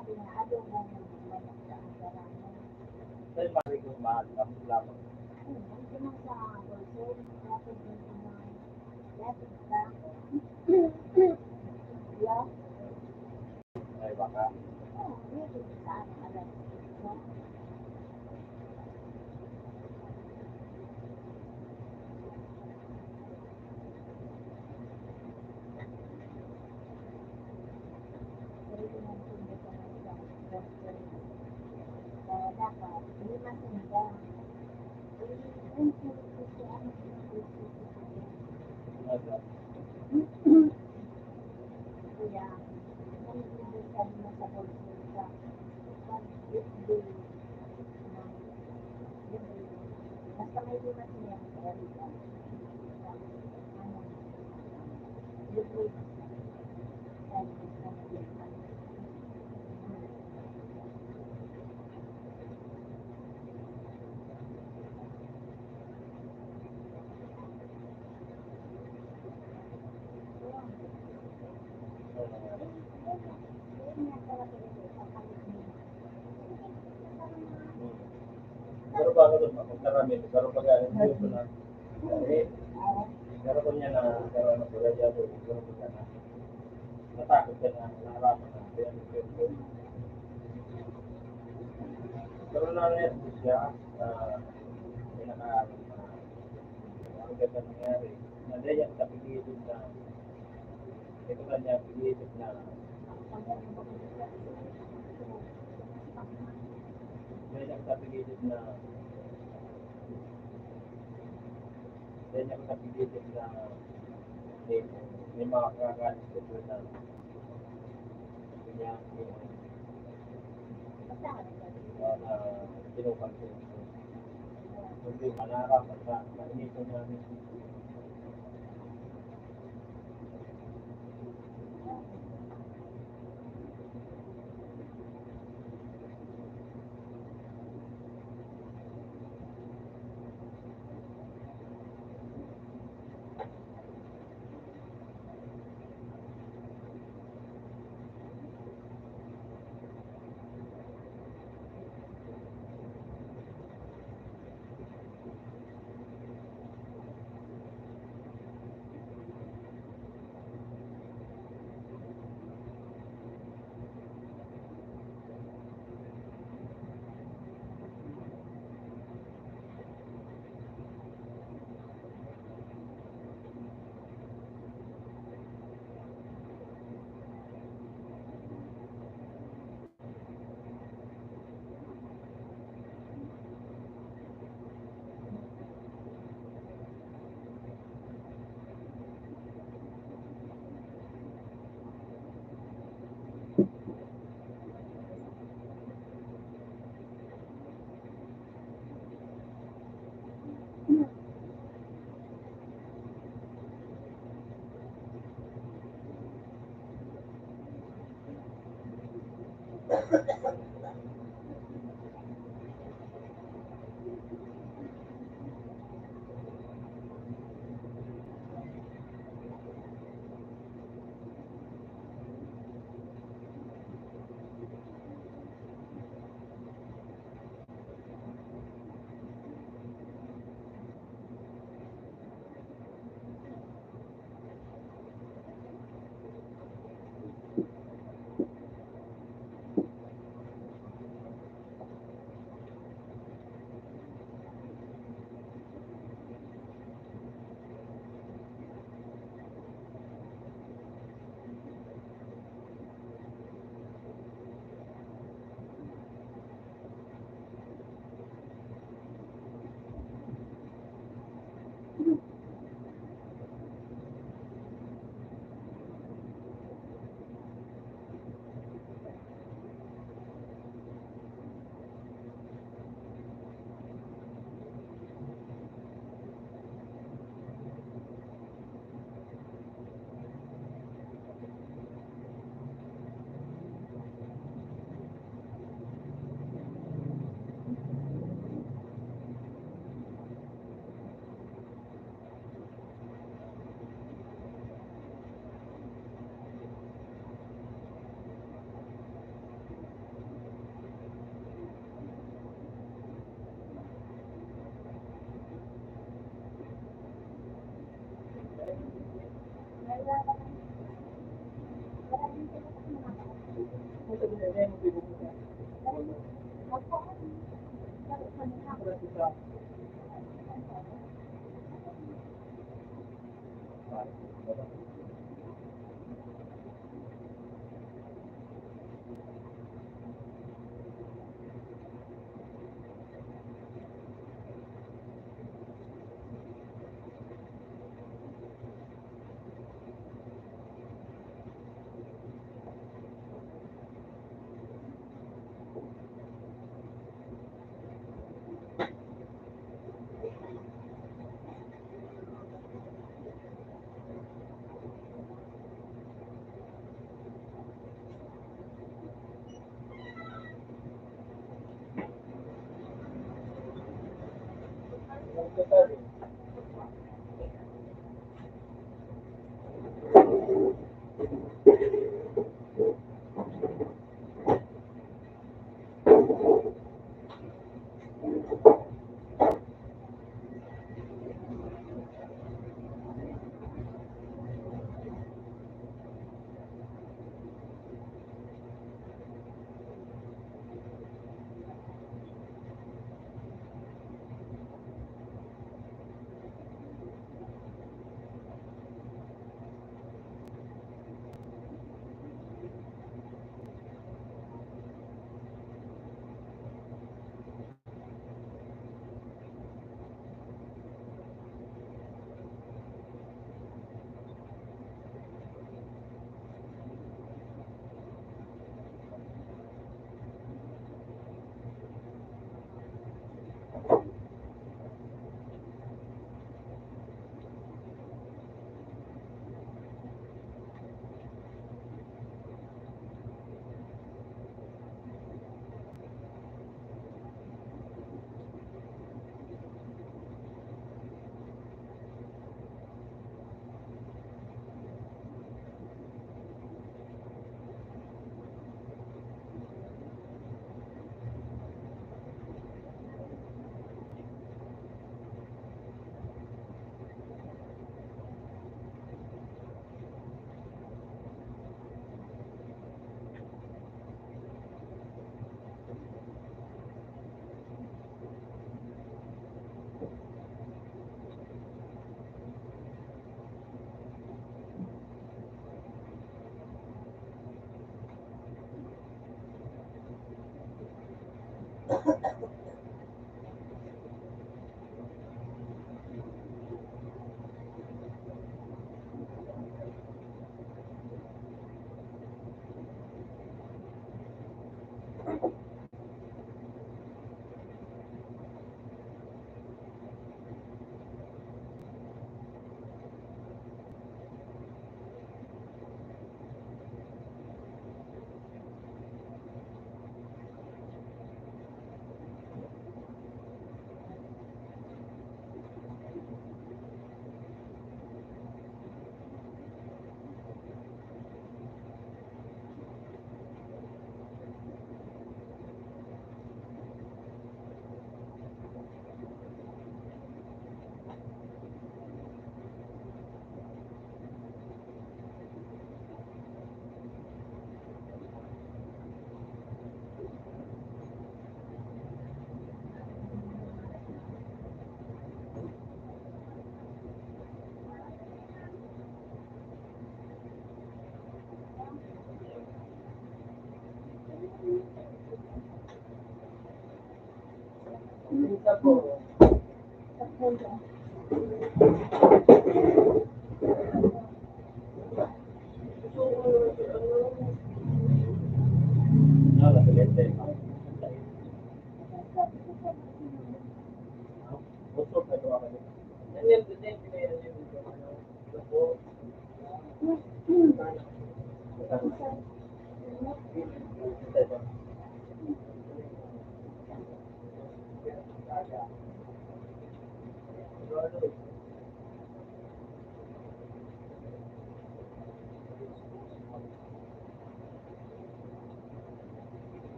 Sa'yo pare kung mahal ka, lamang. Ay, baka. Pero bago doon, kung karami, pero pag hindi na, eh, pero kung yan na, pero ano, pero yan, pero pag na, natakot ka na, naharapan na, kaya pero na-net siya, pinaka, ang ganda nangyari, nandiyan yan sa pilitin na, ito kanya pilitin na, nandiyan sa pilitin na, nandiyan sa pilitin na, may mga kakalit ko na, kanya, na pinupansin ko. Hindi manarapan na, mainito namin.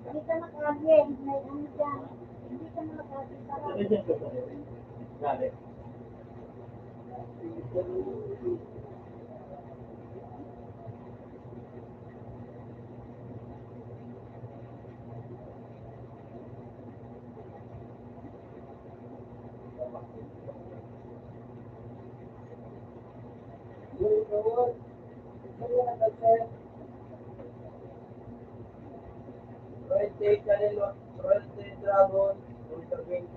Hindi ka nakagin. May ano dyan. Hindi ka nakagin. Galit. Royal Canelo, Royal Dragon, Ultra 20.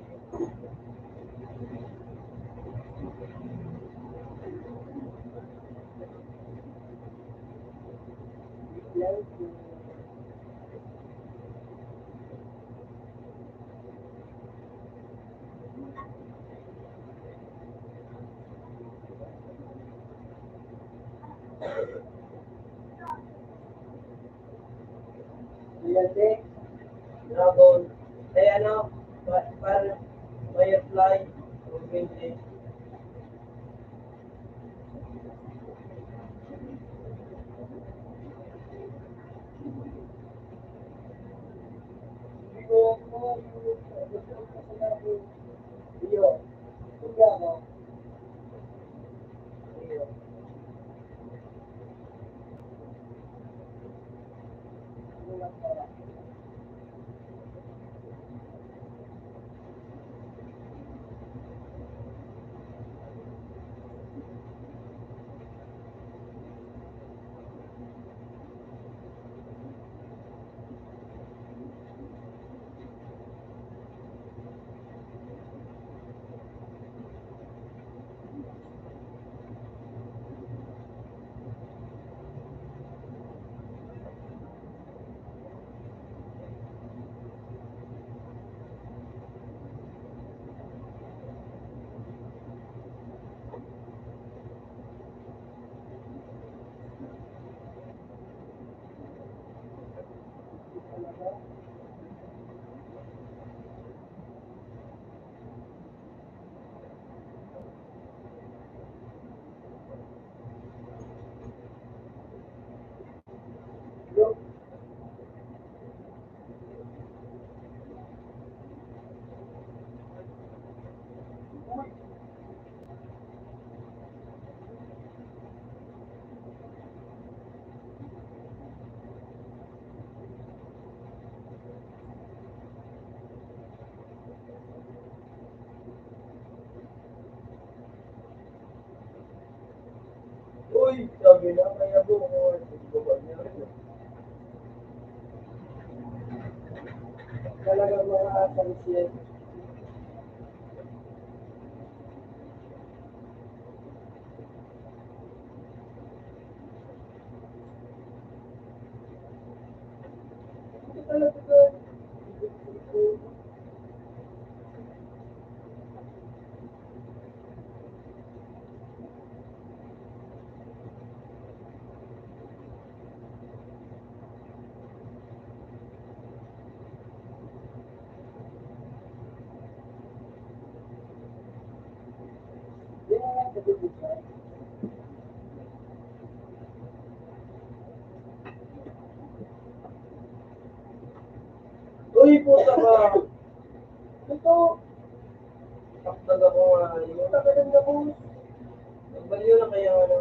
Royal Dragon, ano, Firefly, 20. Uy, sabi na kaya buko. Talagang mga pansin. Talaga doon. Uy, puta ka. Ito. Takdag ako nga. Yung tagalan na po. Nagbaliw na kaya ano.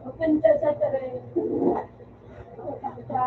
Open siya sa tray. Siya.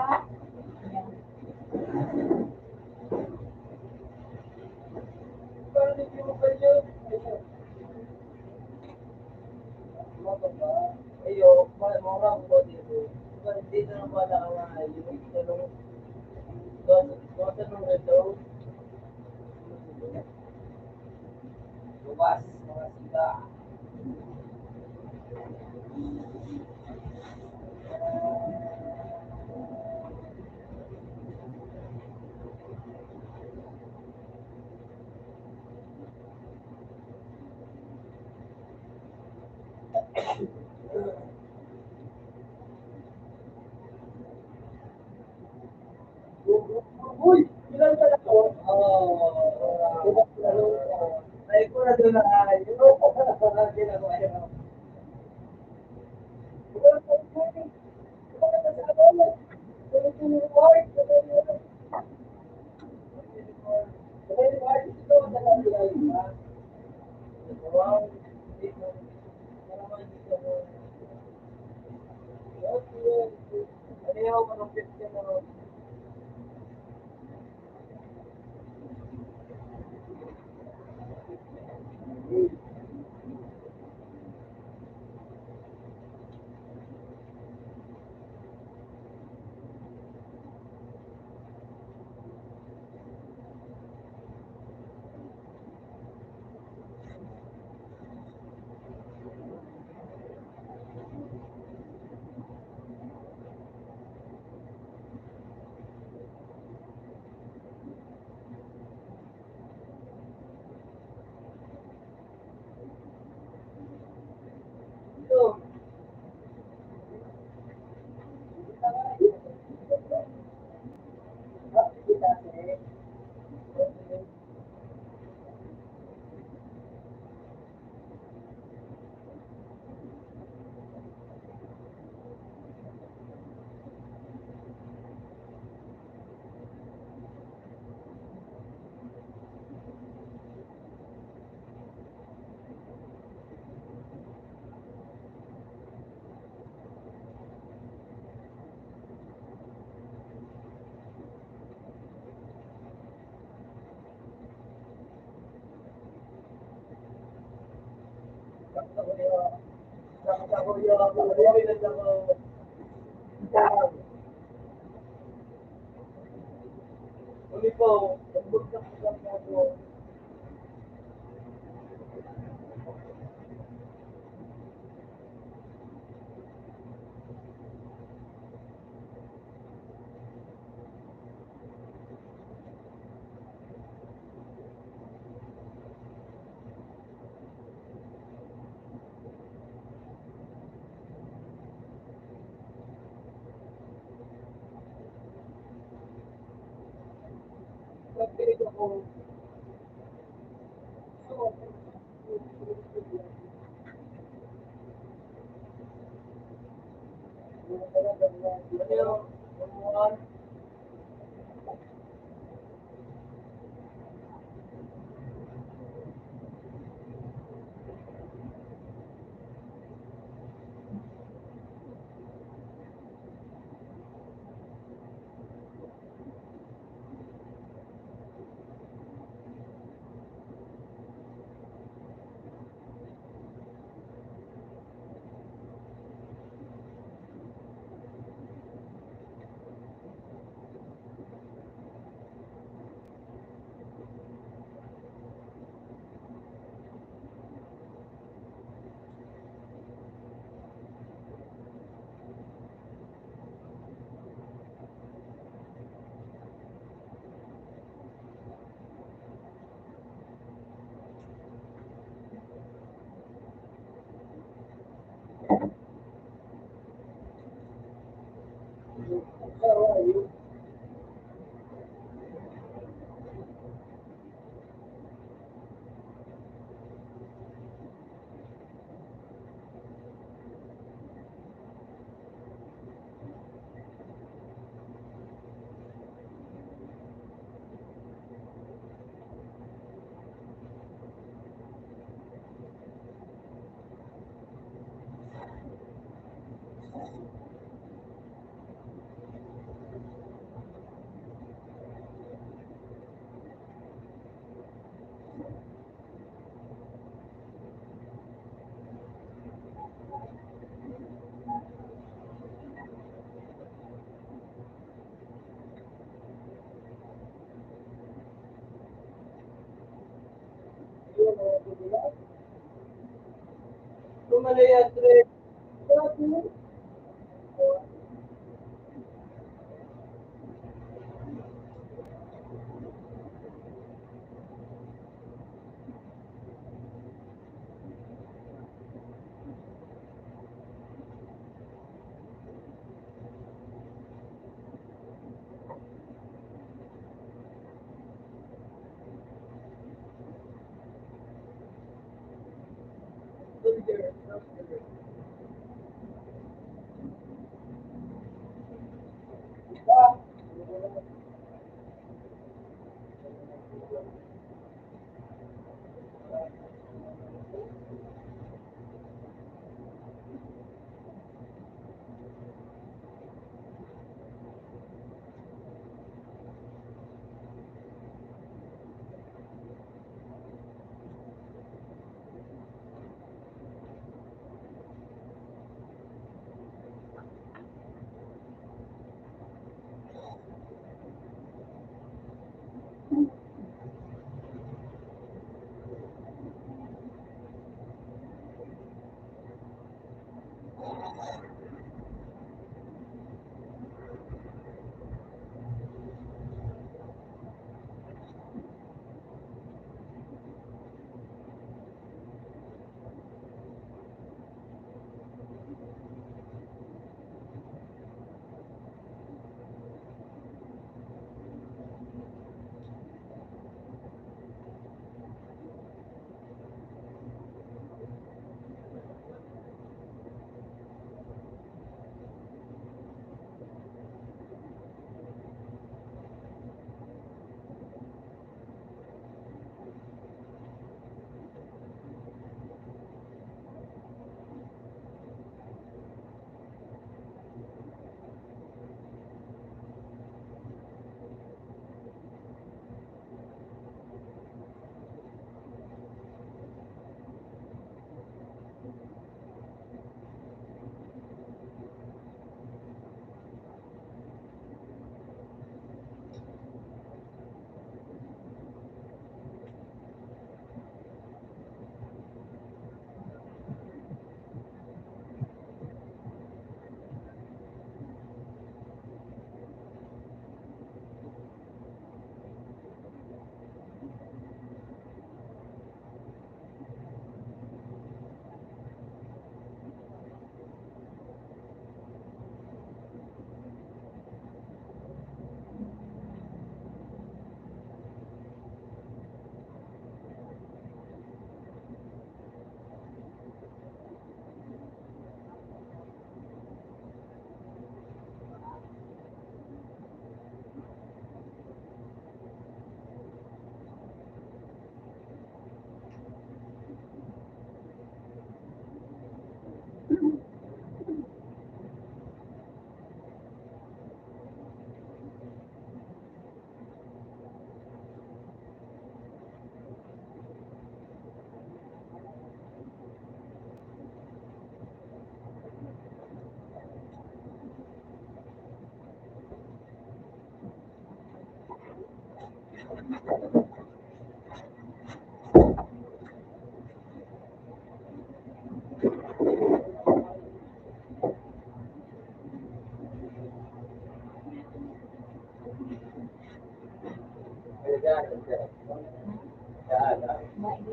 Hindi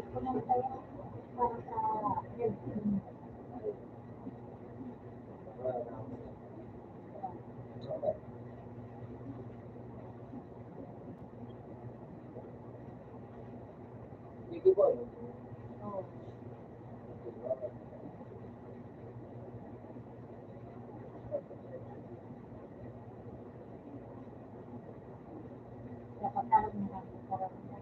ko naman tayo para sa health. Oo. Dapat talaga nagkakaroon na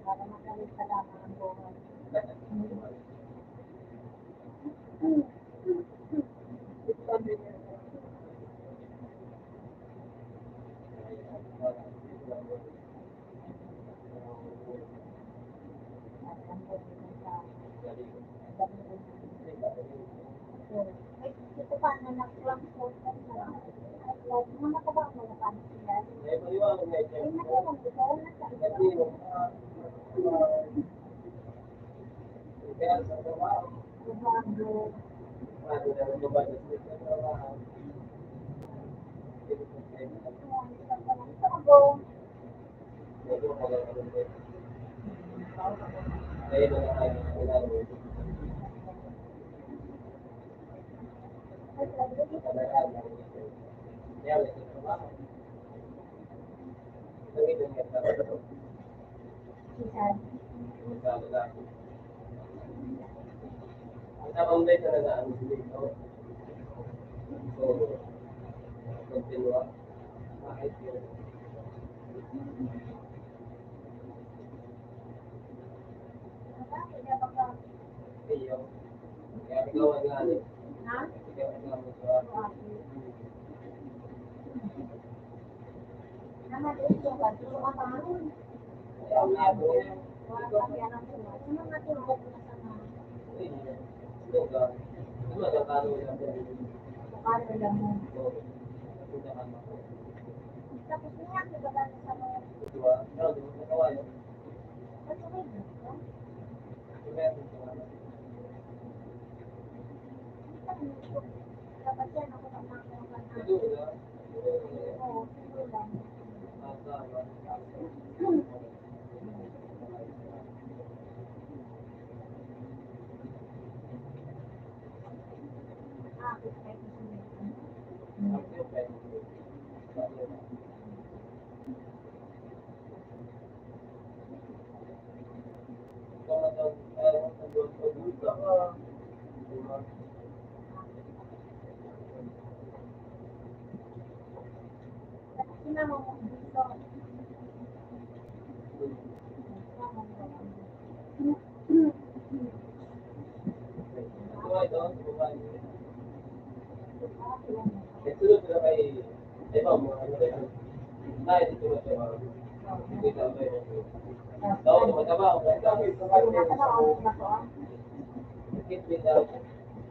para magaling sa lamang ang buhay. Ay, ito pa na nag-transport ka na. Like, mga trabaho mo na paano sila? Ay, nakilang ito, nasa Bago. Bago. Sisan. Bakit na baka? Ha? Naman ito ka, gusto ka pa mo? Wala pa yan ang sila. Sino nga tulog na sa mga? Bukalo lang mo. Tapos niya, diba sa mga? Ba't may gusto? Dapat yan ako ng mga kapatid. Oo, siguro lang. Bakit kayo susunod? Sinama mo dito.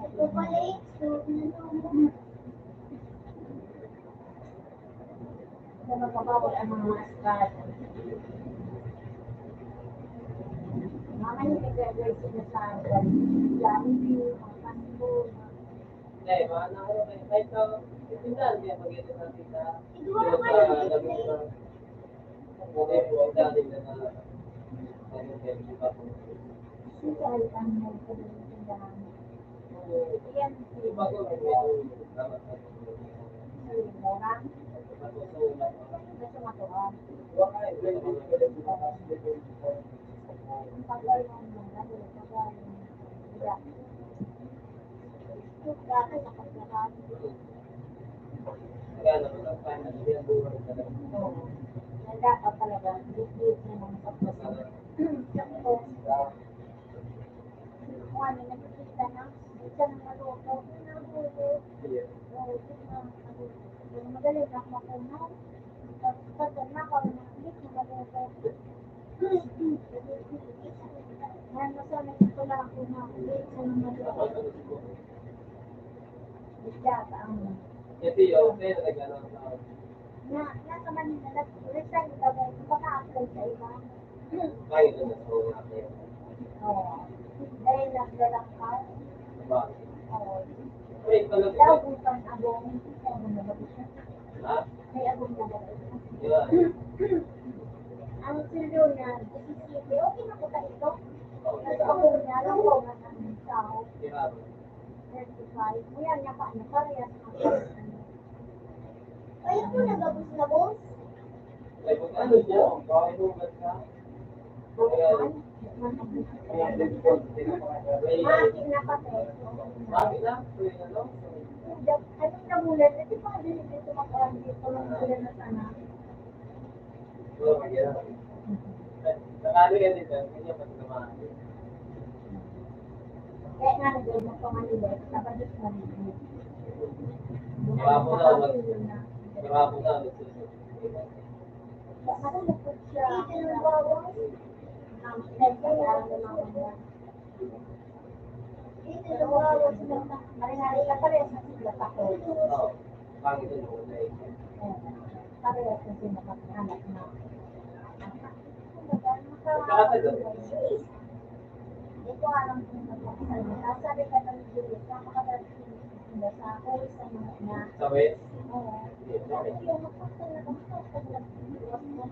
Ito pala eh. Sa magpapawal ang mga maskat. Mama yung nag-graduate sila sa Jollibee, mga Kanto. Siguro kayo ang nagpapalitan. Yan si Morang. Nasa matuan. Ang tagal ng mga tagal. Dati sa pagkakas. Dapat talaga, dito na mga pagkakas. Tapos, kung ano, nagkikita na, isa ng maluto, madali na makunaw. Tapos, pagka na, kung nakikit na maluto. Ngayon, masanay ko lang ako na, isa ng maluto. Isda, ang nasa Manila, nag-resign ka ba? Baka-apply sa iba. Kahit na sa mga natin. Oo. Dahil nagdalang ka. Diba? Oo. Wait, talaga. Daw butang abong. Abong na ba siya? Ha? May abong na ba siya? Yeah. Ang silyo niya, 17. Okay na po tayo ito. Nasa abong niya, lang po na ng tao. Yeah. 35. Ngayon niya pa, ano, parehas na. Ay, ako nagabos na, boss. Ay, kung ano siya, bakit mo ba siya? Bakit na kasi? Bakit na? Tuloy na no? Anong namulan? Kasi pa din dito makakaan dito ng bulan na sana. Oo, yeah. Nakali ka dito, hindi pa tumahan. Kaya nga nag-iwan mo pa Manila, napadis na rin. Kahapon na, kahapon na, Nakalupot siya. Nagkakaroon ng mga mga. Marinari ka parehas na sila pa ko. Oo. Bakit ito yung kulay? Parehas na sila pa anak na. Hindi ko alam kung nagkakaroon. Sabi ka ng Julius, napakadating sila sa ako sa mga na. Sabi? Oo. Sabi ko, magpapal na kami sa pag-iwas mo.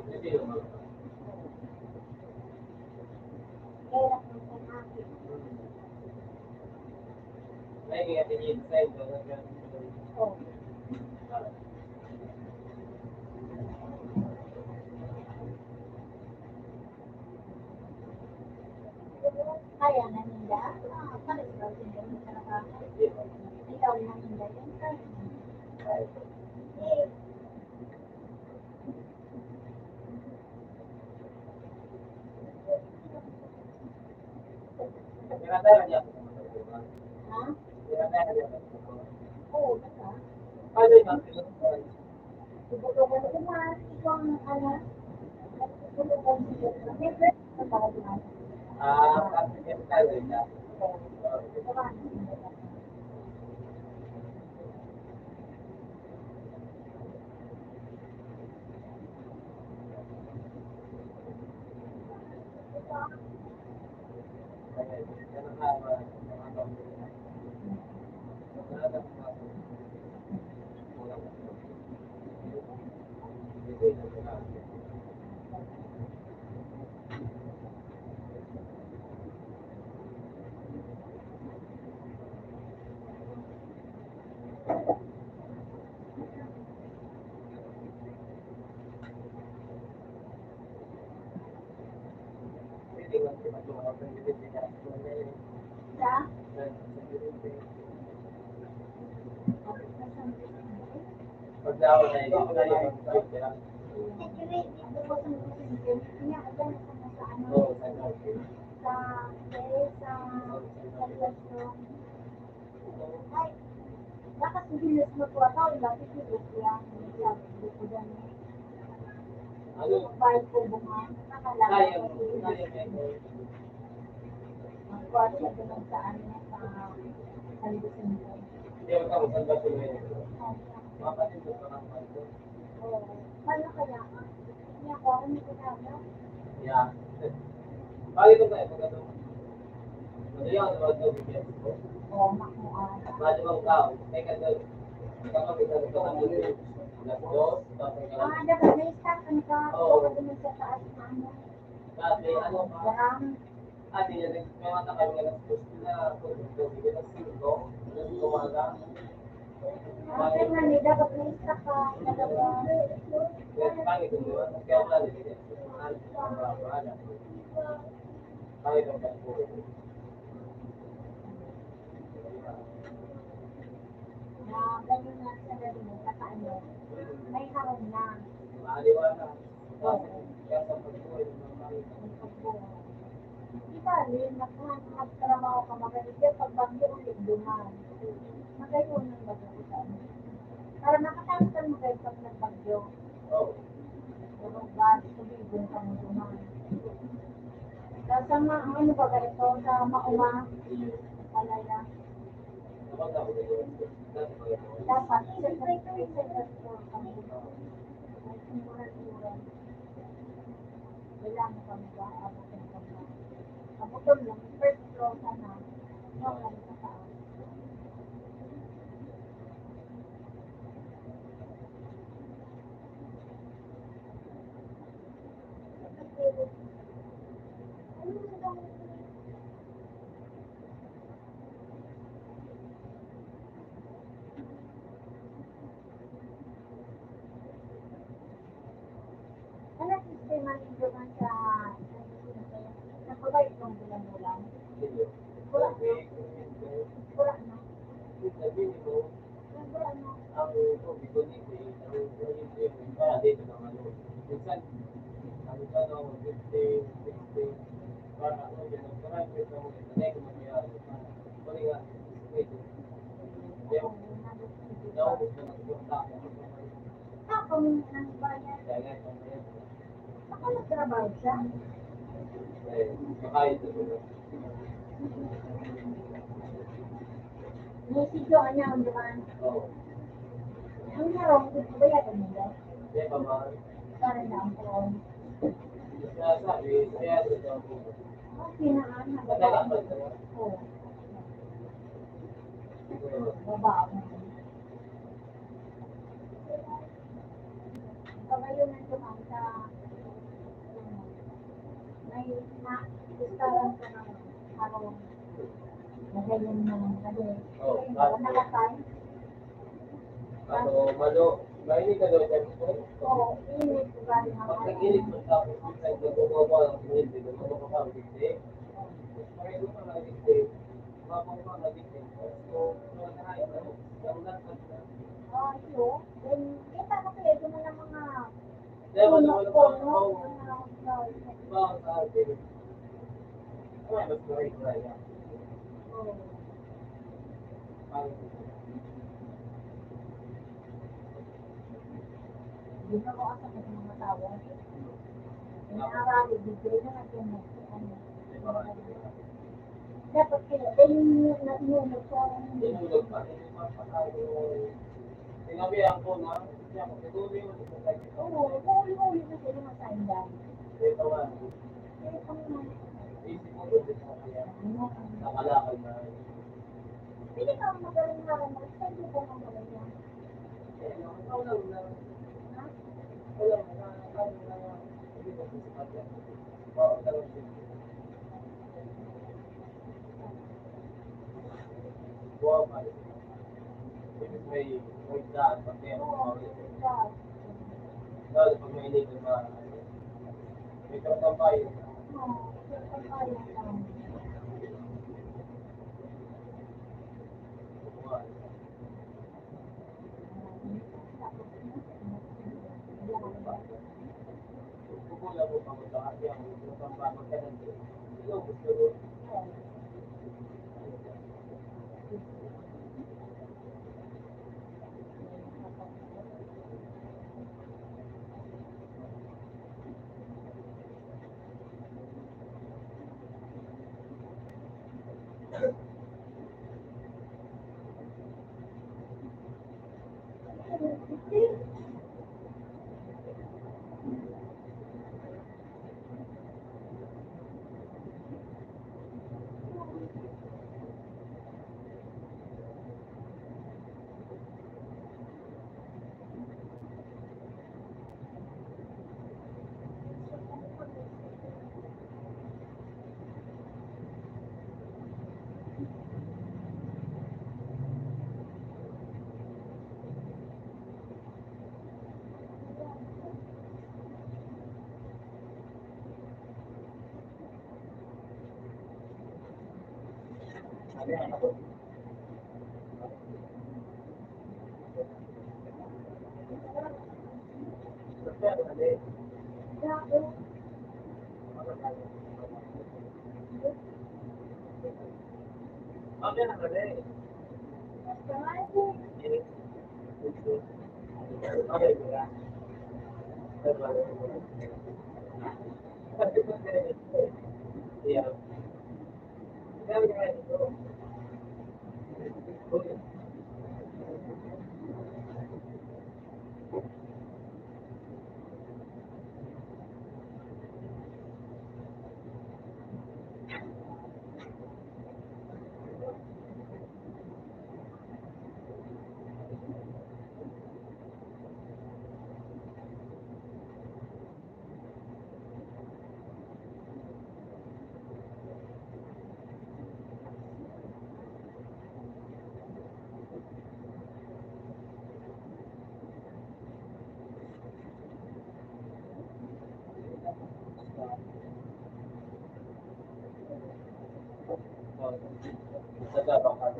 Hindi naman. Kaya lang sa akin. May kaya tinid-side ko na ganun. Oo. Kaya na nila. Paano ba sila yung trabaho? Ikaw na nila yun. Pinatay niya ako. Ha? Pinatay niya ako. Oo, basta. Ano yung mga Tutulungan ko man. Ikaw ang ano. Tutulungan ko. May first na ba naman? kasi pinatay niya. Ito ba? Sa? Pagdawa na yun, kaya Actually, dito ko sa museum, pinakagan ko na sa ano, Oo, sa relasyon. Ay, dapat bilis mo po ako, lagi sila yan. Hindi ko dyan. ano, Bayad ko bunga, nakalala kaya ko. mo, kaya mo. Ang kwarto ko lang sa ano, sa libusin ko. Hindi mo ka maganda tuloy. Mapatid mo pa ng panto. Oo. Paano kaya? Hindi ako, ano ko na, Yeah. Bakit ito tayo pagkatong? Madali ako naman ito bigyan ko. Oo, makuhaan. Mahal mong tao. Teka doon. Kapag ito ito ang mundo. Las dos, tapos ka lang. Dapat may staff, ano ka? Oo. Dapat naman sa taas na ano. Dati, ano ka? Garang. Ate, may mata kami nga las dos na produkto. Bigyan ng 5. Alas umaga. Kaya nga, may dapat may staff ka. Dalawa. Kaya pangit yung diba? Kaya wala din. Pangit yung pagpulit. Na ganyan nga sa gabi mo, kakaano. May harong na. Maaliwanag. Kaya sa pagpulit ng pangit. Di ba, rin, magtrabaho ka magaling yan, pag bagyo ulit duman. Magayon ng bagyo. Para makatangkan mo kayo pag nagbagyo. Oo. Yung gas, subigon ka mo duman. Sa ano ba ito, sa mauma, palaya. Dapat, siyempre, second floor kami. Mura-mura. Kailangan kami ba? Abutin kami. Abutin lang. First floor sana. No, kami sa taas. Ano sistema ninyo man sa nagpabait ng bulan-bulan? Wala na. Wala na. Wala na. Ako nang bayad. Ako nagtrabaho siya. May video niya ang dumaan. Ang narong, bayadan mo ba? Para na ang phone. Okay na nga, nagbabago. Oo. Babago. Pagayon ng dumaan sa may na-instalan ko ng harong. Magayon ng gabi. Nakatay. Mainit ka daw dyan. Oo, init ko galing ng Pag nag-init mo sa akin, nagbabawa ng hindi, nagbabawa ng hindi. Mayroon ka na hindi, mababawa ka hindi. So, nakain na, yung lahat na. Iyo, then, kita na kayo, doon na ng mga Wala puno, ba sa atin? Wala, mas maray ko yan. Hindi na ko asa sa mga tao. Inaarali, bigay na natin mo. Dapat kaya, then nag-iulog ko. Tinulog pa, hindi mapakain. Sinabihan ko na, siya ko, patuloy mo sa kanya. Oo, huli-huli na sila masaindan. Ito nga, Eh, kung isip mo doon sa kanya, nakalakad na. hindi ka magaling na rin, hindi ko magaling yan. Wala na. Ha? Wala na. Hindi ko sa kanya. Bawang dalawang siya. Buwan pa. Ibig may daan, pag may Oo, mga lalo pag may init, may tratampay. Kukula mo pa mo sa kanya, tratampay, magkanan. Ilo, gusto ko. Yeah. Sa baka.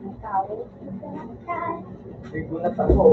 Ang tao. Nagulat ako.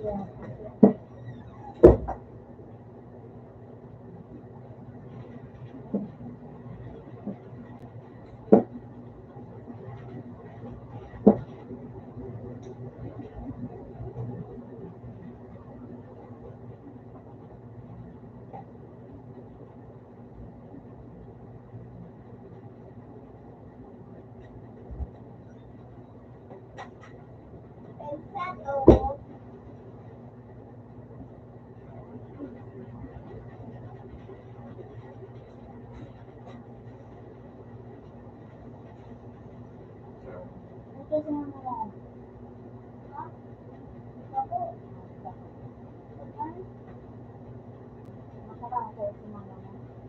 Yeah. Exacto. Ito sa mga. Ha? Ako. Ay, makakasa sa mga.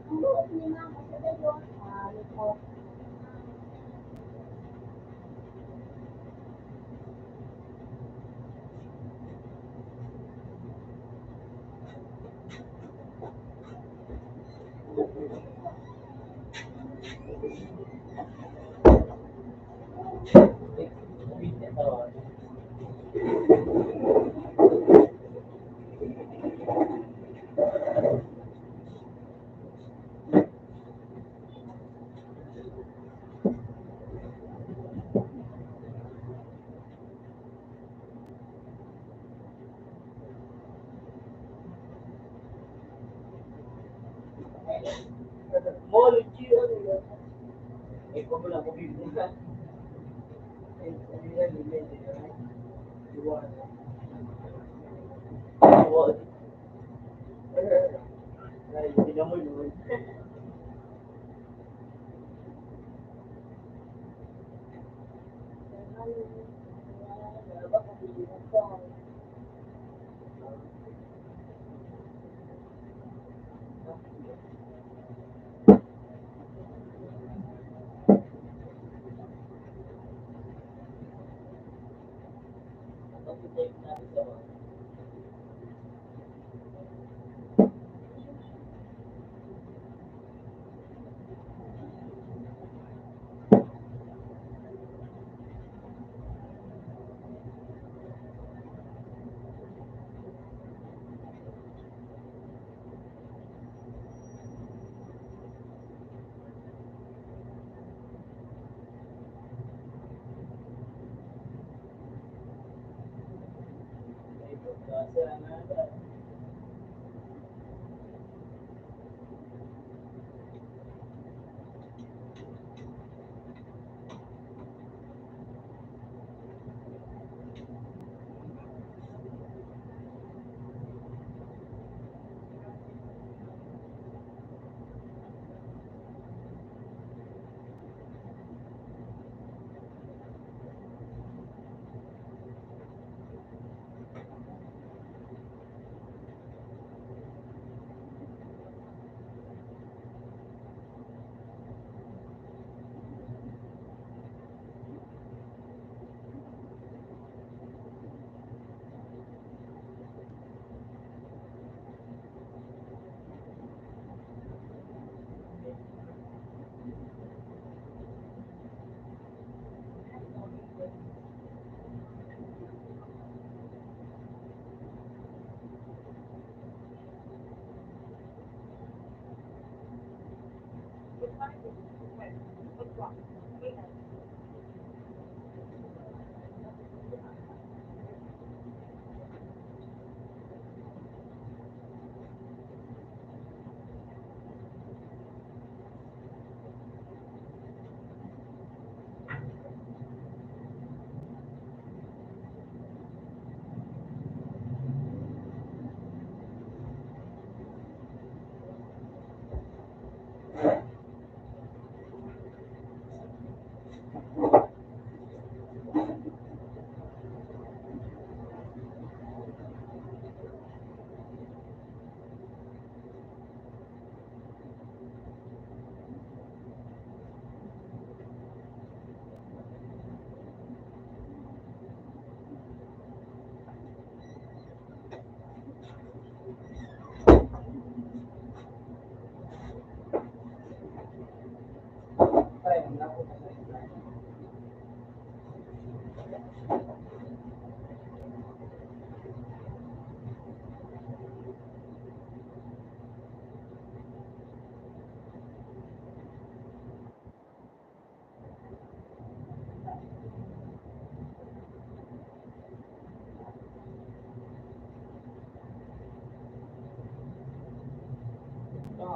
Ang buot ni mama sa dalo. Ah, ito. Mall, chiyo, eh, kung wala ko bibili ka. Eh, ano yan, bibili ka, right? Iwan. Iwan. Ay, tingnan mo yun.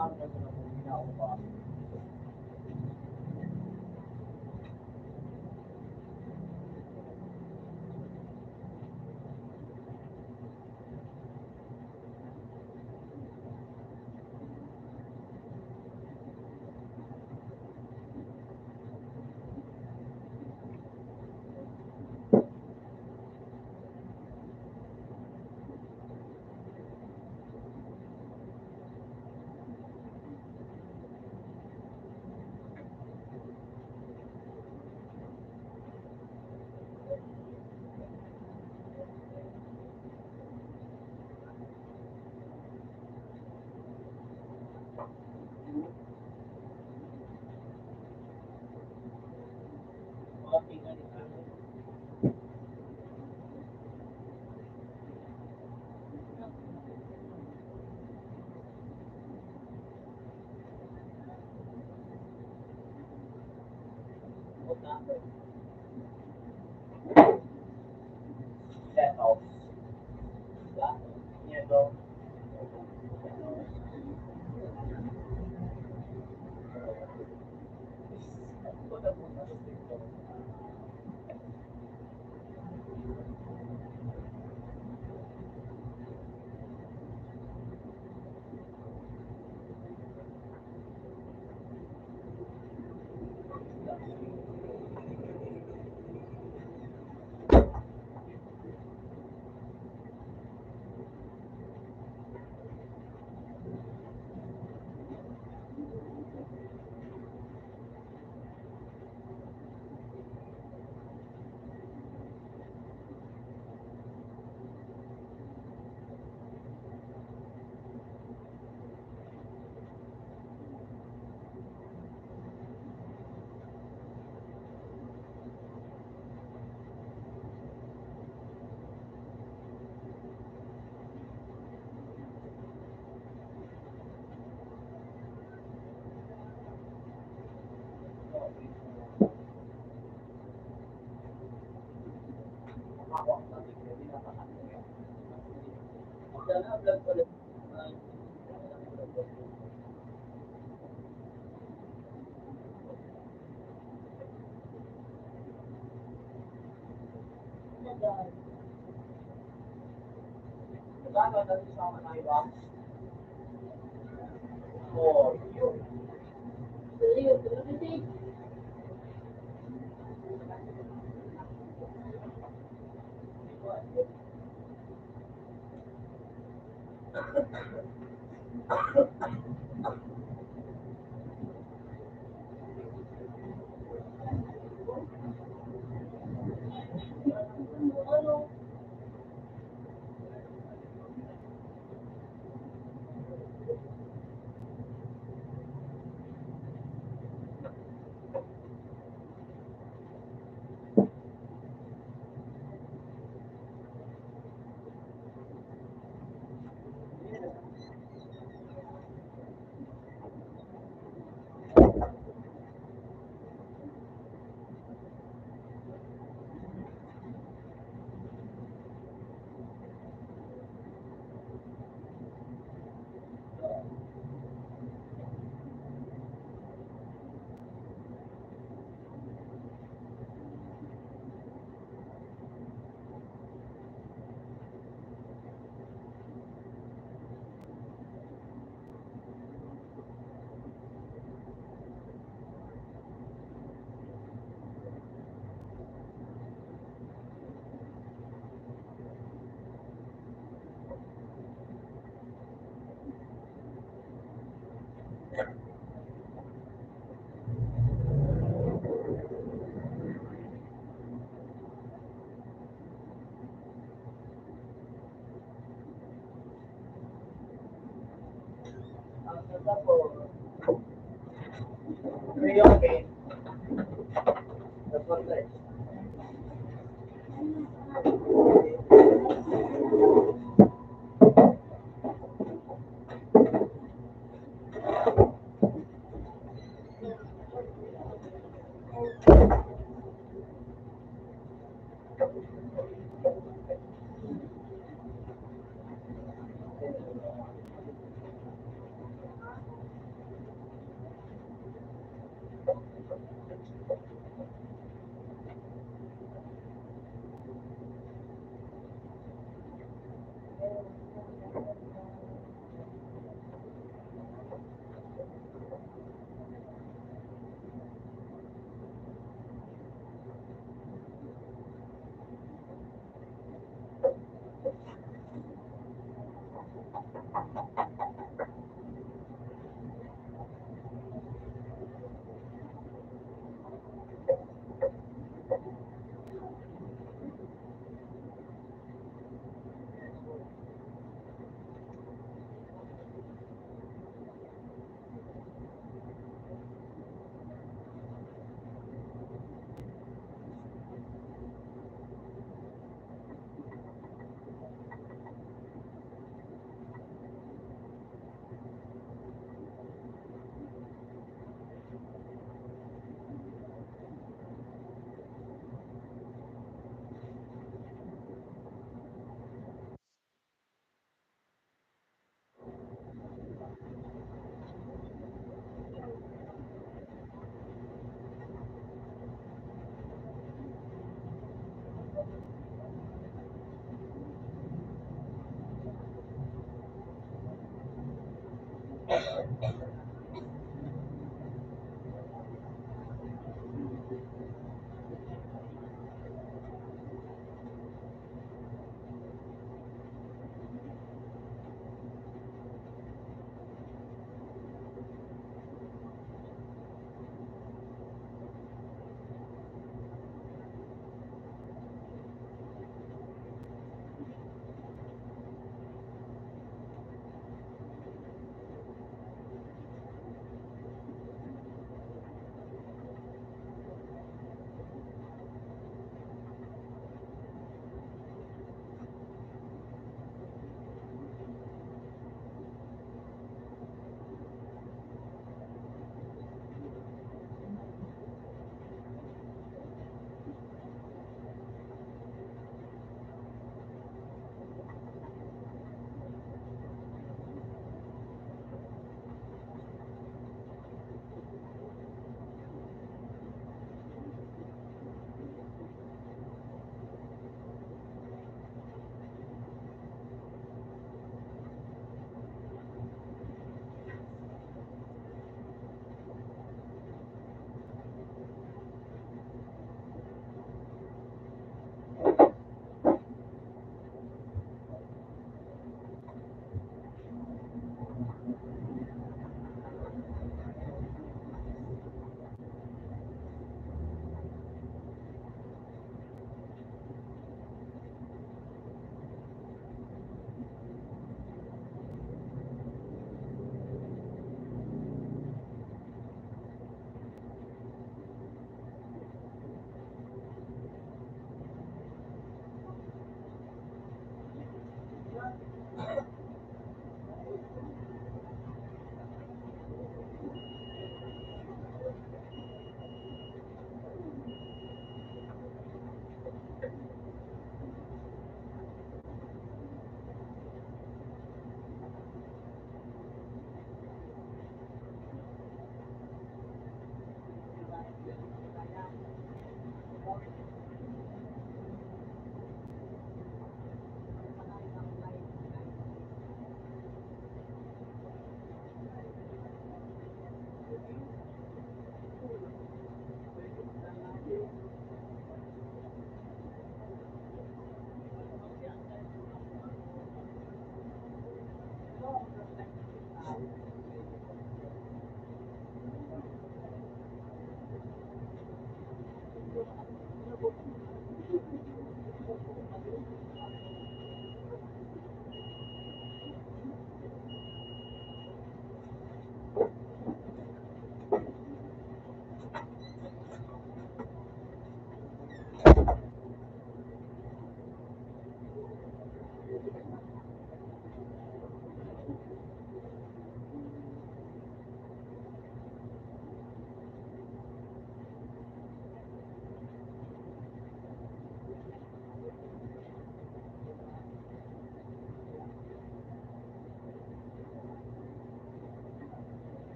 ano na sila kung ginaupa. Mga tingnan ni ano. Puta. Set off. Nieto. Puta puta. Ako ang sabi ko, pinapakasal ko. Sana vlog ko lang. Magkano na isama na iba? Oh, yun. Ang ganda po. Priyoke. That's what it is.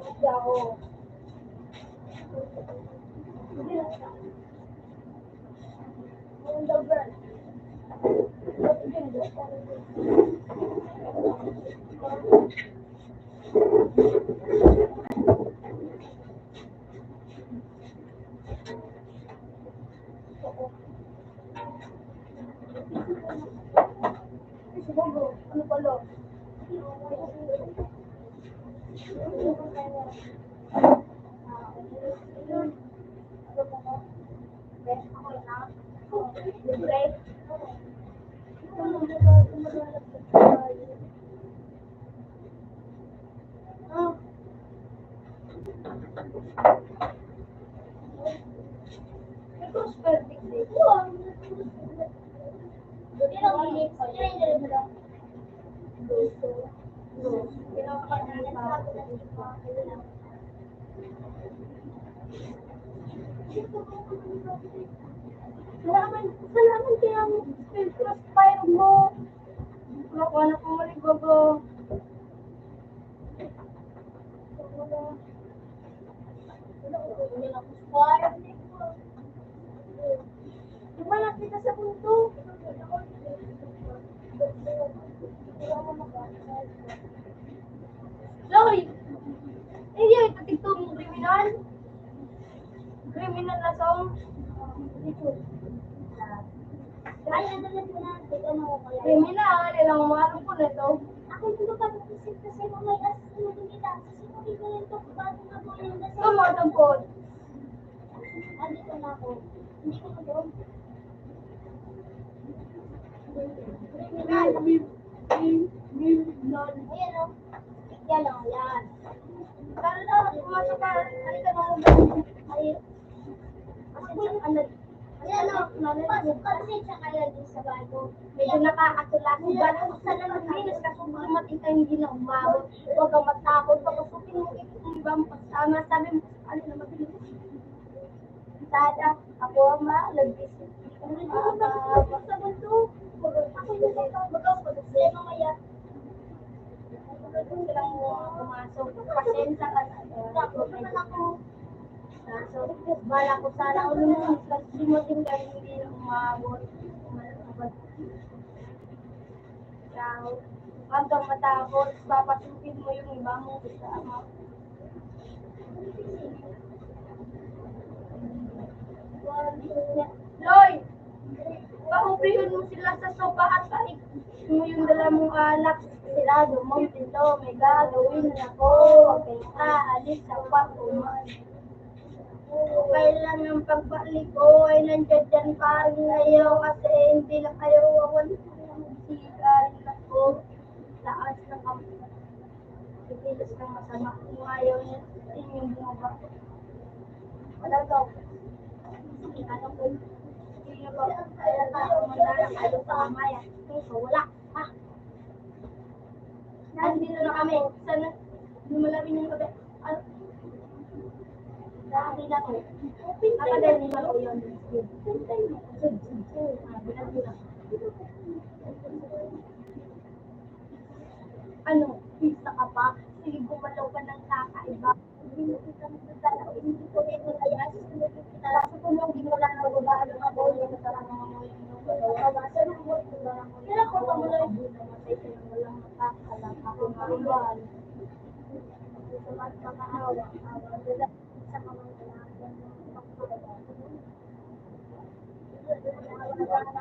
Hindi ako. Ang daw girl. Siguro, ano pala? Salamat kaya ang crossfire mo. Nakuha na ko mali gogo. Lumalak kita sa punto. Loy! Hindi yung ito mong kriminal. Kriminal na song. Ay, kriminal, ilang umarong ko na ito. Ako hindi pa naisip kasi may asin na kita. Kasi ko rin ito, bago nga po yung nasa. Tumatang po. Andito na ako. Hindi ko na doon. Kriminal. Ayan o. Yan o, yan. Kala na, pumasok ka. Halika na mo. Ay, ano, pumasok ka kasi siya kaya din sa bago. Medyo nakakatula. Bago sana mag-inis kasi mating ka hindi na umabot. Huwag kang matakot. Pagkasukin mo yung ibang pagsama. Sabi mo, ano na mag-inis? Sada, ako ang malagis. Sa mundo. Ako yung magaw ko. Sila mamaya. Silang pumasok. Pasensya ka na. Ako. So, bala ko sana ulo kasi mo din dahil hindi na umabot. So, hanggang matapos, papasukin mo yung iba mong kasama. Loy! Pahubrihin mo sila sa sopa at paik mo yung dala mong anak. Sirado mong pito, may gagawin ako. Okay, aalis sa pakuman. Kailan ang pagbalik ko ay nandiyan dyan parang ngayon kasi hindi na kayo wawan sigarin ako laas ng pipilis ng masama kung ayaw niya sa inyong bumaba. Wala daw. Sige, ano ko? Sige na ba? Kaya tayo mandala kayo sa mamaya. So, wala. Ha? Nandito na kami. Sana lumalabing yung gabi. Ano? Dahil na to. Nakadali na ko yun. Ano? Pista ka pa? Sige, gumalaw ka ng kakaiba. Hindi kita magdadala. Hindi ko rin malayas. Sa tulong, wala na babaalo nga po. Yung masarang mga mo yung kawasan mo. Kaya ko pa mula yung namatay ka ng walang makakalang ako mariwan. Sa mas makaawa. Sa mga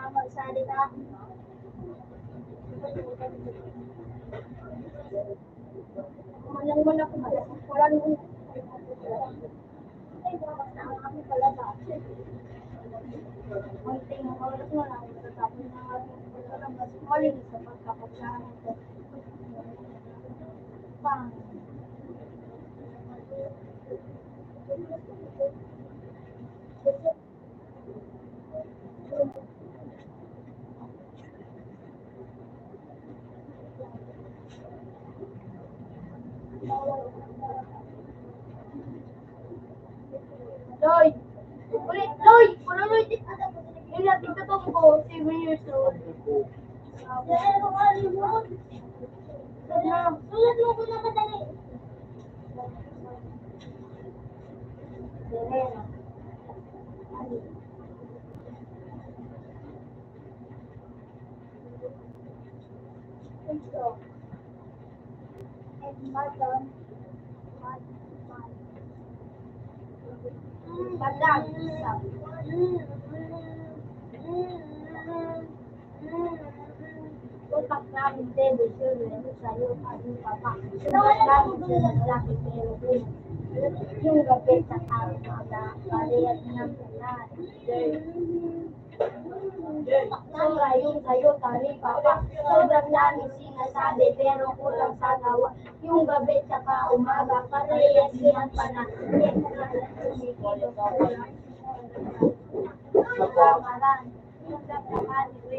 magsalita. Malang mo na kung wala nung ay, bakit na kami pala ba? Konting oras mo lang, matatapos na ating paglalabas. Maling sa pagkakasyahan ito. Pang. Loy! Ulit! Loy! Wala Loy! Yung natin katong ko, 7 years old. Dahil ako alimot. Sulat mo ko na madali. Serena. Ito. And Madam. Madam. Utak namin din, children, sa'yo, ang papa. Utak namin din, lalaki, pero yung gabi sa umaga, parehas ng lahat. Sobra yung sa'yo, tali, papa. Sobrang dami sinasabi, pero kulang sa gawa. Yung gabi sa umaga, parehas ng panahon. Kamaran. Yung kamaran,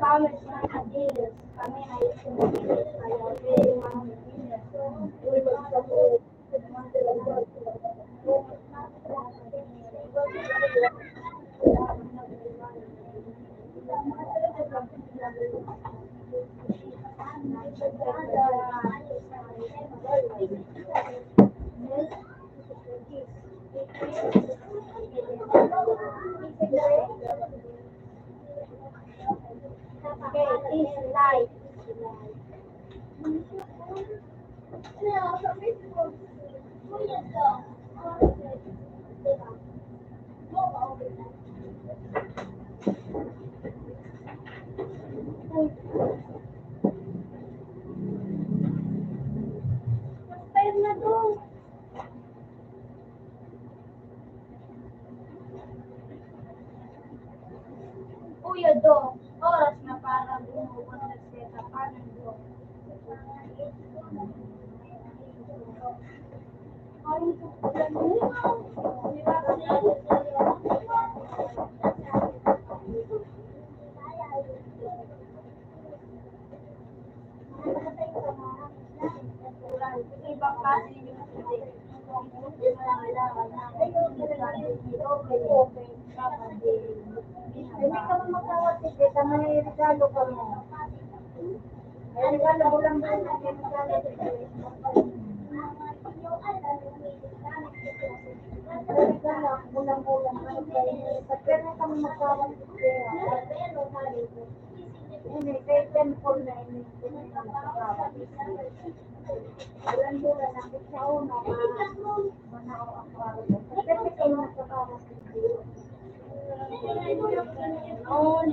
kami sa Adidas, kami ay sumilit, kaya very mahal. Okay, is light. Expired na to. Kuya do, oras na para bumubuan ng seta. Paano do? Ibang klase yung hindi ka mo magkawatid, ka may regalo ka mo. May regalo ko lang doon, may regalo ko lang. Bulang-bulang ka pero ka mo magkawatid ka. Ini, kay temple na ini. Bulan-bulan, nakit sa una, manao ako. Pero kayo magkakawatid ka. Oh,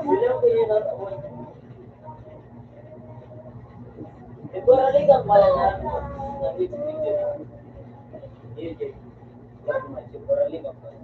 Bilang ko yun ang awal. February ka pala na video. Yun, Jay. February ka pala.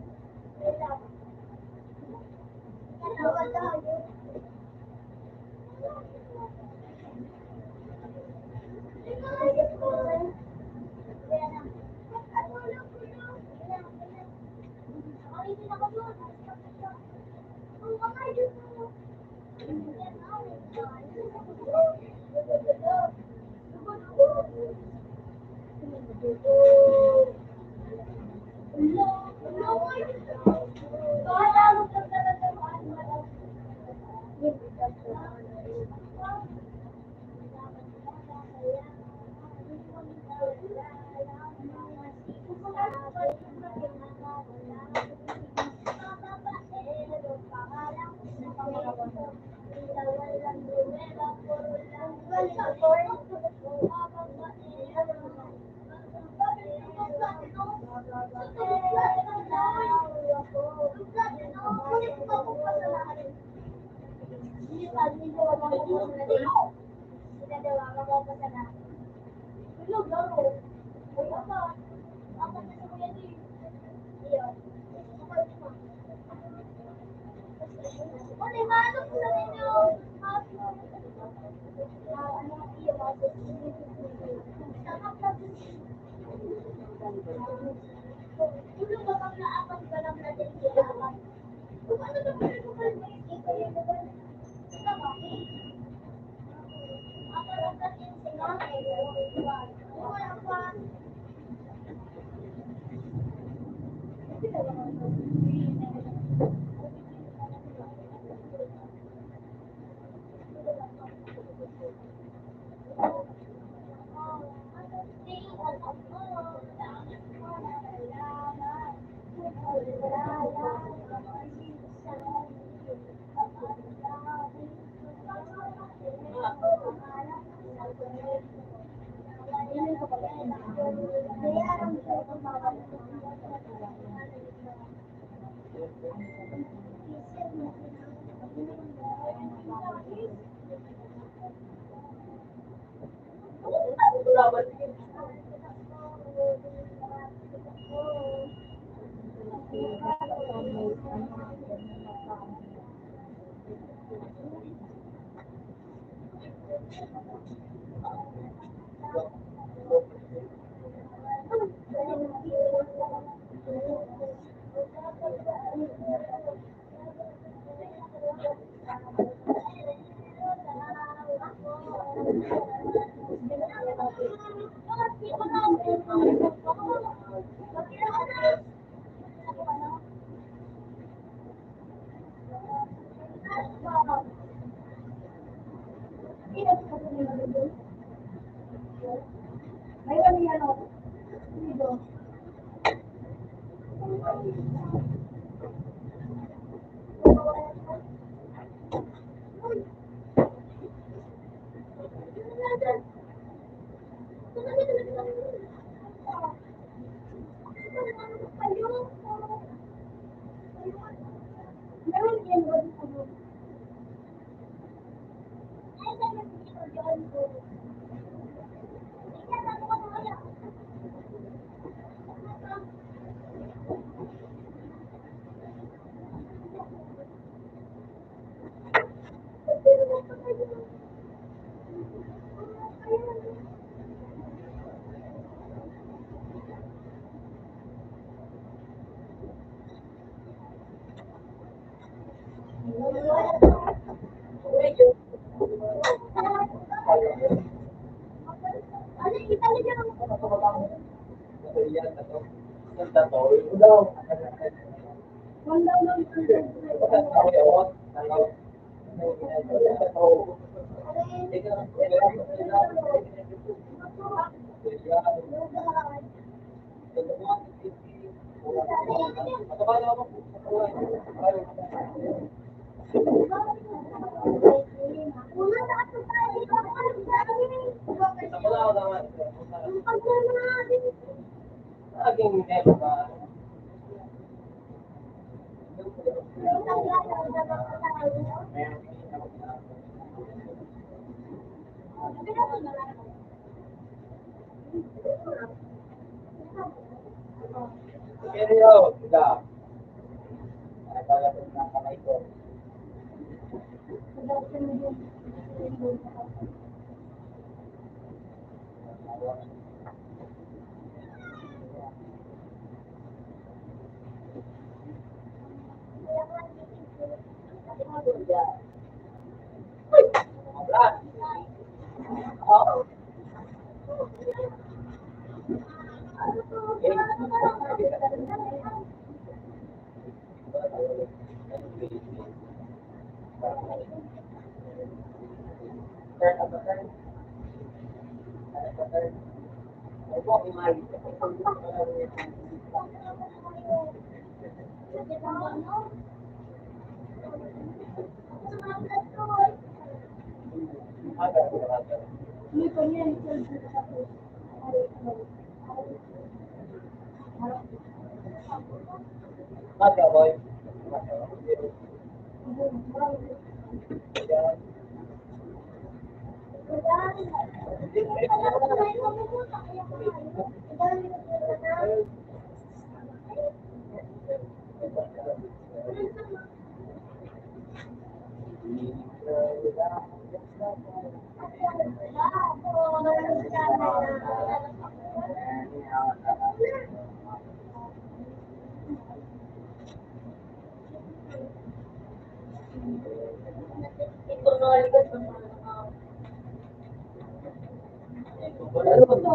Wala lang.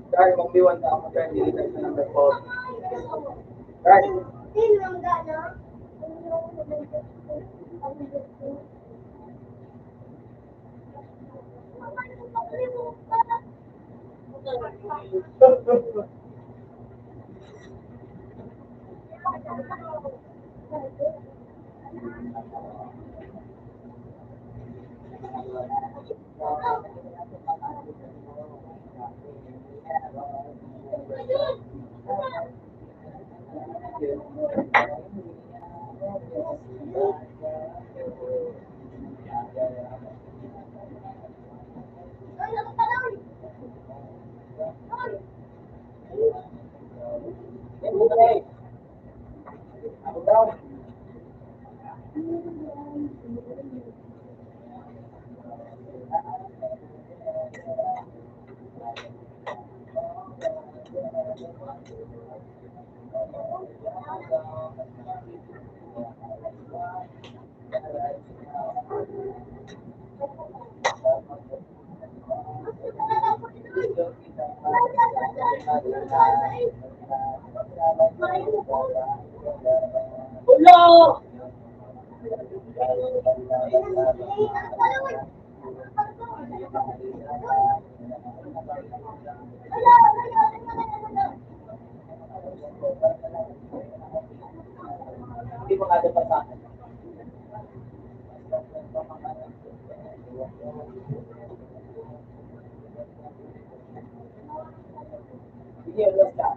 Dahil mag-iwan na ako dahil hindi tayo sa number 4. Right. Hello! Hindi mo nga dapat sa akin. Sige, ulas ka.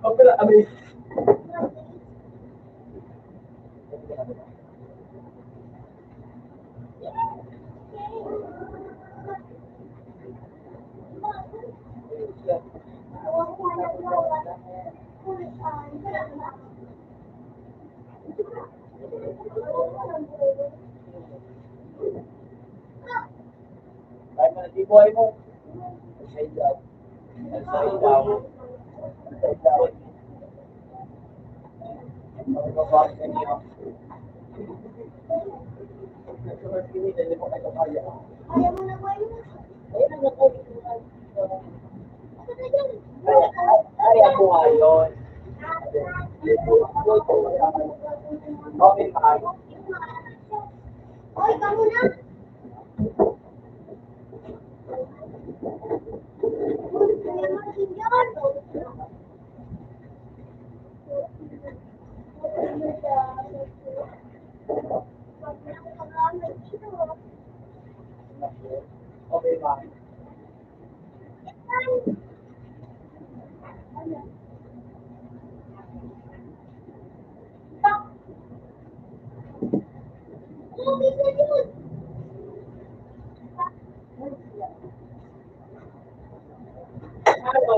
Opera amin. Ay, matibuhay mo. Ay, daw. Ay, daw. Ay, daw. Magbabago ka niyo. Nagsumas kini, dali mo kayo kaya. Ay, ang buhay yun. Okay, bye. Oy, kamu na! Okay, bye. Ano?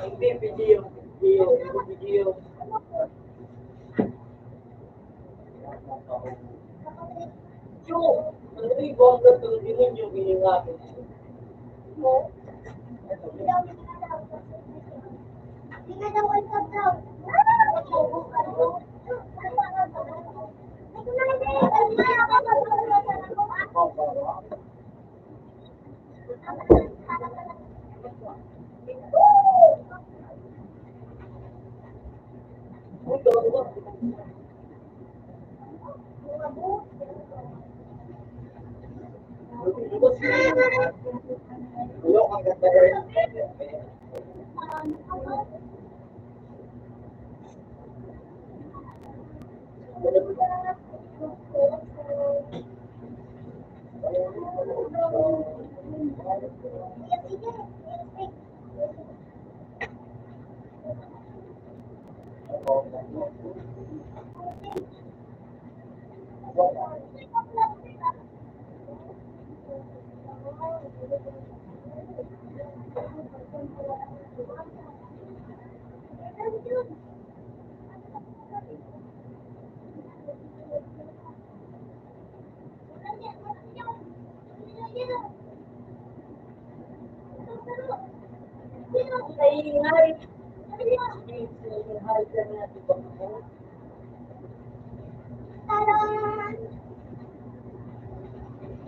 Hindi, video. Video. Yung, ano yung bongga tulad yun yung giningapin. Bulok ang ganda rin.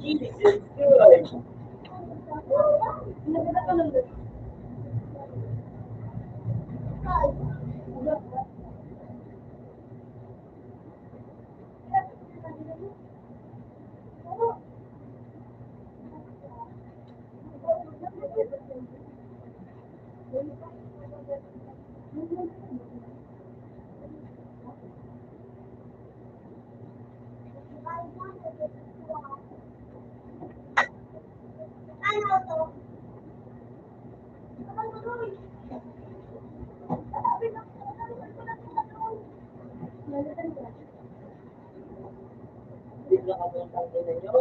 Jesus, good. Ano to? Bigla ka doon sa ina nyo.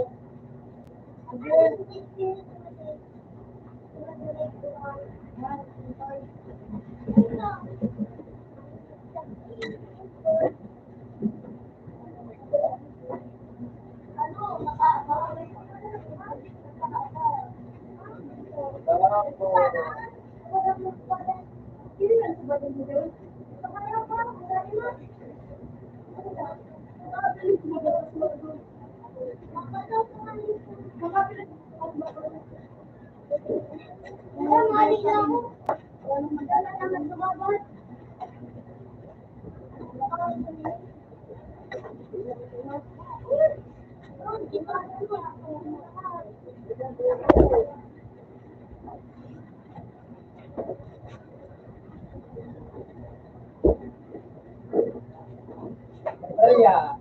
Maria.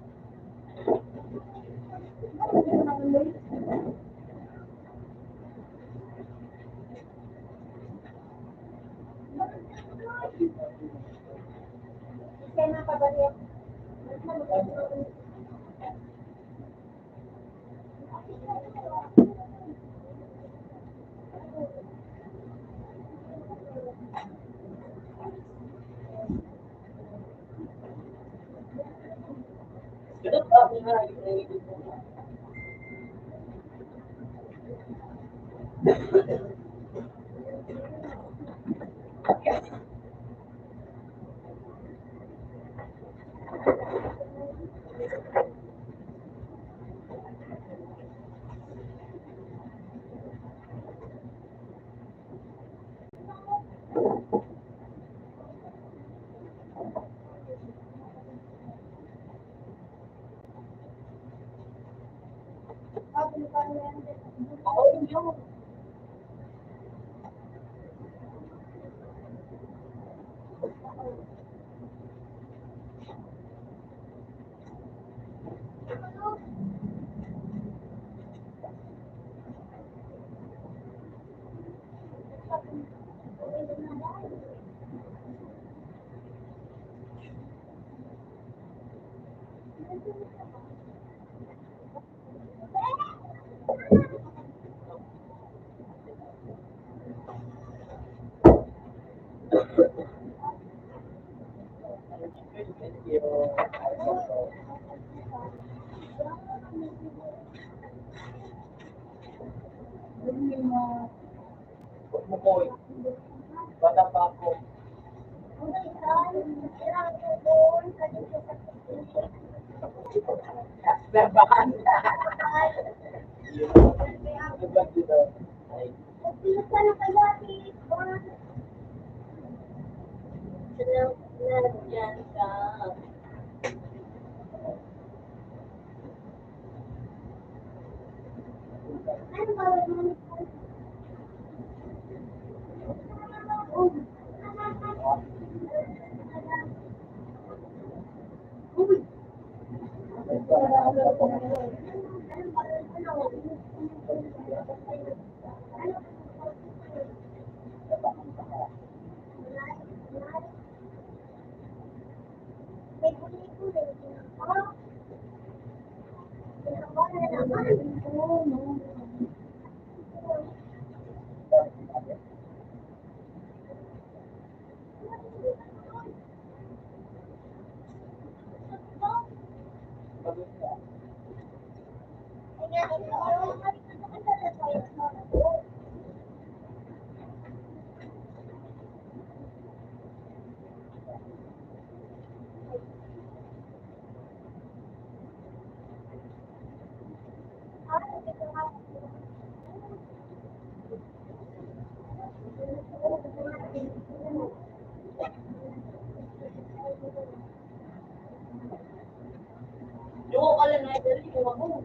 Ganun ba? Ako yun. Mukoy. Bata pa ako. Labahan. Labahan dito. Nandiyan ka. Yung ka lang na ito, yung ako.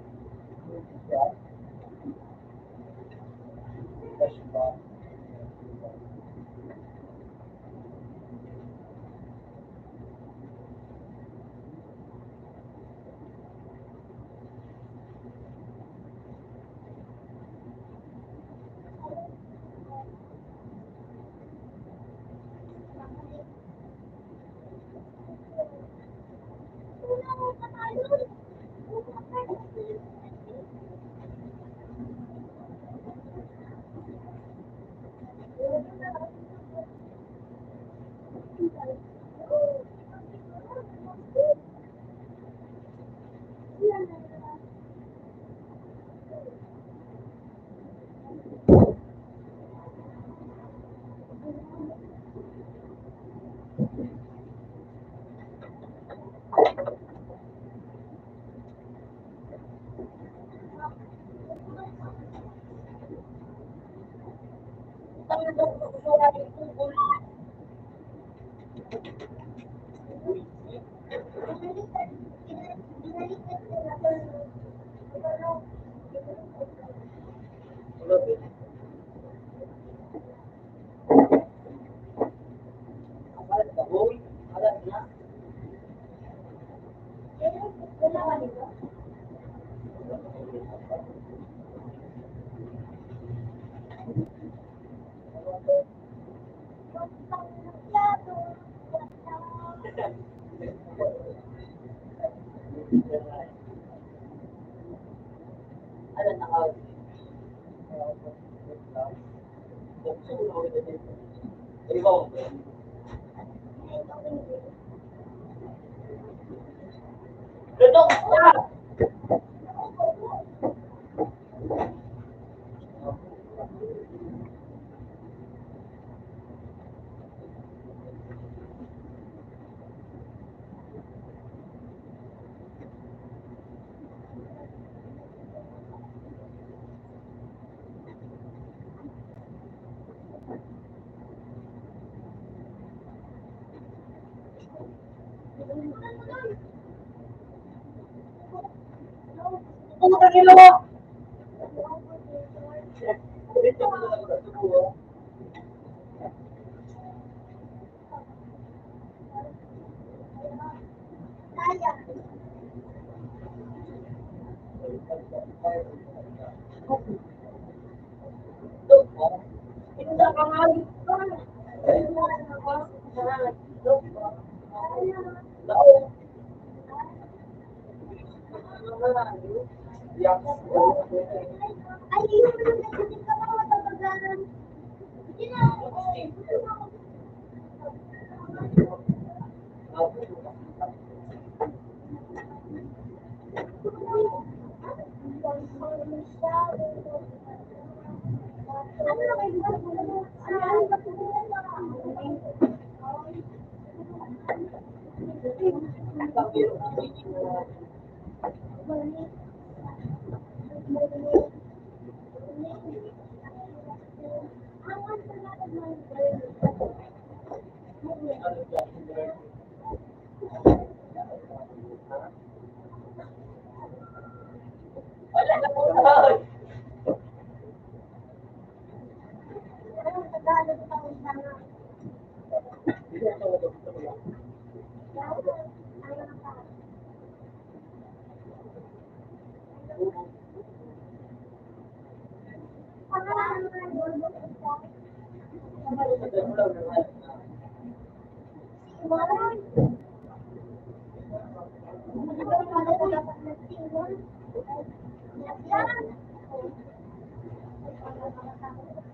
Ano na ka? Ikaw. Dudok ka! Ano ka ginawa? Hindi ka nga. Wala na po taon.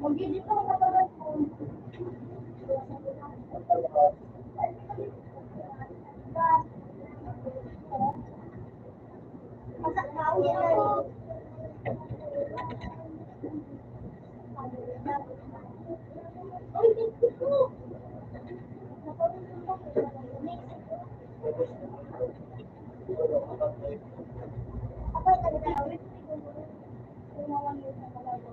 Mag-edit ka kapag masak na ako yan. Oy, dito ko. Apa tadi awit? Kumawan yun sa talaga.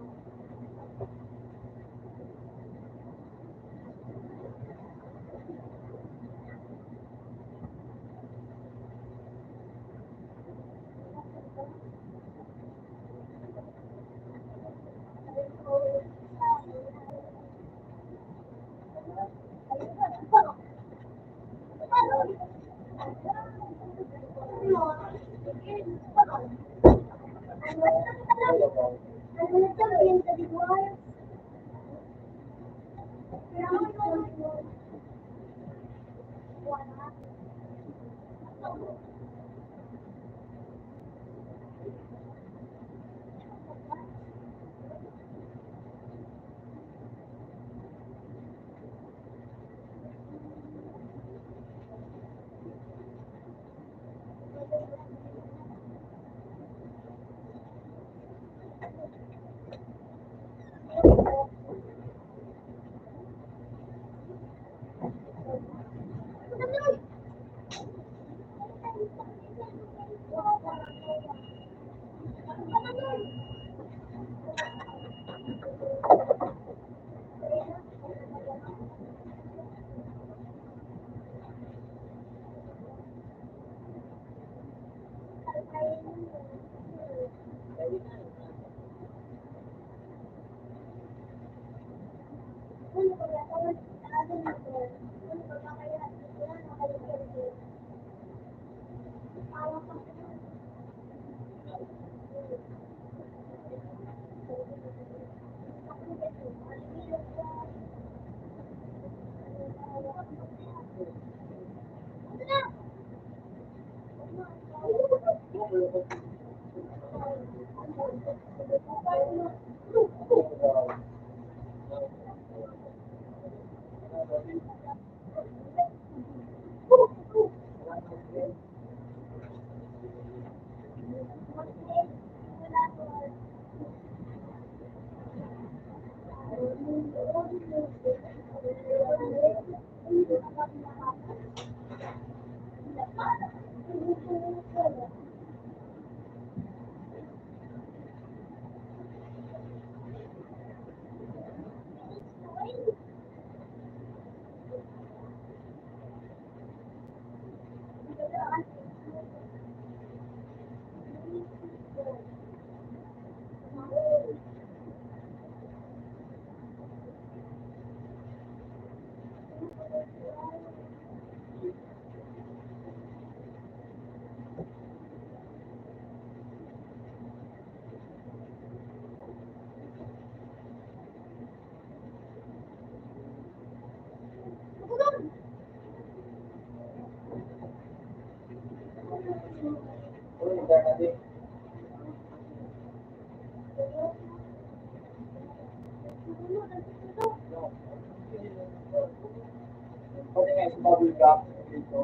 Bubble gum dito.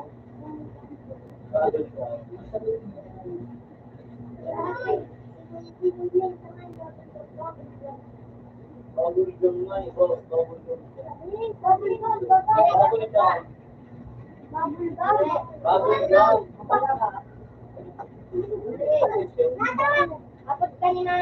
Bubble gum. Bubble gum nga eh. Bubble gum. Bubble gum. Bubble gum. Dapat kanina.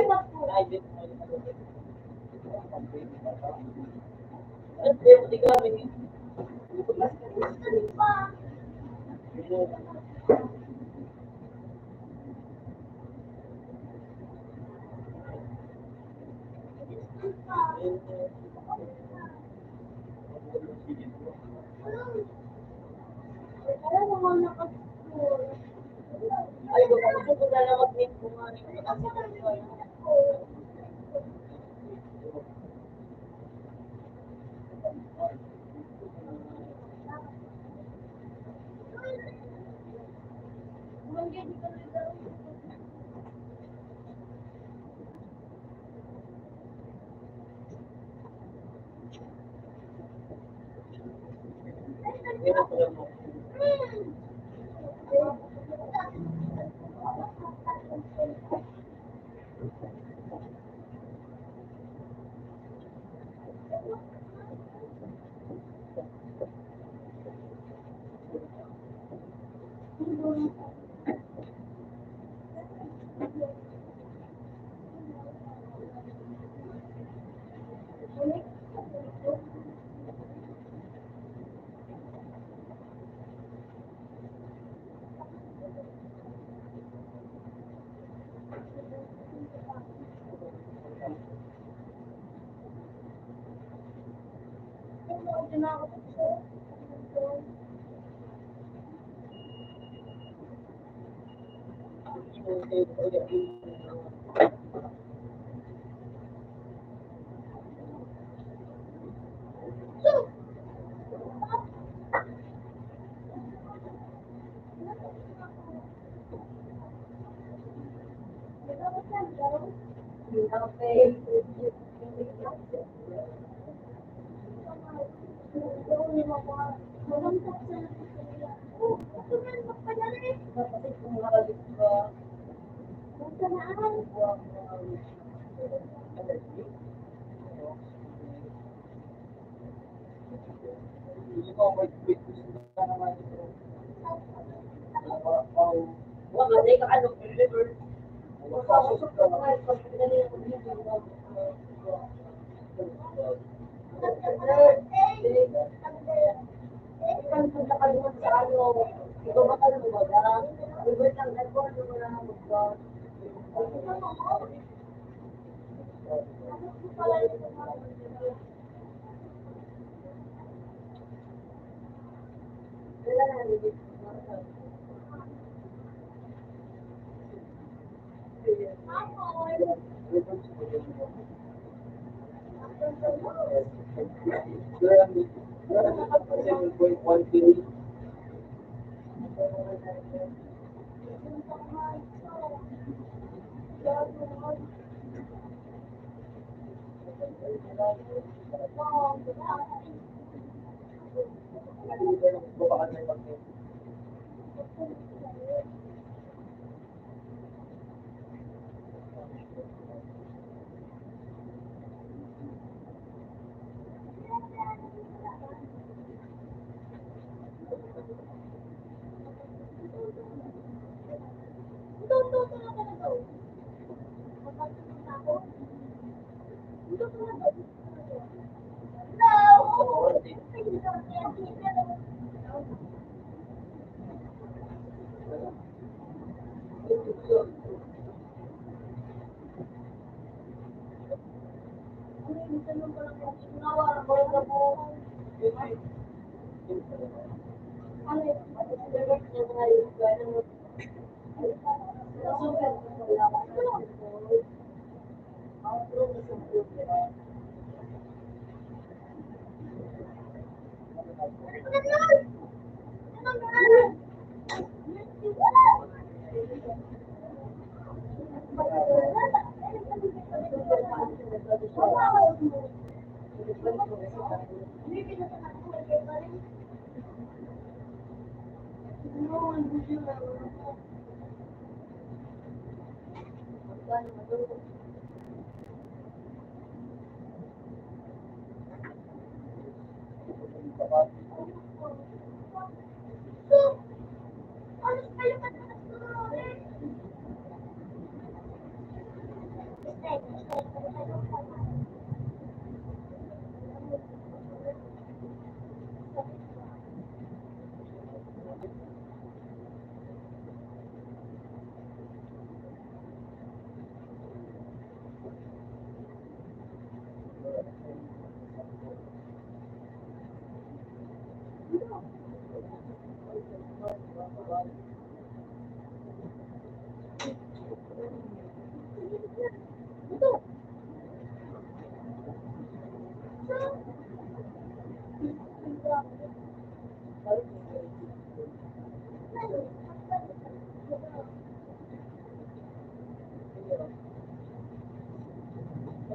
Sa private mo. At di kami. Ay, gusto ko na lang mag-meet ko nga.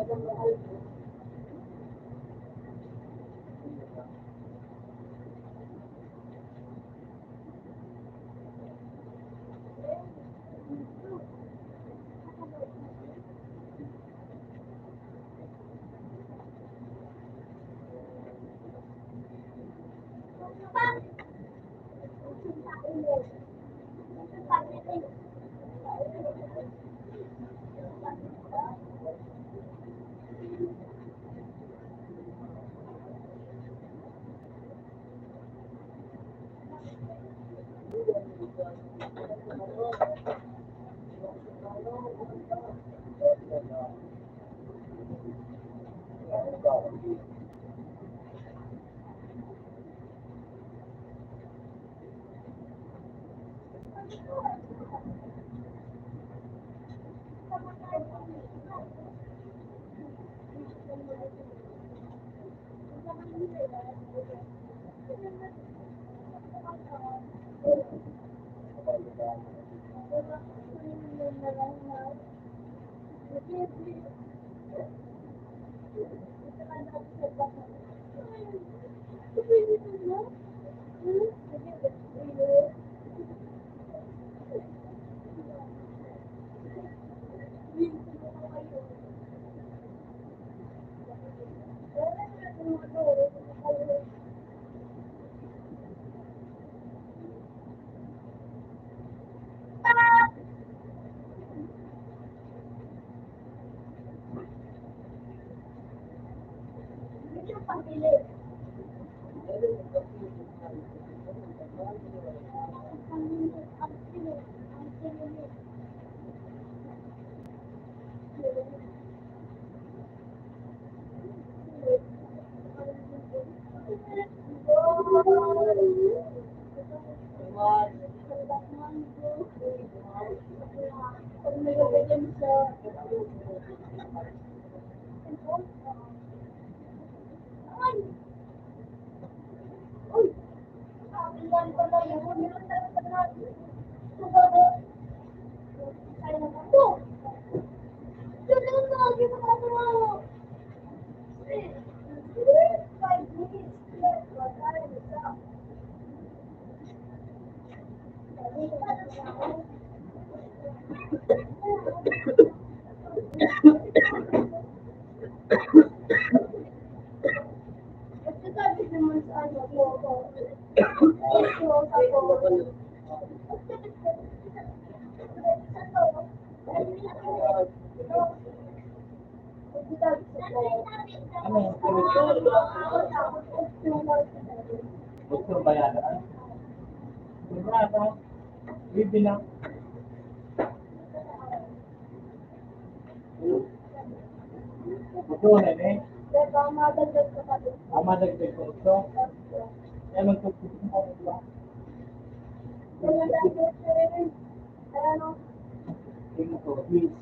Pagmamahal ko. Gusto ba yan? Sigurado. Bibilang. Gusto na eh. Madagdag ko ito. Yan ang tutusin mo ba? Tingin ko, please.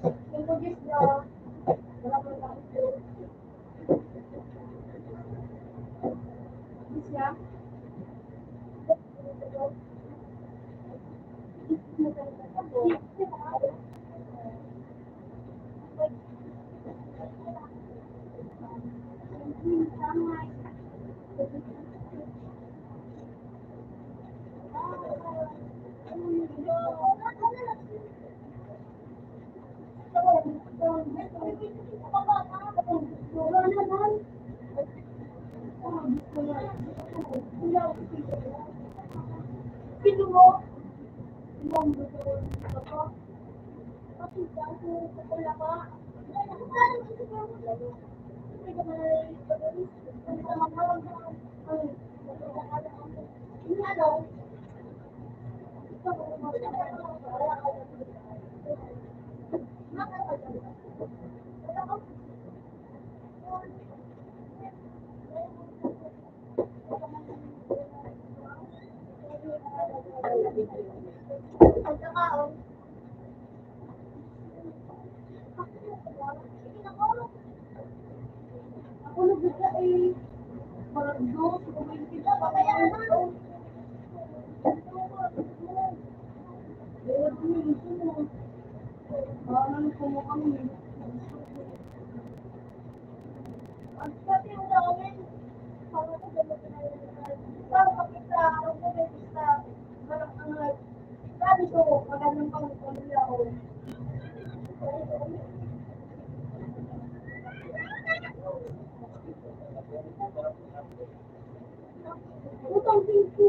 Utang pinto.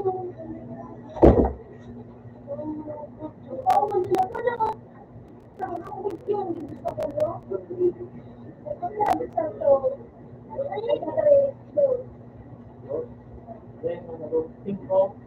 Oh, wala pala. Nakakawit yun. Gusto ko no? Sabi sa to. Ay, ito. Then, ano, 5, 26.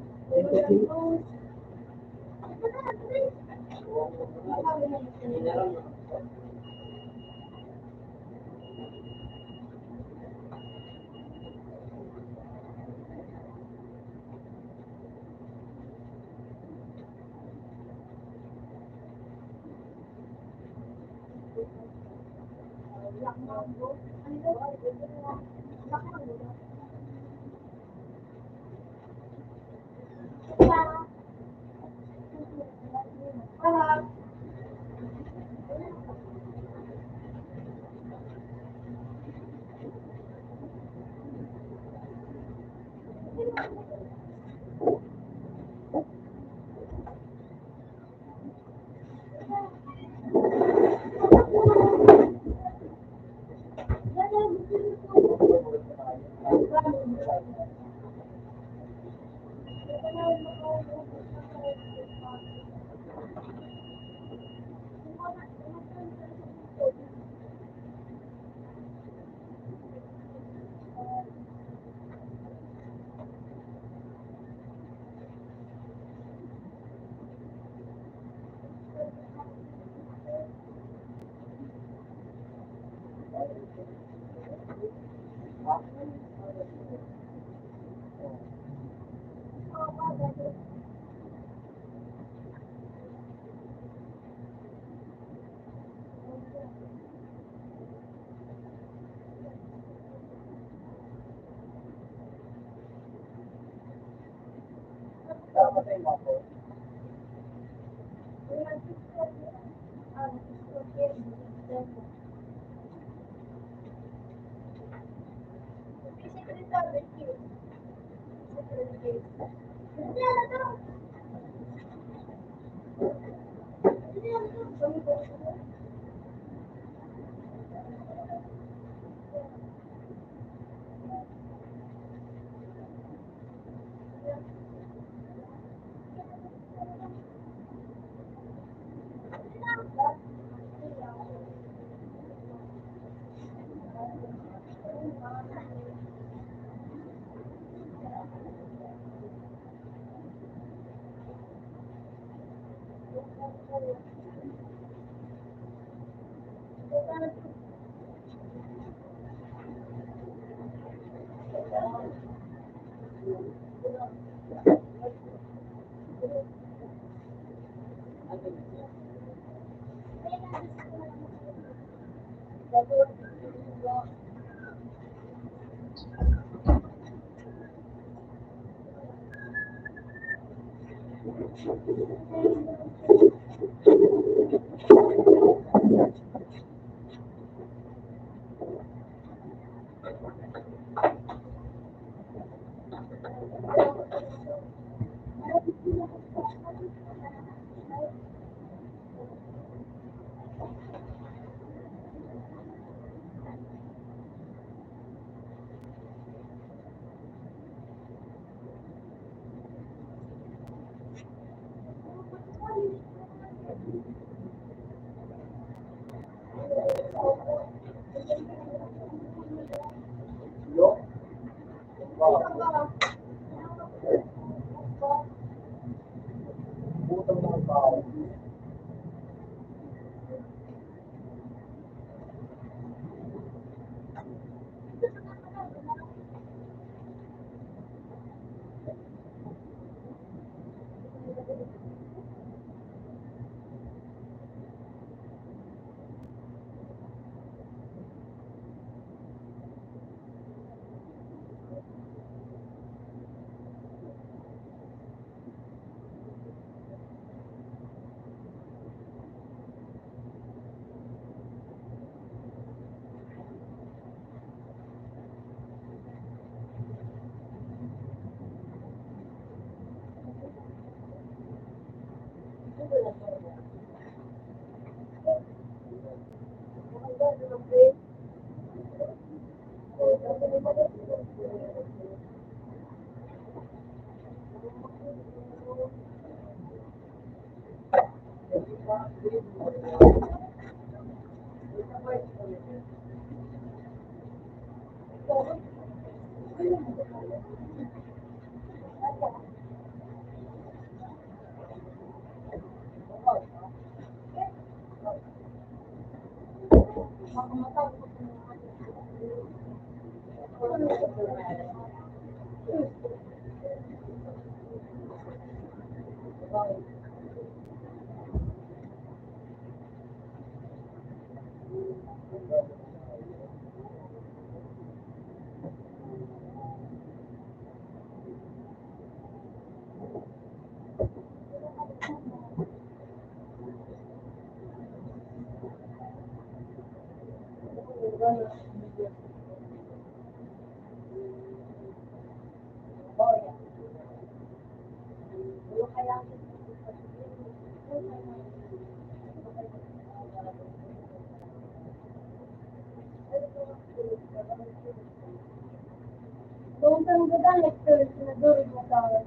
Kung saan ko dahil, sinaduri mo sa akin.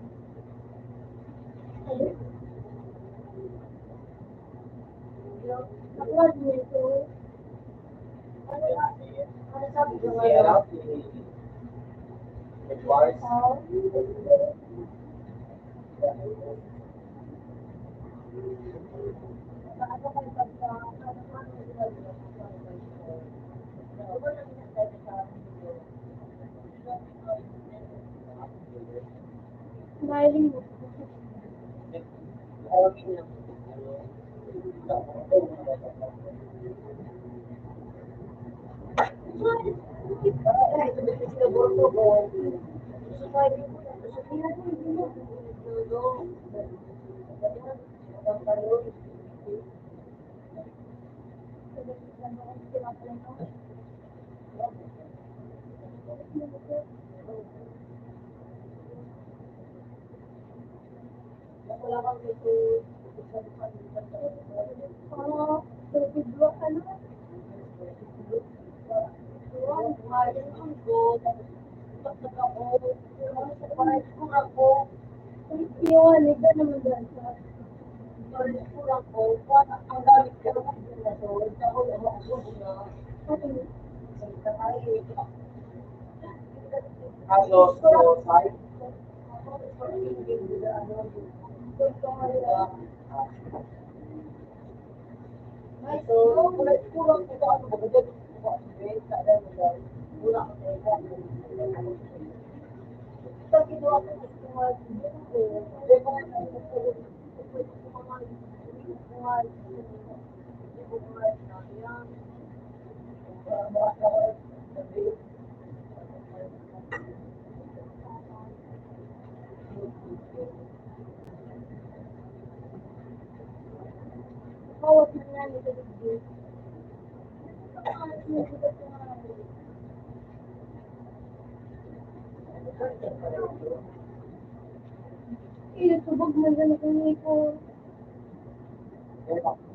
Nakuha din ito. Ano sabi ko Get ngayon? out the bars. Smiling mo. Bidwa ka na. Iwan, ikaw naman dyan. Carlos, so, side. Bawat nangyari sa video. Tubog mo dyan ako nito. Diba?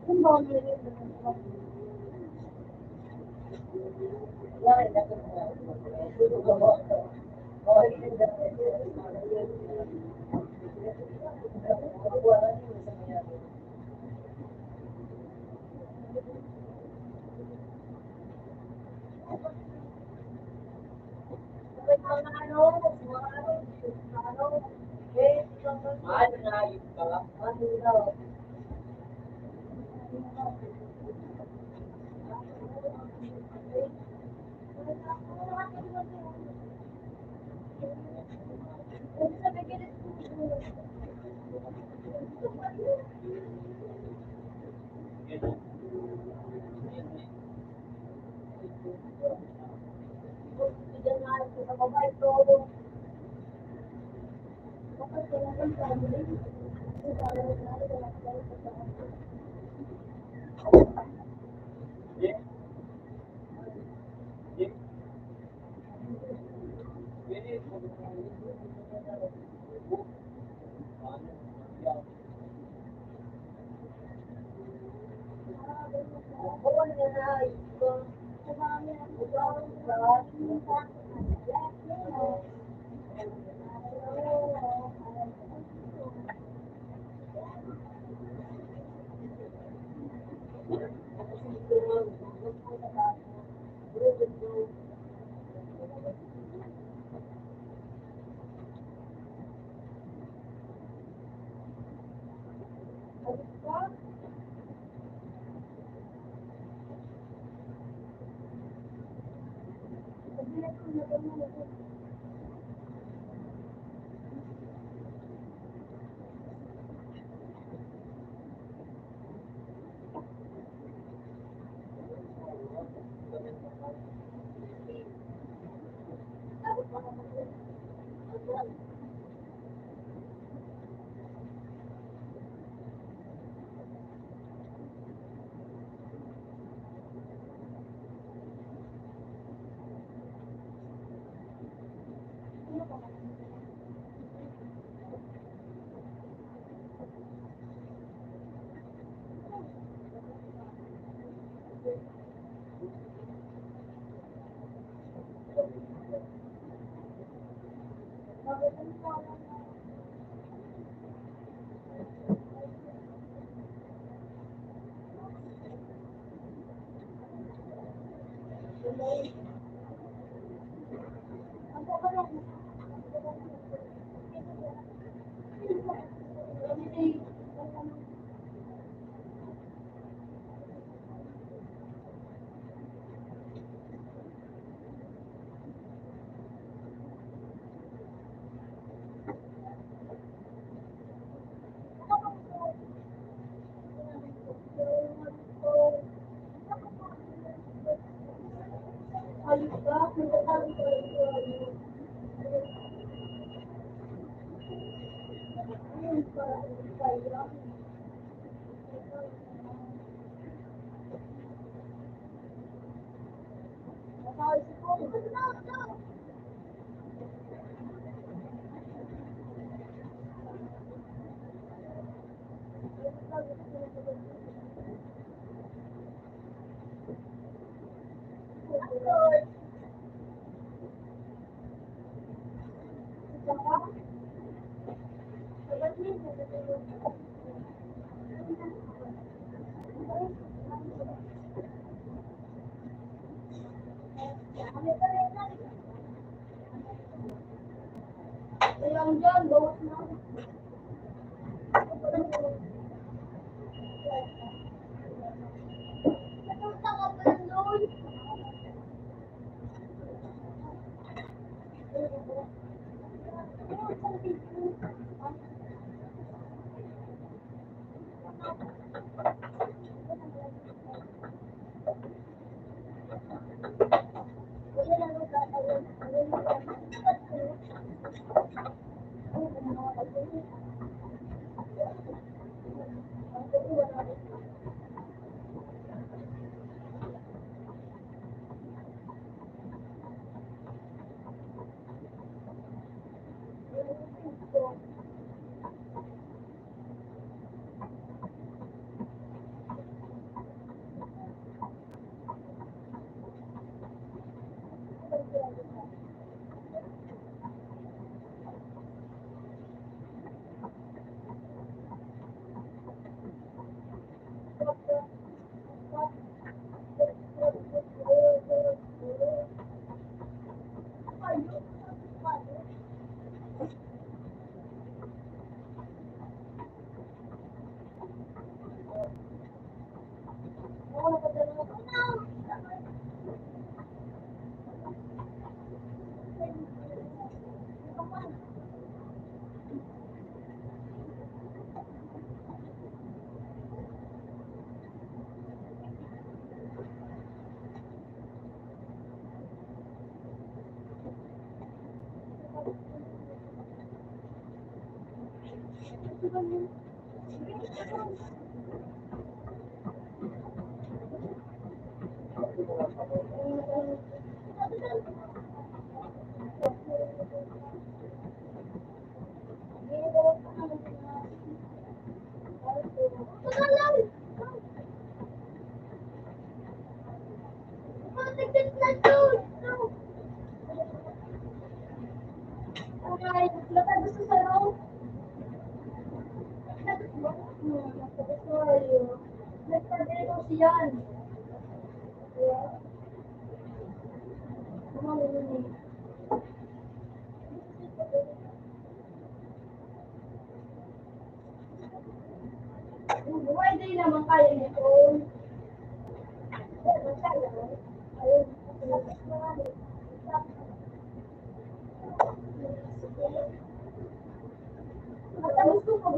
Kung ba mo rin Yang dyan, bawas na. Napunta ka pa doon. Hindi kasi yan. Pwede naman kaya nito. Matapos ko pa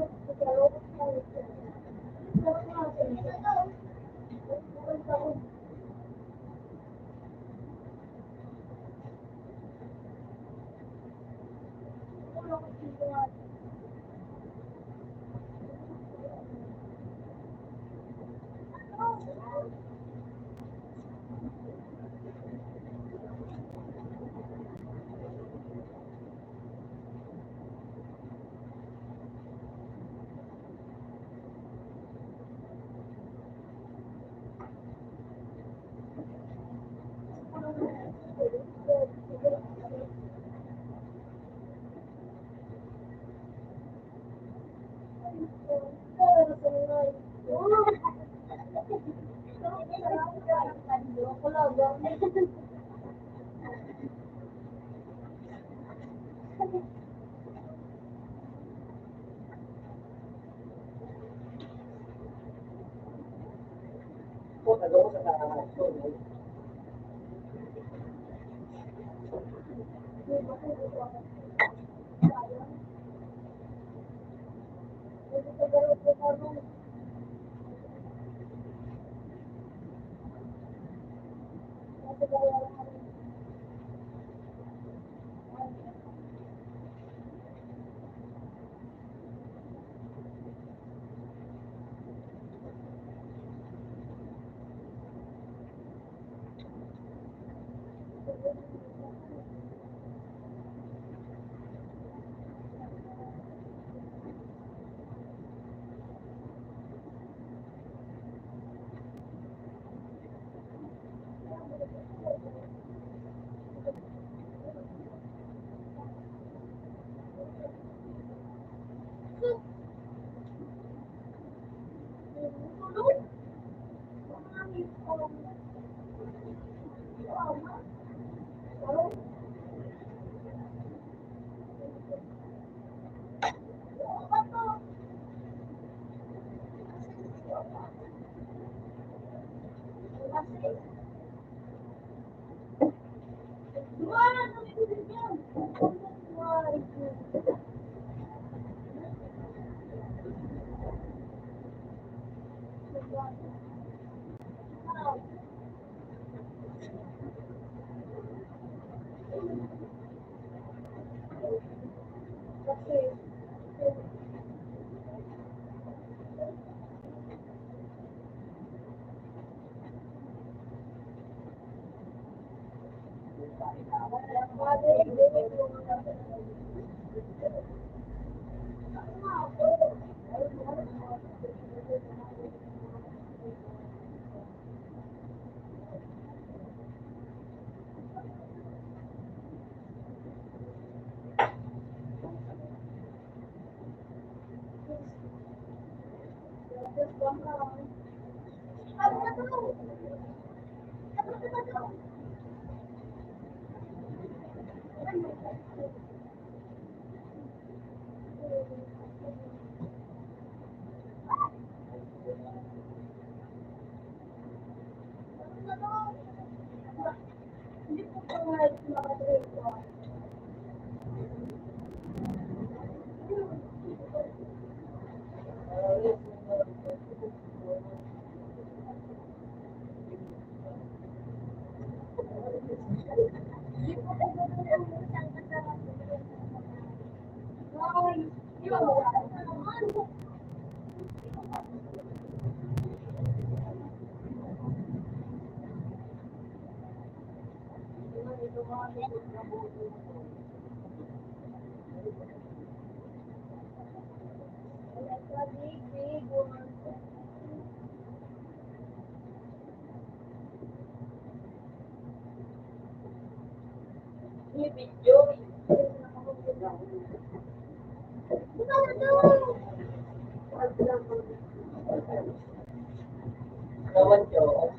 Gawan ko.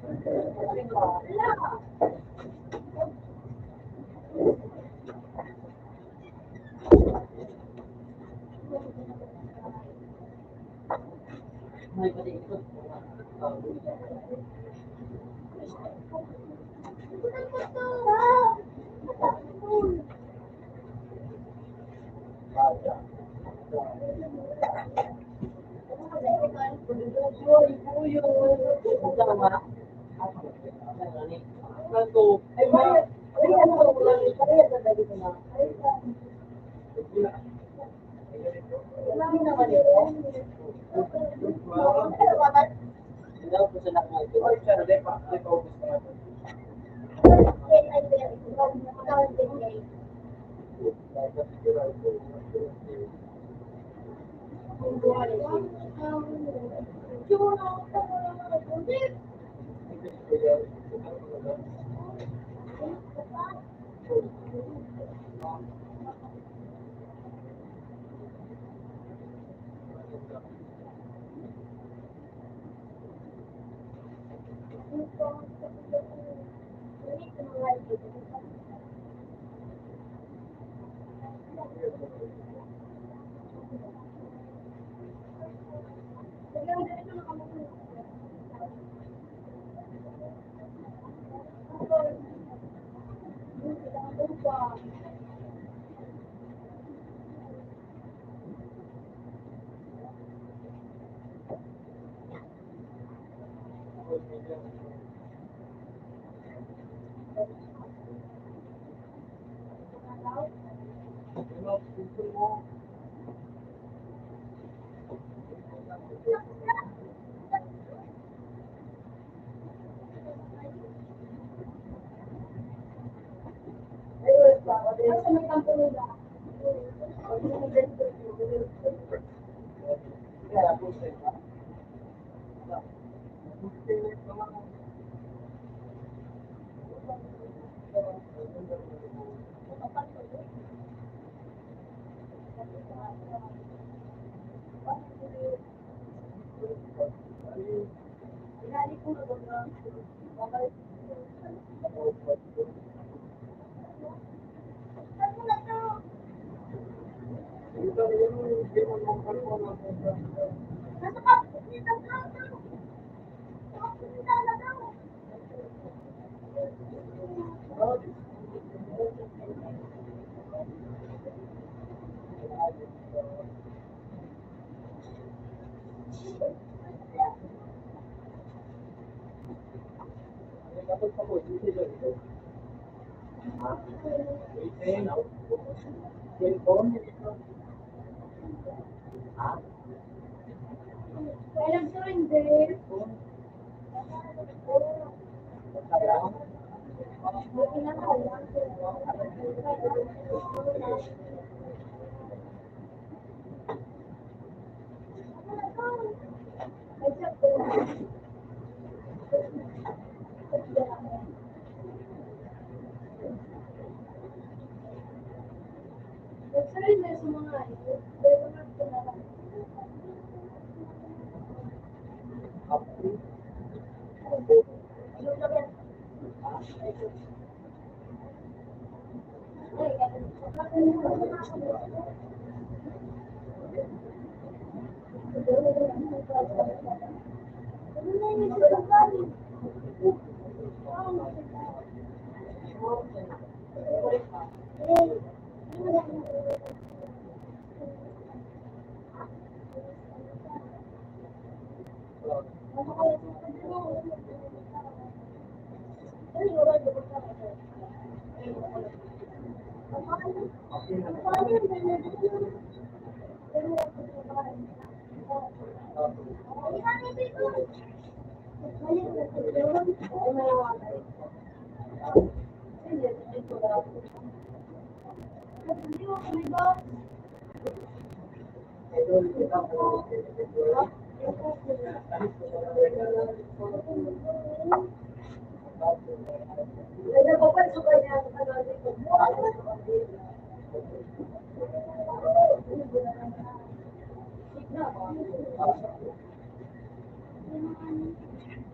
Wala. May pati ikot. Ikutan ko to. Kaya. Oy, siya, di pa ubus na natin. Kaya, puso ito.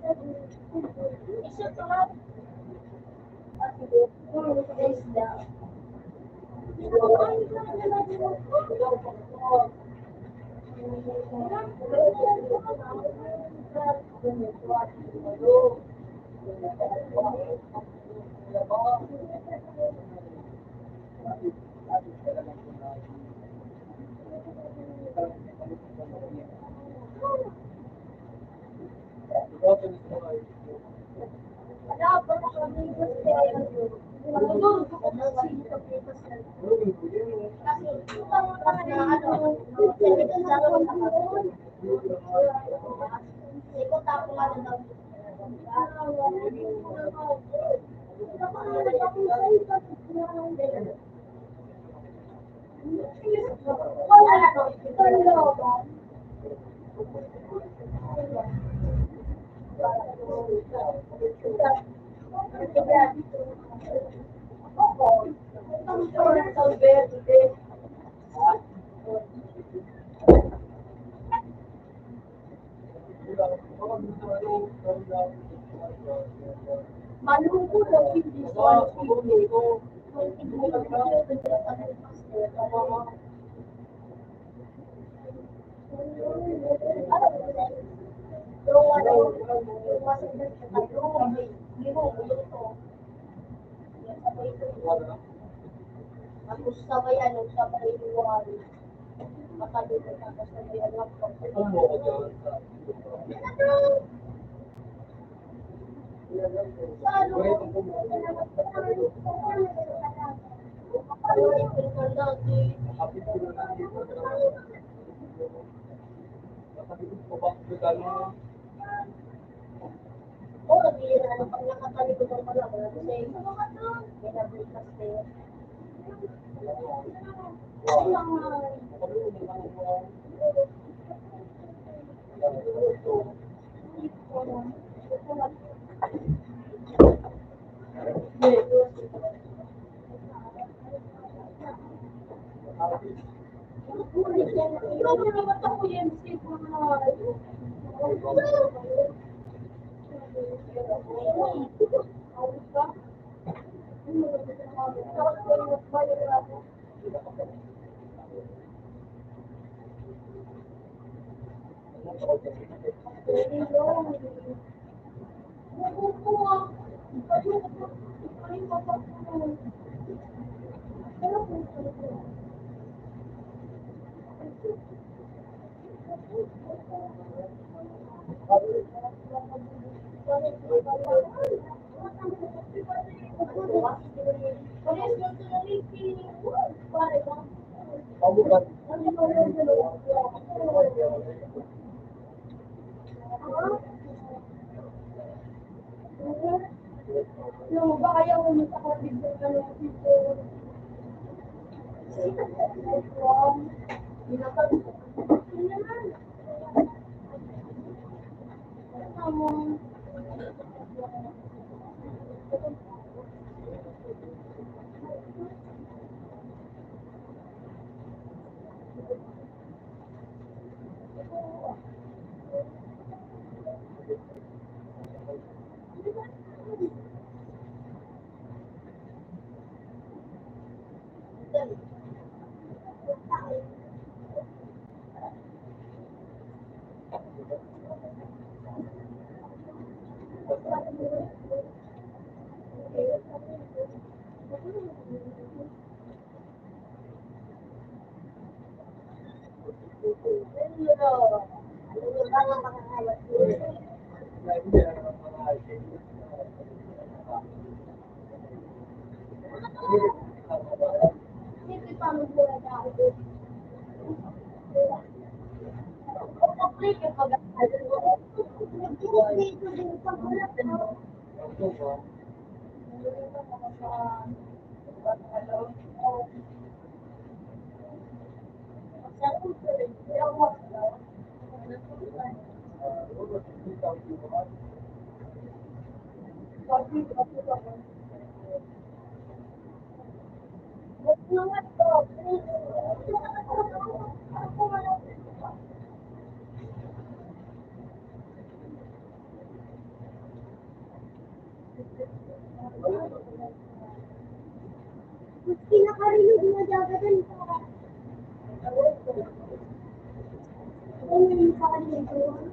Isa pa nga. Sige. Guys, daw. Wala pa na kami kasi doon ko kasi na ano, technical sa ako nakapagod. Ikot ako ano daw. Wala to. Malungkot daw hindi so tapos sabay ano, sabay luwal. Makalito tapos sabay ano. Sa ano? Oh, bihira na pag nakatalikod ang pala, wala kasi may nabukas din. No, baka ayaw mo sa kapatid mo na lang dito. Kinakarilog na dagatan sa ano yung sa kanila.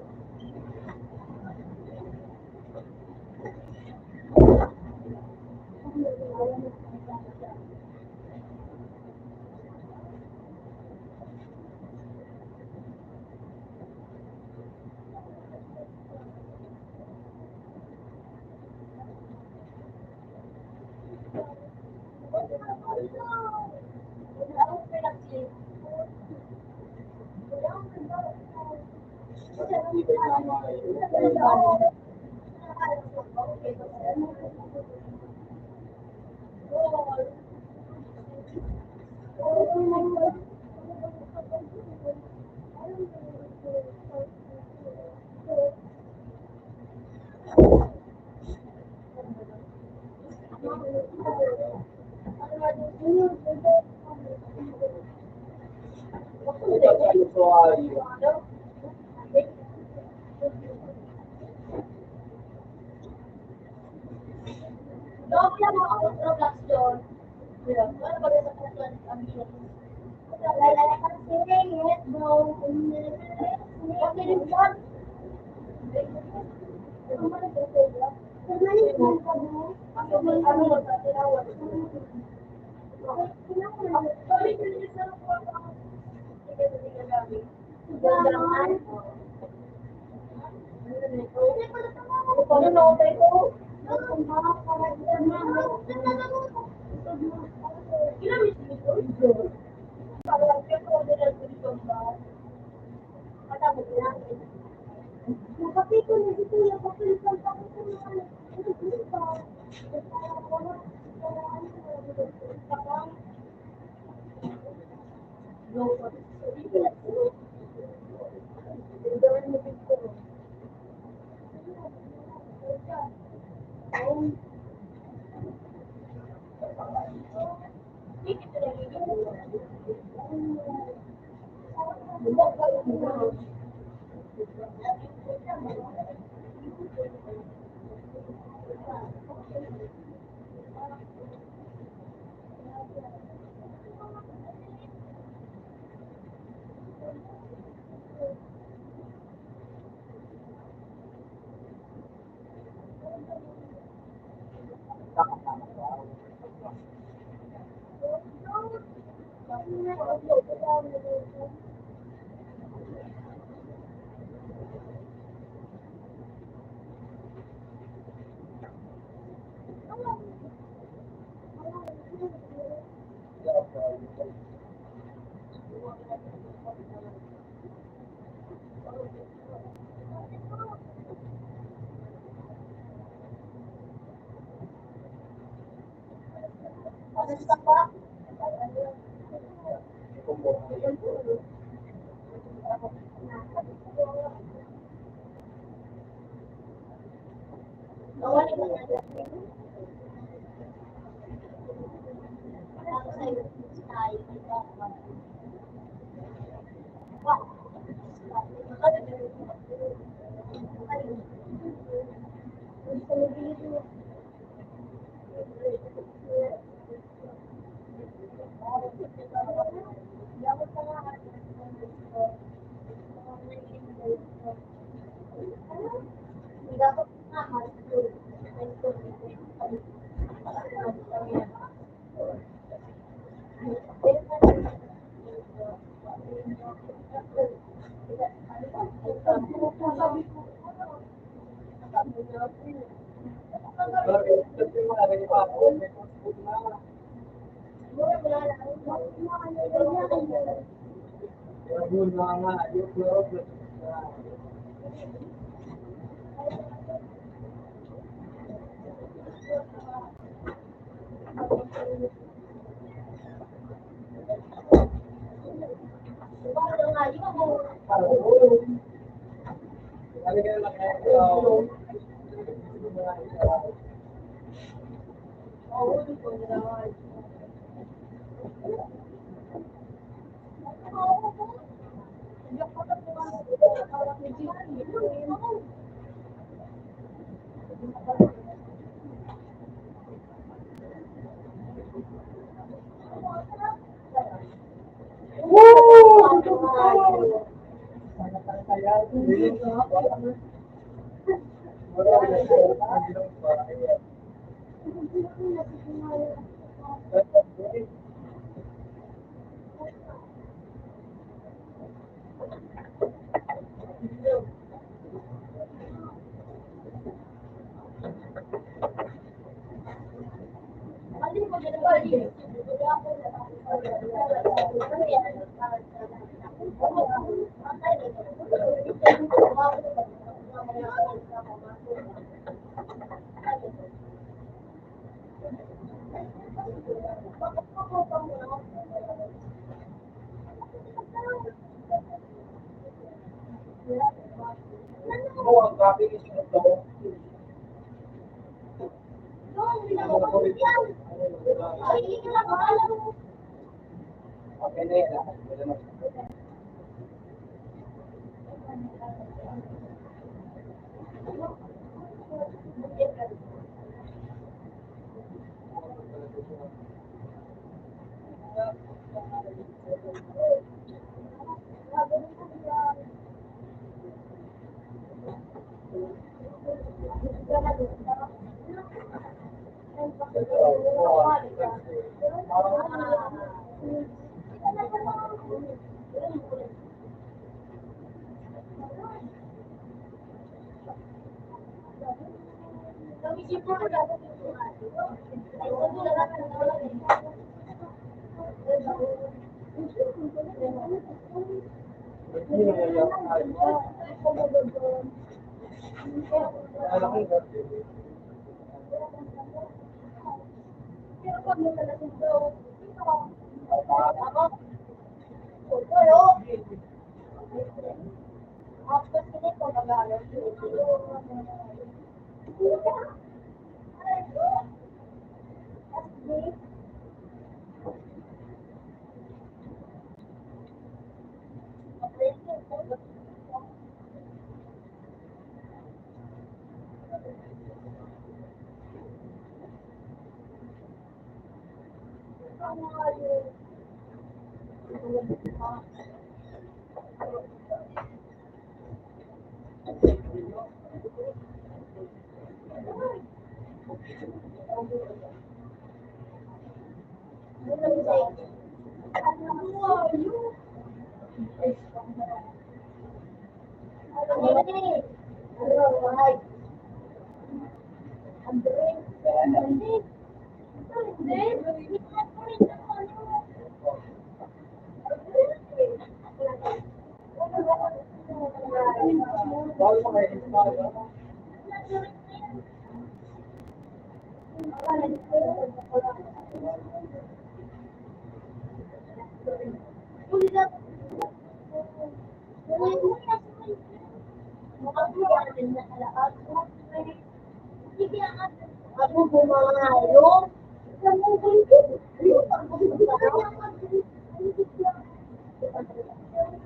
Ako bumangalong.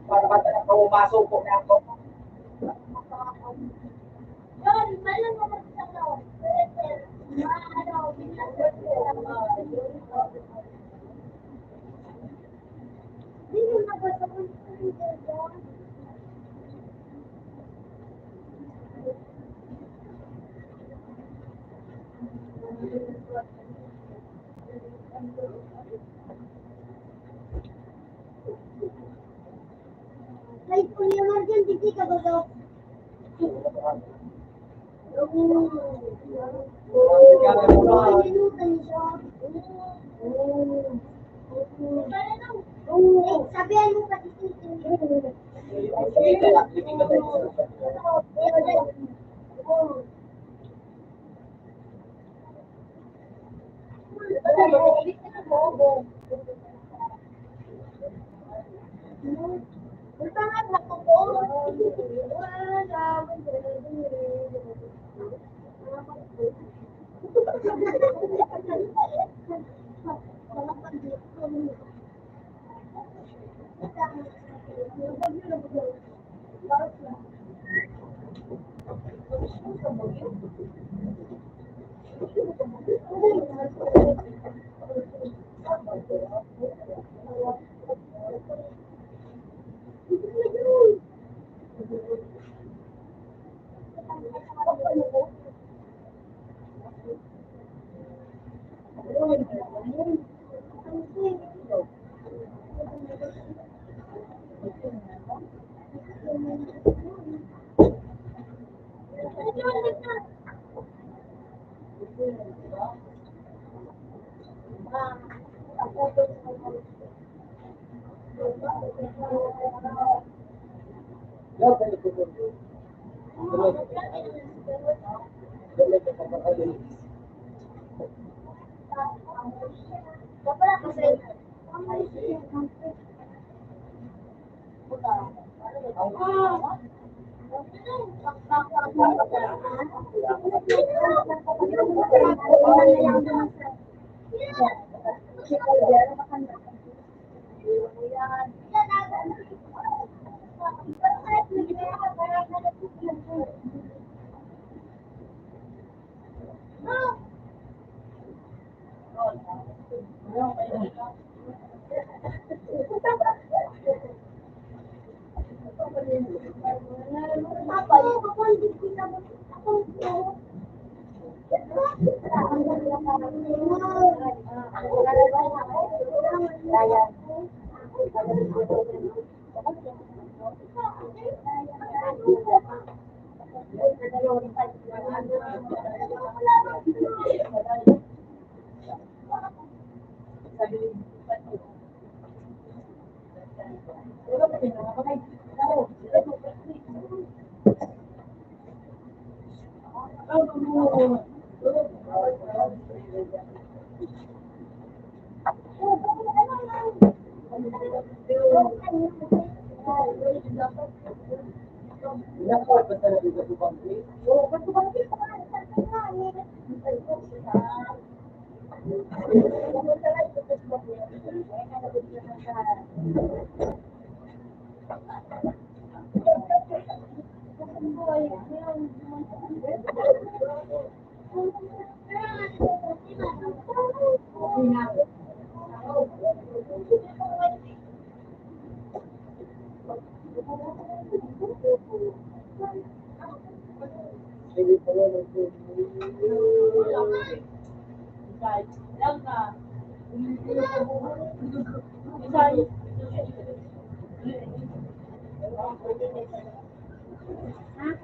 Para bata na pumasok po na ako. Yun, malang naman sa ano. Hindi mo nabasa ko yung Ay, Kuya Marjan, hindi ka ba daw? Nilutan siya. Sabihan mo pati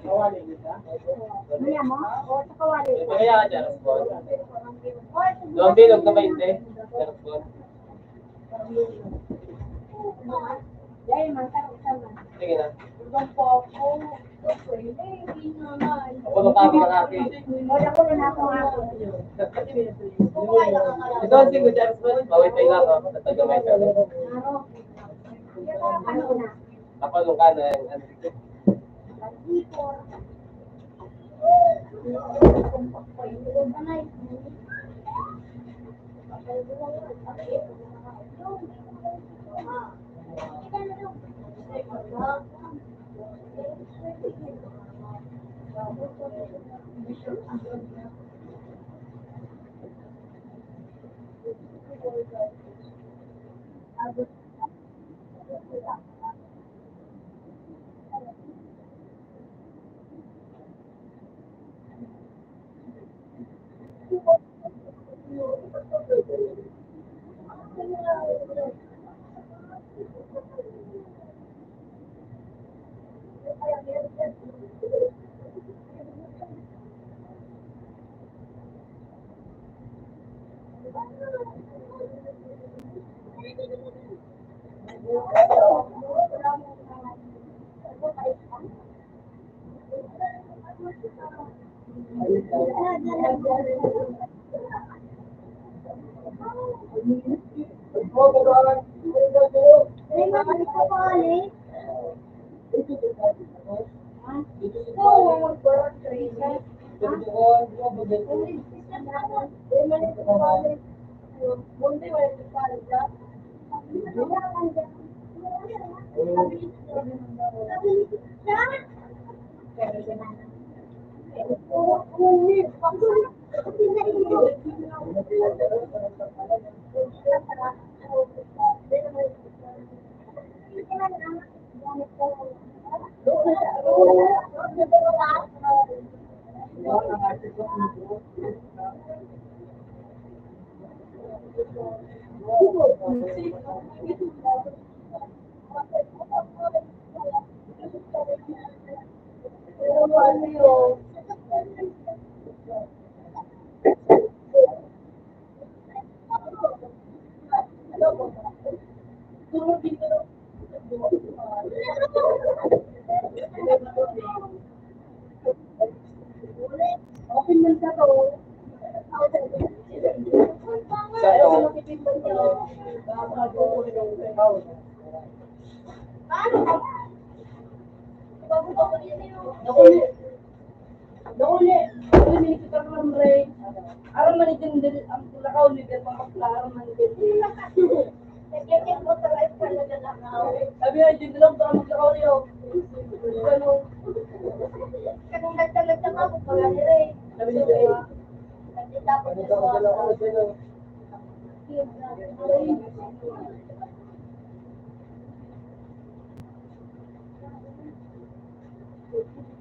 Kawali kita. Maya mo? O, sa kawali. Kaya ka dyan, Rosbon. Doon bilog na 20. Rosbon. Dahil man, sama. Sige na. Ibang po ako. Ako nung kami kakati. Wala ko na ako ako. Ito ang singo dyan, Rosbon. Bawit tayo lang, no? Sa tagamay ka. Ano na? Kapalong ka na. Open man sa to. Sa'yo. Nakuli. Nakuli. Nakuli ni kita ng Ray. Aram man din din ang lakaw ni Bel pang man din. Nagkikit mo sa life pa na lakaw. Sabi ay din lang sa maglakaw niyo. Ano? Kanang nagtagtag ako pala ni Ray. Sabi ni Ray. Tapos Ito ka dala ko sa'yo.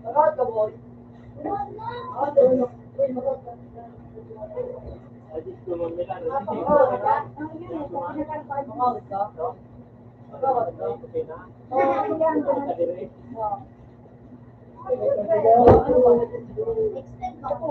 Marat ka boy. Adik ko mamila. Extend ako.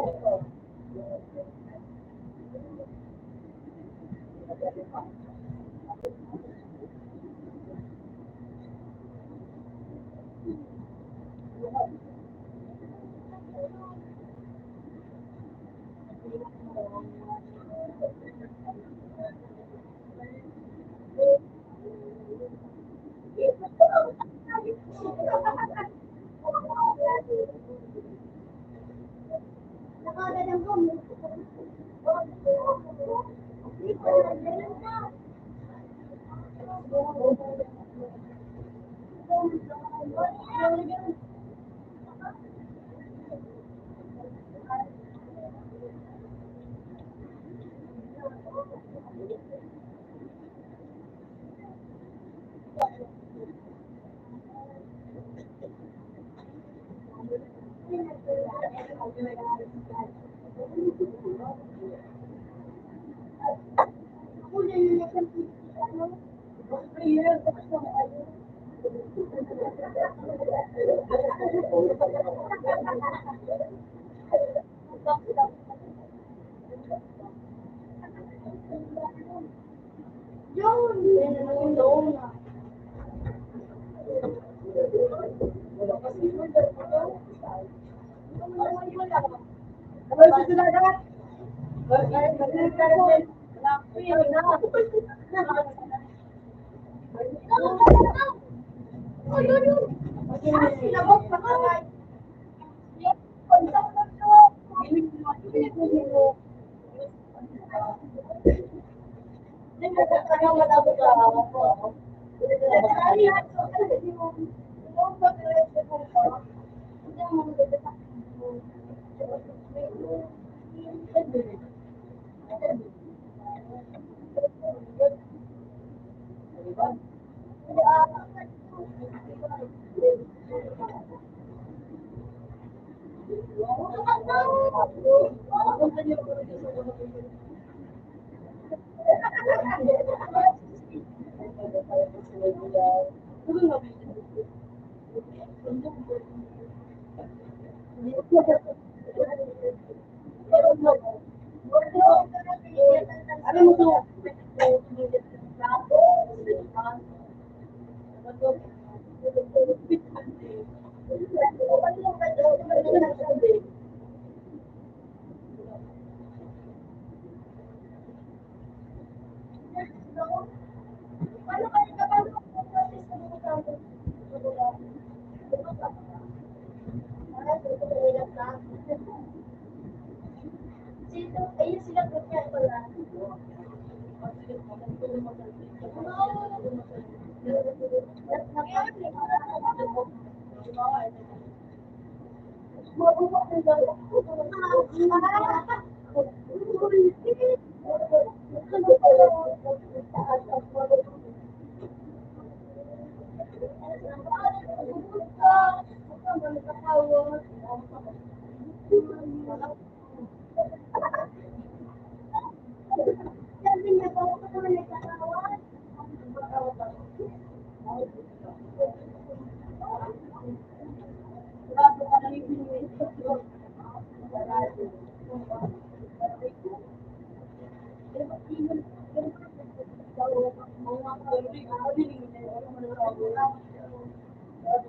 Kasi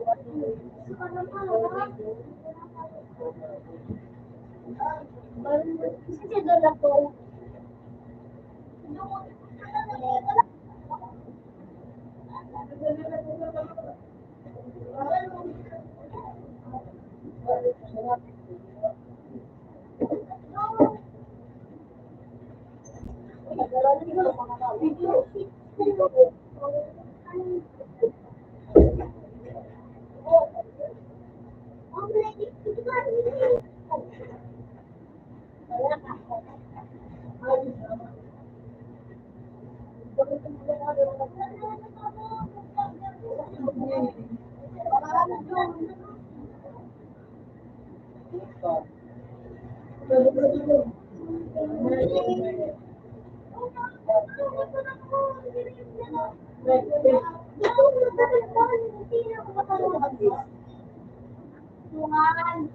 doon ako. Tuhan.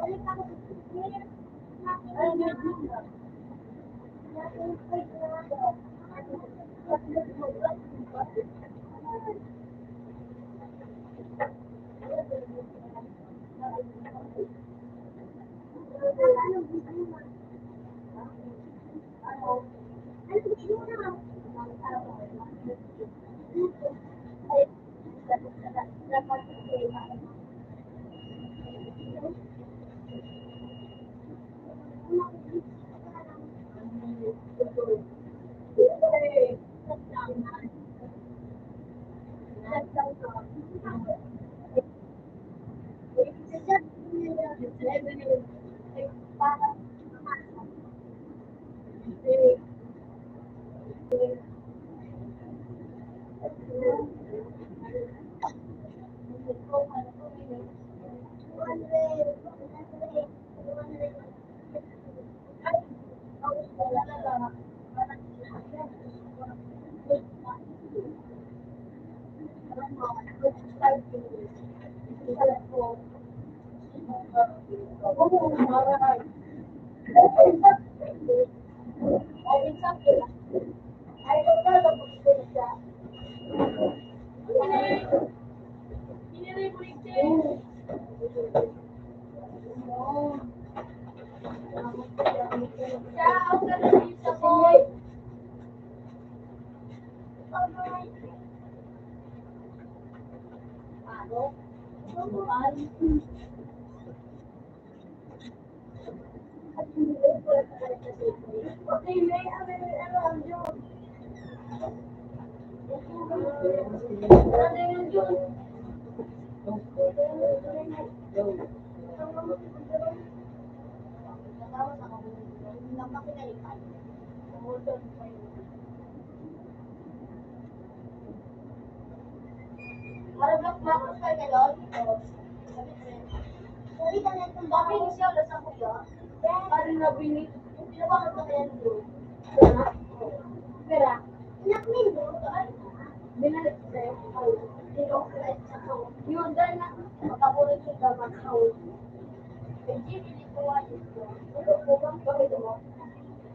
Balik ako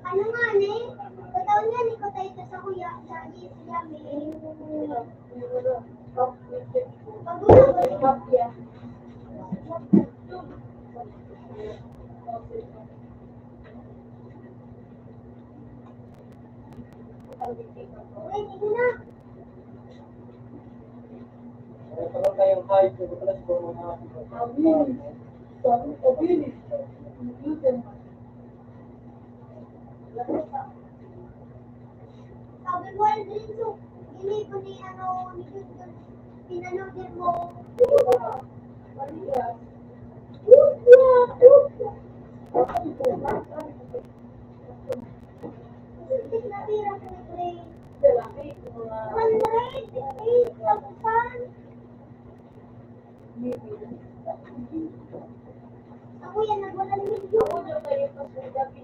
Ano nga ni? Kataon nga ni ko tayo sa kuya sa yami. Pagula ko ni Wait, ito na. Meron tayong height, plus po mga Sabi mo, Aldrin, hindi ko ni ano, ni Jun, pinanood din mo. Hindi na tira ko ni Gray. 108,000. Ako yan, nagwalang milyon. Ako na kayo pa sa gabi.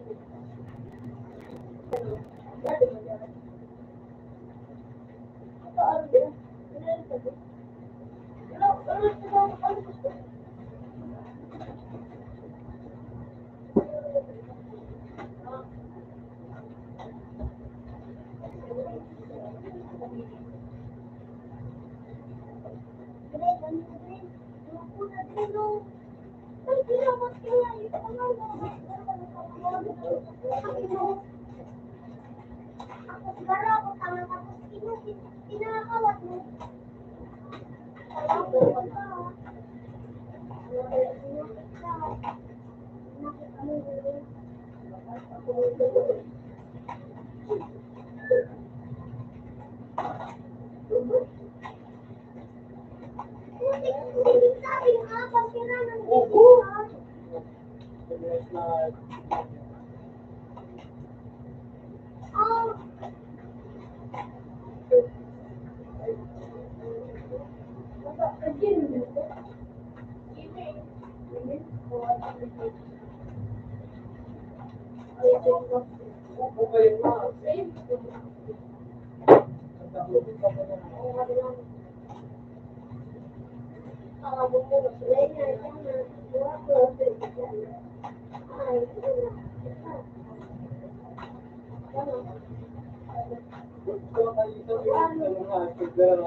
Yung high, pero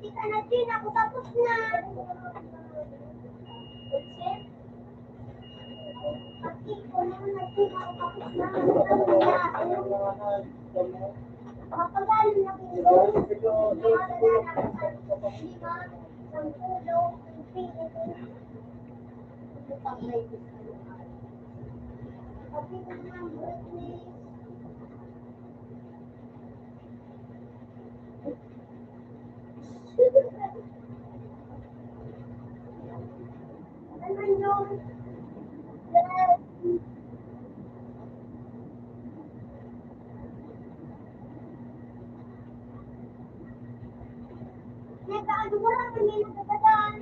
Tita Nadine, ako tapos na. Pati ko naman Nadine, ako tapos na. yung mga high, Mapagaling na ito. Nagkaano mo lang, hindi nagkakataan.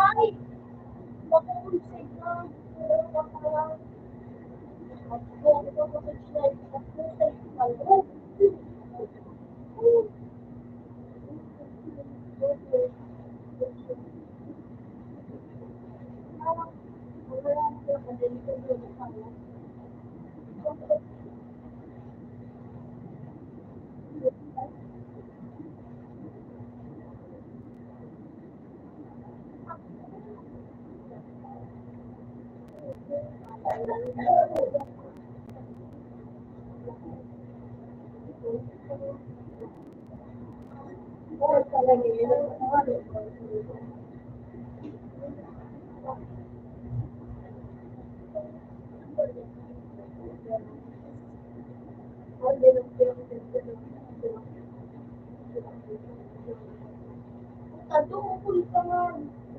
Sorry.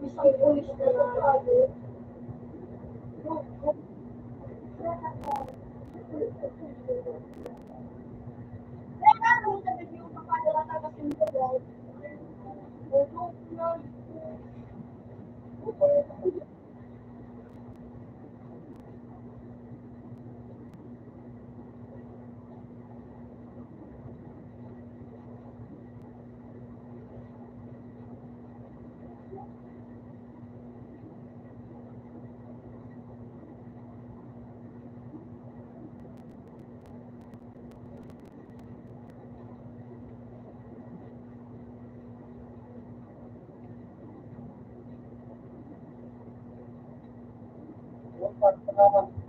Isang pulis na tayo. Kaya nung sabi niyo, kapalala kasi nito, guys. yung pagkakaroon.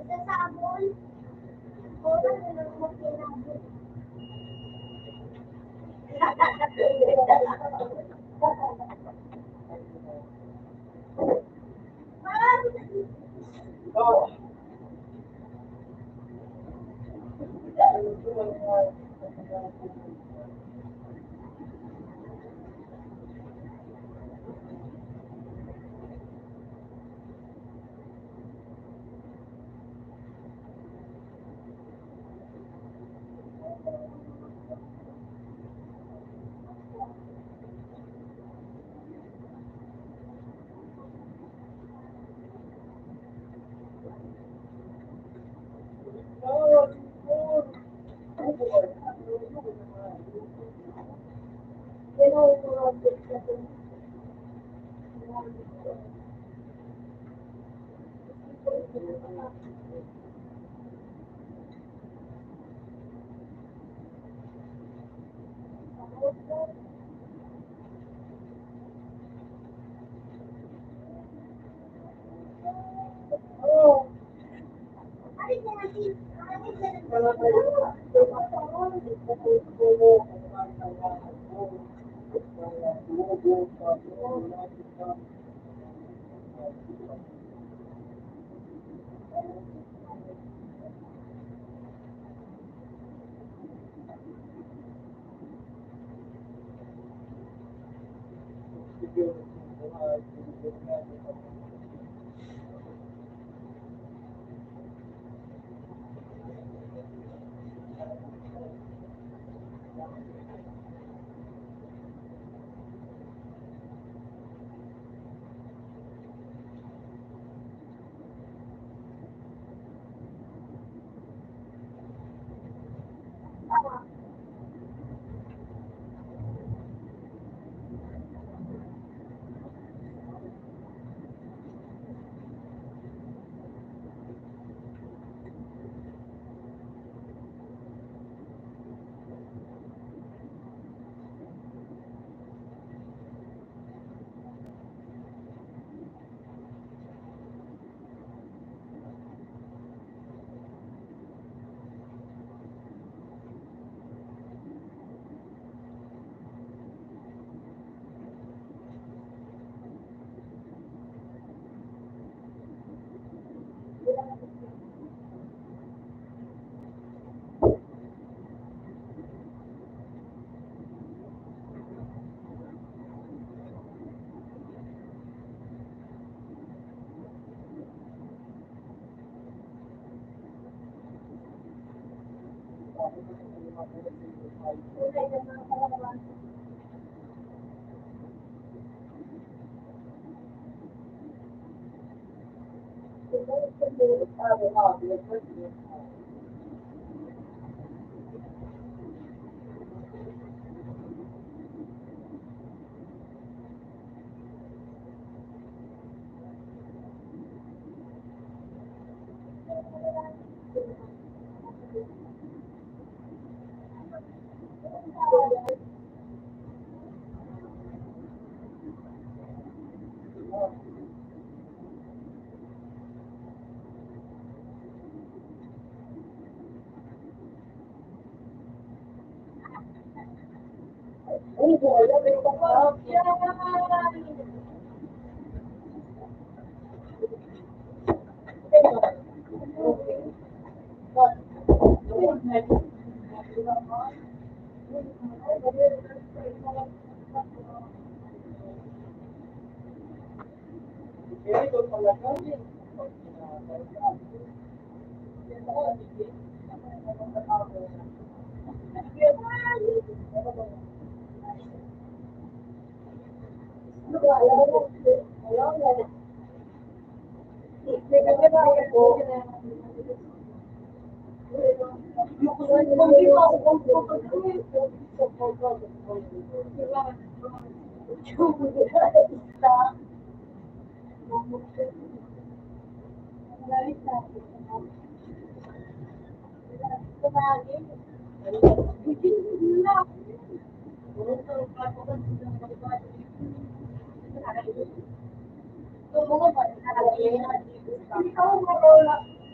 Sa sabon. Oras na lang mo pinabot. Oh.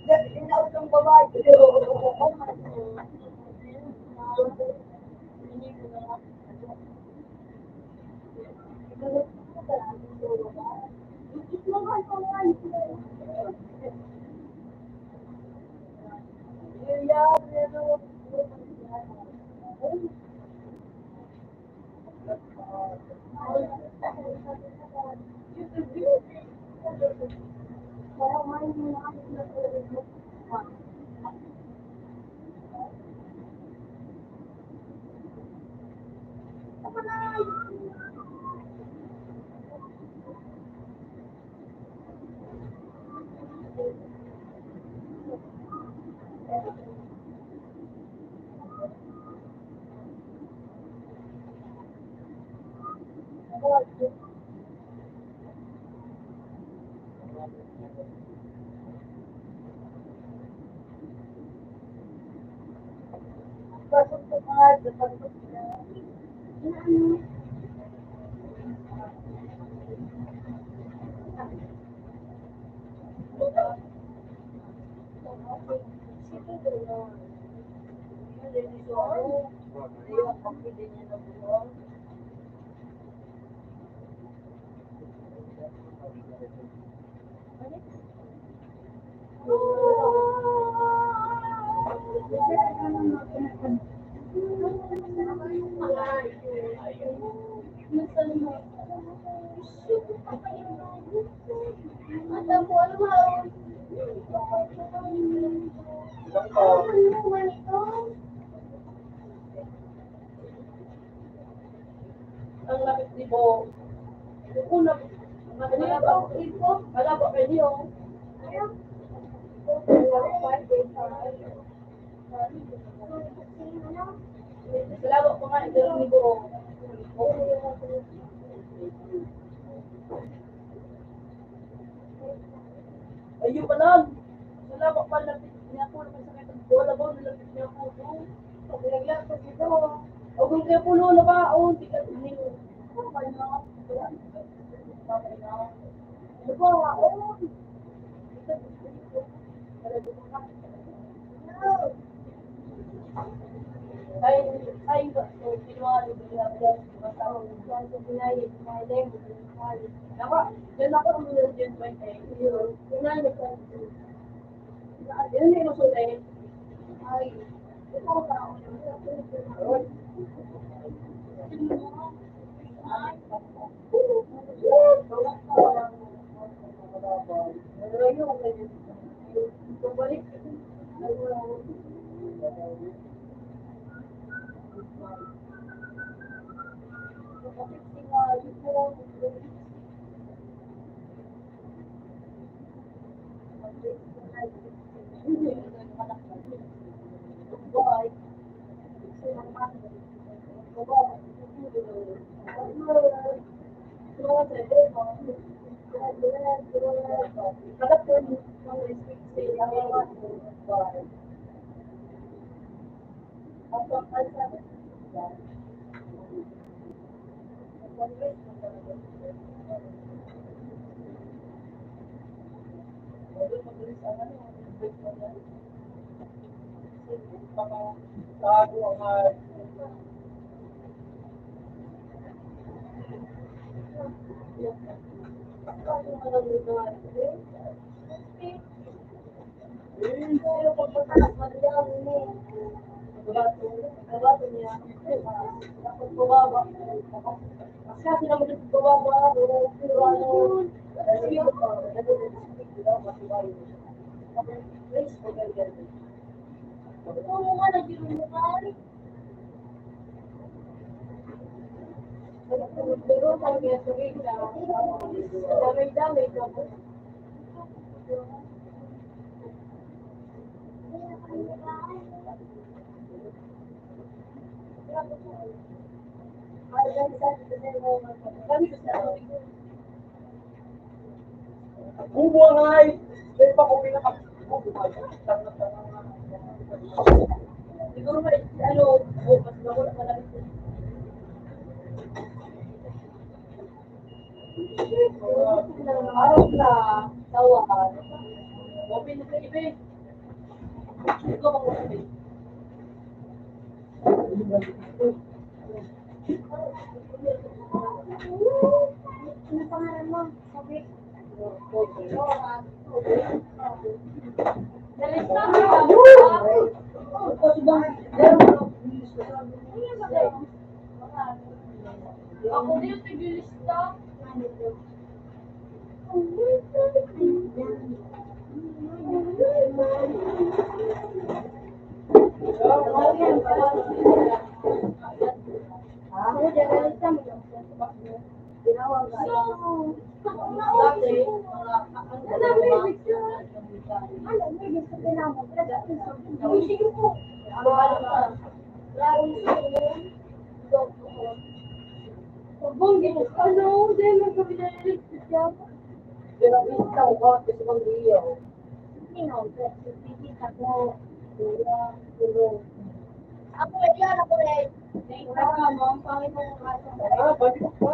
Inaot ng babae. Ang lapit ni Bo. Una, malabo kayo niyo. Malabo ko nga ito ni Bo. Ayun pa lang. Malabo pa lapit niya ako. Nakasakit ang bola ba? Nalapit niya ako. Pagkaglag ko dito. O kung kaya pulo na ba? O, hindi ka tumiyo. Ay, kinuha ni Naka, yun ako ang mga dyan 20. Yun yung inusulay. Ay, ikaw ba? Balik. Tago ang Kasi naman ito bumaba, pero ano, damay-damay ka po. bubuang ay. Hindi pa ko pinaka. Siguro may, ano, bukas na wala malapit. Araw na, tawahan. Open na sa ibe. Ikaw ang sabi. Ano pangalan mo? Sabi. Nalista mo ako din tigilista. Ako, generalista mo yung ginawa ka. Dati, Ano, may gusto mo? Sige po. Ano, dahil magpapinalilig siya. Pinakita ko ba kasi kung liyaw. Sino? Pipita ko. Ako, yan ako rin. Wala mo, ang pangit mo ng kaso. Bakit pa?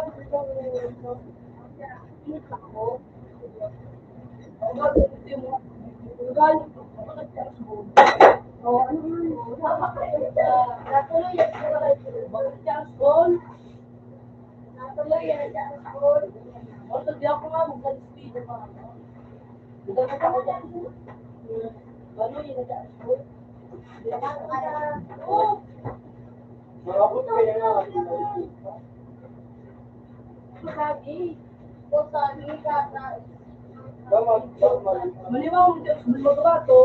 Pipita ko. Oh, ano yun? Natuloy yan Goal. Natuloy yan school. O, sabi ako nga, mag-speed pa. Dami ako dyan. Ano yun na dyan? Oh! Marabot kaya nga. Sabi, ko sabi ka na Damat. Malimaw mo dyan, malimaw ka to.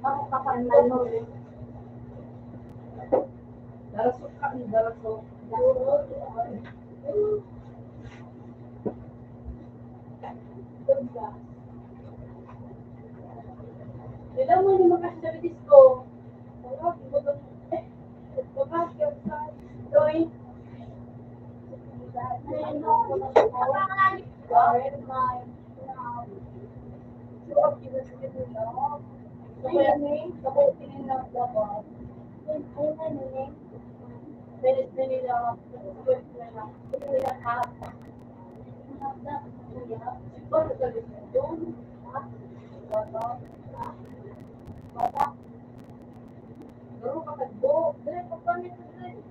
ako kapanal mo. Darasok ka, darasok. Kailan mo yung makasya sa disco? Join. Garo ka tagbo. Dali, pagpamit mo dali.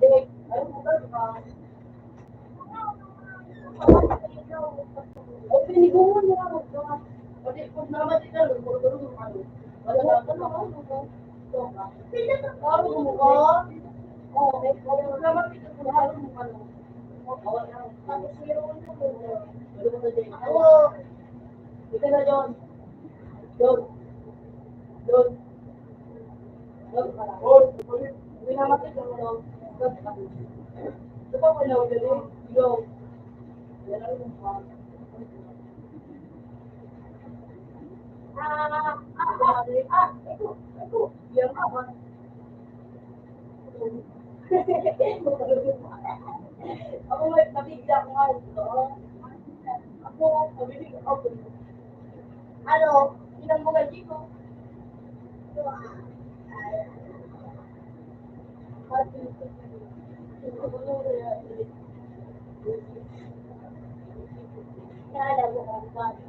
Dali, ayaw mo ka ba? O, pinigungan mo lang ka. Pati, kung naman din ka, lumuro mo ano. Wala na ka naman. Karo mo ka? Oo, kung naman din ka, karo mo ka. Wala na. Wala mo na din. Ika na, John. John. John. John, para. Hindi na matin ka mo. Ito pa wala ko dali. John. Wala rin mo. Yan ka ba? Ako may nabigla ko nga ito. Ako, nabibig ako. Ano? Ilang mo gaji ko? Kaya mo kung gaji.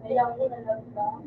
Kaya ko na lang ba?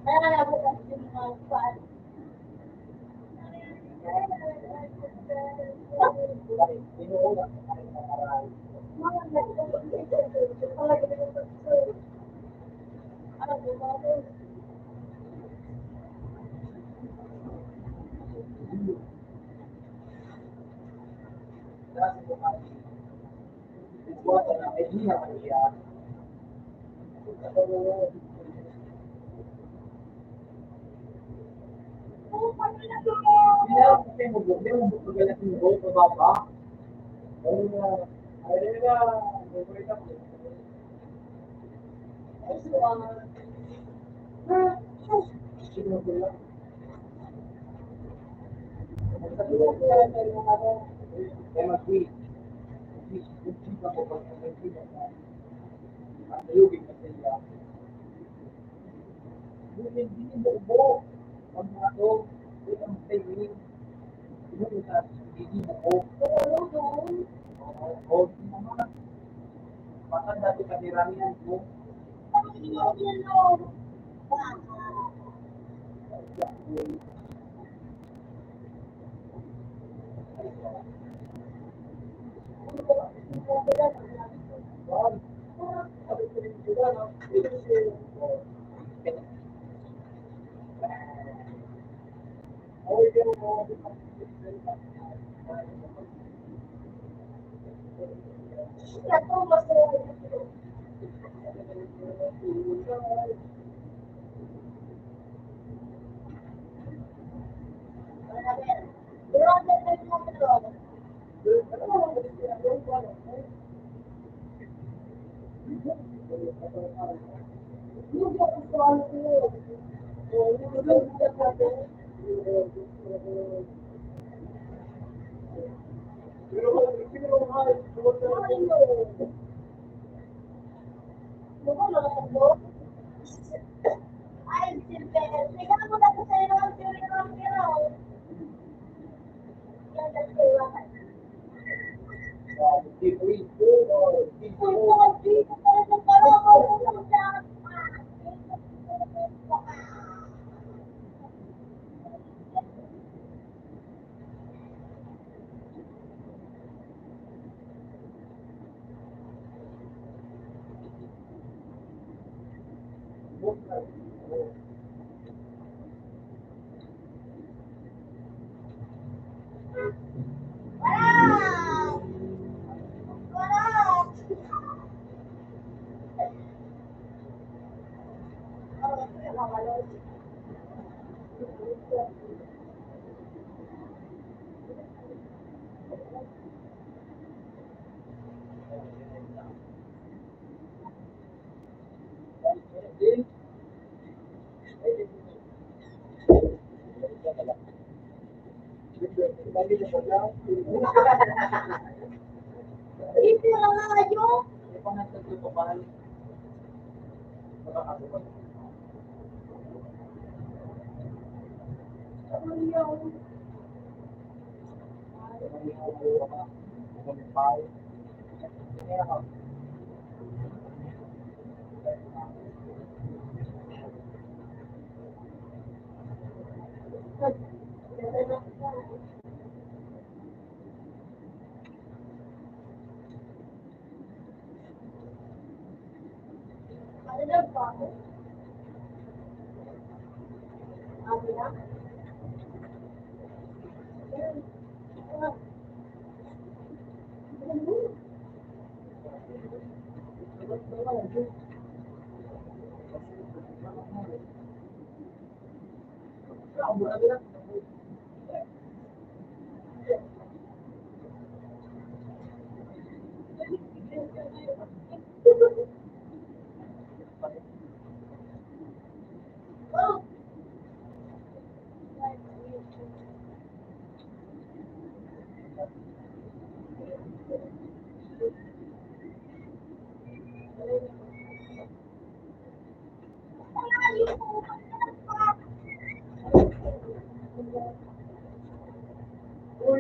Kaya nga bukas yung mga kuwan. Ay, silpe. Tingnan mo na sa iyo ang pero. Yan ang kailangan. Wow! Wow! Ito lang nga yun. Ano na ba? Ano na?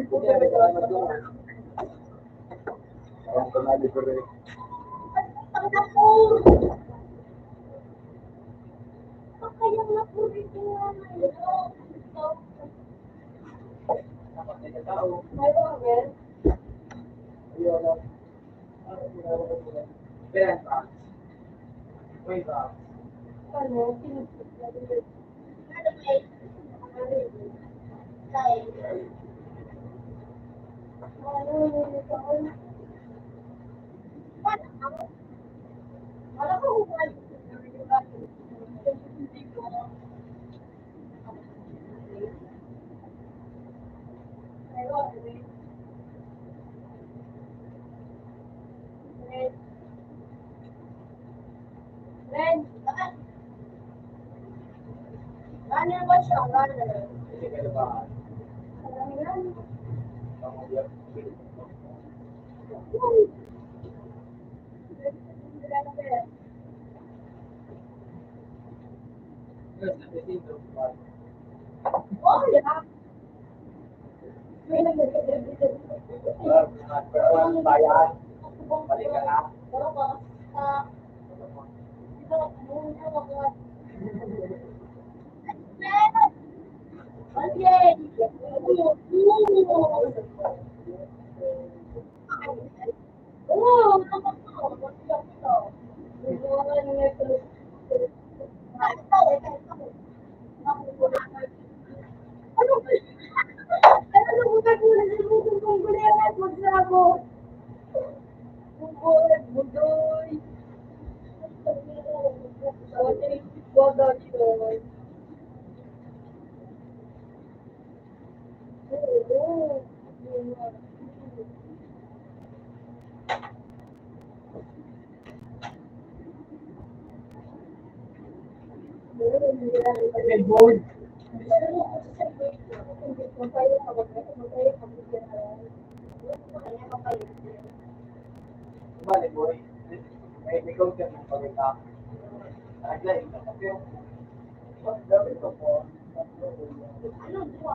po siya may kalamat doon. Ang panali ko rin. Ang naku! Pakayang naku dito nga ngayon. Kapatid ka tao. Mayroon ka, Ben? Ayun na. Ben pa. Wait pa. Ano? Pinagpit na din. Ano ba eh? Dahil, Ano? Ano? paano ako? Wala ko kung ano. Hindi ko. Mayroon ka, Ben? Ben? Ben? Bakit? Runner ba siya? Runner. Hindi ka na ba? Alam yan. Pangulyak. Wala na, Ben. Yes, napitito. Oh, yeah. May nag-deliver. Ang bayan. Balik ka na. Pero ba? Ito, ano ako? Meron! Alien! Oo! Board. Balik, boy. May content ng pagkita. Naglay, nakapyo. Gamit ko po. Ano ba?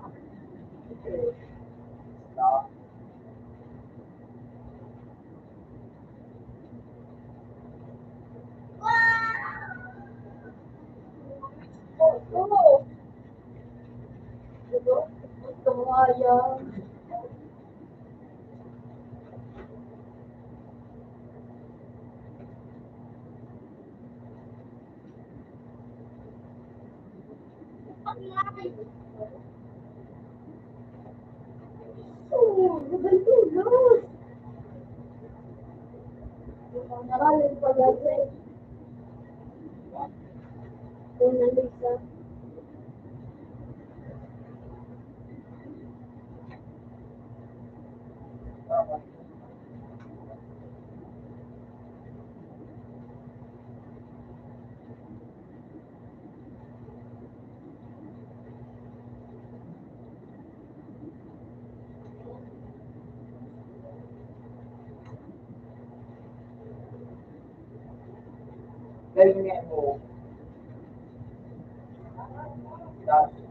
Dahil nga mo. Dahil.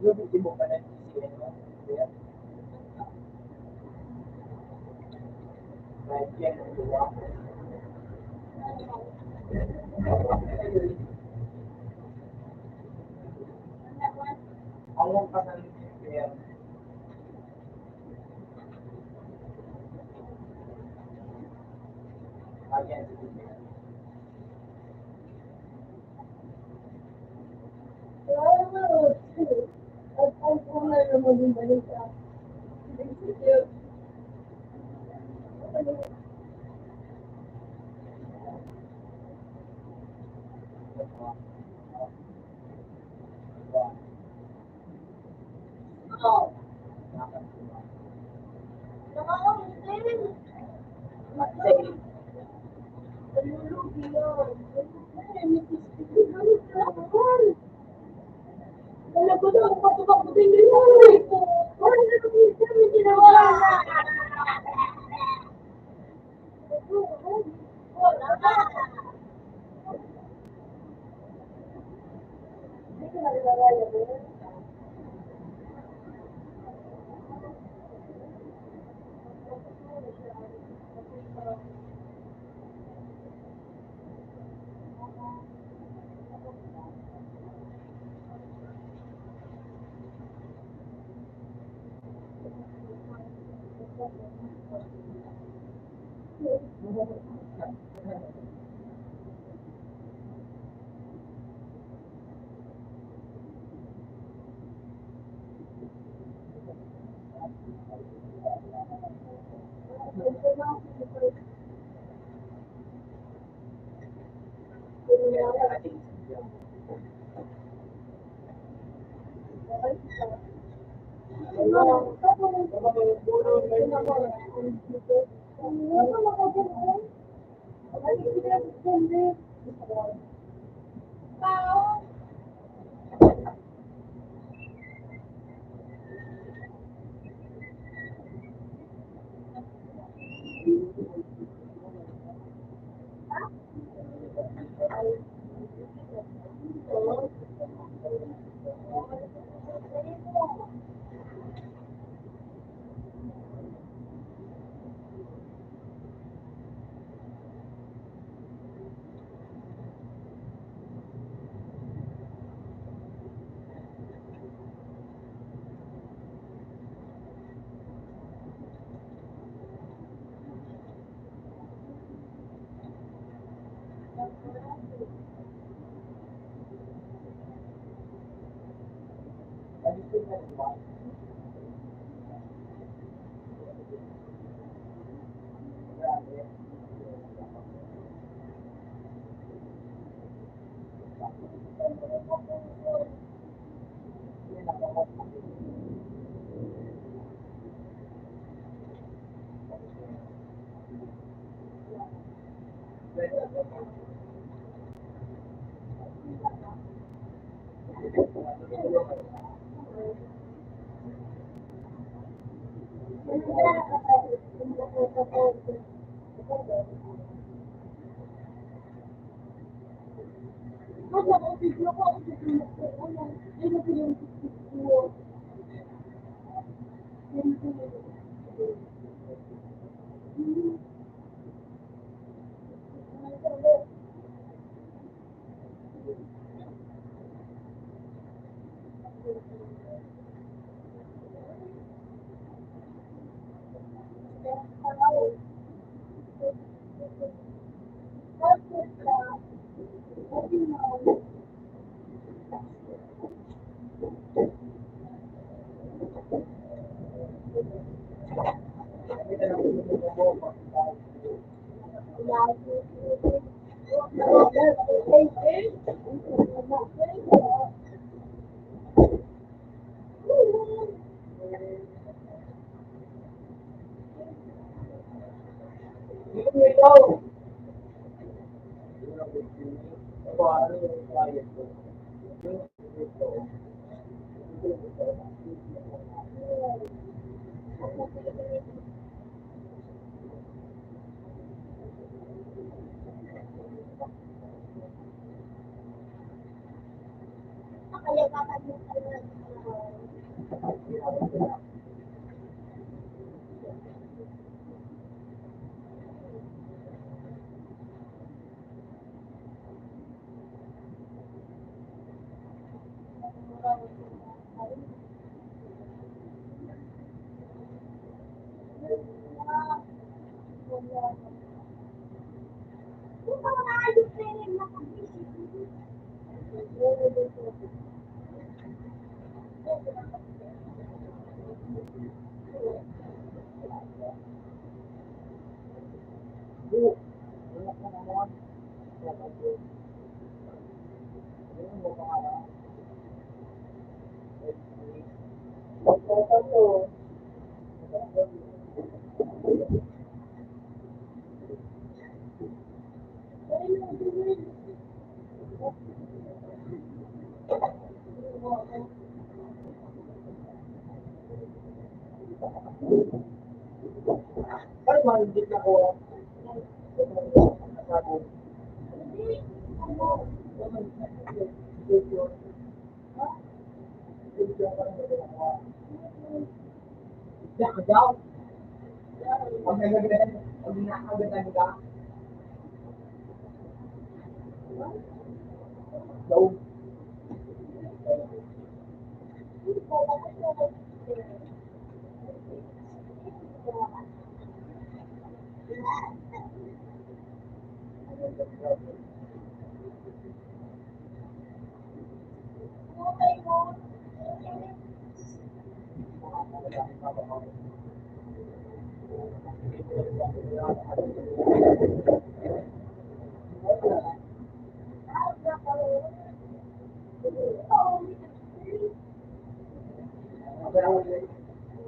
Hindi mo pa na siya, no? Kaya, kahit yan, diba? Ang pa ng kaya, ayan, Oo.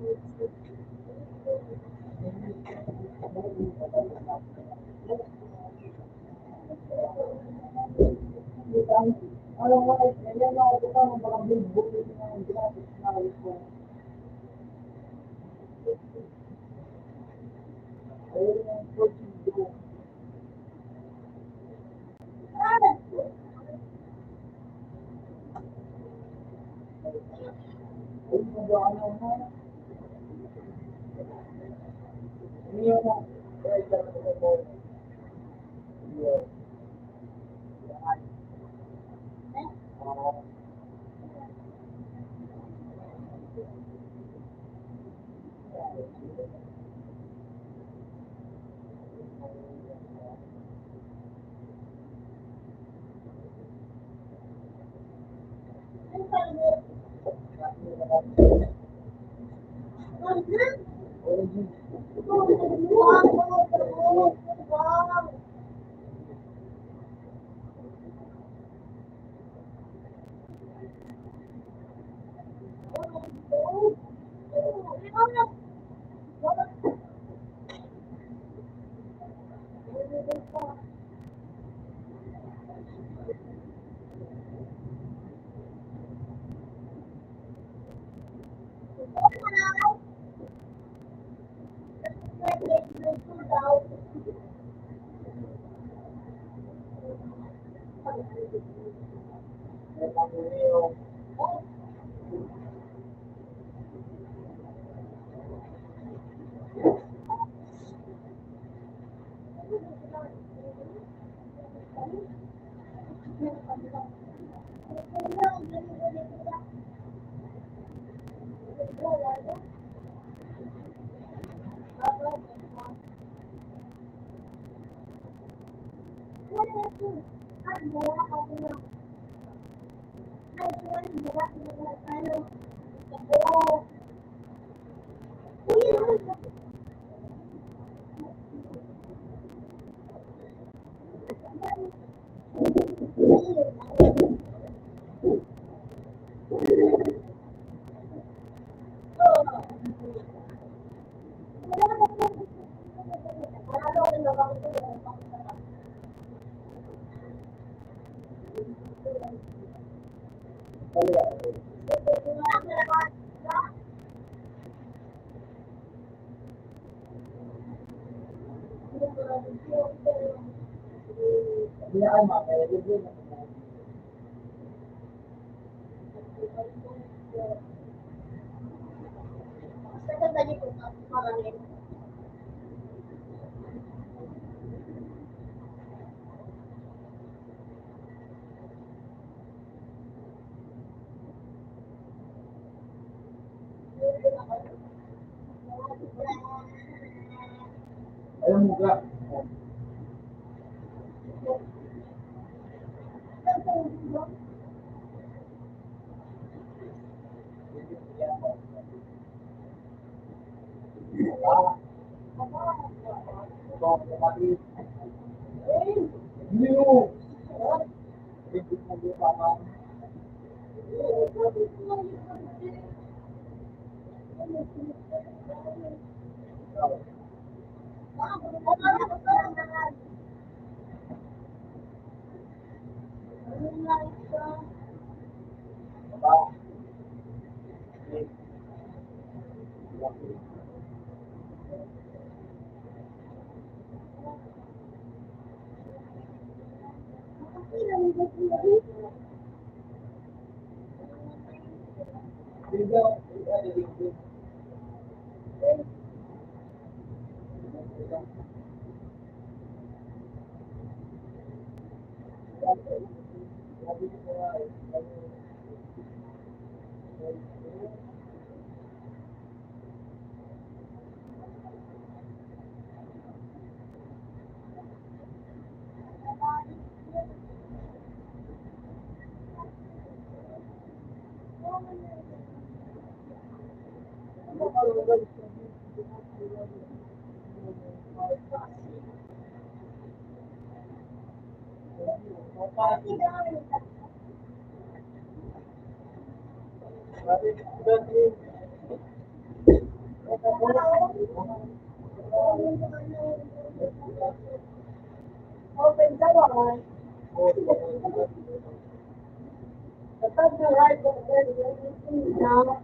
Alam mo, ganyan na ako ka, mga big-book na yung gratis na ko. Ayun yung coaching ko. Ayun yung ba ano mo? Hindi mo. Kaya dyan ako ko. Yun. Hindi ako makakaya din. Alam mo ka? Open the one. The top the right of the now.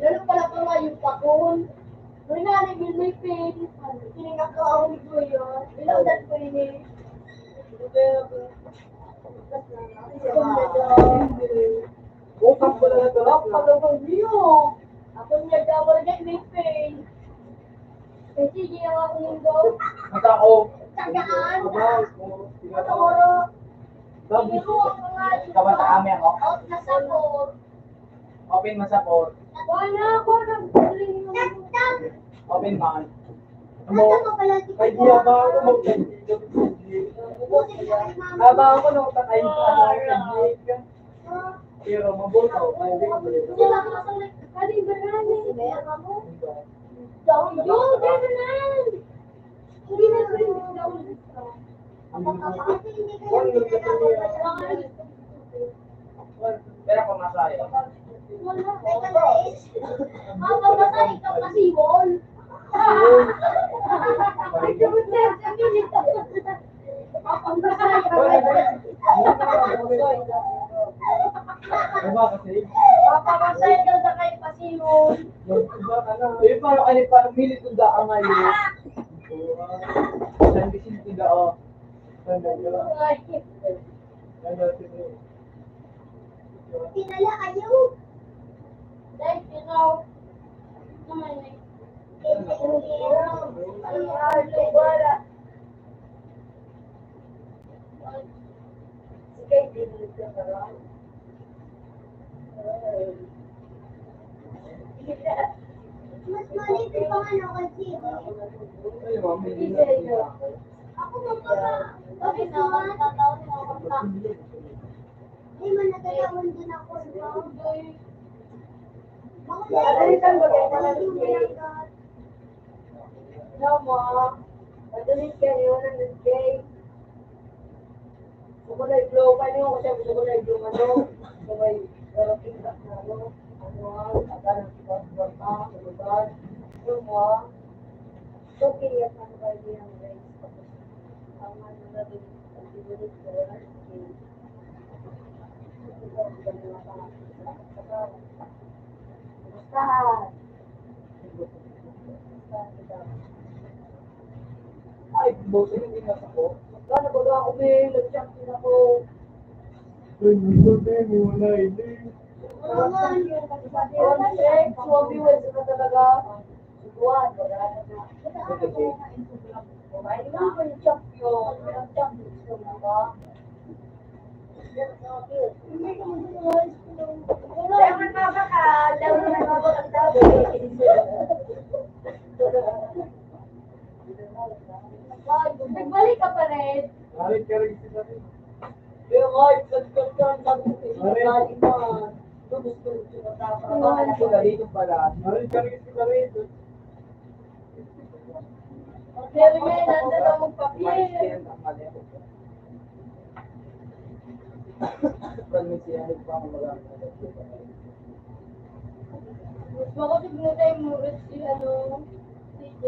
Ganun pala pala yung pakon. May nanay yung may pain. Tinignan ko ako ni Kuya. Bilawdan ko ini. Utang ko na ito. Pagkakong niyo. Ako niya daw na may pain. Kasi niya ako nindo. Mata ako. Tagaan. Tingnan Ano ako. oro? Sabi Pero ako nga. Kaban sa kami ako. Out na sa ko. Open man sa port. Wala ako nang galing yung Open man. Mo, kay diya ba ako mag-tagig? Haba ako nung tatay sa tagig. Pero mabuto. Wala ka sa kali banane. Daw yo, ganan. Hindi na ko yung daw. Pero kung masaya. Wala. Teka guys. Mapapasay ikaw kasi wall. Diba kasi? Papapasay daw sa kay pasiyon. Yung iba ka na. Eh, paano kanil parang milit kung daan ngayon? Saan bisin ko daan? Tinala kayo. Dahil ikaw, Naman eh. sige, dinulit ka na lang. Mas maliit pa nga no kasi. Ay, ma'am, hindi na Ako magpapa. Bakit naman? Hindi man nagkakaroon din ako. Alalitan mo kayo pala ng cake. No, mo. Madalit kayo ng cake. Gusto ko na i-blow pa niyo kasi gusto ko na i-blow ano. Gusto ko i-blow na ano. Ano, agad ng sipag-bata, lugar. No, mo. So, kaya ano ba yung race? Ang ano na din, ang dinulit ko na cake. Kumustahan? Ay, boss, hindi na ako. Magkano ba ako may nag-check din ako? Ay, hindi mo na hindi. Swabi, wala ka talaga. Subuan, wala na na. Ay, naman ko yung champion. Nag-champion gusto mo ba? Kaya man mabakal, daw naman mabakal daw. Nagbalik ka pa rin. Harit ka rin sila rin. Kaya kahit nagkakyan, sabi ko sa'yo, galing man. Gusto ko na tapos. Ako na dito pala. Harit ka rin sila rin. Pero ngayon, nandun ako magpapil. Gusto ko siguro tayo murit si ano, CJ.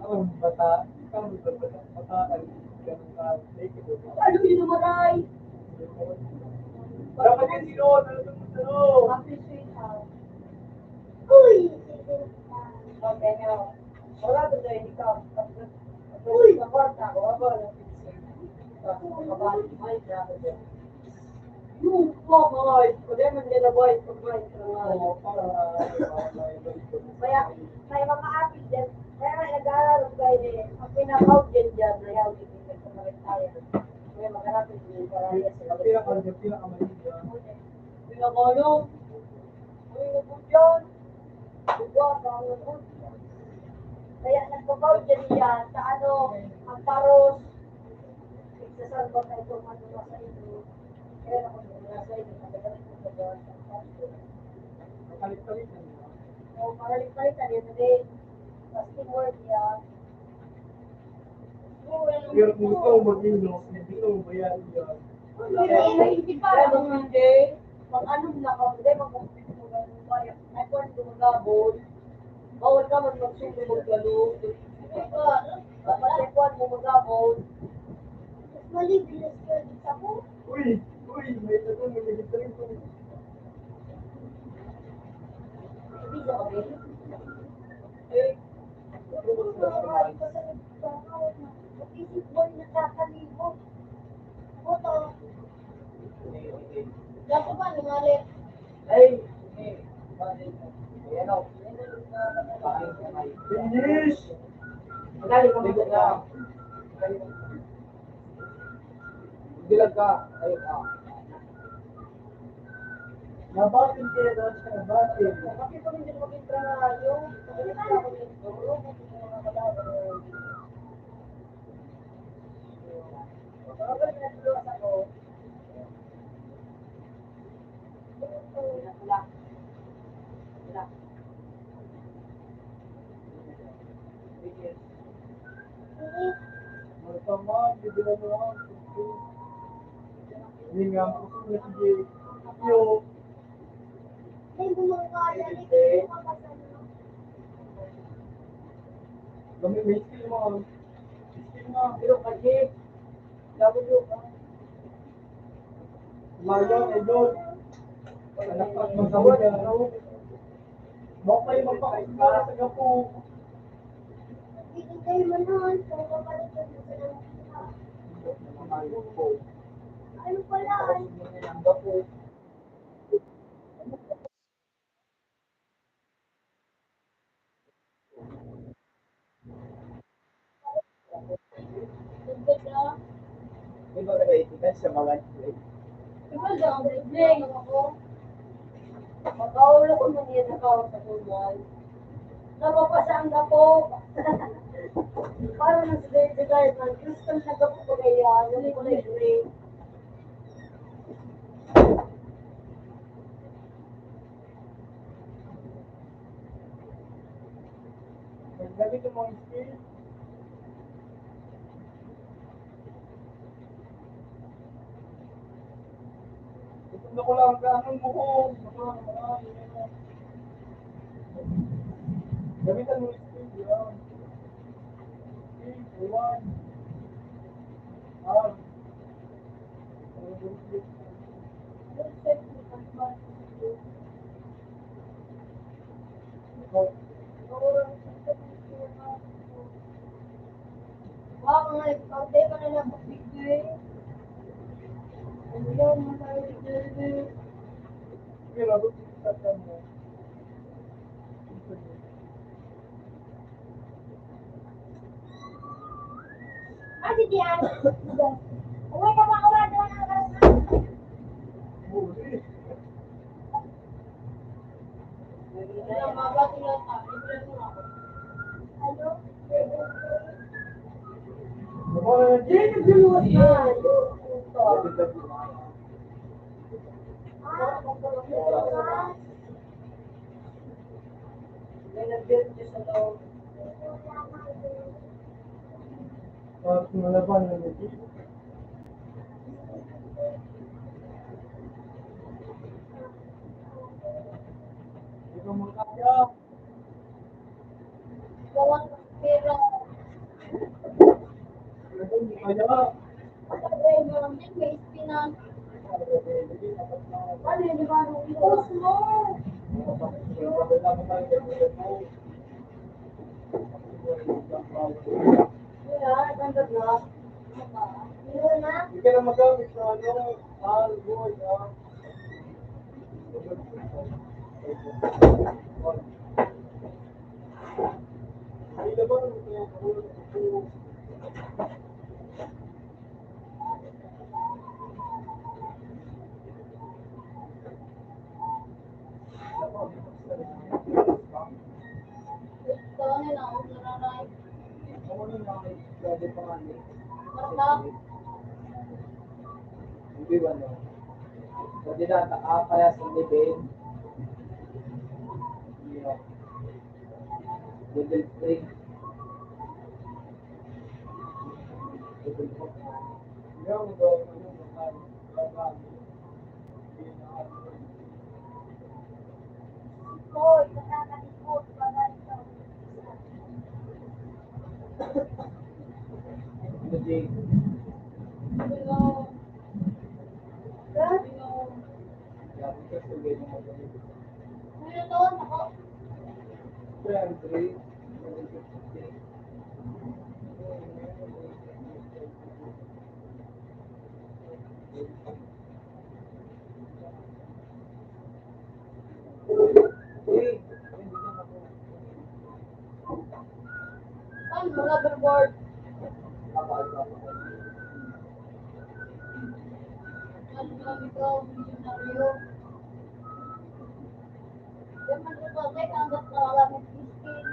Ako, bata. Ikaw, bata. Ganun ka. Ano yun namatay? Dapat yung sinuot. Ano ito mo sinuot? Happy sweet house. Uy! Okay, now. Wala ko tayo ikaw. Uy! Sa kwarta ko, ako lang. Kabali, may grabe din. Yung mga kaya man nila boy, pag-boy sa Oo, para Kaya, may mga ating din. Kaya nga nag-aaral ko kayo din. Ang pinaka-out din dyan, na yaw din din sa mga tayo. Kaya maghanapin din para yes. pinakamaliit yan. Pinaka-ano? Uy, naku dyan. Diba, bawal ko. Kaya nagpa-out din dyan sa ano, ang paros. Nagsasalba tayo kung ano nasa inyo. Kaya ako nasa inyo, nagagalit ko sa dyan. Kalit-kalit yan. So, paralik-palitan yun din. Fasting word yan. Pero kung gusto mo mag-ino, hindi mo bayarin yan. Hindi pa ako hindi. Mag-anom na ka, hindi mag-compute mo ganun. Kaya, ay kung ano magabol. Bawal ka man magsundo mag-gano'n. Kapag kung mo magabol. Malibilis ka dito ako. Uy! Uy! May tagal, may nagit rin ko. Hindi ka kami. Eh, Isip mo yung nakakalibo. Oto. dapat ba nangalit? Ay! Ayan o. Finish! Magaling ka mo na. Bilag ka. Ay, nabatin kaya daw siya, nabatin. Bakit kami hindi mag-intra na yung pagkakita ko yung guru, kung mga malaban. Kapag pinatulungan ako, wala. Magpamag, bibilang mo ako. Hindi nga, gusto mo na si Jay. Yung Hindi mo kaya, hindi mo makasano. may skill mo. Skill mo. Pero kasi, W ka. Mario, Edol. Anak at magkawad. Baka kayo magpakaispara sa gapo. Hindi kayo manon, kung kapalit ka sa lang. Mario po. Ano pala? Ang gapo. Ganda siya. Di ba kada itikas sa mga Diba lang, biglang ako. Makaulo ko na niya nakawag sa tulay. Napapasaan na po. Parang nag-desire man. Crystal na gapo ko kaya. Wala ko na i-gray. Gamit yung mga skill. Ito ko lang ganun mo ko. Gamitan mo yung skill. Yan. Skill, one. Ah. Wow, nga, ikaw din ka na nabibigay. Ano yun, masayang Sige, labot yung sasyan mo. Ah, si Dian. Uy, kamakawala doon ang karang. Huli. Ano? Jay, nagluwas na. Ah, Tapos malaban na nito. Ito mo kaya. Gawang pera. Ito mo kaya. Sabi mo, may spinach. Ano yun, di ba? Post mo. Yeah, ganda na. yun na. Hindi ka na magamit sa ano, boy, Hindi naman, Ito na lang, nararay. Hindi ba no? Hindi na, kaya sa level, level 3. Level 4. Yung Hoy, nakakalikot. Wala ito. Hello. Hello. Kuya doon, ako. Saan mo, rubberboard? Ano lang ikaw, milyonaryo? Yung mag-report, hanggat nakagamit skin.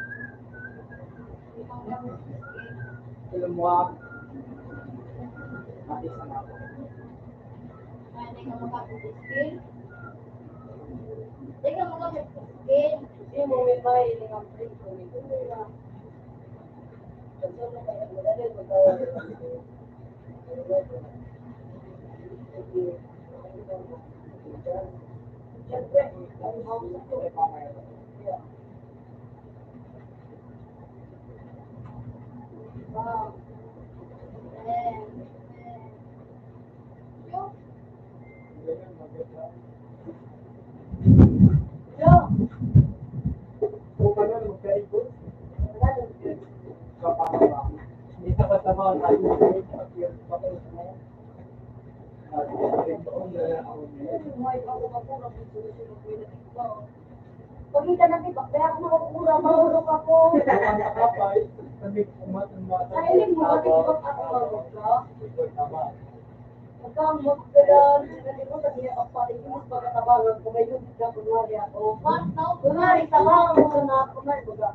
Ibang gamit skin. Alam mo ah, mati sa mga Kaya hindi ka magamit skin. Hindi ka magamit skin. Hindi mo may bahay, hindi ka free ko. Siyempre, ang hawak sa iyo. Yeah. Wow. Yo. Yo. Kung ano, magkaikot. Hindi sa kasama ang tayo ng Pagkita natin, kaya ako makukura, mahulog ako. Sa iling mo, bakit ko ako mahulog ka? Magkamot ka lang, sinabi ko sa niya kapatid, yung mas magkatabangan ko, may yung bigla kunwari ako. Kunwari, tabangan mo na ako, kunwari ko ka.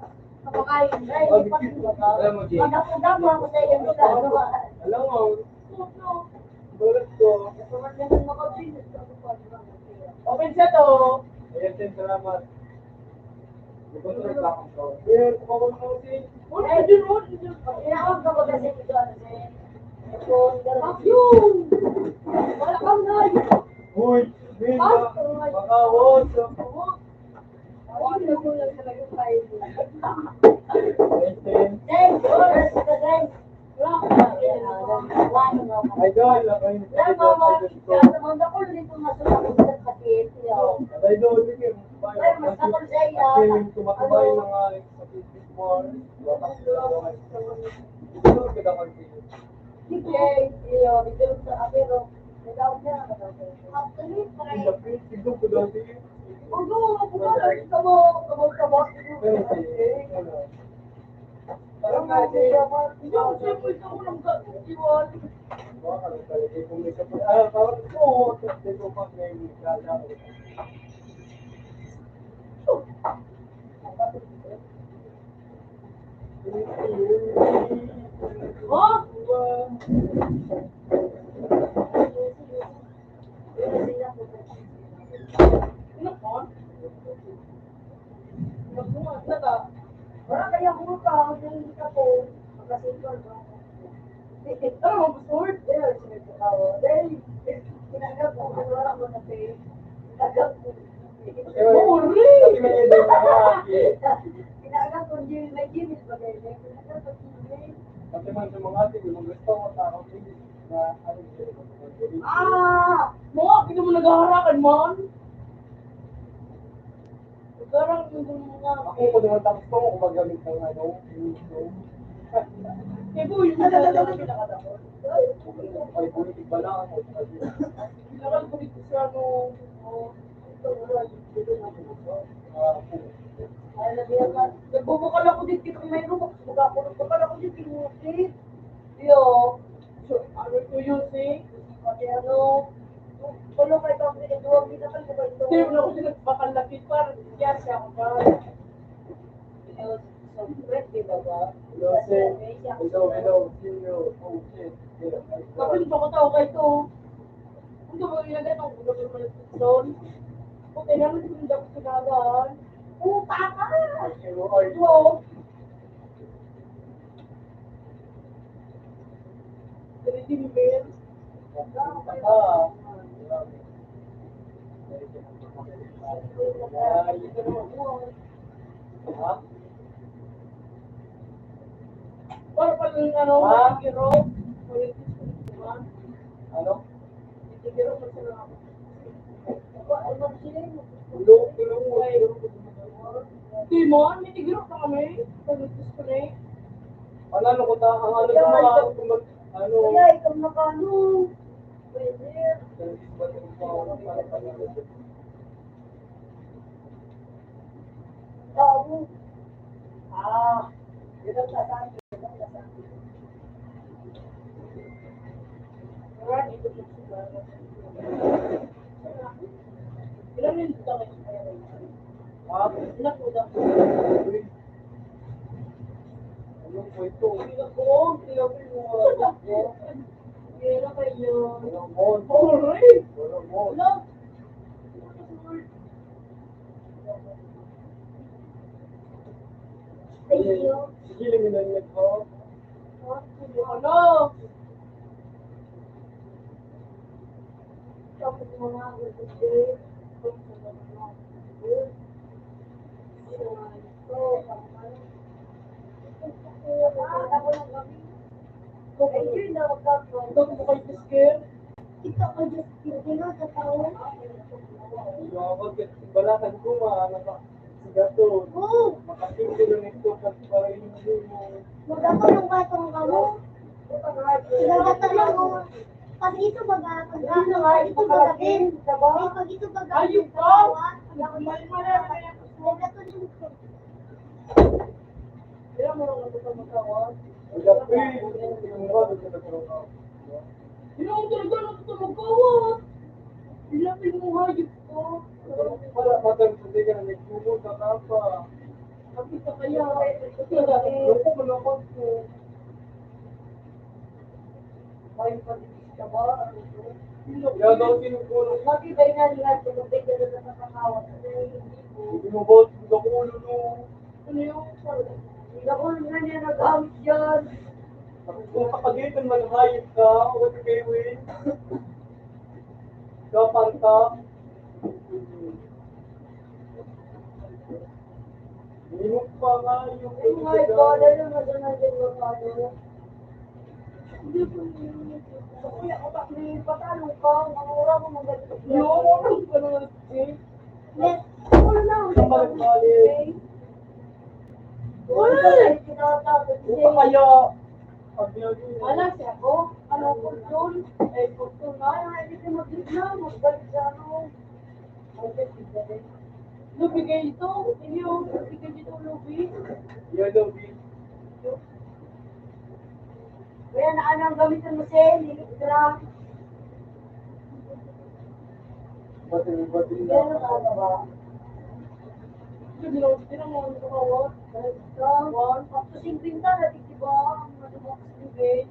Kapakain, dahil pag-ako ako sa iyo, nila, ano ba? Alam mo, bulot ko. Open siya to. Ayan, Sen, salamat. Mag-control lang ako. Ayan, kumabang mo si... Ay, dun. Inawag ka ba kasi ito, ano, Sen? Yun! Wala kang na. Uy, Binda, makawos. Ay, nagulang talaga tayo. Ayan, Sen. Sen, first ka, Sen. Idol, ako yung Idol, sige. Feeling tumatubay ng aking statistic more. Watak sila ako. Ito, kita ko sige. Tignan ko daw sige. Pero sige, ano. Parang kasi, baka lang talaga kung may kapag, parang oo, kasi ko pag may gala ko. Wala kaya mo ka, hindi ka po. Magkasintor ba? Tinanggap ko, wala ko na pay. Tinanggap ko. Kasi may edad na ako. Tinanggap ko, may gimmick ba kayo? Tinanggap ko, gimmick. Kasi man sa mga ating, yung gusto ko tao, na ano yun. Mo, hindi mo nag-aharakan, man. Nag-aharap mo yung mga... Ako ko naman tapos ko kung magamit ng ano, yung Zoom. Eh, boy, yung pinakadakot. Ay, politik ba lang ako? Kailangan ko dito sa ano... Nagbubukal ako dito kung may rumok. Nagbubukal ako dito yung music. Yo. So, ano ito music? Pati ano... Kulo kay kang pinagawa, pinakal ko ba ito? Hindi mo na ako sila bakalapit para kaya siya ako ba? Hello, sir. Hello, senior. Oh, shit. Kapag pa ko tao kay ito. Kung ito ba ilagay ito, kung ito ba doon? Kung kailangan ito hindi ako sinagaan. Puta ka! Hello, ay. So, Ready Mail. Para pala yung ano, Tigiro. Ano? Tigiro pa sila ako. Di mo, may tigiro pa kami. Pag-itis ko na eh. Ano ko ta? Ang ano sa mga ano? Kaya ikaw nakano. Pwede. Tao. Yun ang sasabi. Alright, ito po sila. Ilan yung dito kayo? Ilan po daw? Ano po ito? Ilan po? Ilan po? Ilan kayo? Walang mall. Alright! Walang mall. Wala. Thank you. Sige, liminanyan ko. Ano? tapos mga gusto. Balakan ko nakasigato. Oo. Makasingkilo nito para hindi mo. Magkatulong ka itong kamo. Sigagata lang mo. Pag ito baga, pag ito baga din. Pag ito baga, Ayun ka! magkatulong ko. Kaya mo lang ito magkawag. Gabi, yung mga doon sa nagkaroon. Hindi ako talaga ito magkawag. Ilapin mo hayop ko. Wala matang hindi ka na nagpumunta ka pa. Kapit ka kaya. Loko mo naman po. May patigis ka ba? Kaya daw tinutulong. Lagi ba yung nalihan ko nung bigyan na nakakawag? Hindi mo ba ulo no? Ano yung hindi ako nga niya nag-out dyan. Kung kapagitan man hayop ka, what kayo eh? Kapan ka? Minum pa nga yung Oh my God, ano na doon na din mo paano? Hindi po yun. Kaya ako bakit patalo ka? Mamura mo magalit. Yung, ka naman eh. Yes. Wala na. Isang balik-balik. Wala! Tinatapos Kung pa kaya, Wala siya ako. Ano ko yun? Eh, kung na, hindi ka mag-gitna. Magbalik sa ano. Ay, kasi rin. Lubigay ito. Hindi yung lubigay dito lubi. yellow bean. Kaya na anong gamitin mo siya? Nilitra. Batin Kaya na na. ano ba? Hindi na mo ano kawag. One. Tapos yung pinta natin, diba? Ang ano mo kasi lubig.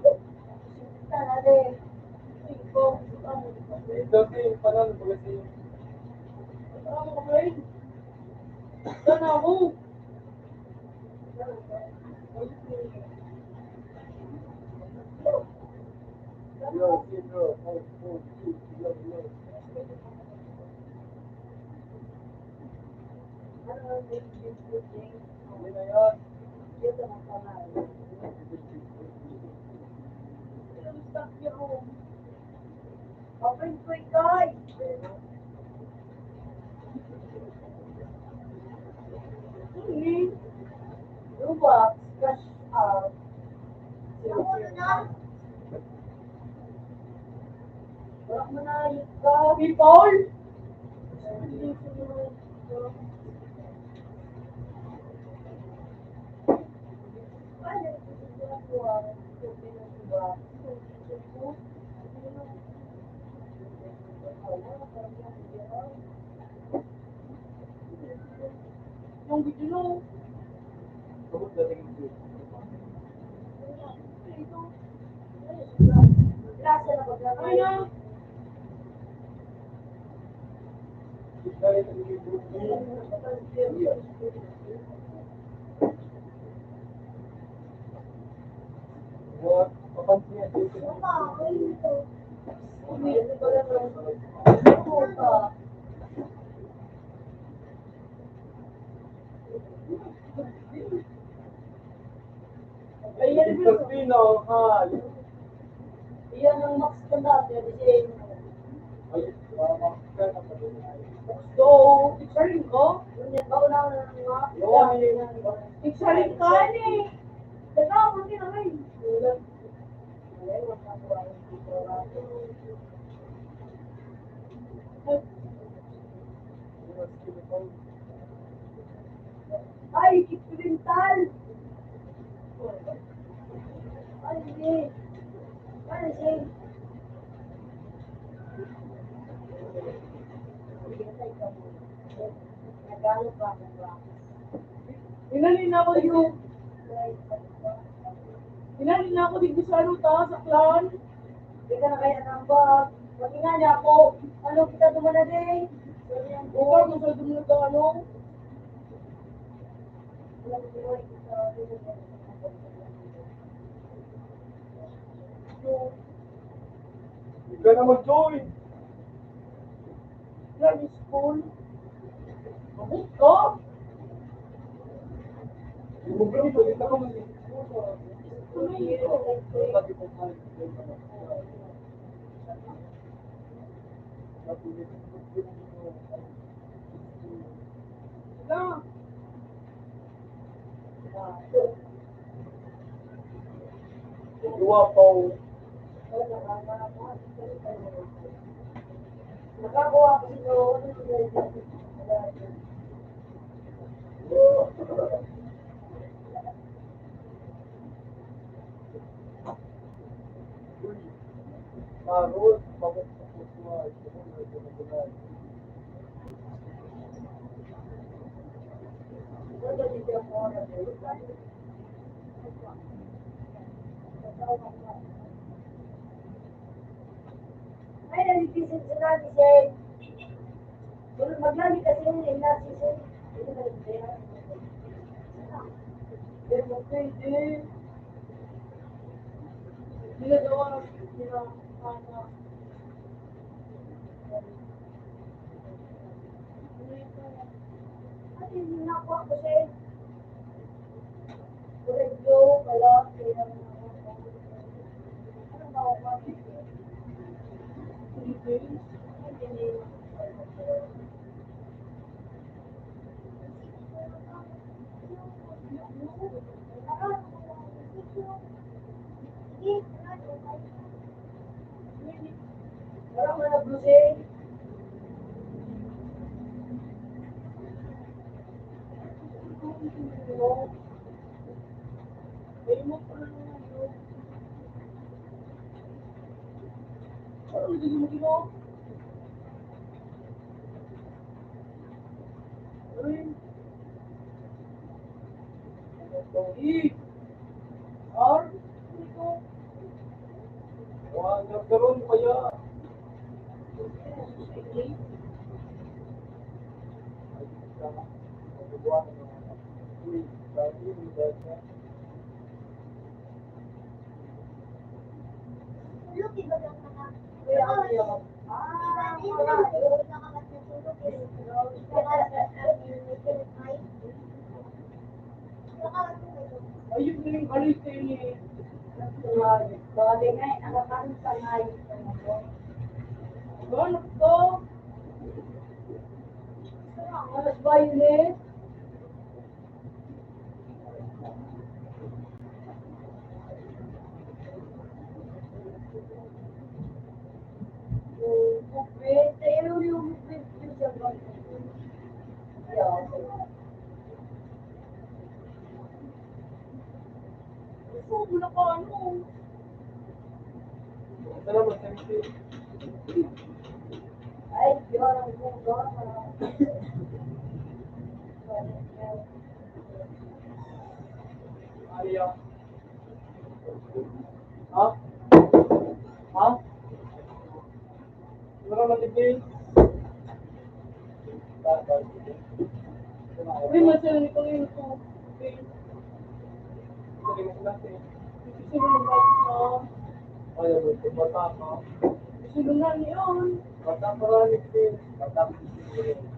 Pinta natin. Ito. Ito din, parang bagay. Ano ka ba? Saan ako? Yo, zero, oh, oh, two, yo, yo. Hindi na yan. Open ko ikaw. Hindi. Robux, cash out. Ako na. Wala mo na ka. People? Yung video no. Kapag dating ito. Klase na pagkakay. Ay na. Dahil sa libro niya. What? Papansin niya dito. Ayan Ito pinahal. Iyan ang max ko dati. Ay, makakakita ka pa din. So, picturing ko. Hindi ba wala na nga? Picturing ka ni. Teka, ako din naman. Ay, kipimental. Ay, hindi. Ay, hindi. Nagano pa ako ba? Inalin ako yung... Inalin ako dito sa ano ta, sa clan. Hindi ka na kaya ng bag. Pati nga niya ako, ano kita dumana din? Ikaw, gusto dumana ka ano? Hindi ka na mag-join. Grabe school. Mabot ka? Yung bro, pwede ka naman din. Ano yun? Sabi ko sa Lang. Dua pa. Nakakuha ko sino. Marot, pabot sa kuswa. Ay, nalipisin sila ni Sel. Maglagi kasi yun, na si Sel. Pero pwede. Ginagawa ng sila. Ano yung nakuha ko sa'yo? Regyo, wala. Ano ba ako? Parang manablusin. Ay mo pa lang yun. Parang nagiging mo gino. Ay. Ay. Ar. Ito. Wah, nagkaroon kaya. Tulog, iba lang mga. Kaya ano yun? Ayun na yung alis kayo ni. Bagay nga, nakakaroon sa ngayon. Anak ko. Alas violet. Bukbit. Ayaw yung bukbit yung siya ba? Gusto mo na ka ano? Salamat, thank you. Ay, yun ang mundo. Alia. Ha? Ha? Wala matigil. Uy, masaya ni Panginoon ko. Gusto mo na ba ito? Ayaw mo ito, bata ka. Gusto mo na niyon. Bata ka lang ito. Bata ka ito.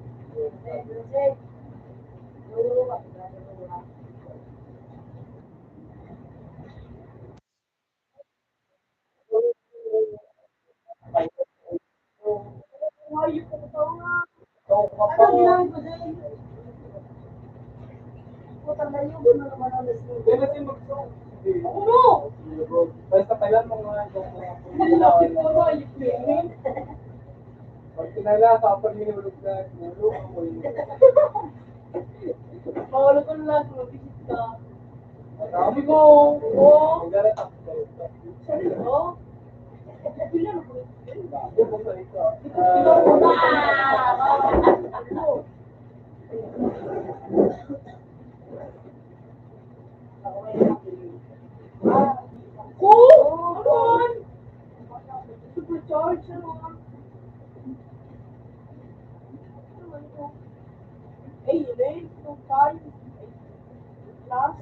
Ayun ko ito nga. Ikaw ka pa. Ano ginamit ko din? Putang na yun. Ano naman ang list Hindi natin mag-song. Ako mo! Basta kailan mo nga itong Malaki ko ba? Ayun ko yun. pag kinala sa upper minulog na ulo, ako yun. Mawala ko na lang. Mabisit ka. Sabi ko, magalat ako sa ito. Sabi ko? Bilang ako. Bago mo sa ito. Aron! Supercharge naman. Ay, yun eh. 2.5. Plus.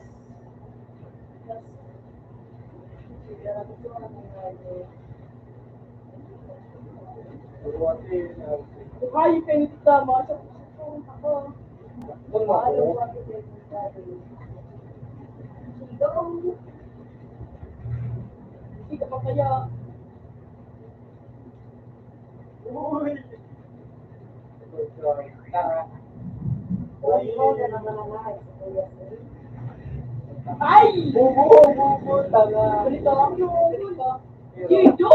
Turuan Kayo kayo dito, mga ako. Ayaw ko ako hindi ka pa kaya. Uy! Ay! Bubo, tanga. Ganito ako. Ganito. Gido!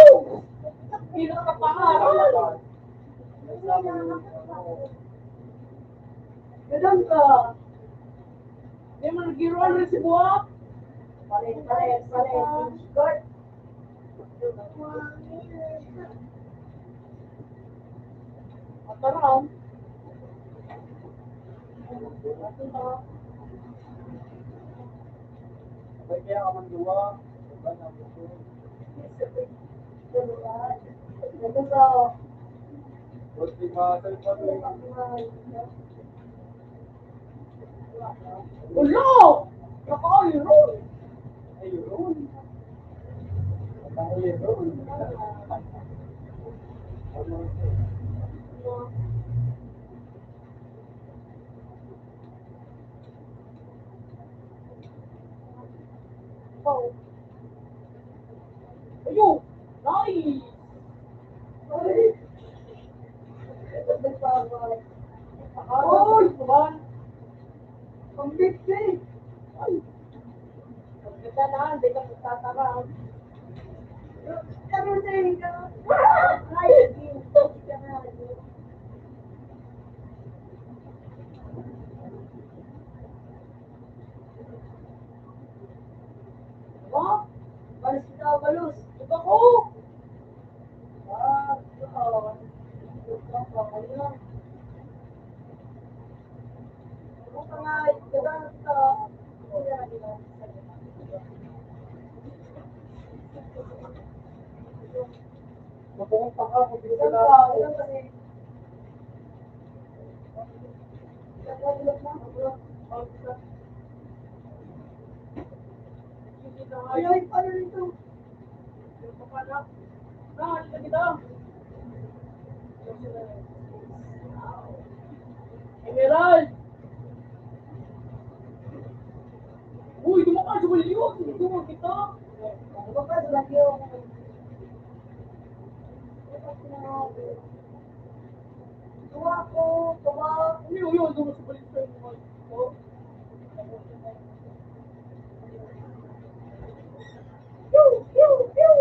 Gido ka pangaral. Ganun ka. Hindi mo nag-giroan rin si Buwak. Palit. Guard. Mataram. Sabay kaya ka man duwa. Diba, nabuso. Ganun ka. Buti masal pa rin. Ulo! Naka-iron. Ayun. Ayun. Oh. Ayun! Nice! Ay! Kuman! Ang bigti! Ay! Ang ganda na, hindi ka magtatarang. Karoon sa inyo. Ay, Ha? Balos kita, balos! Ito ko! Ah, ito. Ano ka nga, ganda kita. Mapupunta ka kung hindi Ganda ka ka, ganda kasi. Ay, paano nito? Emerald! Uy, dumakas sa baliw! Dumakas kita! Dumakas sa baliw! Tuwa ko! Tuwa! Uy, dumakas sa baliw sa'yo. Pew! Pew! Pew!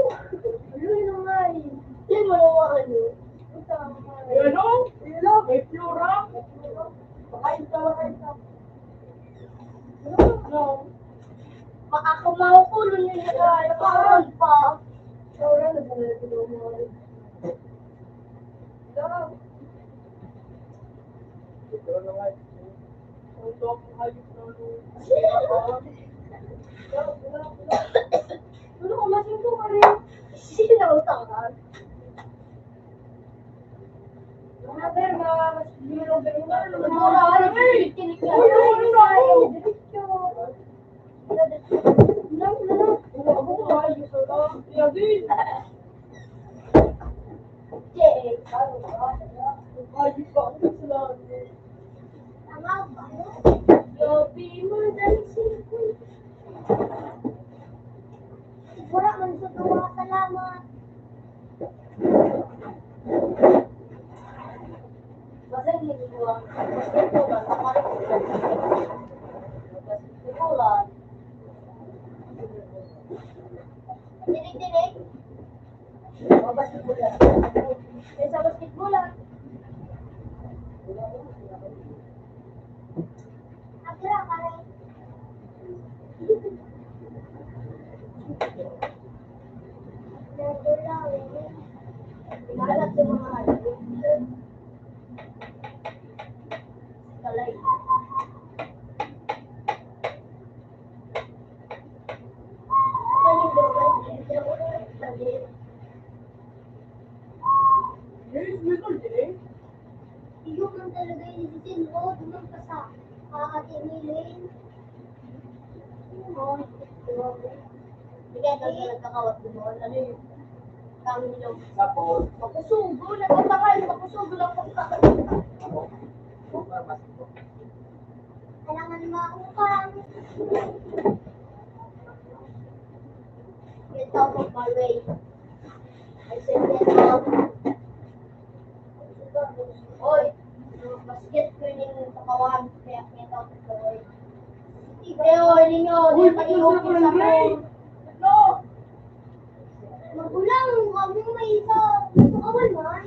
Ayun naman. Yan mo naman. Ayan o! May flora! Makain ka. Ano? Makakamaw ko nun yung nakaroon pa. Flora, naglalagay mo. Ito na nga. Ito ang hayop na Ano ko masin ko ka rin? Sino ang tangan? Mga berma, mas biro-biro na. Mura ka rin. Kinig ka. Uy, ano na ako? Ako ko hayop na lang. Yagi! Jay. Hayop ka ako sa langit. Tama ba? Yobi mo dancing queen. Wala man sa tuwa. Salamat. Kasi hindi ko lang. Kasi ito lang. Nakalit ko lang. Ito lang. Dinig-dinig. Basketball. Sa basketball ah. Akira ka rin. Never lang eh. Pinalat yung mga haliw. Talay. Galing daw ba? Sabi. Yes, ito din. Iyo lang talaga inisin mo. Dumang ka sa Ate Milene. Oo. Sige, ito na nagkakawat mo. Ano yun? Kami nila. Tapos, Makusugo, nagtatangay, makusugo lang po. Kailangan maukang. Get out of my way. I said get out. Oy, basket ko yung katawan, kaya get out of the way. Pero ninyo, di pa i-open sa phone. No! Magulang, kami may isa. Kawan man.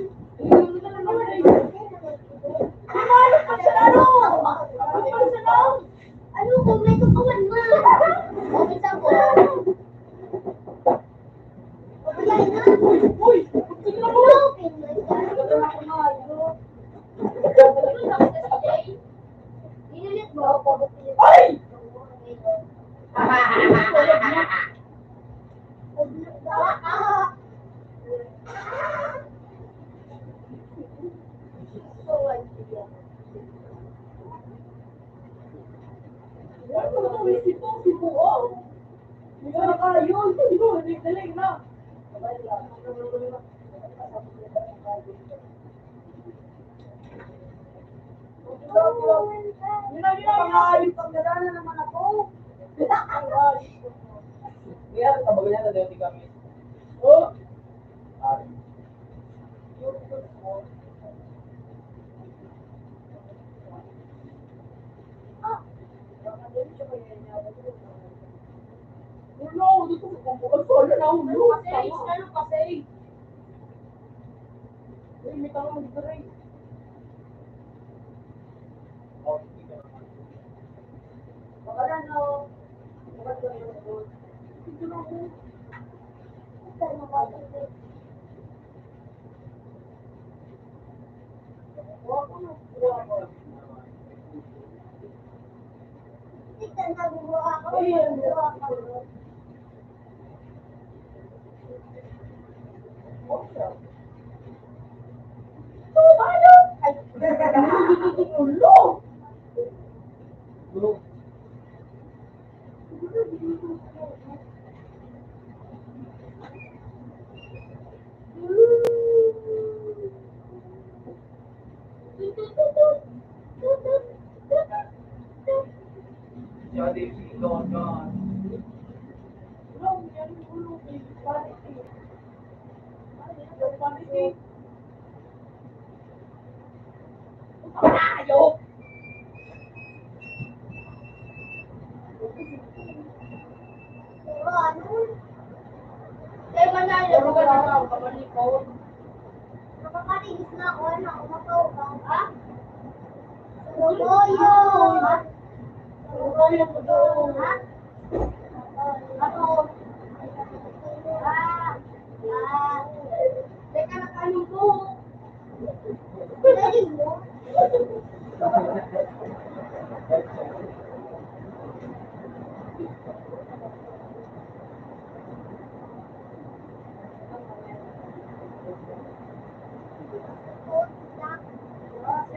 Ano pa sa laro? Ano pa sa laro? Ano ko, may kawan man. Open sa phone. Wala na. Uy! Sige na mo! Open na siya. Inulit mo? Ay! Pagdadala naman ako. kaya tabagan niya na dati kami. Oh! Ari. Ulo, dito ko kung solo na ulo. Ano kasi? Uy, may tanong dito rin. Oh, hindi ka na. Baka na, baka na doon. Dito na ako. Tika na bubuha ako. Ayun. Bubuha ako. Ulo! Gulo. Si Ate Pili, gone, gone. Ayaw! Ano? Eh, manalo ko na lang, kabalikon. Nakakarinig na ako. Ano? Umakaw ka. Ha? Surugoyo. Surugoyo ko doon. Ha? Ako, teka na kanin ko. Galing mo.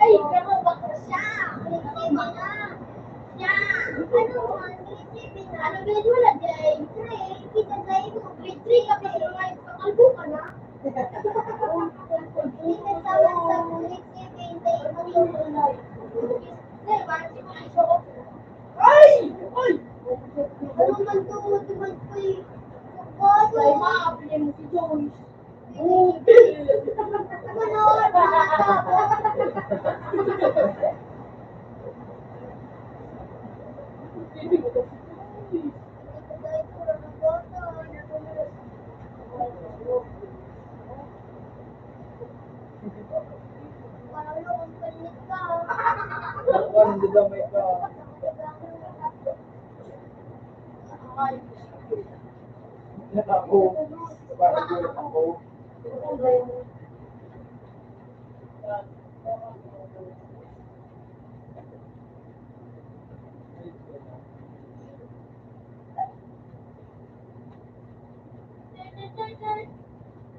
Ay, pero baka Siya. Grade na. Siya. Ano man? Grade 7 na. Ano grade mo na, Jay? Grade. Kita Jay mo. Grade 3 ka pa sila ngayon. Kakalbo ka na. Hindi ka sama sa grade 7. Jay, ano yung ulay? Jay, bakit si mga iso? ay! Ay! Ano man to? Diba ko eh? Ay, maapili mo si Joyce. Manood. Parang hindi daw may ka. Ako. Parang gulat ako.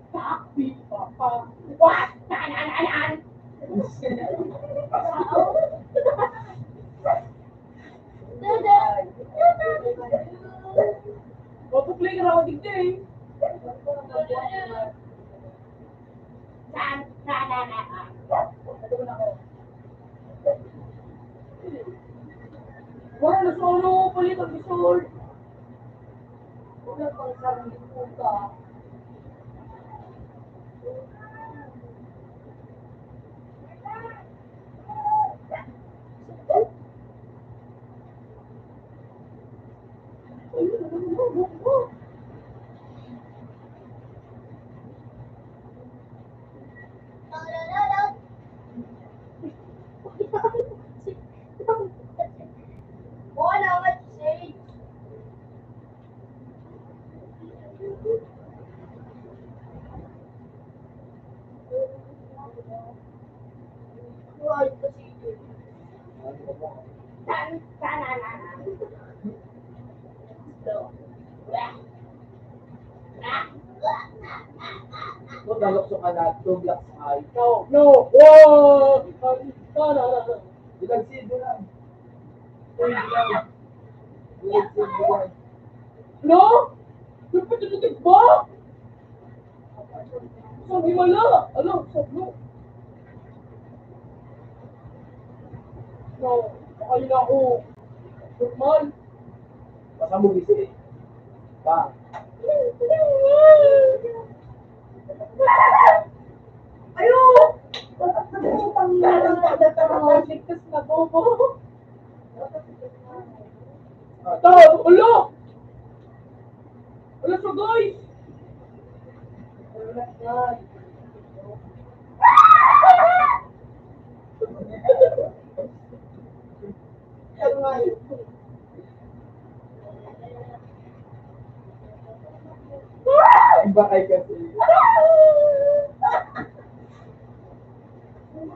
Takpi, papa. What? Nan. Mapuplay ka na ako digdi eh. Wala na sa ano, palit ang resort. Wala pang sabi ko ka. Wala, what say? Wala kasi. Kung nalokso ka na, 2 blocks high. No, no, whoa! No. Bilagsid mo lang. Bilagsid mo lang. No? Nagpatututig ba? Sabi wala. Ano? Sabi no. Akala na ako. Normal. Baka mo bisi. Pa. Ayo! Ligtas na bobo. Tao! Ulo! Ulo sa guys! Iba ay kasi.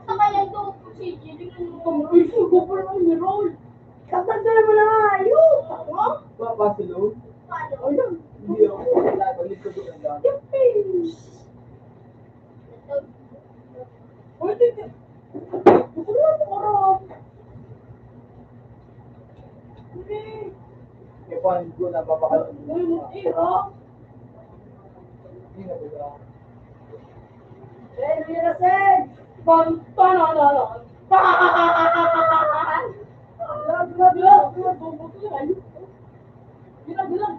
Sa kaya ito, si Jilly, Ay, sugo pa naman ni Roll. katandaan mo na nga, ayun. Pa, Barcelona? Paano? Ayun. Hindi ako. Wala, balik ko doon lang. Uy, titi. Gusto mo lang tumarap. Hindi. Kaya pa, hindi ko na papakalan. Uy, mutira. Hindi na ba? Eh, hindi na sen. Bantanananan. Bilang. Bubuto yan. Bilang.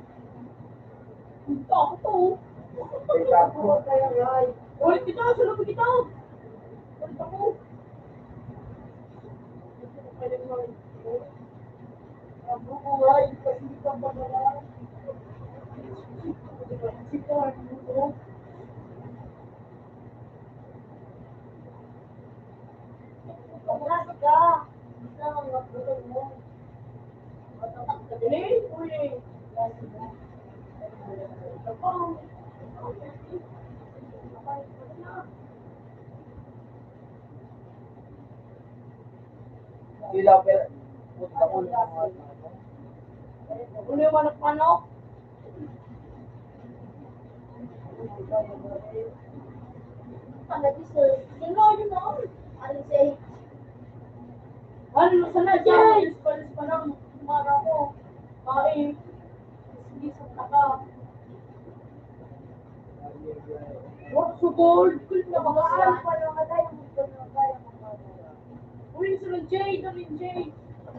Punta ako to. Kaya ako. Ulit kita, sunod kita. Ulit ako. Ako ko ay, kasi ka ba naman? Paglas ka. Isa ang matulog mo. Sila, pero punta ko lang mga ano. Ano yung manok-manok? Pag-deserve. Sino yun o? Ano say? Ano sana dyan? Palis pa lang. Mara ko. Ay. Sige sa taka. What so gold? Kulit na Pag-aaral baka. pa lang ka tayo. Kaya mo pa. Uy, sunod Jay. Dalin Jay.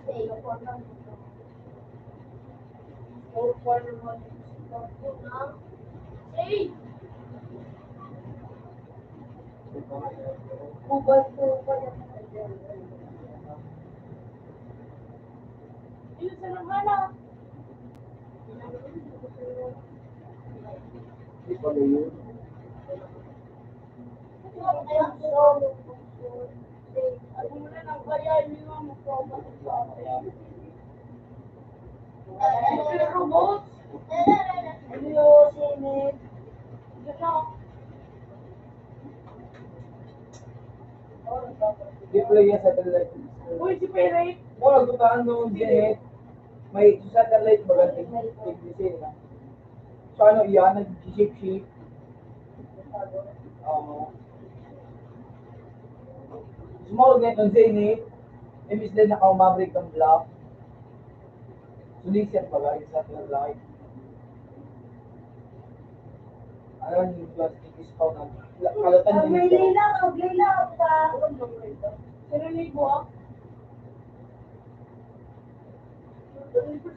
Say, ako lang. Oh, paano naman? Say! Kubal ko pa yan. Ino sa namana? Hindi pa yun. Ayun, solo. Ano mo na nang kaya, hindi mo mag-promo sa akin. Pero robot? Ano yung sinit? Yun na. Hindi pala yan satellite. Uy, si Perret. Kung nagtutaan nung Janet, may satellite magaling tignisin na. So ano yan, nag-ship-ship. Small net ng Janet, imbis din naka-umabrik ng block. Sulisyan pa guys, satellite. Ano yung plastic is pa na kalatan din ito. Maglila pa. Pero libo ah. Yun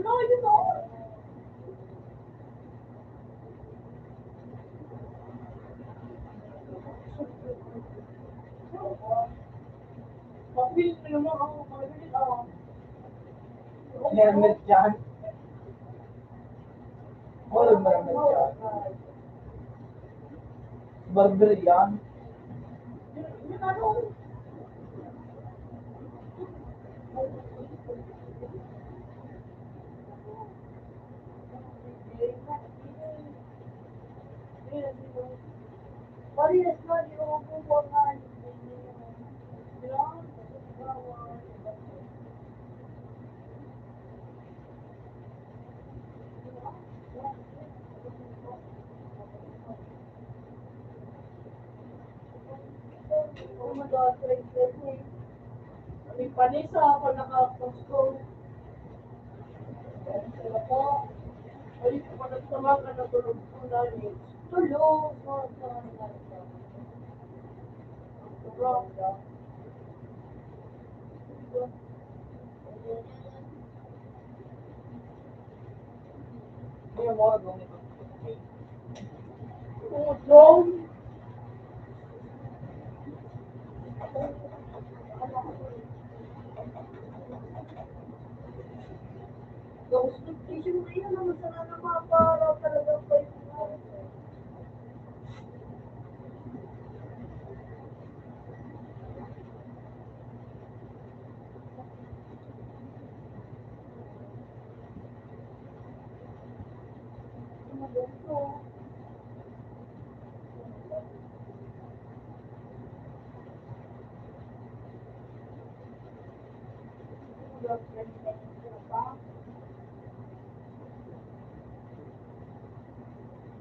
lang, yun lang. Mabilis na naman ako, mabilis ako. Helmet dyan. Walang helmet dyan. Barber yan. Yun ano? Parehas na, di ako buwangan. Oh my God, may panisa ako naka-post ko. Sila po. Ay, kung nagsamang ka na tulog ko na rin. Tulog. Tulog. Hindi yung mga gawin ito. Tulog. Ghost notification na yun. Naman sana na maparaw talaga pa yun.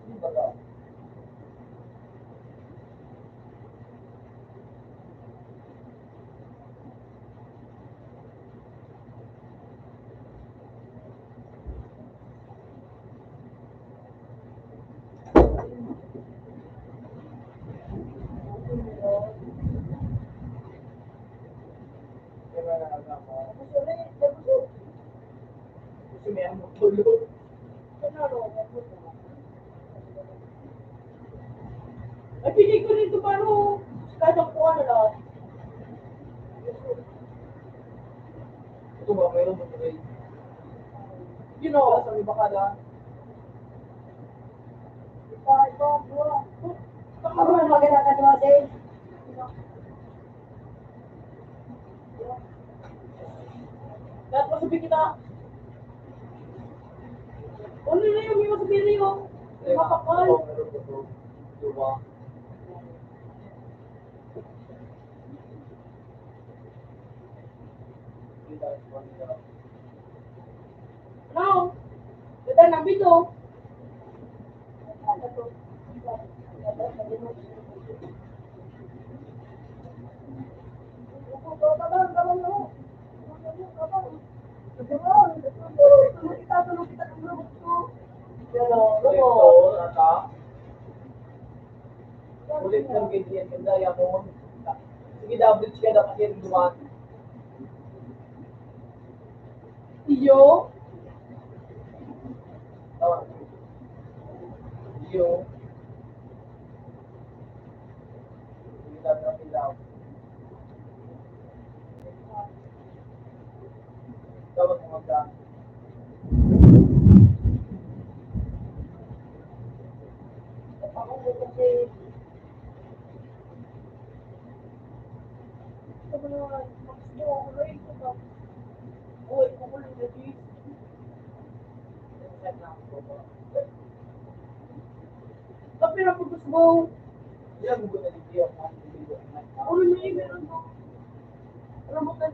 Hindi ba daw? Kaya na ako. Kasi may ano tulog. Ay, pinay ko rin ito paano. Kada ko ano lang. Ito ba, mayroon mo rin. You know. Sa may bakala. Ako na maganda ka naman din. Lahat masabi kita. Ano na yung may masabi rin yung mapakal. Ito, meron ko ito. Diba? Hindi tayo sa kanila. Ano? Ganda ng bito. Ito, nata. Ulit ng ganyan, ganda yan mo. Sige, double check na kasi dumaan. Iyo. Tama. Yung. Sige, double na pilaw. Dapat mo magdaan. Tapi na putus mo. Ilang mo na hindi ako Ano na yung meron mo? Ano mo ka?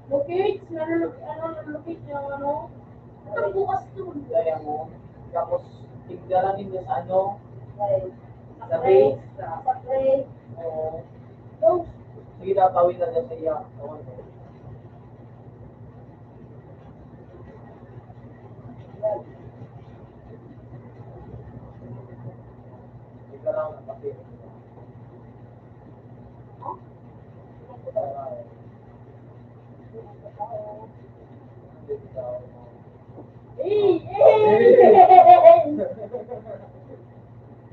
Locates? Ano locate yung ano? Ito bukas yun. Gaya mo. Tapos, tigdalanin niya sa ano. Sa tray. Sa tray. Oo. Go. Sige, tatawin na niya sa iya. Oo. Ika lang ang kasi.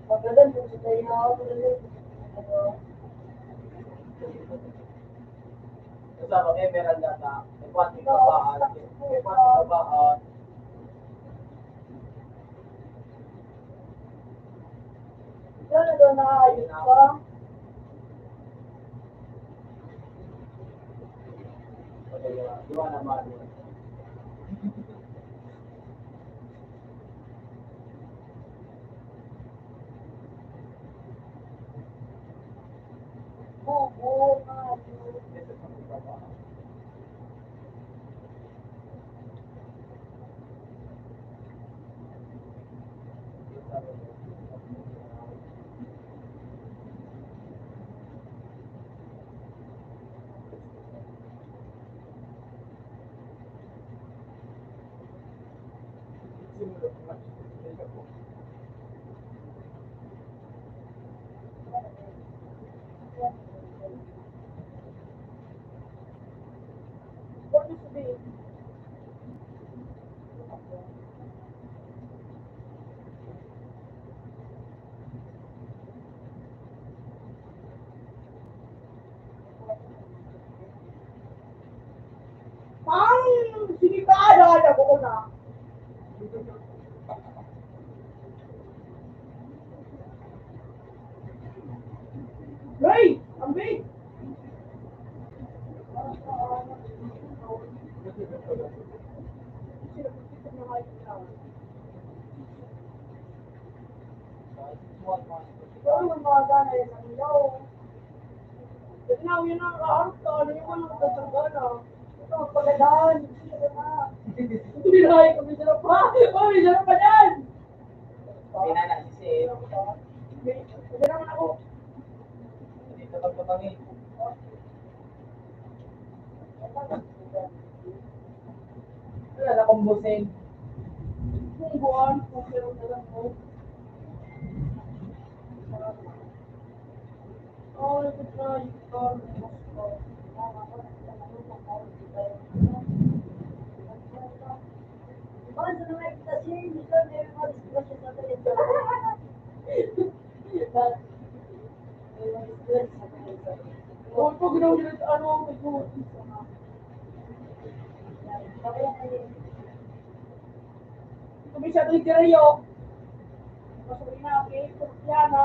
Pagkagan mo sa tayo, Kasama kay Meralda na may pati babaan. May pati babaan. Yan na doon nakakayos ka. Di ba naman? Bubo, what is this? Mang, sinikada na ko na. Ray, ang big. Ikaw naman mga gana yan ang ilaw. Kasi nga, yun ang kaharap ka. Ano yung mga nagtatangana? Ito, ang pagandaan. Hindi na kaya kami sarap pa. Oh, may sarap pa dyan. May nana si Sir. Hindi naman ako. Dito pagpapangin. Wala na kumbusin. Kung buwan, kung meron na lang mo. Oh, ito na yung car. Bakit na naman kasi hindi ka meron mga discussion sa talento? Huwag po ginawa nila sa ano ang pag-uwi. Kung may siya tuloy kirayo, masabi na, okay, Kristiana,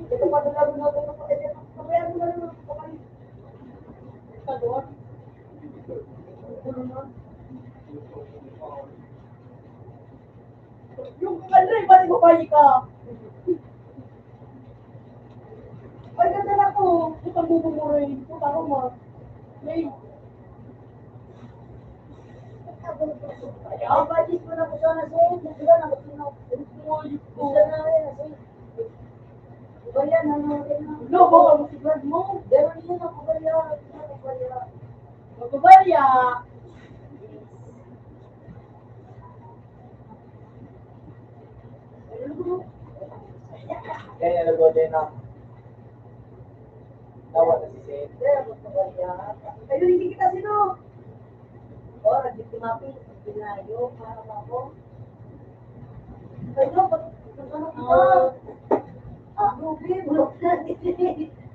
ito pa talaga na ito pa ito. Kabayan mo na naman ito pa rin. Ito doon. Ano na? Yung Andre, ba't ibabayi ka? Ay, ganda na ko. Putang bubumurin. Putang mo. May... Ay, budget mo na ko sana sa'yo. Sila na ko sino. Sila na rin. Iba yan, ano rin na. No, baka mo si Brad mo. Ganun yun, nakubalya. Nakubalya. Kaya nalago din na. Tawa na si Sir. Ay, hindi kita sino. Oh, nagdiktimapi. Pinayo, parang ako. Ay, no, ba't ano kita? Ah, Ruby, bulok na.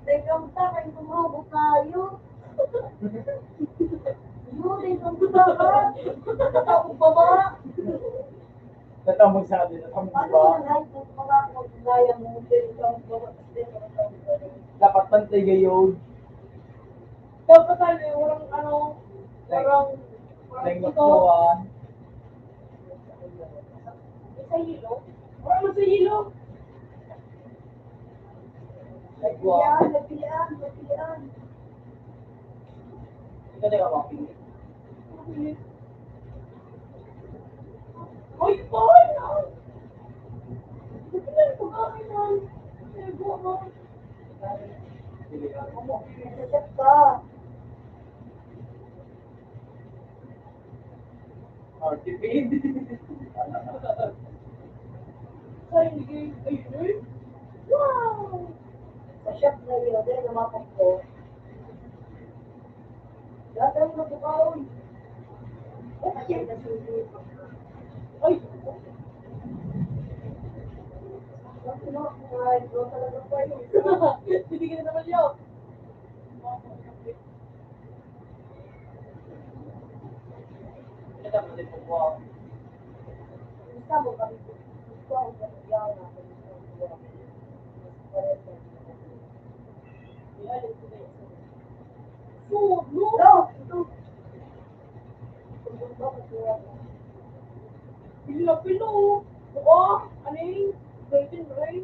Teka, musta kayo tumabot tayo. Yun, teka, ka. Tatapog ba ba? Natamog sa atin. Natamog Ano ba? yung light ng mga kagaya mo? Tatapog ba ba? Dapat pantay gayon. Dapat tayo, walang ano, parang Nagnakuhan. sa hilo. Wala mo sa hilo. Nagkuhan. Nagpilian. Ito na ka mapili. Oy, boy! Nagpilian ko ba kayo? Ego mo. Nasasap ka. Artipid. Sa hindi kayo. Wow! Sa shop na yun, din naman ko. bukaon. Ay! Hindi ka na naman yun. Gusto mo kami gusto ako sa nagyaw na so, no! Pilo. Oo, ano yung Golden Ray?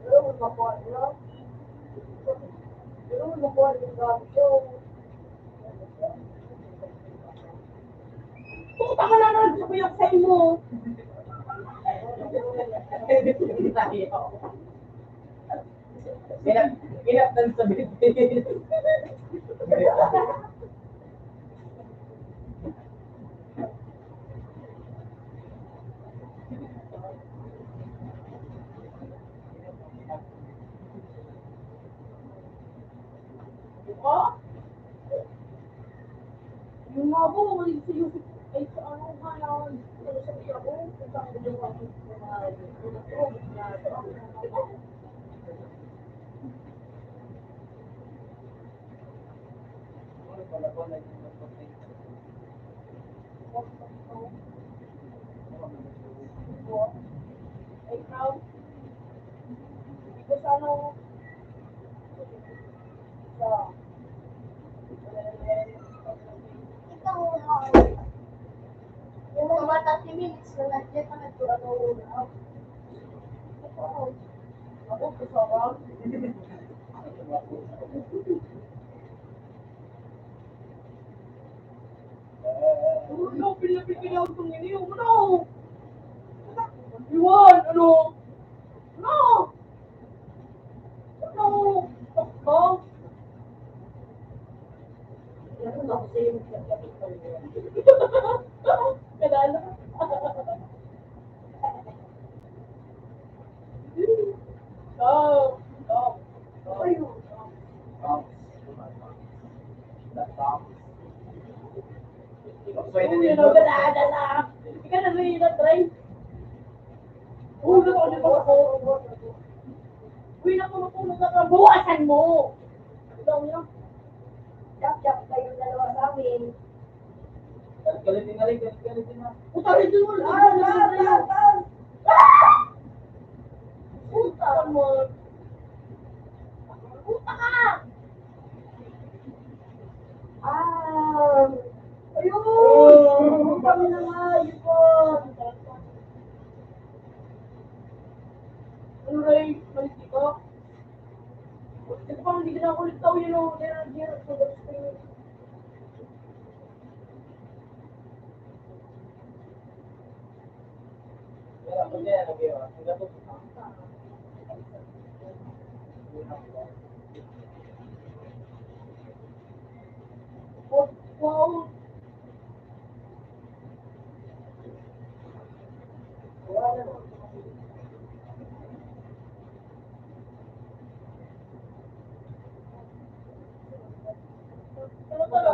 Pero magpapuan nila. Pero magpapuan nila. So, puta ka na lang sa kuyak sa mo. Kinaptan sa bitin. Ha? Yung mga po, malig sa Yusuf, ay sa ano nga na, ano sa siya ko, kung saan ko yung ay ikaw, hindi ko sa ano, sa, Ikaw, yung mga 30 minutes na nandiyan ka nagtuwa. ako, kasama, no, pinapipili ako itong iniyo, ano? Iwan, ano? Ano? Ano? Ako? Kadala. Oh, oh, oh. Pwede Uy, din ano ba na? Ikaw na rin na try. Uy, ano ba ako? Uy, natulog na ka. Buwasan mo! Ikaw niyo. Chap-chap kayo dalawa sa amin. Galit-galitin na rin, galit-galitin na. Puta rin doon. Puta mo. Puta ka! Ayun! Kami na nga, yun. Ano rin, malis dito? Ito pang hindi ka na ulit tao yun o. Kaya, pag yan, nag-iwa. Ang gato. Wow!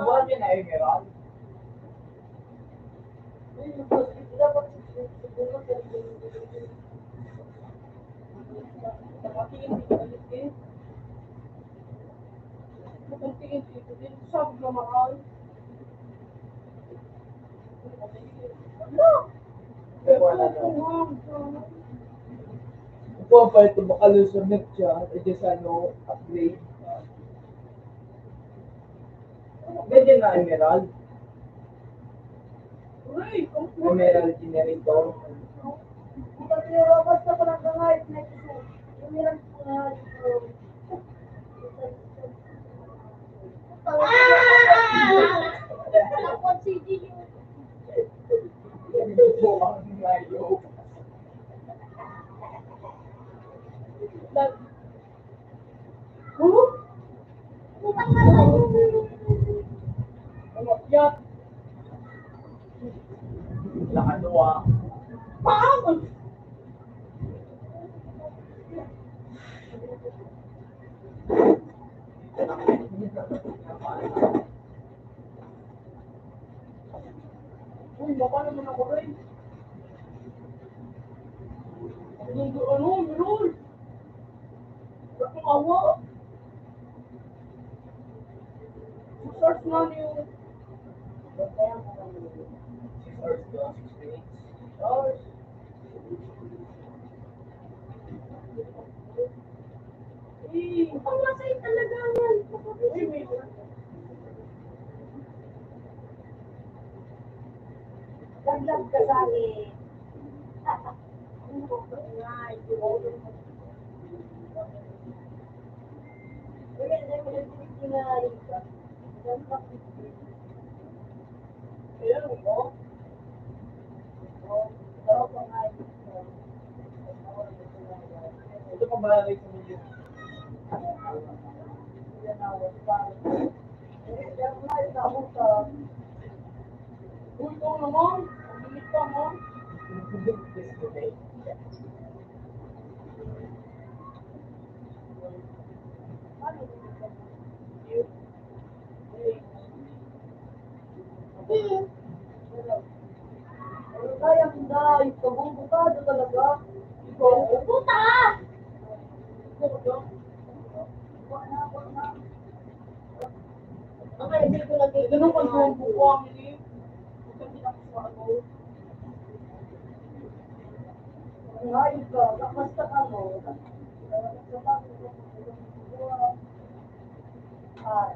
Buwan yun na Emerald. Wala na. Kung pa ito makalusunod siya, ito sa ano, upgrade. Ganyan na Emerald. Emerald generator. Tapos CD yung Buwang ngayo. utang na tayo. Lakanwa. baka naman ako rin. Ano, meron. Bakit awa? Search na niyo. Kaya mo kami. 6 hours to 6 minutes. Search. Ang masay talaga yan. Uy, may Laglag ka sa akin. Ayan mo. Ito pa ba like sa video? Uy, ikaw naman. Ang bilis ka mo. Kaya hindi. Kabubukado talaga. Ikaw. Puta! Ang kaya hindi ko lagi. Ganun pag bubukuha ang hindi. Hindi ako sa ano. Ayos ka. Basta ka mo. Ay.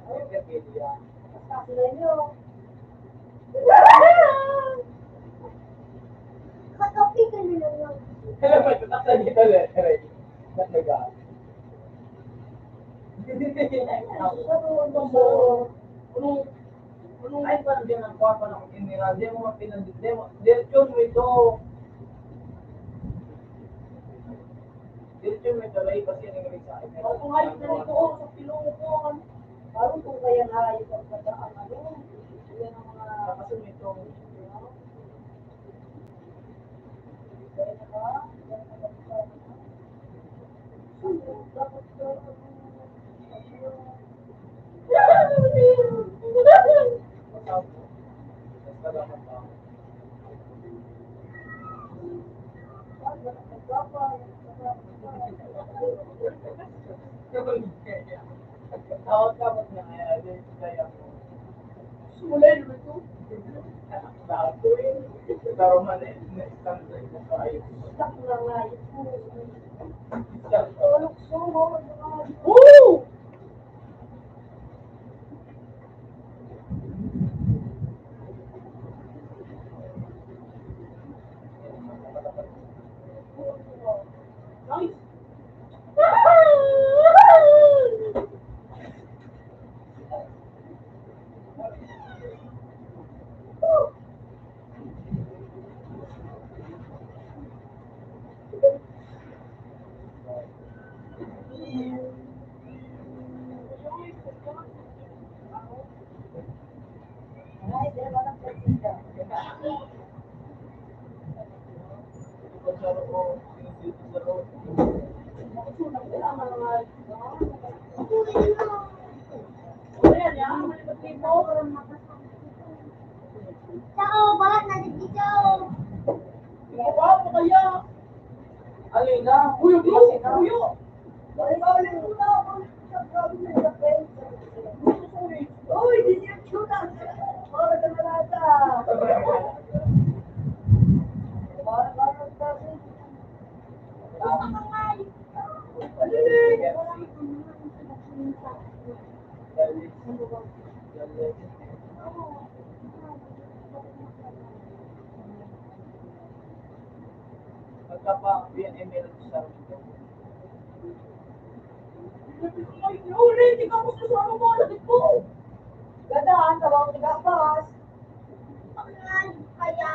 Basta sila nyo. Kakapi ka na lang yun. Kailan ba ito? Taksan dito ulit. Ba't nag-aas? Ay, parang din ang kuha pa ng kinira. Di mo mapinandit. Diretsyon mo ito. Diretsyon mo ito. Ray, kasi yung rin sa akin. Kung ayos na nito sa pilungan. Parang kung kaya na ayos ang pagdaan. Ano? Yan ang mga... Kasi mo ito. Kaya na ba? Dapat ka... Salamat pa. Tawag ka ba't na kaya? Kaya mo. Sumulay naman ito. Tawag ko rin. Pero man eh. Standard mo pa ayos. Stuck na nga ito. Standard. Woo! Nice. Kutsara ko. Dito sa road. Ayan, yan. Malibat dito. Ciao, ba? Nandito. Ikaw ba? Ano kaya? Alin na? Uyo, Kasi na. uyo. Uy, di siya chuta. Para ka malata. Magkapa PNML sa Uli, di ka mo sa ano mo. Lagit mo. Gadaan, tabang tigapas. Kaya,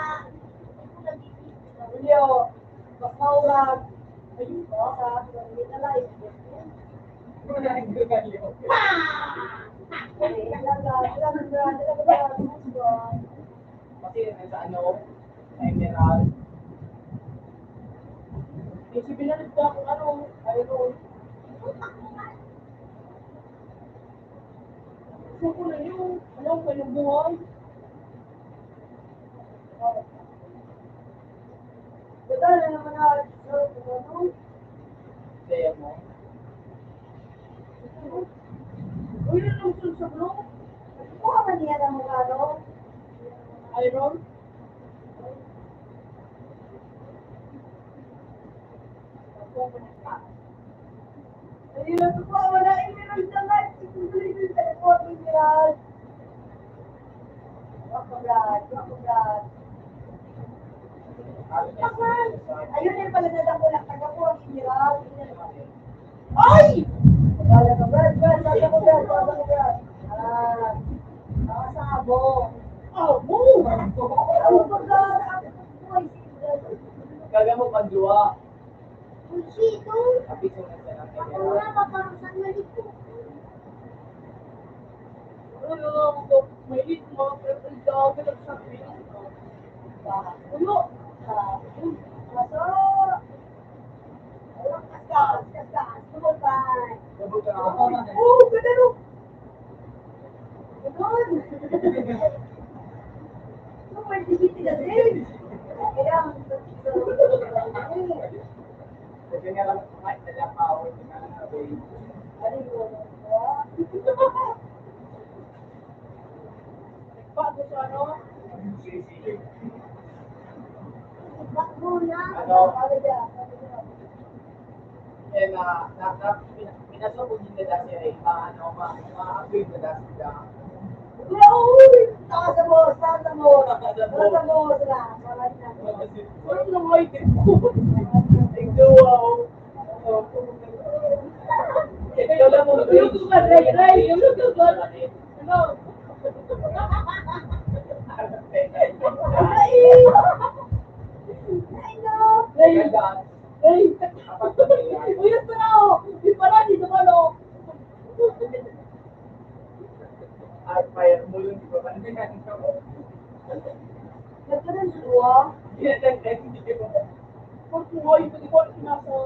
Julio, mas maurag. Ayun ko, sa hindi na live. Kasi sa ano, sa Emerald, Kasi binalit ko ako ano, ayun. Gusto ko na yung, alam ko yung buhay. Wala na naman na, ano? Kaya mo. Uy, yun ang sunod sa bro. Mukha ba niya ng mukha, no? Iron. Ayun na ito pa, wala inilang sa life. Ituloy yung telephone mo niya. Brad. Ayun yung pala nadangulak ka po, ang iniral. Ay! Wala ka, Brad. Sabi ko, Brad. Nakasabo. Oh, boom! Ano ba, Brad? Kaga mo pagluwa. Bullshito. Kapit mo na siya ng Ako kanya. nga, paparusan mali ko. Ano lang ako, may hit mga preference ako nagsabi. Ano? Kaso, walang kaskas. Tumulpay. Sabot ka Oh, na. ganda no! Ganun. So, pwede hindi na din. Kaya, Kasi nga lang, kahit nalapaw, hindi ka na away. Bago sa ano? back muna. Eh, pinasok ko din na dati ay, ma-upgrade na dati ka. Taka sa mo lang. Ano na mga itin ko? Wow. Ikaw lang mo. Yung ka, Ray, yung ka, ano? I know. Ray, Gandaan. Ray, Apat na yan. uy, ito na ako. Di pala, di naman ako. At fire mo yung iba. Ano yan? Nagkaroon siya. Hindi ko. Pag buhay, hindi ko sinasa.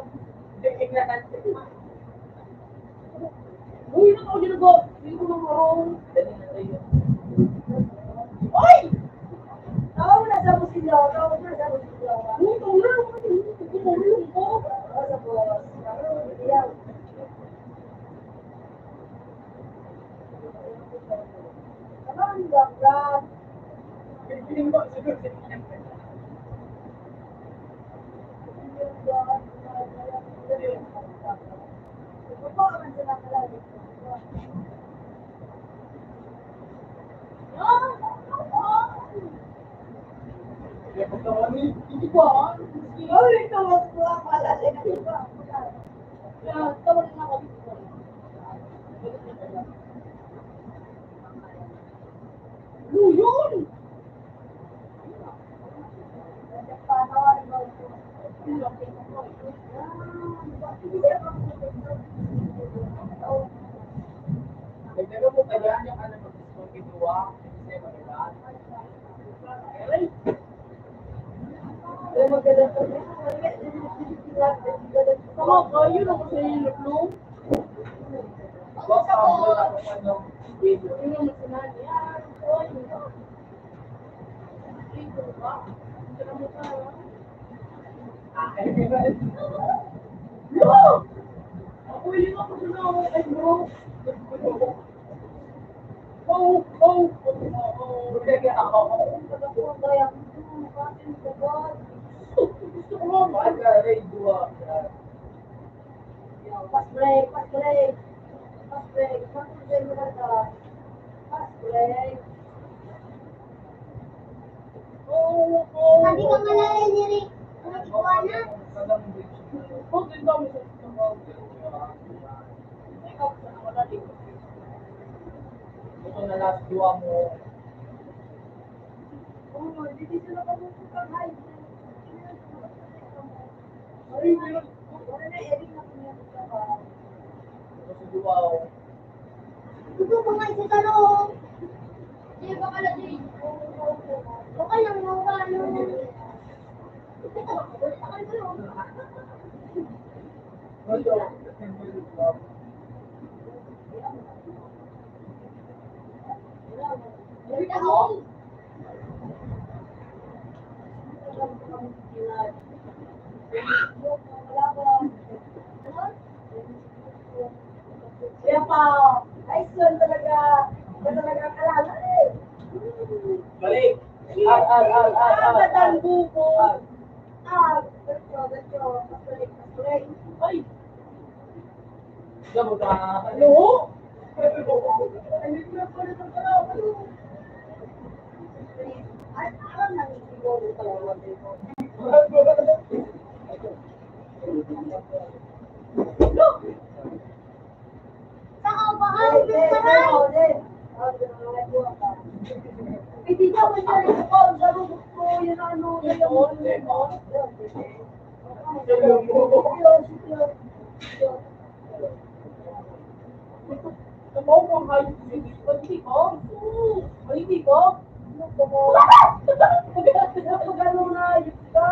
Uy, ano ako ginagawa? Hindi ko nang marong. Dali na tayo. Ay! Tawa mo na sa musilo. Uy, tawala naman. Hindi ko marong ko. Sa boss. Yan. Come on, Brad. Piling ko, siguro sa inyo. Kaya pag tawag ni, Hindi ko ah. Ay, tawag-tuwag pala siya. Kaya, tawag na ako dito. Ano yun? nagdaga mo kaya yung ano mag-discount ginawa, kasi magalan. Ay, tama ka, yun ako sa hilot no? Baka mo na kung anong video. Yun ang masanan. Yan, oy. Ito ba? Ito na mo tayo. No! Ako yung ako sa nawa. Ay, bro. Oh, oh, oh. Kaya ako, Gusto ko nga ba? mahal ka rin, dua. Fast break. Fast break. Oh, oh. Sabi ka malalay ni Rick. Iguana. Oh, din daw, isa. Ikaw, sana wala dito. Ito na last dua mo. Oh, hindi sila kamusukan. Ay, Ay, meron. wala na Eric na pumunta ba? Ito si dua. Ito mga isa tanong. Sige ba kala di? Baka lang mo ba ano? ako. Kaya pa, ay son talaga. Ba talaga kalala eh. Balik! Ang buko. Ganito. Ay, Diyan mo ka. ano? Hindi ko na pala ito pala. Ay, parang nangisiguro talaga dito. Sa kabahan, saray! Hindi ka man siya rin ako. Garugod ko yun ano. Ano mo hayop hindi ko? Ay, hindi ko? Pag-ano na hayop ka?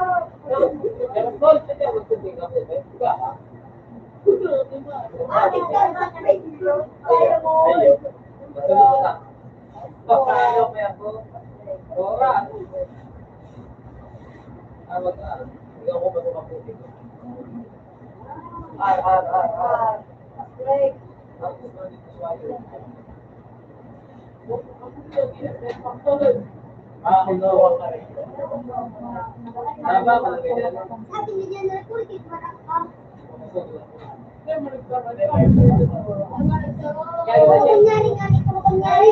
Bakit ka sa radio? Kaya mo. Matulog na. Papayo kaya ko. Ora. Awag na. Hindi ako ba tumaputi ko? Break. Tapos na dito sa wayo. Kinuha ka rin. Tama ka lang ganyan. Sabi ni General, kurkit marak ka. Kunyari, kunyari.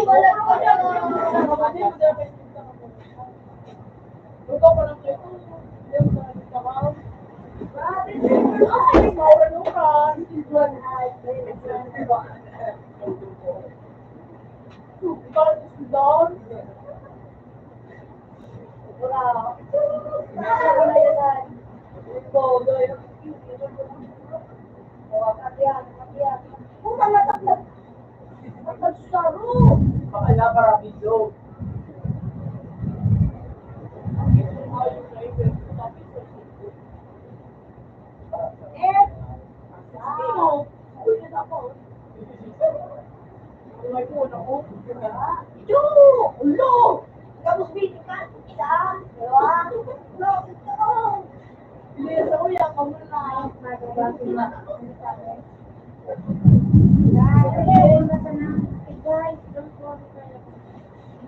Pakala para video.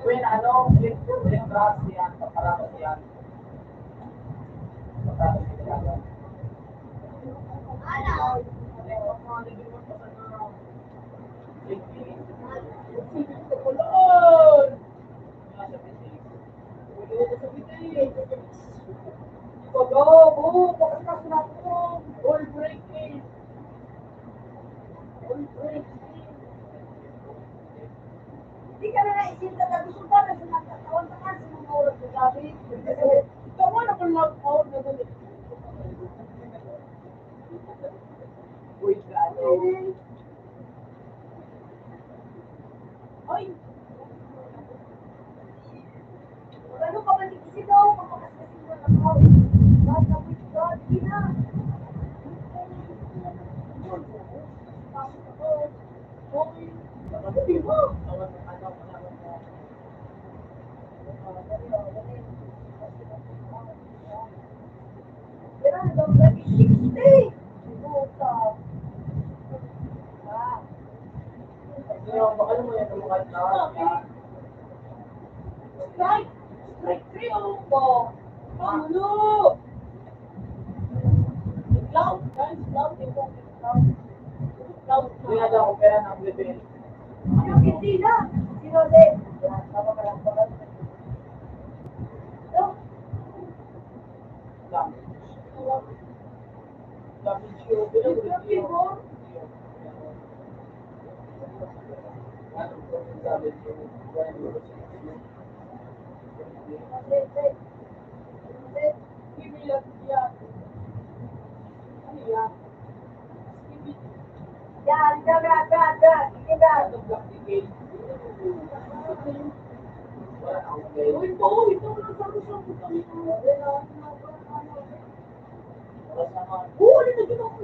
When ano, click brass yan, paparamos yan. Paparamos yan. Hindi ka na naisip na gusto ka na sinagkatawan ka kasi mga oras na gabi. Ikaw na kung mag-out na dali. Uy, ano? Ay! Ano ka ba nagsigaw? Kapagkasigaw na ako. God, kapit God, di na. Pasok ako. Hoy! Di mo? Yan, daw lagi 60. Buta. Baka naman yan ang mga tao. Strike! Strike 3 po. Pamulo! Cloud, guys, cloud. Ito, cloud. Cloud. Hindi na daw ako pera ng bibili. Yung hindi na. Sino din? Yan, tama ka lang. Ito. Yan, yan. Uy, ito na sabi-sabi kami. Ulit na ginawa.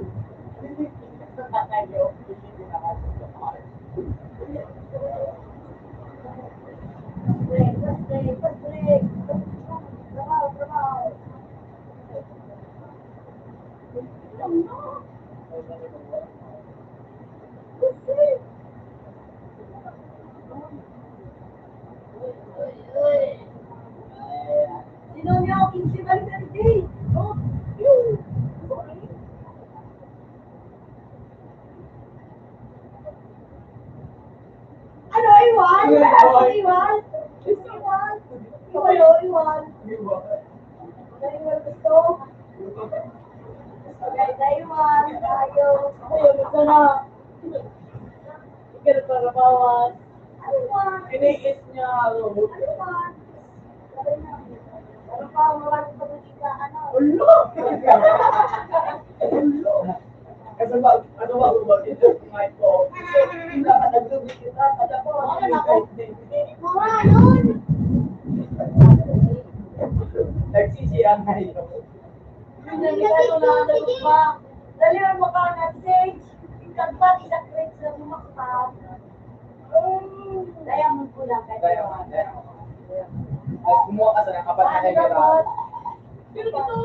Sino niyo ako 15 birthday? Oh, yun. Ano, Iwan? Ano, Iwan? Iwan? Iwan, oh, Iwan. Iwan gusto. Okay, na Iwan. Tayo. Ayun, ito na. Ikot para bawas. Ano, Iwan? Iniis niya. Ano, Iwan? Ano pa, marami pa nakita, ano? Ulo! Ulo! Kasi ba, ano ba kung bakit yung mic ko? Hindi ka nagtubig kita, kada po. Ano ako? Mga nun! Nagsisiyang na yun. Nalito na ang pa. Dali mo ka na stage. Tagpag isang grade sa bumakpa. Daya mo po lang kayo. Kaya man, kaya man. At kumuha ka sa nakapat na camera. Pero ito,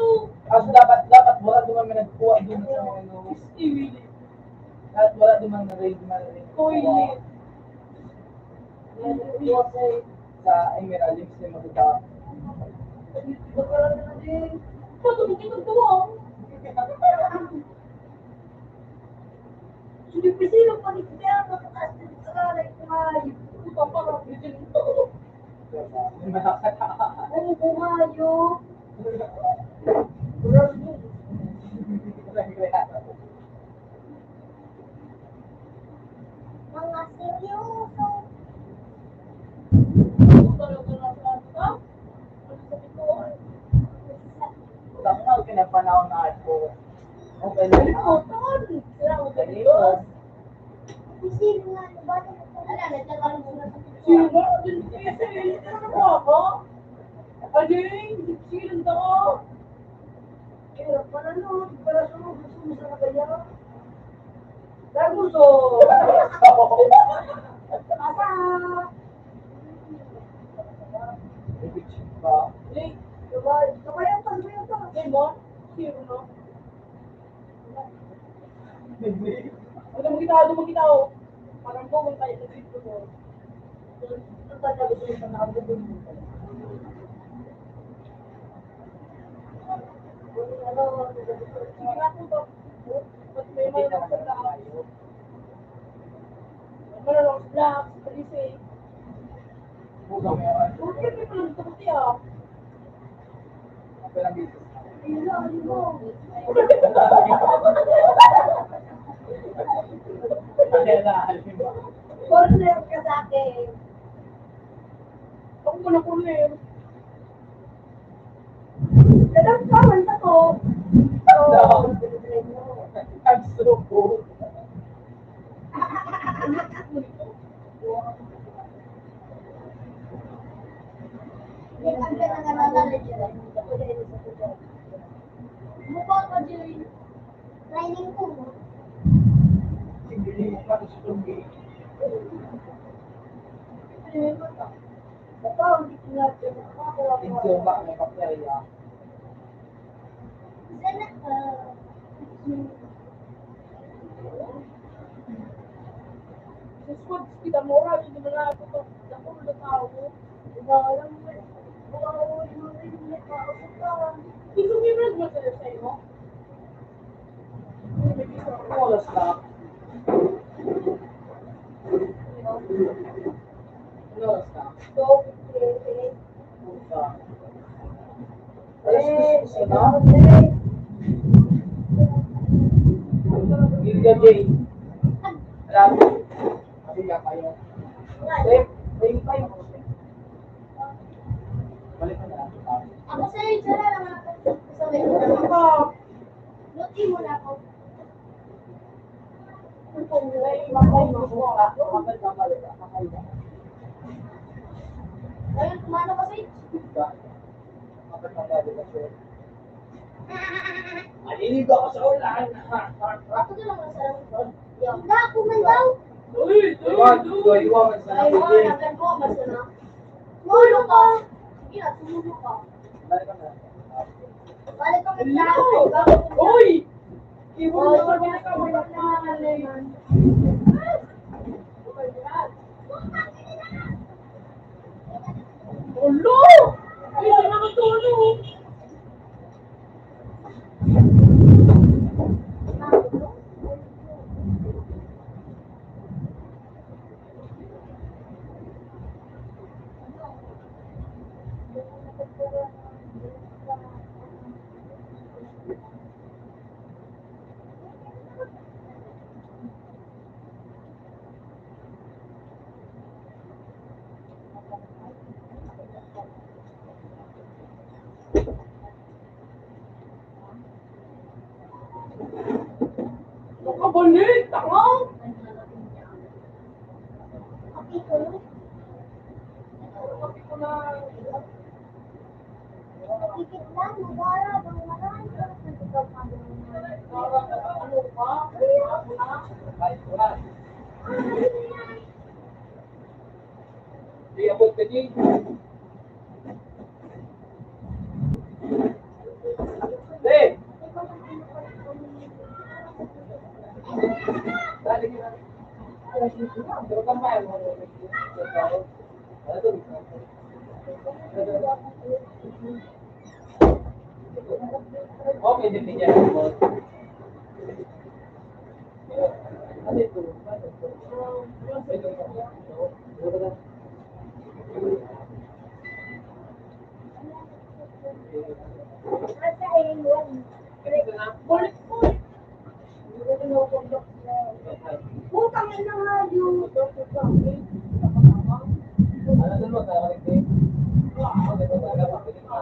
Kaso dapat wala naman may nagkuha dun sa ano. At wala naman na rin toilet. sa Emerald Links na maganda. Patulog ito tuwang. Hindi pa sila panikita. Nakakasal sa kumayo. Ito parang bigyan ito. Ano kumayo? Mga seryoso. Tapos kinapanahon na ako. Okay na ako. Sino nga, ba? Ala, nagtatalang sila sa sino ba? Ano ba ako? Ading, sino to? Kaya pala no, para sa mga gusto mo sa kagaya. Dahil gusto. Asa? Eh, kabayan pa. Lemon? Sino no? Ano makita oh. Parang bukong tayo sa dito mo. Ito tayo sa nakabubog mo. Sige nga po to. Ba't may malamang sa black? Malamang sa black, sa lise. Bakit may palang dito kasi ah? Ilan mo? Corner ka sa akin. Ako na corner. Kadang kawan sa ko. I'm so cool. Ang ganda nga nalala dyan. Mukha ka dyan. Training ko mo. Ito ba may kapyaya? Sana, Squad, kita mo oras, hindi mo na ako to. Ako na tao mo. Alam mo, gusto mo yung red mo sa sa'yo mo? Oras na. Oras na. Puta. Alas gusto na. Gilga J. Alam mo. Mabiga kayo. May kayo. Balik na lang. ako sa'yo, tsara lang ako. Sabi ko na Ako, luti mo na ako. Ayun, kumano kasi. Alilig ako sa ulan. Ako na lang sa likod. Wala, ako man daw. Iwan sa ay, natin. nagan ko, basta na. Mulo ka. Sige na, tumulo ka. Balik ka na. Balik ka Hello! mag-tao. Uy! Keyboard na kami nakawala. Ulo! Ay, nakatulog. Nakabalik! Tanga! Tikit lang, nagara, bangaran, nagsigaw ka Ano ba? Kahit wala. Di abot ka din. Hey! Dali ka na. Pero kampay mo. Okay, din niya. Ano ito? Nasa A1. Balik po! Putang ina nga yun. Ano doon mo sa kalikit? Ano doon talaga pakilit ka?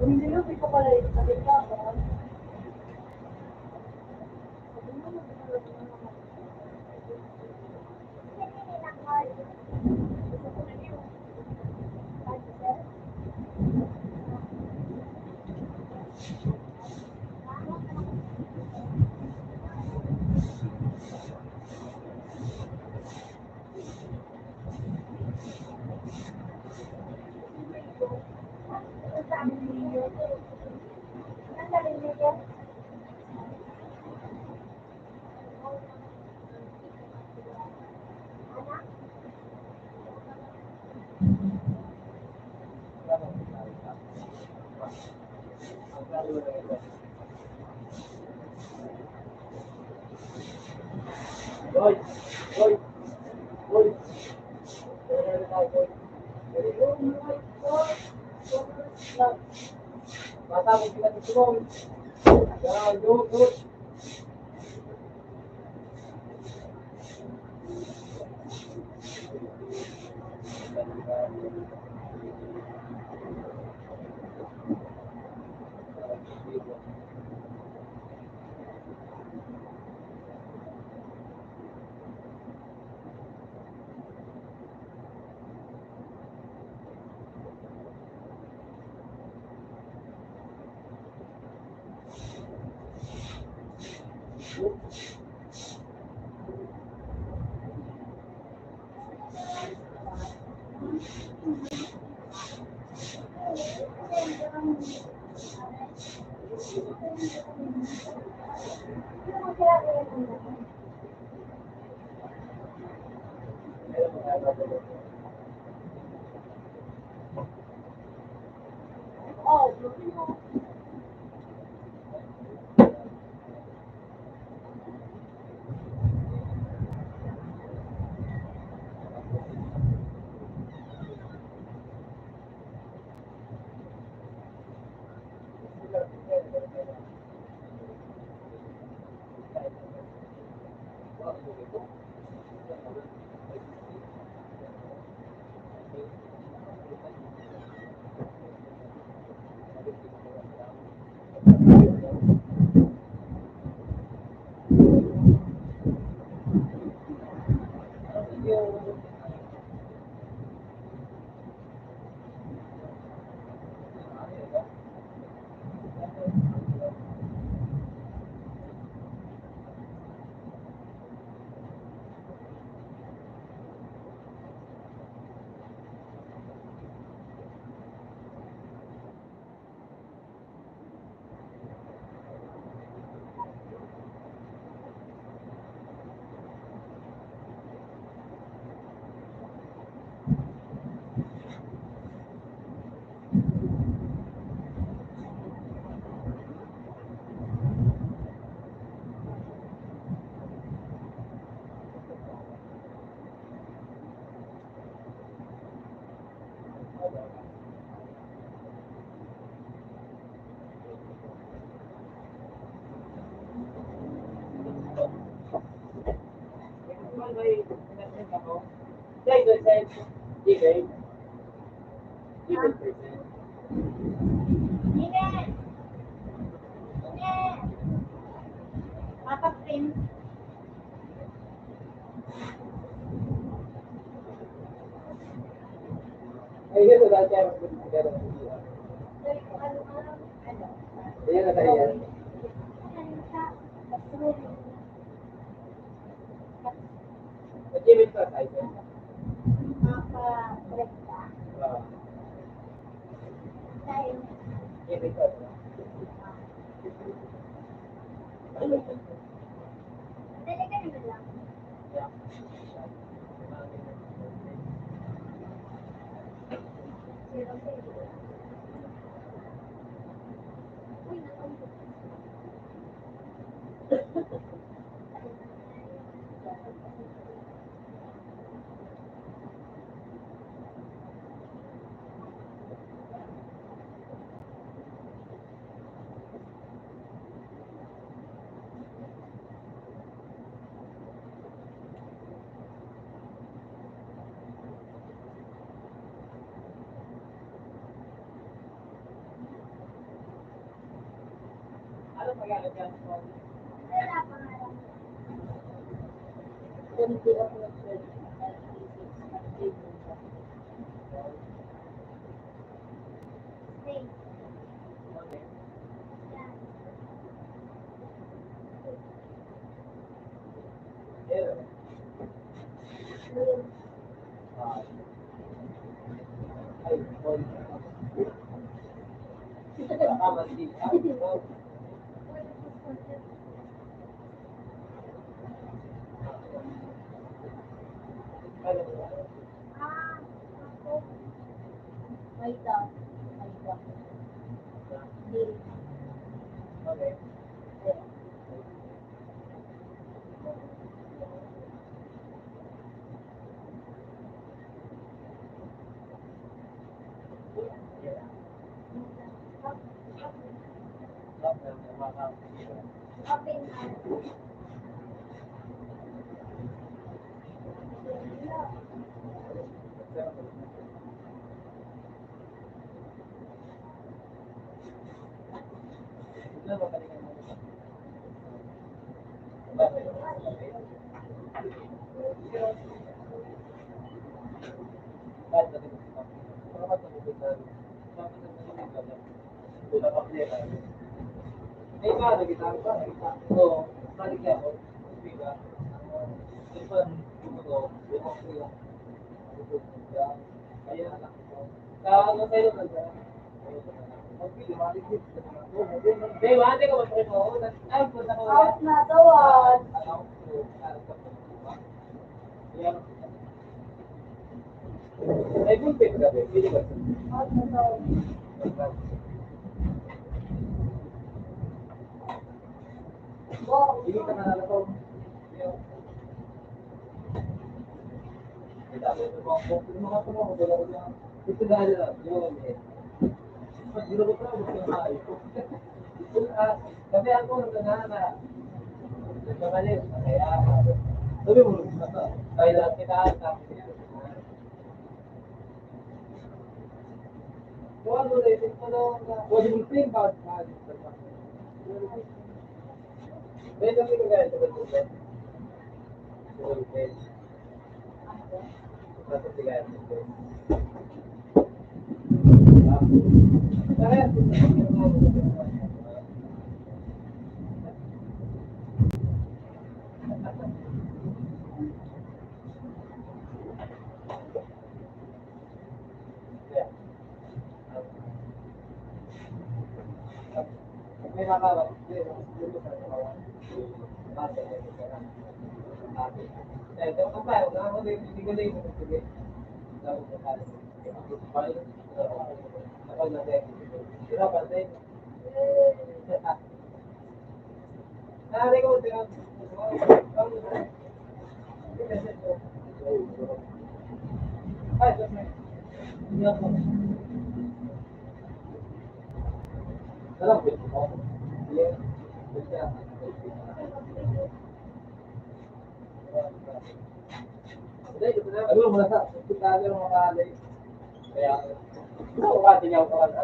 Hindi lang, hindi ko pala yung sabi ka. Boy, boy, boy. Bata mo kita tutulong. Yan, good. Oh, Ine! Ine! Papa Prince. Ayun na dati ang together. Ano? Ayan na tayo yan. Achievement pa tayo. Maka-rekta. Tayo. Achievement pa. Talaga naman lang. Uy, nakamot. Ano magalit yan? Wala pa nga lang. Hindi ako nag-pwede. Stay. Yan. Ayun. Ah, ako. May daw. May daw. Hindi. Open na. Out na tawad. Out na tawad. Wow. Kasi ako nagkakana. Nagkakalit. Kaya, sabi mo, kaya lahat kita ata. Kung ano na ito, pwede mo pin ba? May kami kagaya sa bato. Nasa tigaya. May nakawat. Ito ang tayo na ako din hindi ko din sige. Daw ko tayo. Kapag natin. Sira pa din. Nari ko din. Ay, alam ko. Ano mo na kita ng mga alay. Kaya ako ka tinyaw ko na.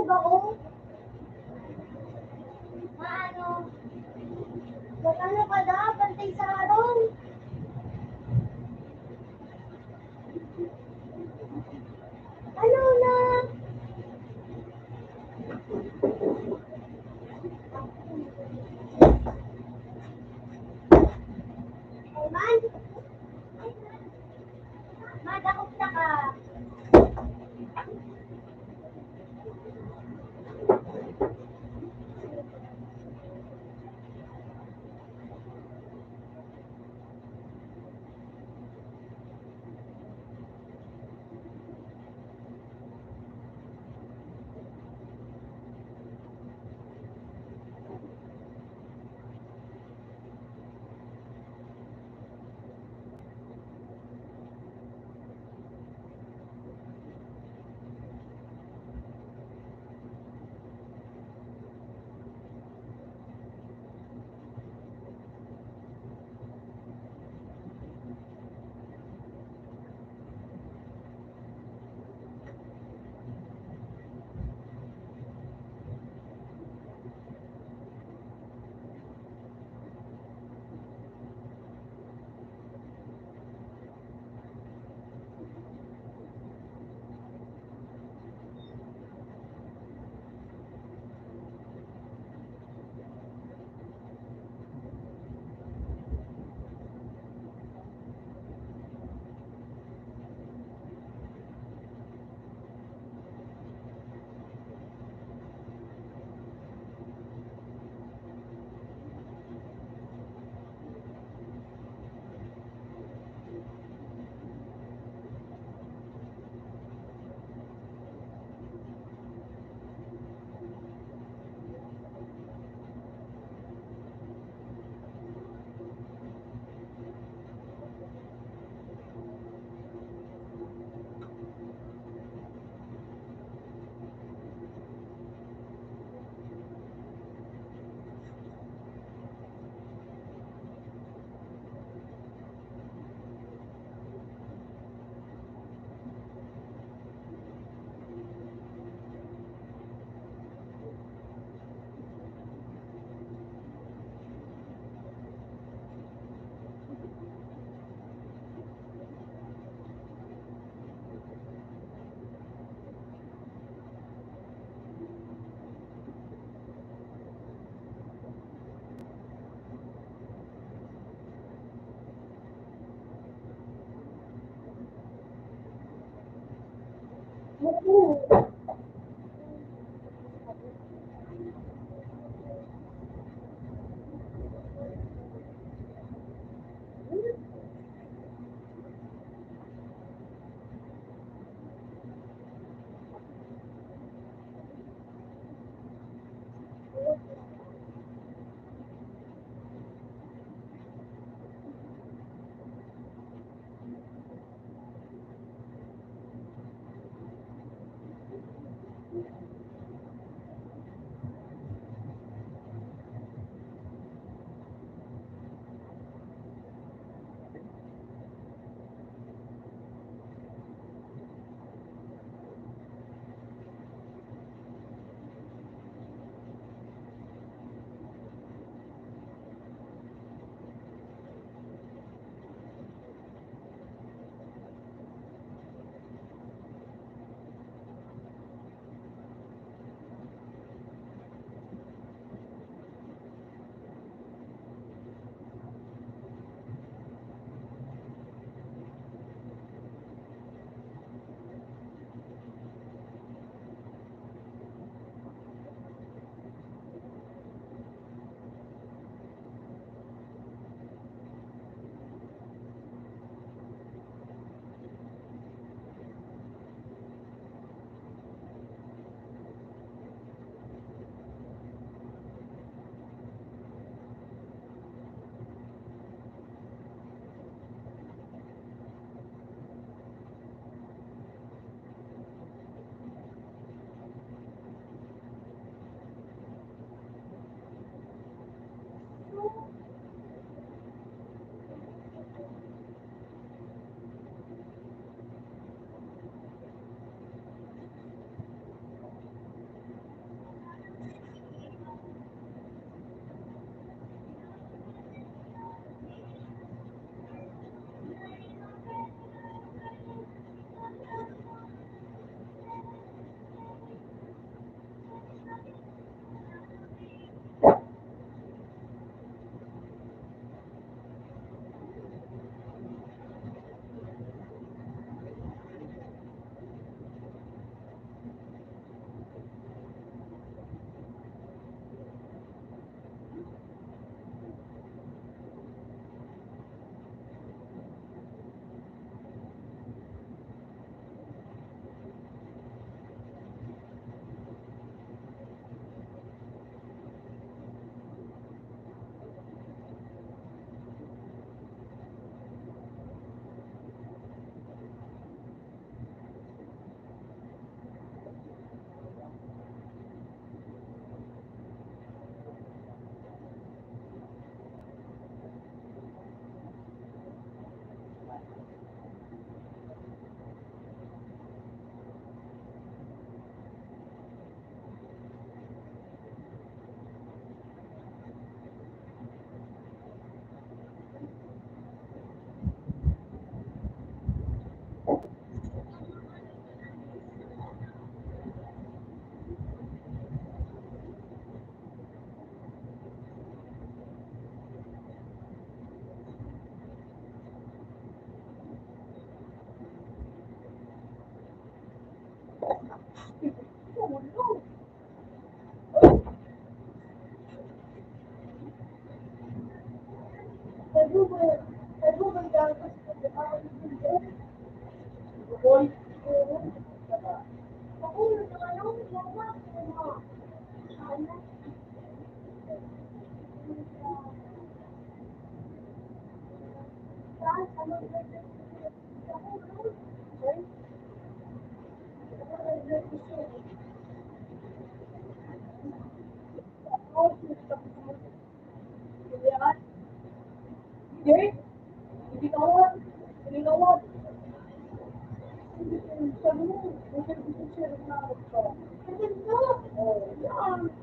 Natutulog ako. Maano? Ano ka na? Pantay sa araw. Ano na? Ay, man. Madakot na ka. Boy, hindi. Hindi kawat. Hindi kawat. Sabi mo, hindi share na ako. Oh, yan.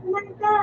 Manda,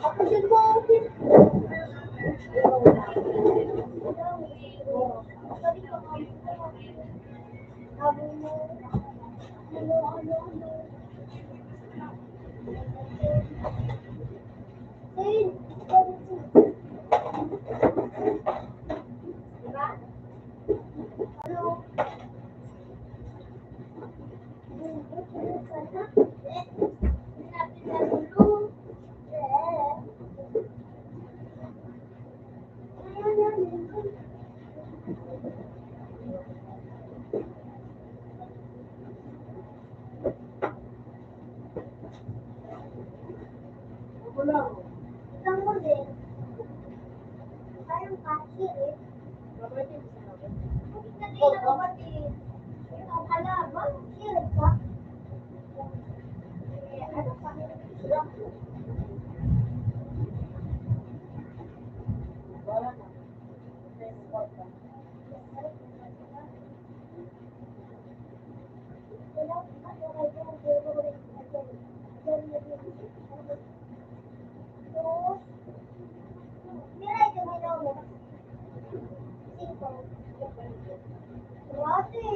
Ako din mo. Isang mo din. Parang kasi eh. Bakit ka din na kapatid? Ikaw pala, bakit hirap ka? Eh, ano pa? Mira, ito may naman. Roti.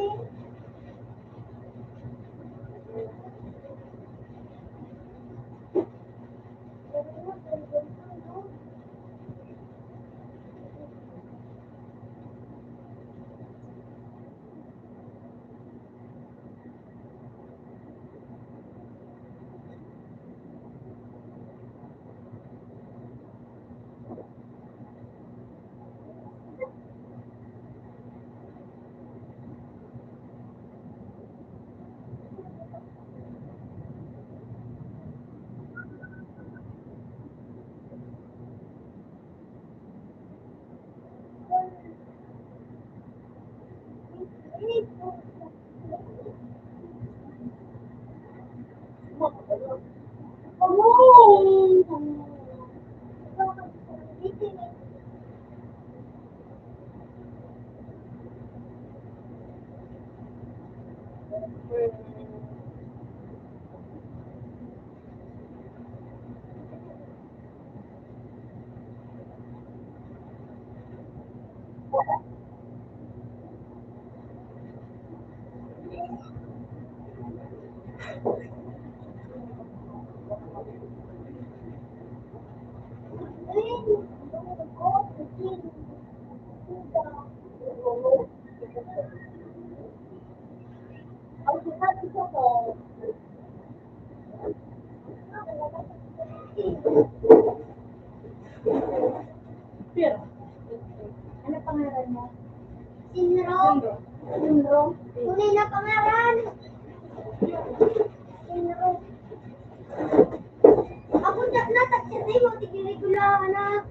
Ano pangalan mo? Sinro. Sinro. Tunay na pangalan. Sinro. Ako nataksin mo, tigilid ko lang, anak.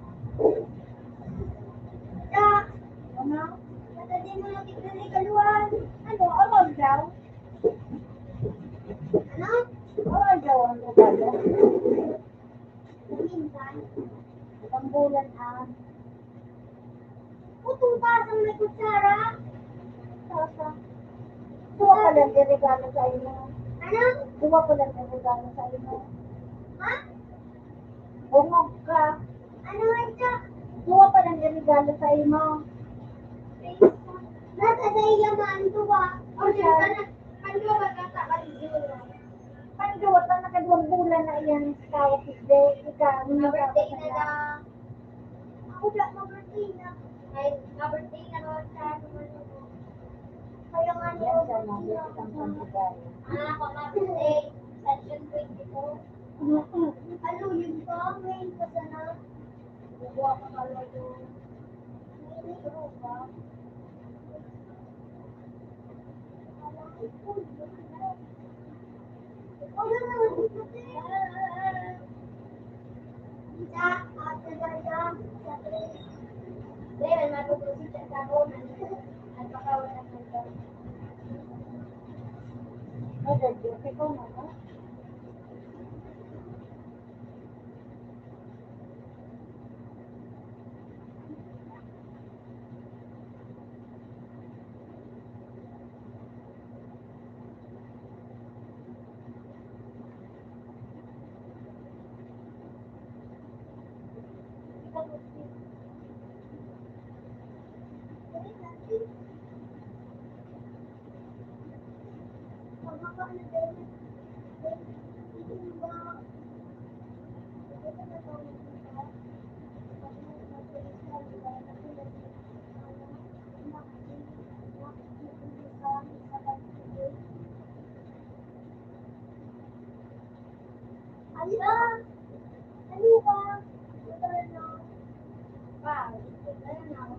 Ano? Natagin mo yung tigilid kaluan. Ano? Awag daw? Ano? Awag daw ang regalo. Minsan. Isang bulan ang. Putong pasang may kutsara. Sasa. Duwa pa lang regalo sa inyo. Ano? Duwa pa lang regalo sa inyo. Ha? Bungog ka. Ano ito? Duwa pa lang regalo sa inyo. Nasa sa iyaman duwa. O siya. Panduwa ba ka sa kanila? Panduwa Dalawang bulan na yan sa birthday. Ikaw, Birthday na lang. Ako na, mag-birthday na. Ay, birthday na lang sa Kaya nga Yan siya na, isang pantigay. ako birthday. Session 24. Ano yun pa? Ngayon pa sana. Bubuha ko pala yung Ngayon pa. Wala na, Isa, ate Daria, Dahil matutusin siya sa ako. Nagpakawala ng ito. Nag-birthday ko na ba? Ala, ano ba? Pa, ano na ako?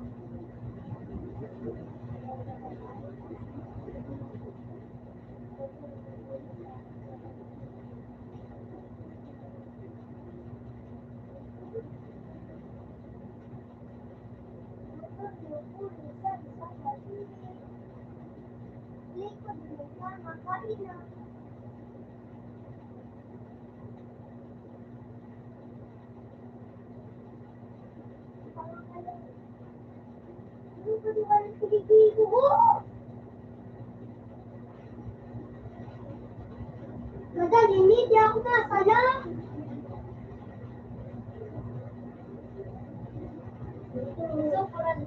Likod mo ka, makain na. Ano ba naman ang pinigil mo? Madali, hindi ako nasala. So, parang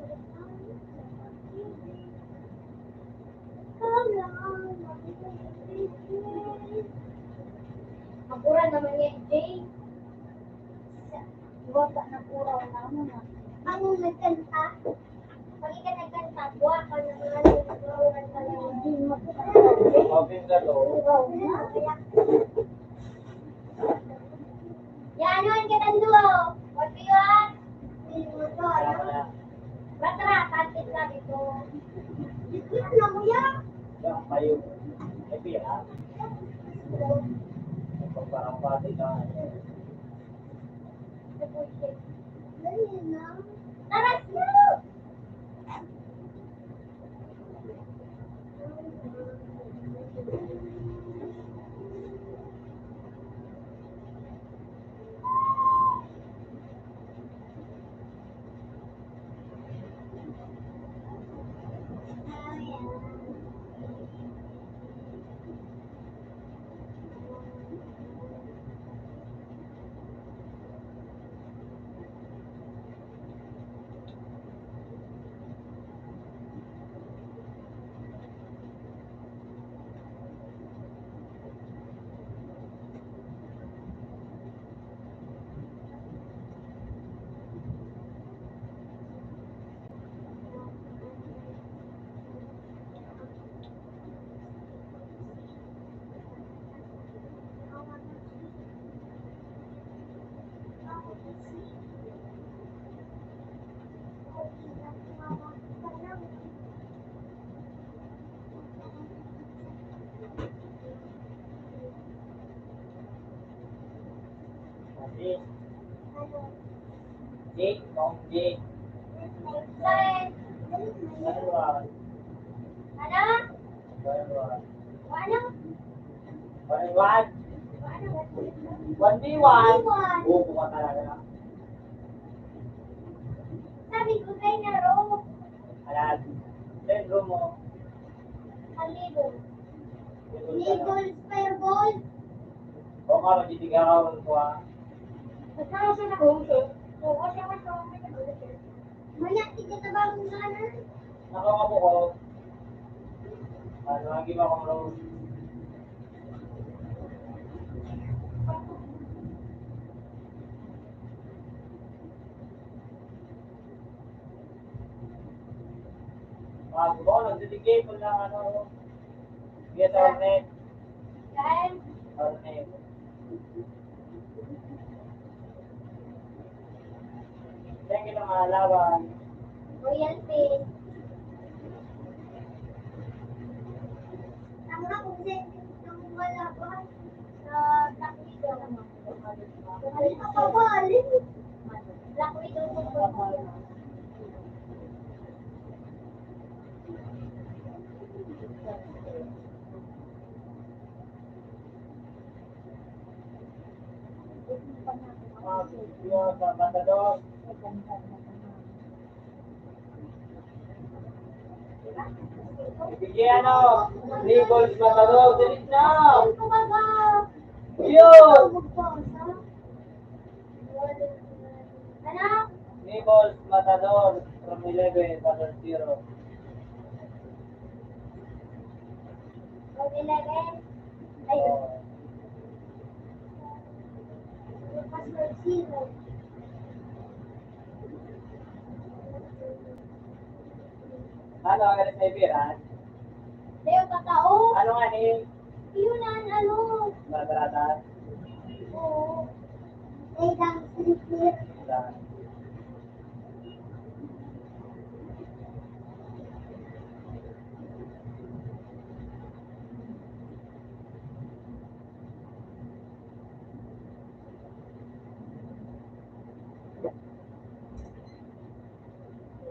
mapura naman ni Jay. Bata na puraw na mo na. Anong nagkanta? Pag ika nagkanta, buwa ka na mga nagkaroon ka lang. Hindi mo ko Open ka to. puraw na. Yan, ano ang katando? What do you want? Hindi mo to, Kaya ano? mo na. Ratra, kantit lang ito. Dito na mo yan. Yung kayo. Ay, pira. Parang pati na. Dali na. Taras mo! J. J. Kong J. Bakit? Ano ba? Ano? Ano ba? Ano? One one. Ano? 1v1. Buko ka talaga. Sabi ko kayo na raw. Alam. Bedroom mo. Amigo. Eagles, fireball. O ka, magtitigaw ko ha. Kasama siya na home sir. Oo, siya mas home sir. Maya, titatabang mo na na. Nakakabo ko. Ano, lagi ba akong rose? Bago ako, nagdidigay ko lang ano. Yes, Ornet. Yan. Ornet. Thank you ng alawan. Royalty. Ang mga objective ng malaban sa Black Widow naman. Nakakabalin. Black Widow po po. Yung sa Matador. Ibigay ano, Nichols Matador, dilis na! Ano ba ba? Yun! Ano? Nichols Matador from 11 versus 0. Mag-11. Ayun. Password 0. Ano ang galit sa Ibiran? Deo kakao. Ano nga ni? Yun ang ano. Madratas? Oo. Ay, lang. Clear.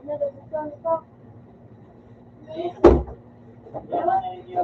Nagustuhan ko. Yaman na ninyo.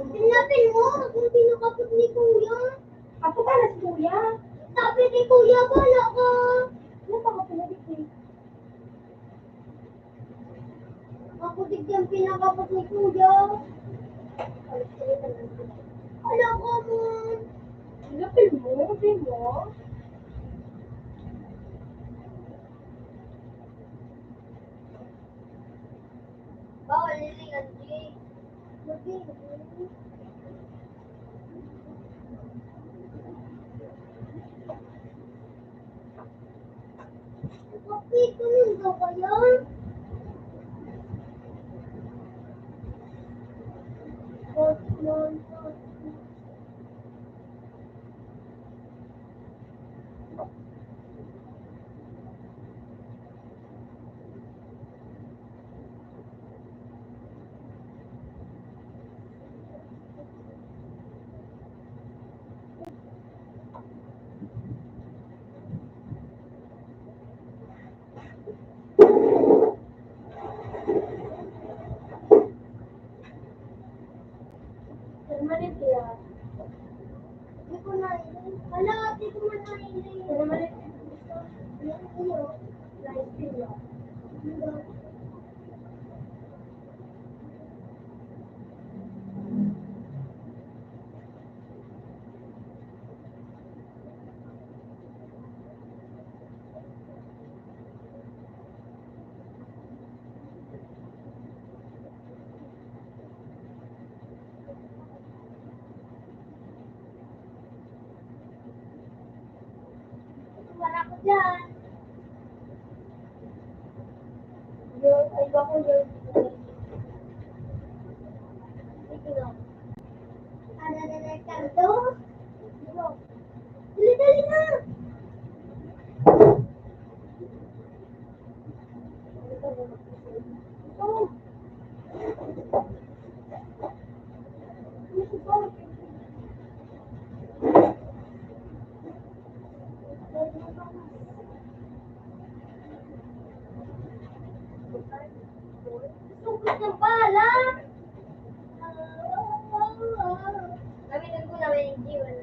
Sinapin mo kung sino kapot ni Kuya. Ako pala si Kuya. Sabi ni Kuya, wala ka. Ano pa ka pinabigay? Ako din yung pinakapot ni Kuya. Wala ka mo. Sinapin mo, sabi mo. Bawal nilingan, Jay. Kapit ko nun ba kaya? Permanent yan. Hindi ko na ilay. Wala, hindi ko na ilay. Permanent. Ano? Live video. Wala ko dyan. Yun, ay ba ko yun? Ito lang. Ano na nagkanto? Dali-dali na! Oh! Sugod ng bala! Gamitin ko naman yung jiwan.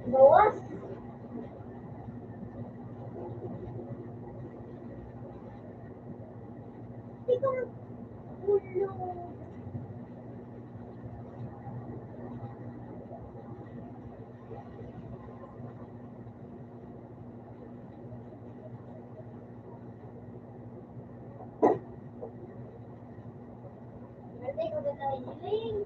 Bawas. Ikaw na ulo. Nanti ko na nahiling.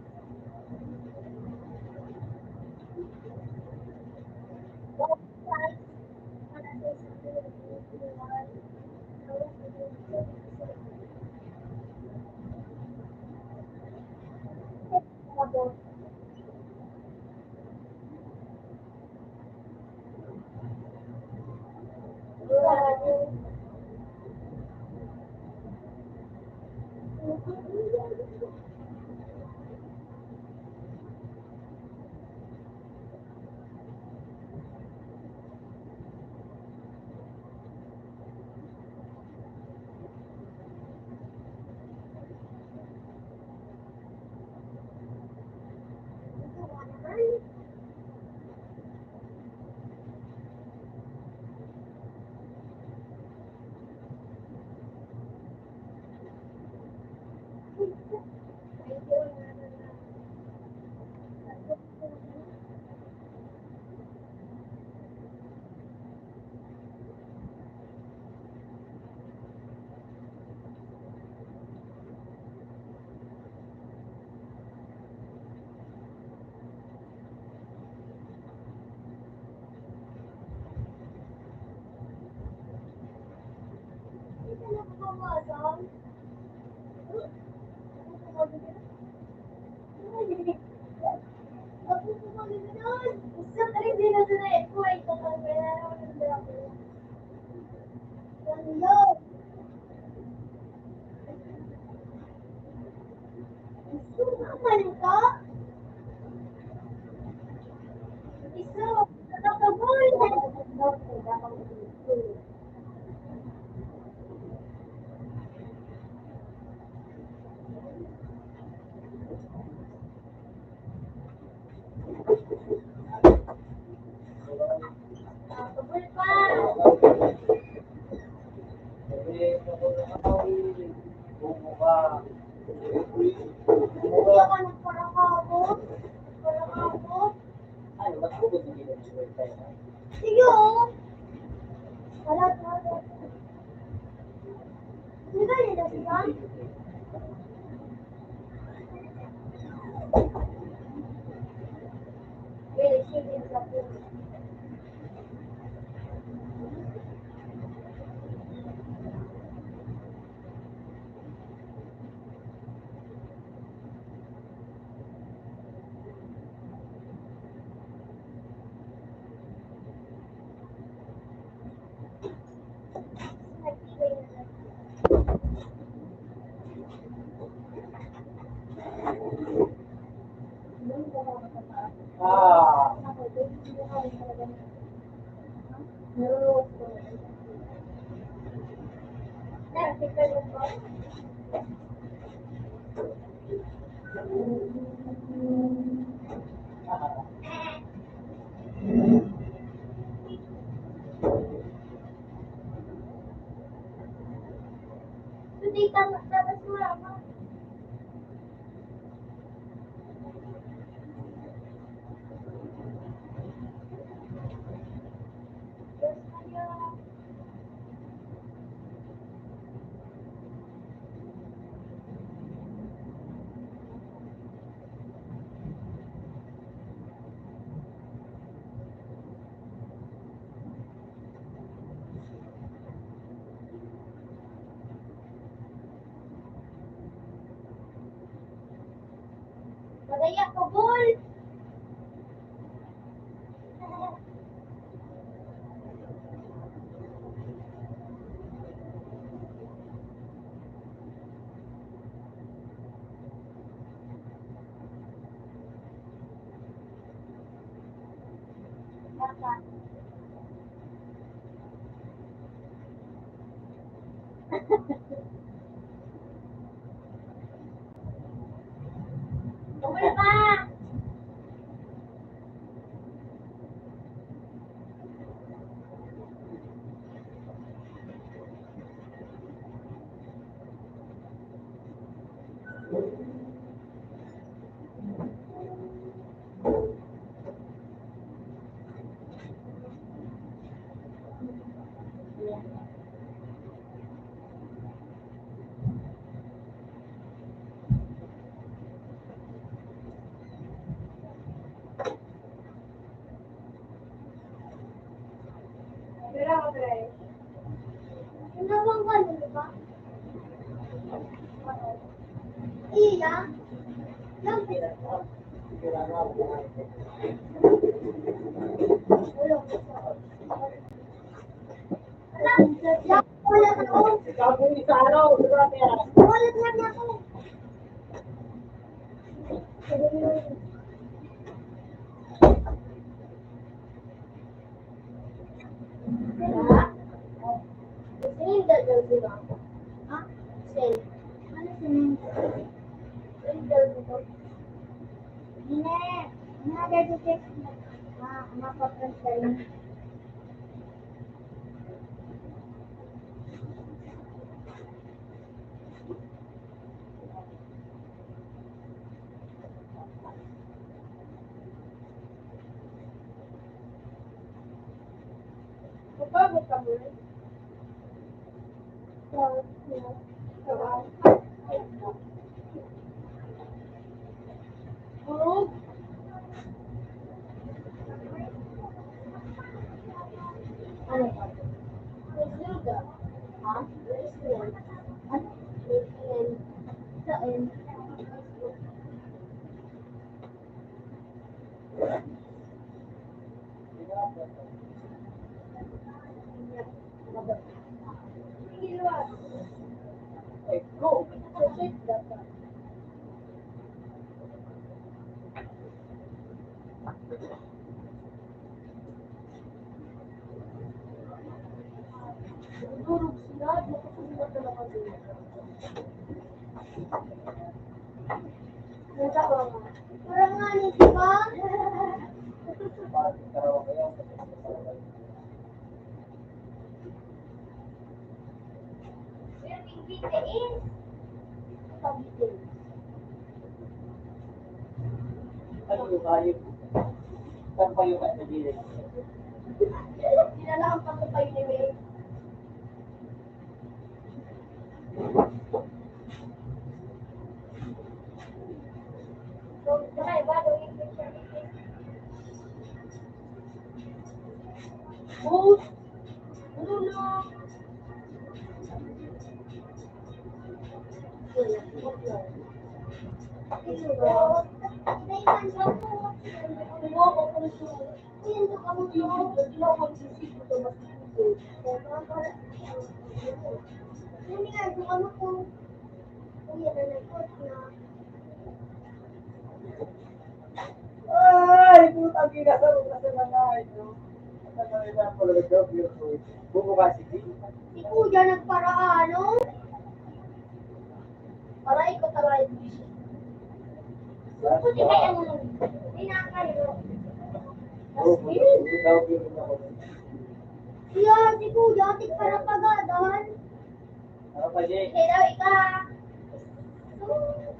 Hindi tama tapos wala. Madaya ko, Bol! Baka. Bol pa! Pero ako, Dre. Sinawang ka, di ba? Ilang? Ilang pito? Wala na ako. Ikaw po isa araw, diba kaya? Wala na ako. Sininda dyan sila. Ha? Sin. Ano sininda? Sininda dito. Hindi. Another ticket. Mapatransfer yun. Magpabot ka mo rin. Burog. Ano ba? Sininda. Ha? Sininda. Ano? Saan? Ay, go. Sa shit data. Durog sila, nakasulat na lang ako. Nasa ko nga. Parang nga, di ba? Pero yung BTS. Sabitin. Ano yung kayo? Saan pa yung sa gilid? Sinala ang pagkakayo ni May. So, saka iba, yung picture ni Chris. Oh! Ano na? Pero, naiman siya po. Kumuha ko kung siya. Ayun, doon ka mo yun. Hindi ako magsisip ito masisip. Hindi nga, doon ka mo kung uwi na nag-court na. Ay! Putang ina sa mga sa mga ito. Ang mga na pala nag-job yun. Bumuka si G. Si Kuya nagparaano. Para ikaw taray. Buti kaya mo nung dinakayo. Siya, si Kuya, ating parapagadahan. Ano pa, G? Kaya ika.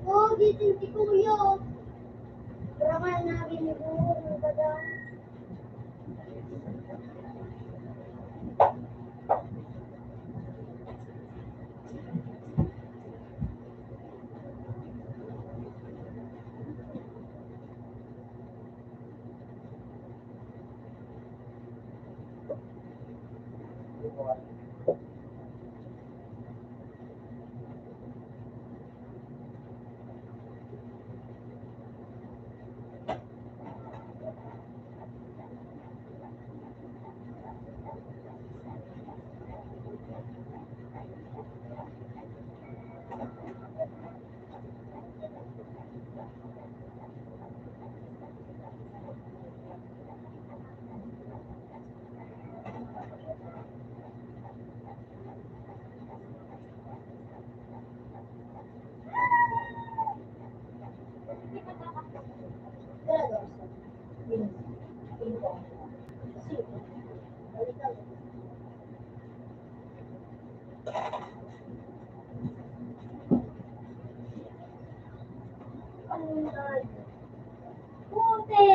Oo, gising si Kuya. Ramal namin ni Kuya, nagdadaan. Puti!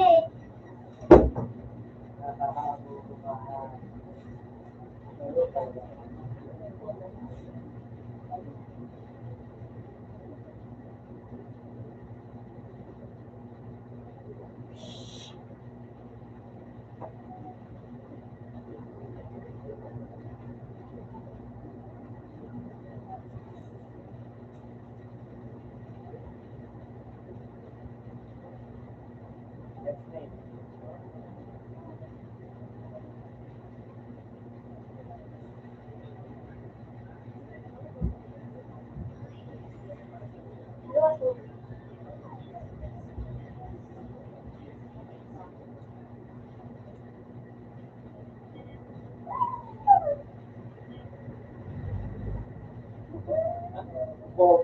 Oh,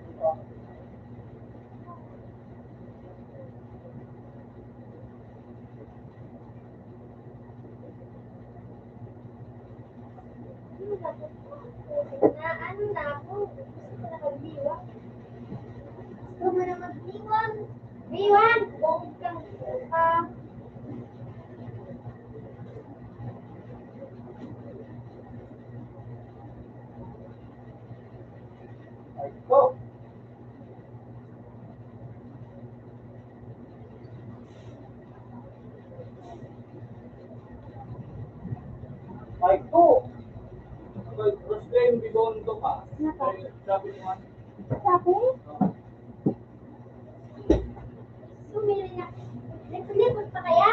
Ano na ako? Gusto ko na mag-biwang. Gusto mo na mag-biwang? Biwang! Bongg kang go. 5-2. First game, Bigondo pa. Sabi mo nga. Sabi? Sumili na. Nagsulipot pa kaya?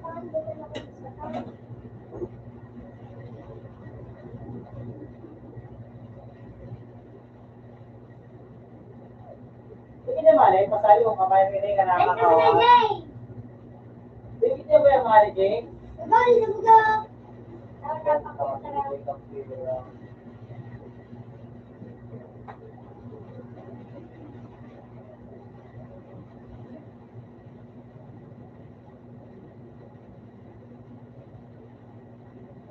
Parang doon na ako sa tao. Sige naman eh, pasali mo kamay mo yun Ay, naman na, nakakawa. Jay! Bigit niya ba yung mga Jay? Nagawin na mo daw. Tawag ako sa tara.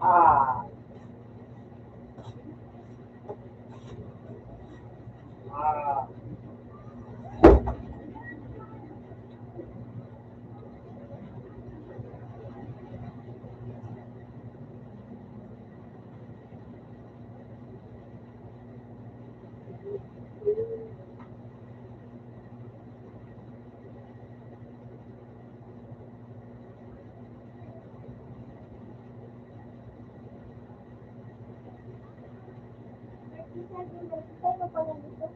Ah. Ah. Ay, mo pala dito.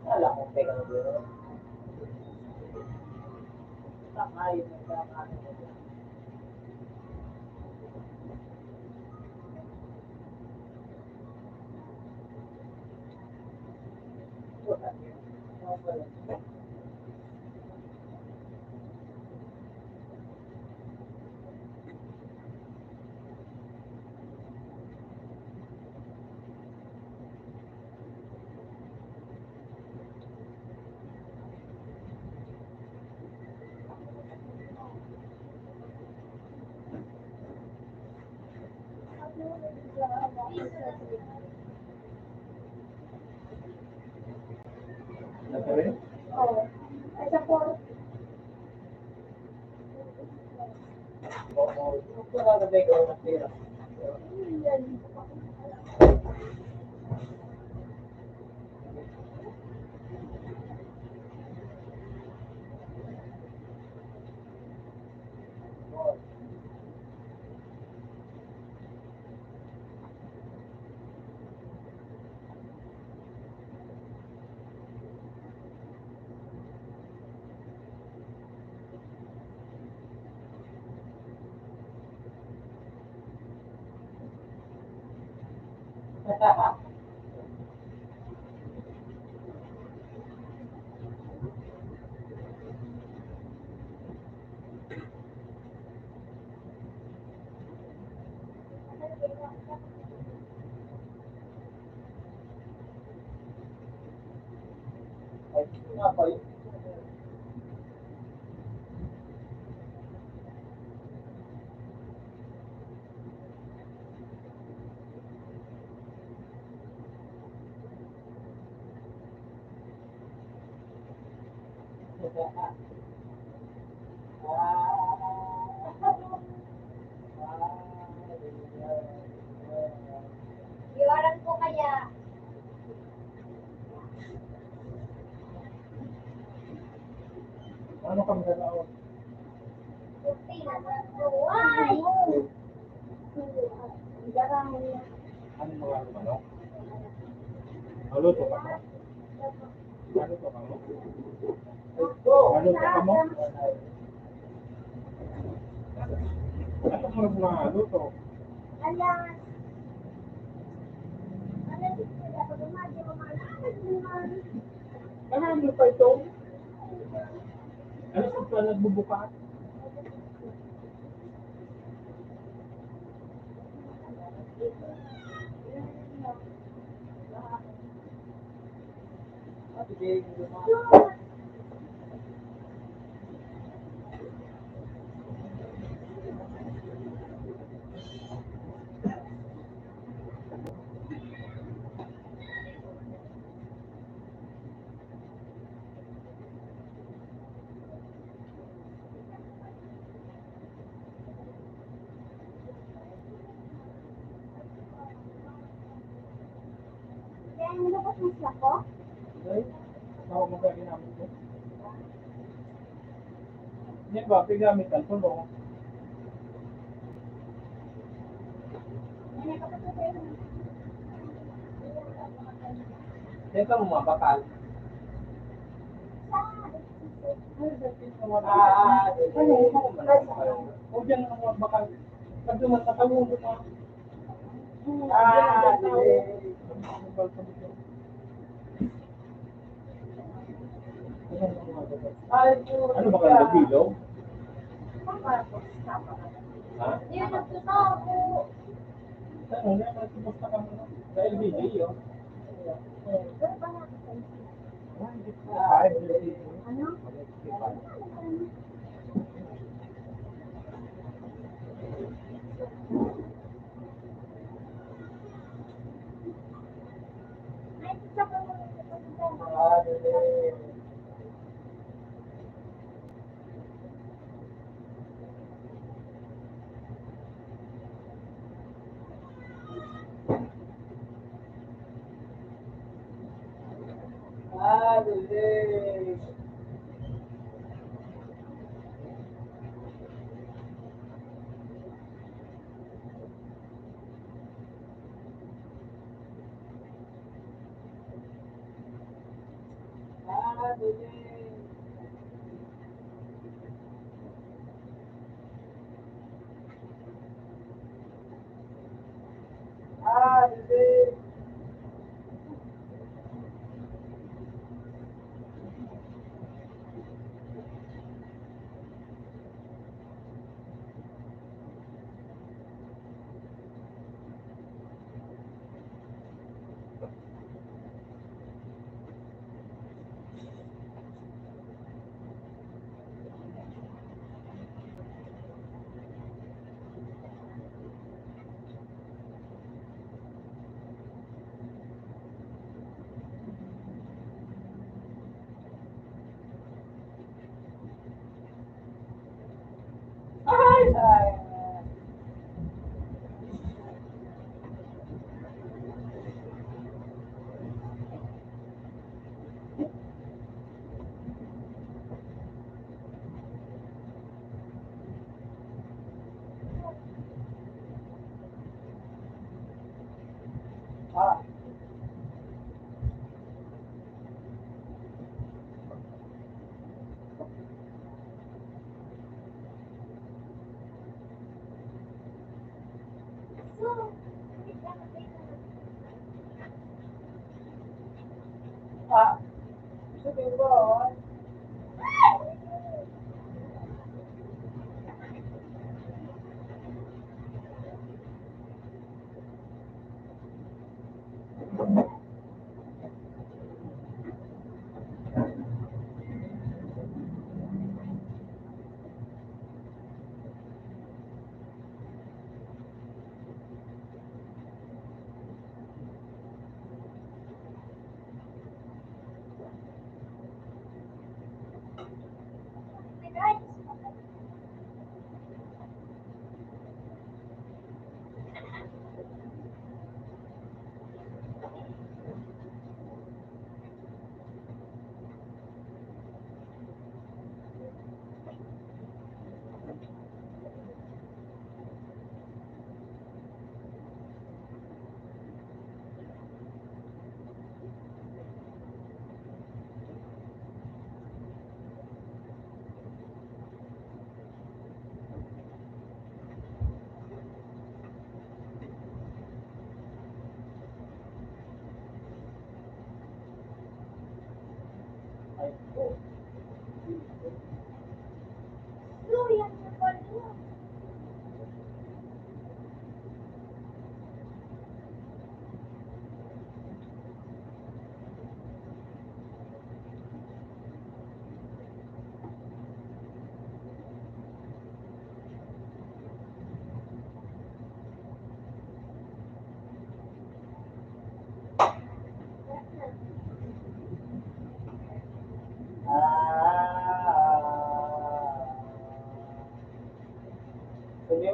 Wala akong pega na doon. Sakay, nagkakaano mo doon. Ano rin? Oo. Ay, sa por. Kung nagabay ko ng pera. Yan. Ay, nga pa yun. Iwaran ko kaya. Ano kami nalaon? Puti na sa buhay. Garang na. Ano mga manok? Maluto ka mo? Maluto ka mo? Maluto ka mo? Ano mo mga luto? Alas. Alas, hindi ako dumadyo ko mga alas naman. Marami pa ito. Ano sa pa nagbubuka? Sige, Kaya nilabas mo siya ko? Okay? Ako magagamit mo. Yan ba, pigamit ang tulong. Teka mo mabakal. O dyan ang mga bakal. Pag duman nakawulo mo. Ano ba kayo bilog? Ha? Hindi, nagtutako. Ano na, nagtubos na kami. Sa LBJ, yun. Pero ba natin sa isip? Ano? Ay, isa pa mo.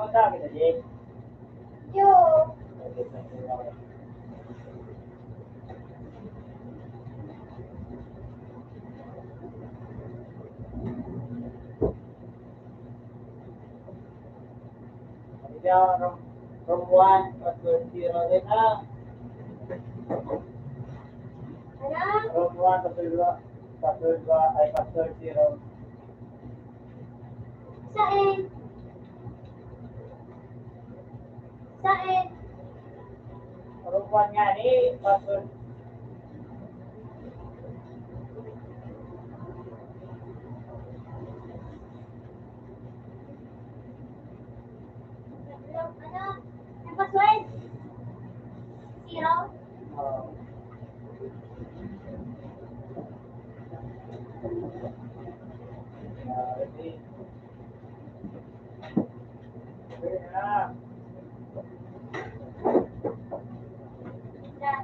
mo sa akin, Jake. Yo. From 1 password 0 din ah. Ano? From 1 password 1 ay password 0. Saan? Saan? From 1 nga ni password. Ano? Ang password? 0? Uh, ready? Okay na. Yan.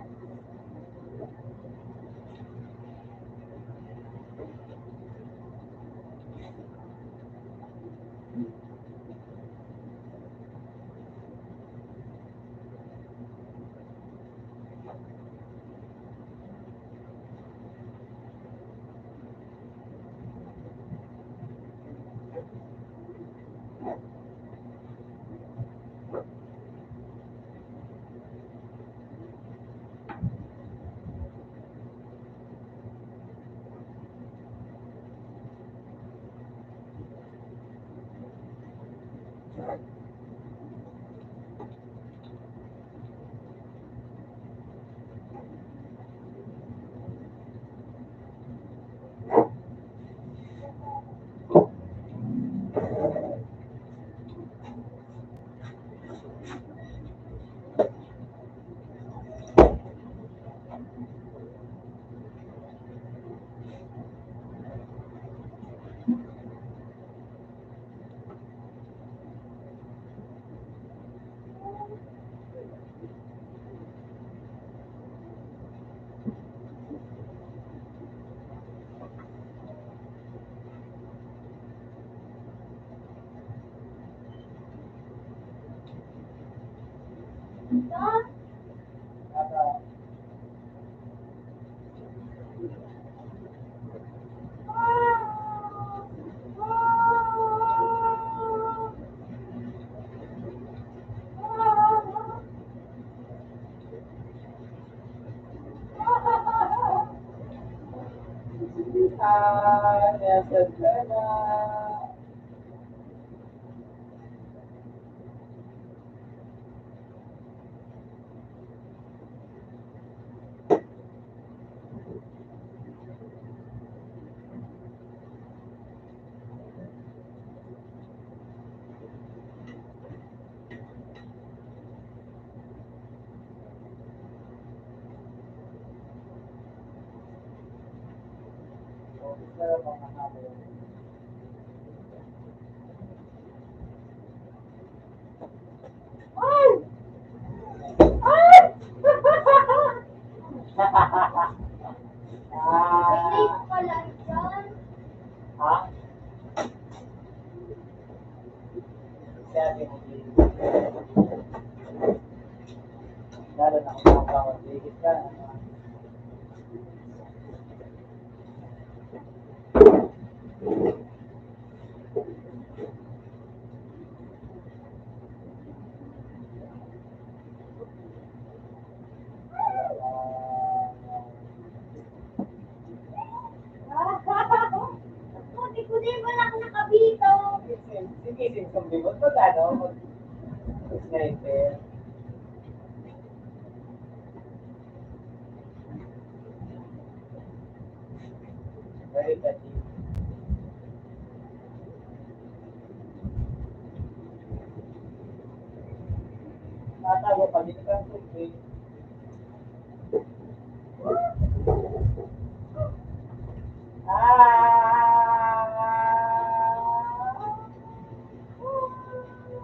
Ito? Nasa ka na. May late pala dyan. Ha? Sabi mo, lalo na kung nakakawagigit ka. Buti ko din wala akong nakabito. Sige, kung bibot mo gano, sniper. Very touchy. Tatago pa dito ka tubig.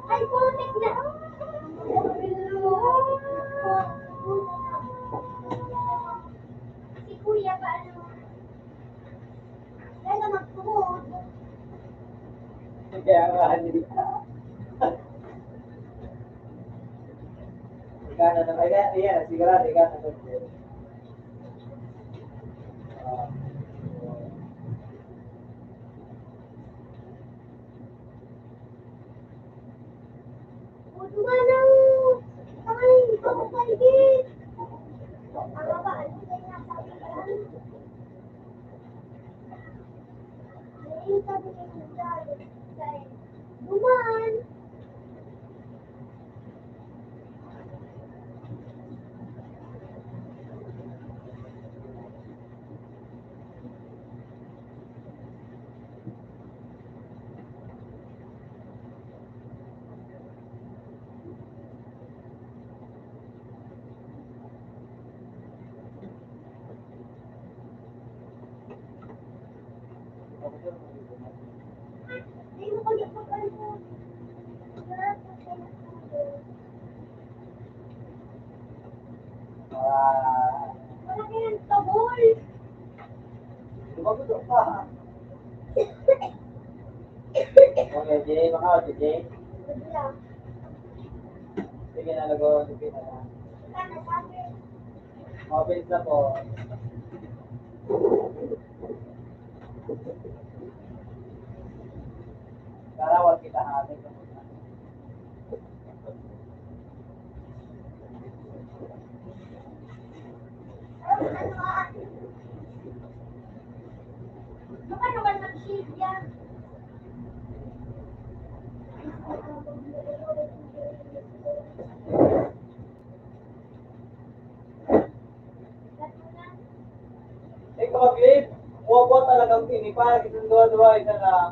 Ay, putik na. Si Kuya ba ano? Kaya magtuhod. Kaya nga, hindi ka. Ika na, ayan, sigurado, ika na. Huwag nga nang, ay, pagkakalbit. Ang ba, ano yung nasabi ko yan? Ano yung sabi ko yung dahil, duman. Hindi mo ko yung pagkano. Malaki yung tabol. Lumagutok pa. Okay, Jay, maka, Jay. Bigla. Sige na, lago, sige na. Wala na sabi. Mabilis na po. Karawal kita natin. Baka naman mag-shave yan. Eh, kapag-lip, huwag talagang pinipal. Isang dua-dua, isa lang.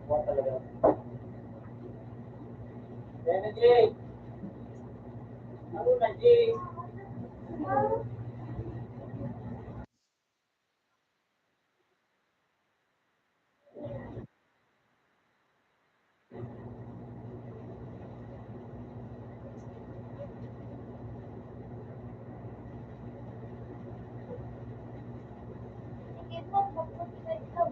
Huwag talaga. Yan na, Jay. Ano na, Jay? Sige po, magpapagay ito.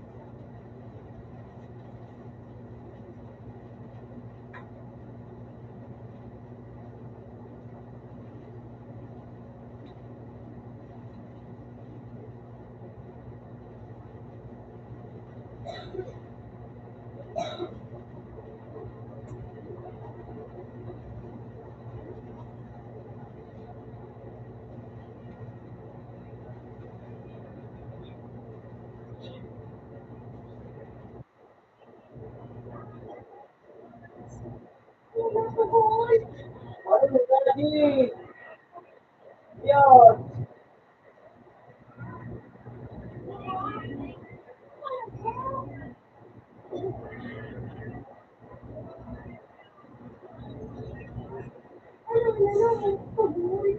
Ano na, Jay? Yan. Ano na naman, tabol.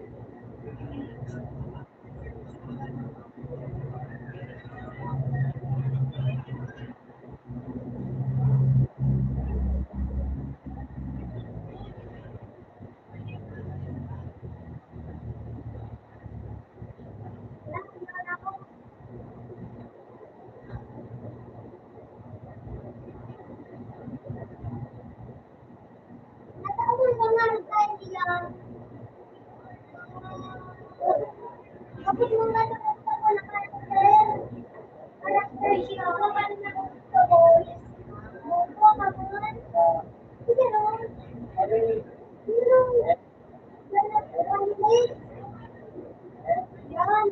Natawag ka nga ng tayo nila. Kapag mga nakita ko na karakter, karakter siya, kapag nakakabol, mopo, kaman, sige no, Ano yun? pero, lalapit, yan,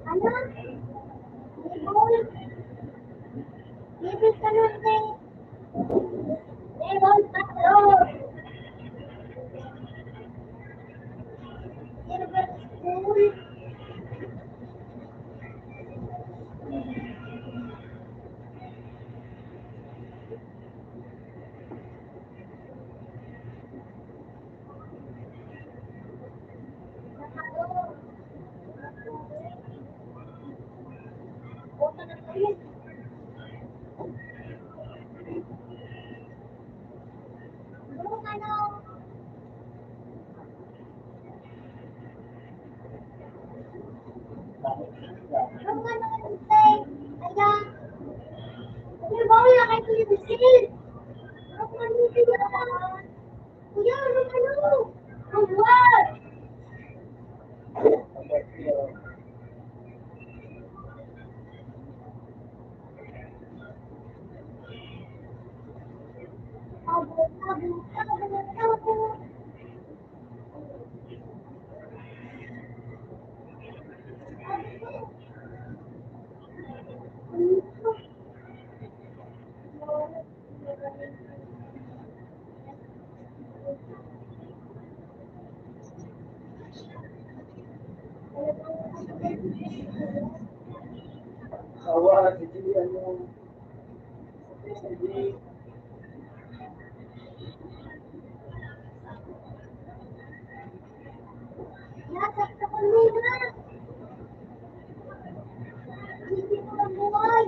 ano, ibol, ibig ka nun, ibol, tatlo, silver spoon, nakalo, bota na kayo, ano. Yung ano, tay. Ayan. Ano ba wala kayo tulibisil? Ang manutin naman. Kuya, ano? Ang what? Abot, abot, abot, abot. Awa, si Jillian yung... Si Nasakta ko muna. Hindi ko ang buhay.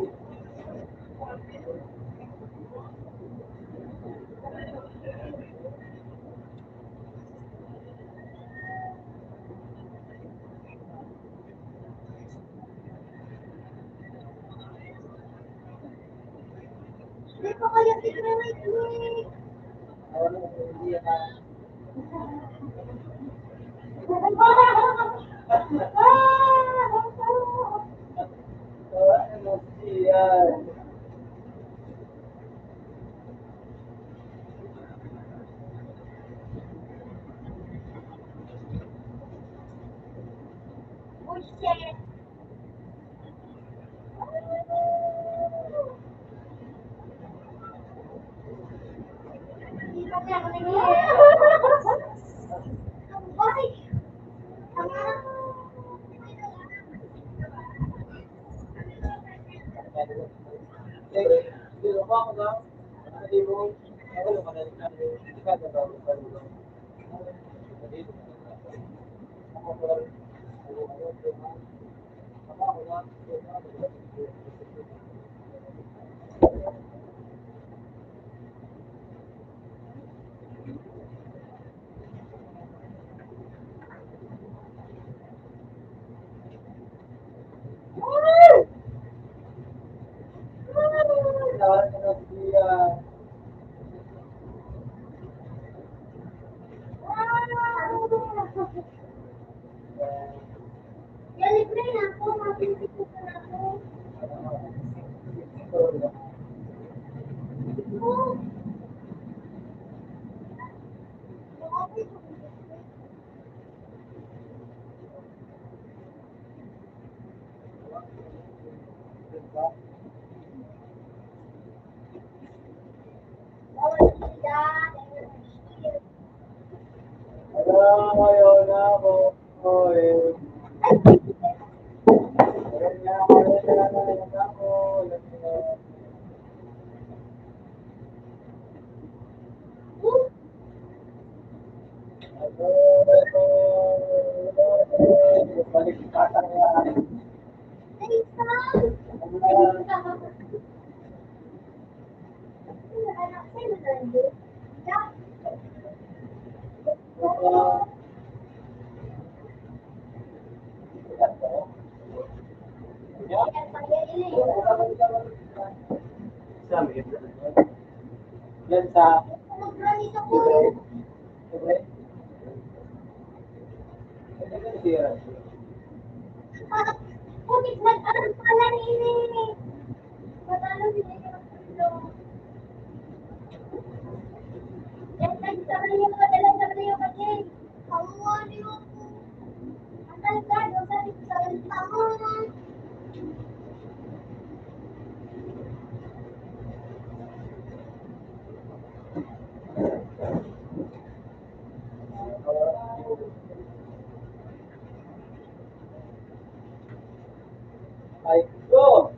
Hindi ko kaya tinawag ni. Awan mo, hindi yan na... Awan mo, siyan. Oh shit. Hindi kasi ako nangyayari. Ang balik. Ang Hindi mo ako na. Hindi mo. Ako lang madaling na. Hindi ka na daw. Ako ko lang. Ako lang. Awan mo, siyan. Yan, libre na ako. Mapipito na ako. Oh. Bawal siya. Alam mo yun ako. Oy. Ayan nga ako. Ayan ako. Balik ka na. Yan sa libre. Libre. Hindi ka nasira. Ay, go!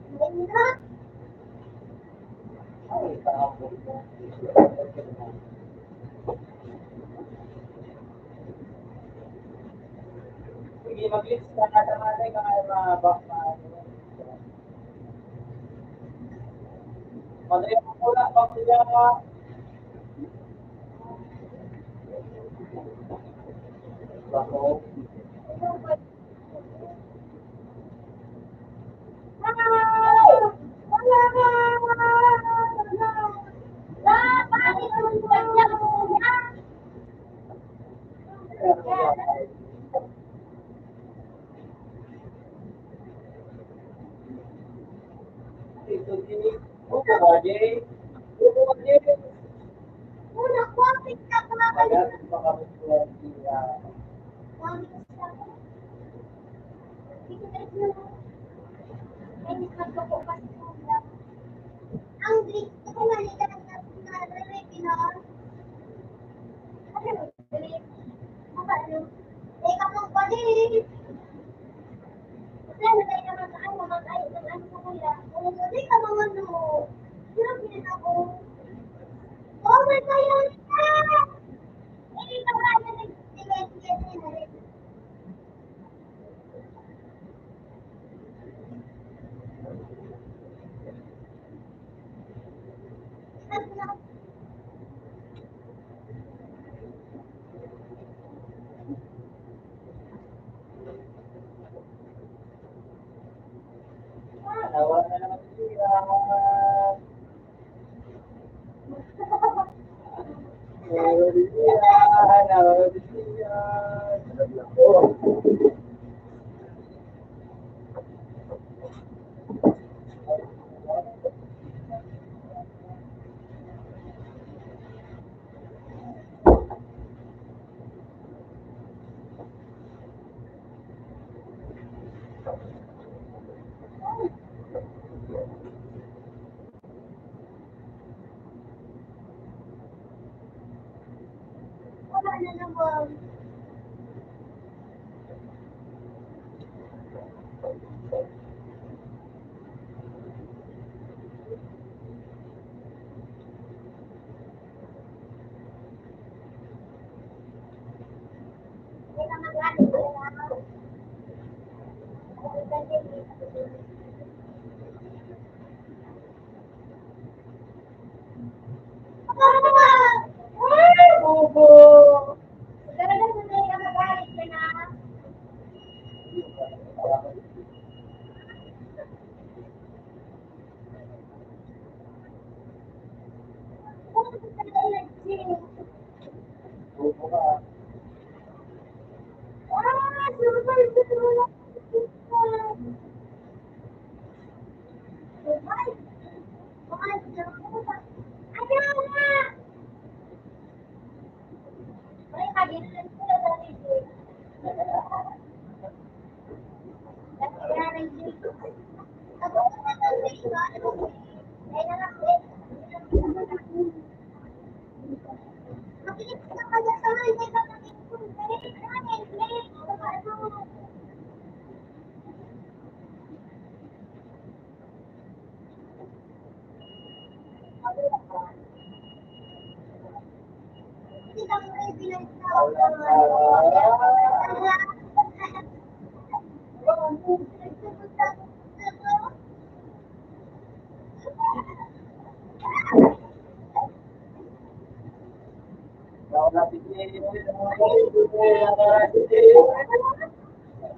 Ay, tao. Sige, mag-list ka na naman ay back na. Madali mo pula, pag siya Bako. Ito din. Buko ba, Jay? Buko ba, Jay? Una, coffee ka Agad, makamustuhan siya. ang Greek ko malita ng naririnig na ano Greek ano kapag balik kasi tayo naman sa ano mag-ay ng ano ko kuya kung hindi ka mga ano sino pinag ako oh my God hindi ka ba na nag-event Nawa na naman siya. Nawa siya. wala na naman hindi ka mag-ano Bubo. Talagang hindi ka magalit ka na. Kung gusto ka na nag-gym. Bubo ka. Super, super lang. Super. Mga super. Ayaw na! Ay, kagilan sila sa video. Kasi nga nag-gym. Ako na nag-gym. Ay, nalang makinig ka pala sa mga hindi ka nag-gym. Hindi ka mo rin Nawa si Jay. Nawa si Jay.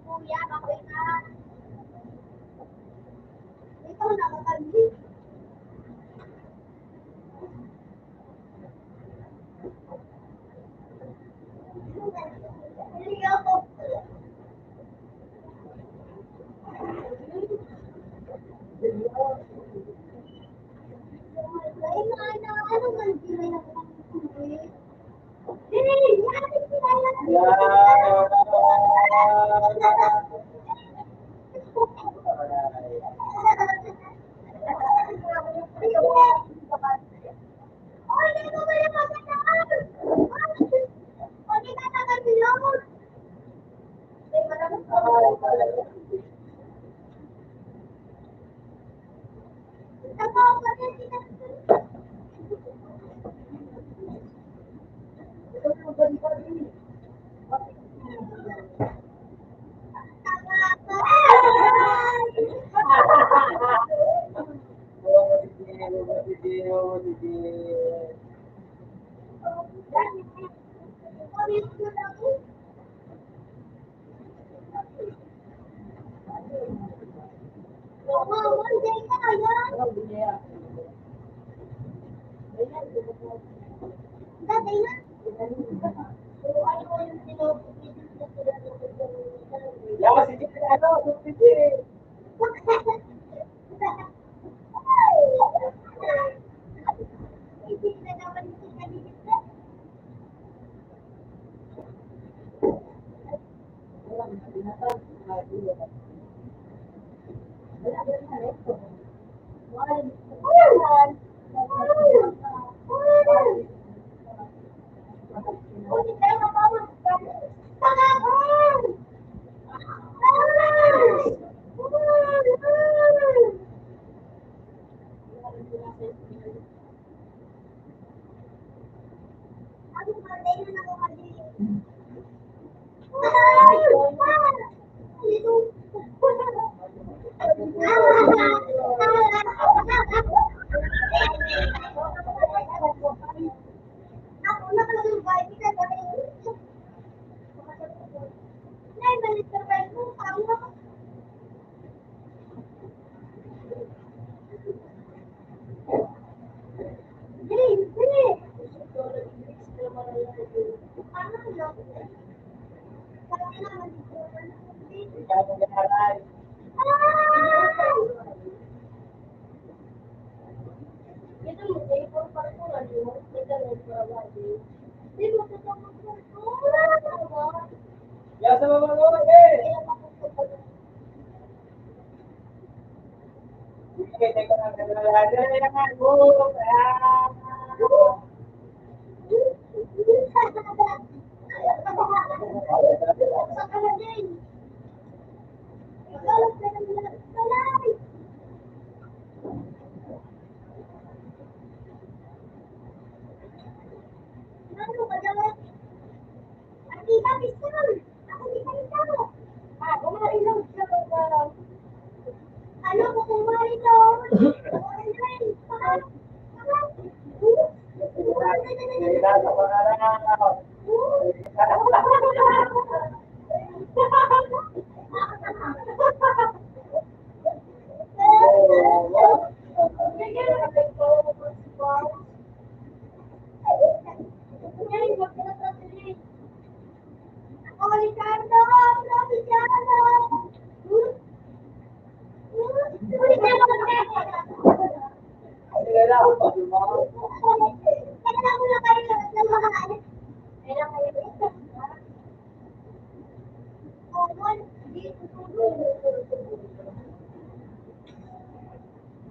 Kuya, bakoy na. Ikaw nakakagin. Hindi ako. Ay, mana, ano man sila yung pangkulit? Hey, bakit sila yung Oy, hindi mo ba yung magandaan? Oy, hindi ka nakagilot. Ay, maraming Ako, pati kita.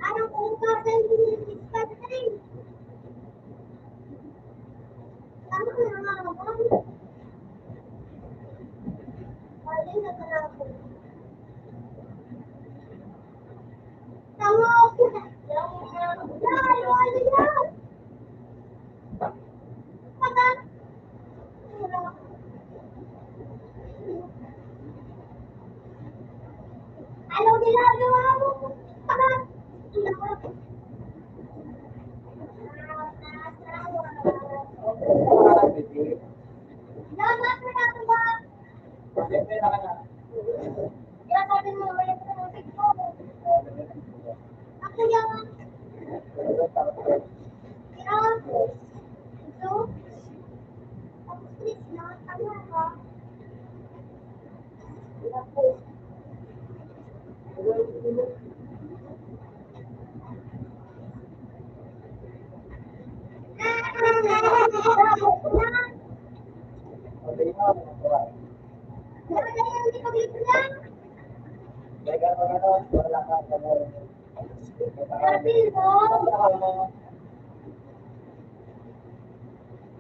Ano kung bakit wala ka sa mga. Sabi mo,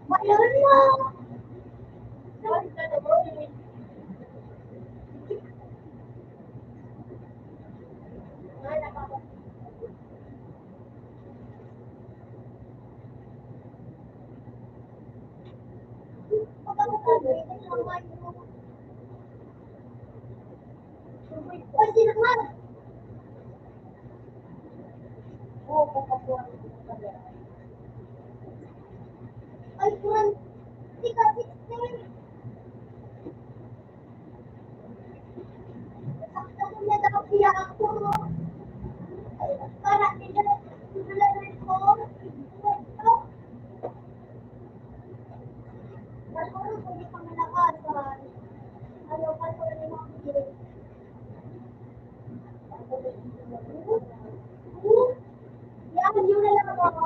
mayroon mo. Pwede naman. Ay, man. Hindi ka 16. Saktan mo na daw siya ako. Para nilalaman ko. Ito. Marunong ko hindi ka malakasan. Ano ka ko rin mga bigay. Yan, yun na lang ako.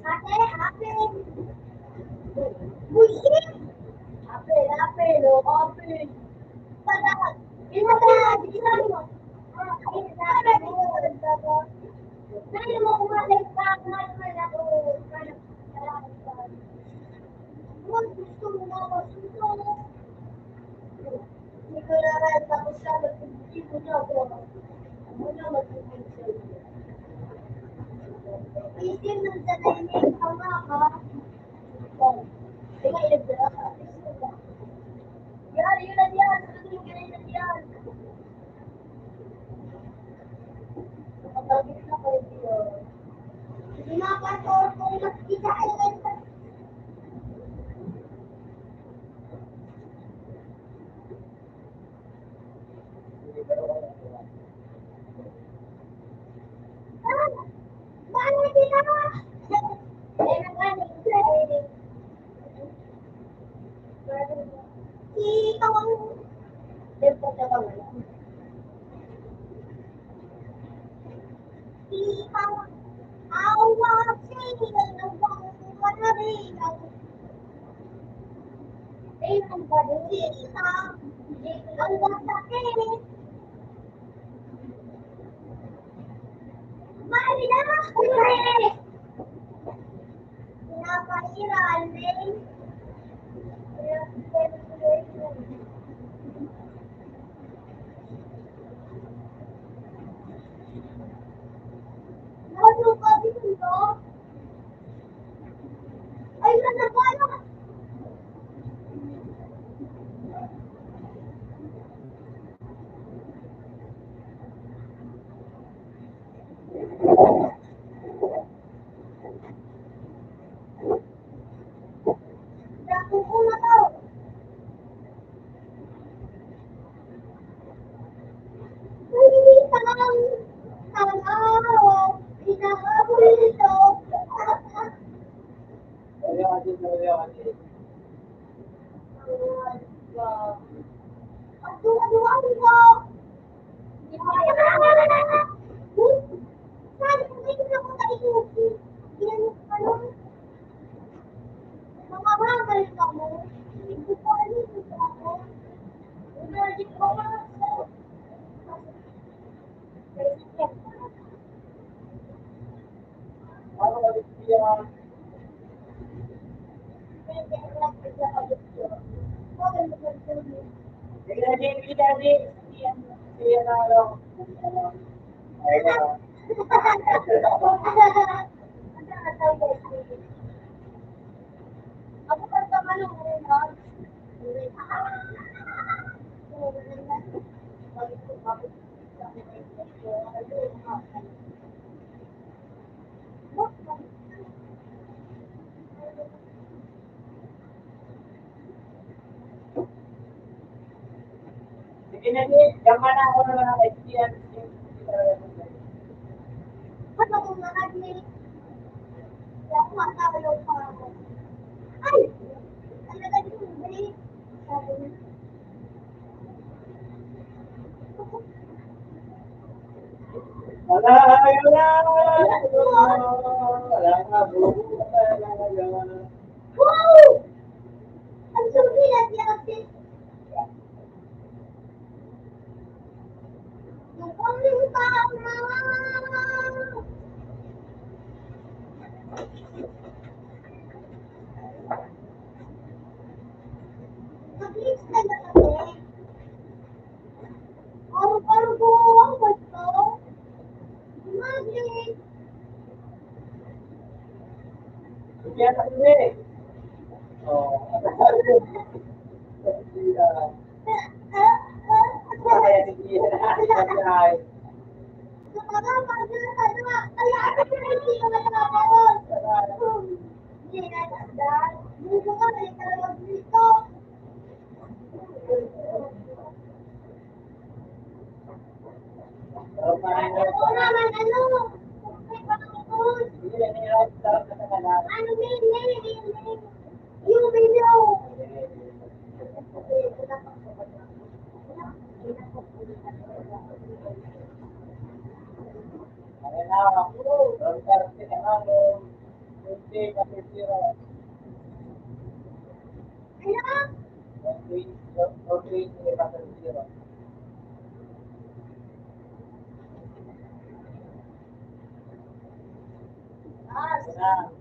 Ate, apel. Bullshit. Apel, apel, o, apel. Padat. Padat. Ilan mo? Padat mo. Dahil mo kumalit pa. Kumalit ako. Kung gusto mo na masuto. Hindi ko na rin tapos siya. Magpipili mo na ako. Ano na magpipili. Isin ng sanaynin ka nga ka. Teka, ilag na. Yan, yun lang yan. Sunod yung ganyan lang yan. Nakatagit na kayo dito. Hindi makakasor kung mas kita ay ganda. Paano kita? Itawang depot na bang itawang awang sila ng bang manari ang balita ang masakit Marina! Pinapairal din. Ano ka dito? Ay, nanapala! Nakuko na to. Hindi ang araw, hinahabol ito. Ang duwa-duwaan ko. Sabi ko, hindi na ako tayo. Yan, ano? Mga bagal ka mo. Hindi ko pa rin ito ako. Hindi ko pa Ako pa sa malungan. Sige na din, gaman na ako ng mga kaibigan. Ano kung nakagli? Kaya ako matawalaw pa ako. Ay! Talaga dito, bali. Sabi niya. Wala na, Wow! Ang sarap Yung kaming tama. Mag-lips ka na kami. Paru-paru ko ang bato. Mag-lips. Kaya na kami. Oh. Kaya hindi na. Yung video. Kaya na. Romperte ka na. Hindi ka sisira. Okay, hindi ka sisira. Kaya na.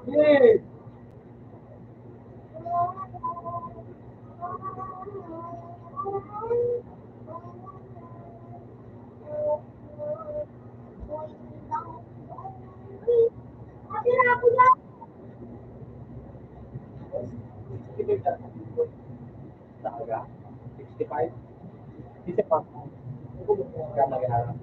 Yes. Talaga? 65? Isa pa. Kaya mag-aaral.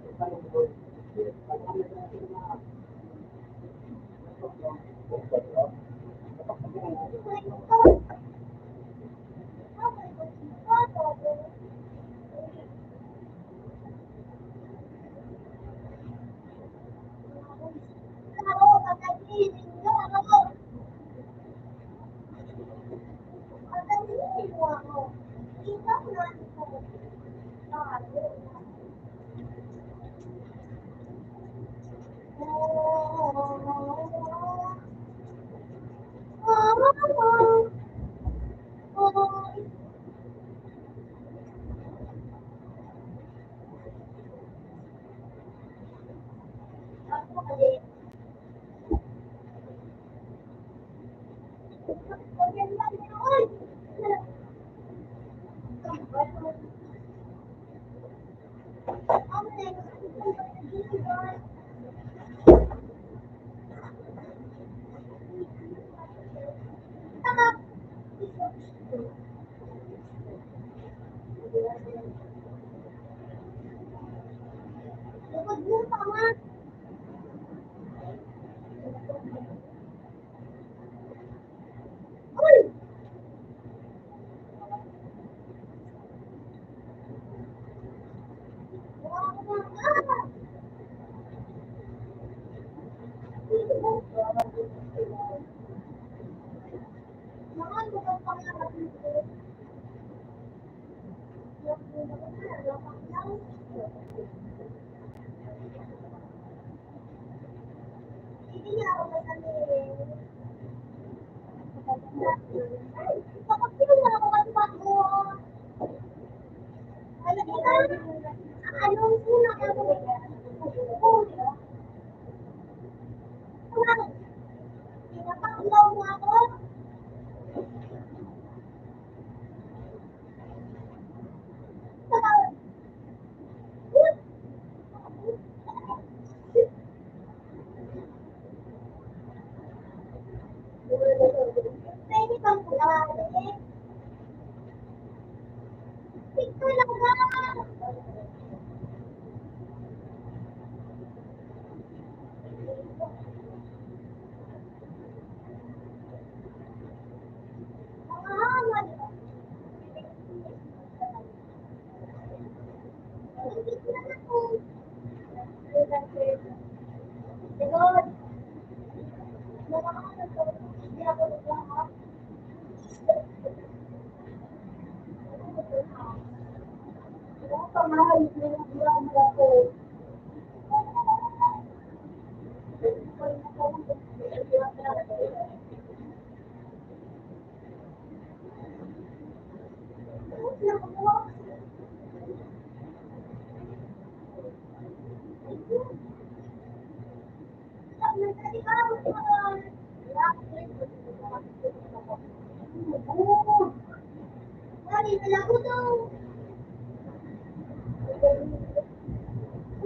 nila ko daw.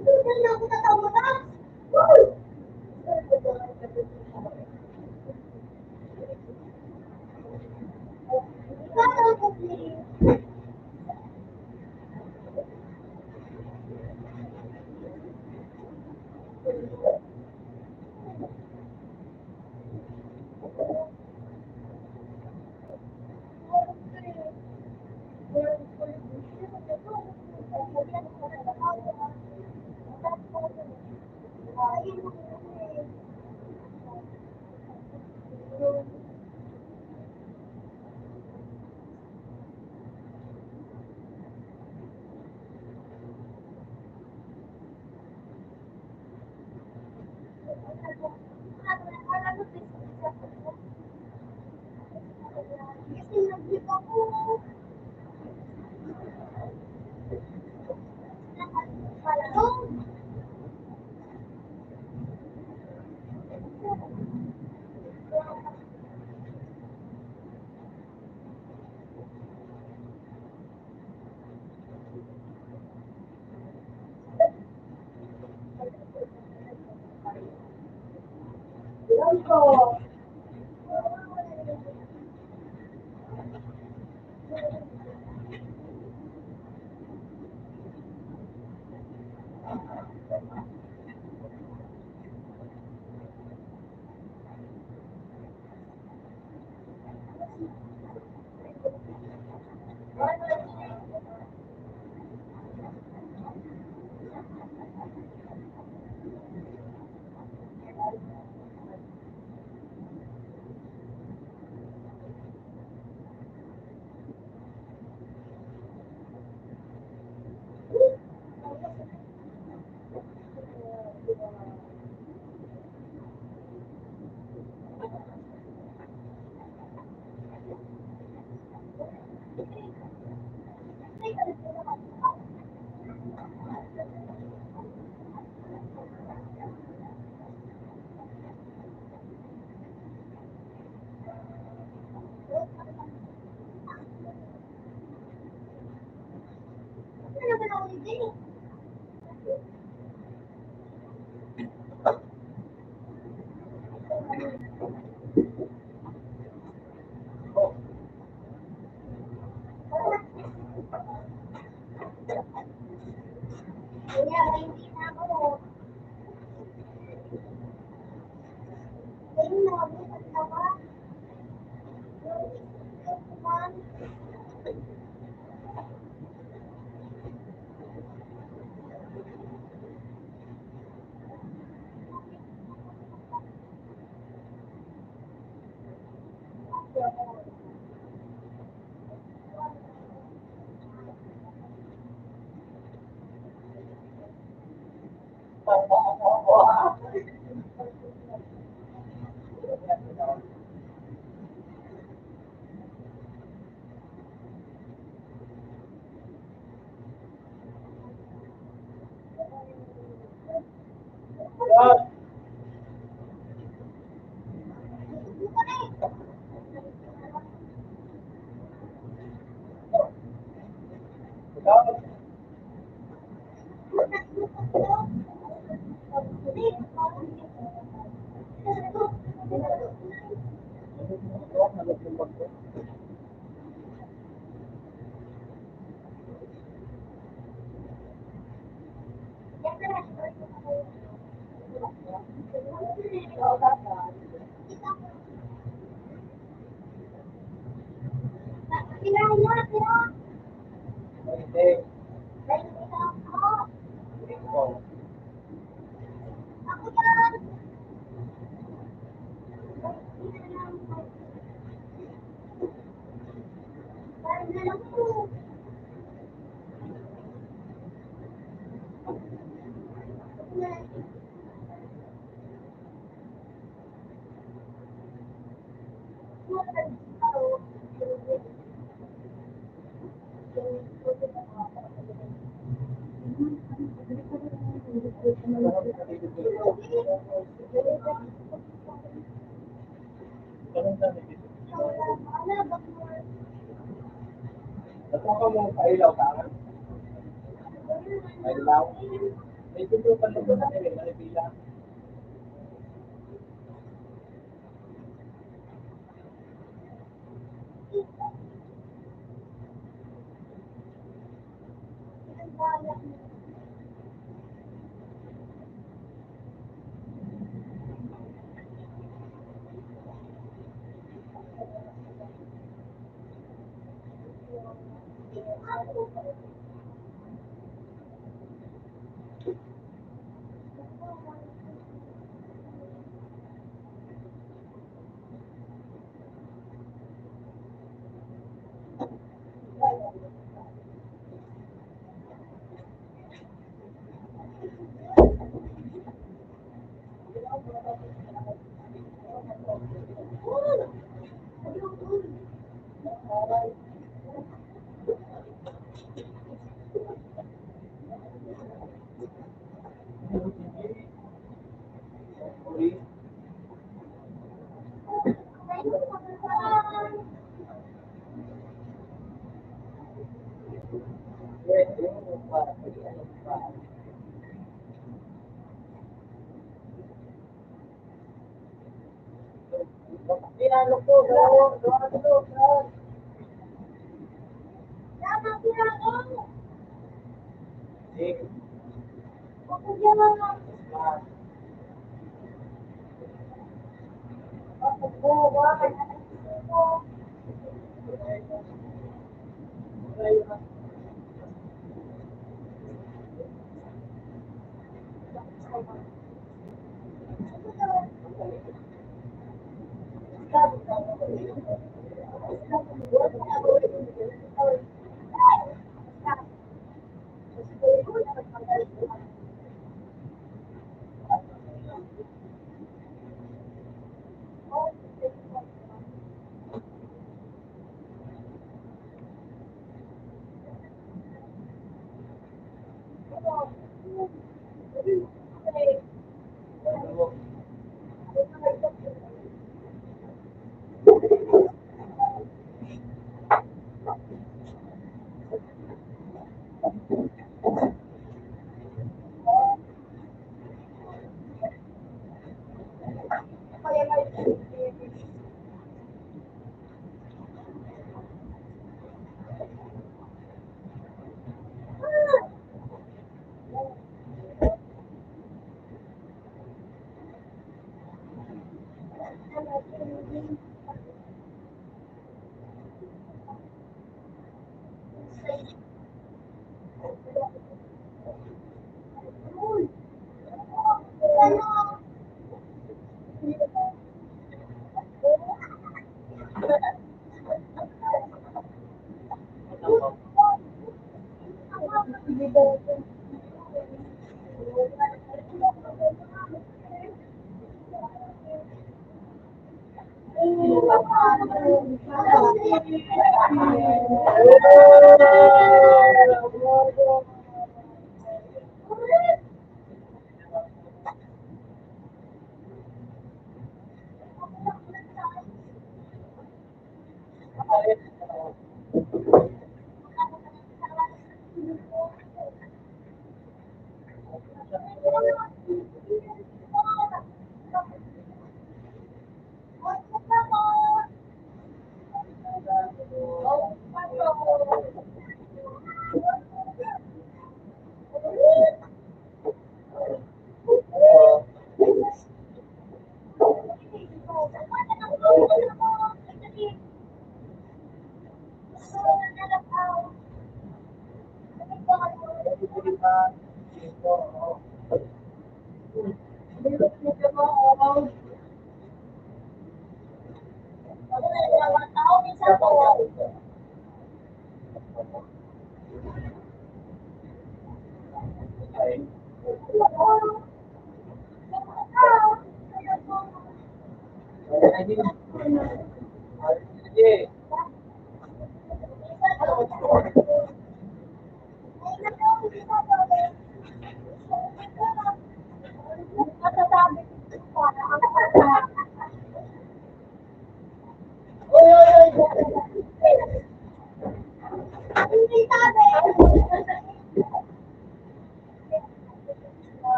Ito na ako tatawa na. Woo! Ikaw ako, please. Kasi nag-give ako. Palaro. Ano naman ako din eh. Kaya hindi na ako. Ayun na, bukas na ba? Man. Kailangan mo na sila. Hindi. Ikaw. Ako yan. Parang na lang po. Ganun na dito. Natuka mo kailaw ka nga. Kailaw. May tutukan mo na rin, manipila. Pinalo ko, gawa ko. Tama, pinako. Sige. Ako dyan lang. Ako po, bakit?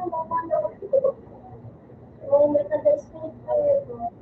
Oh, may taga-speed kayo.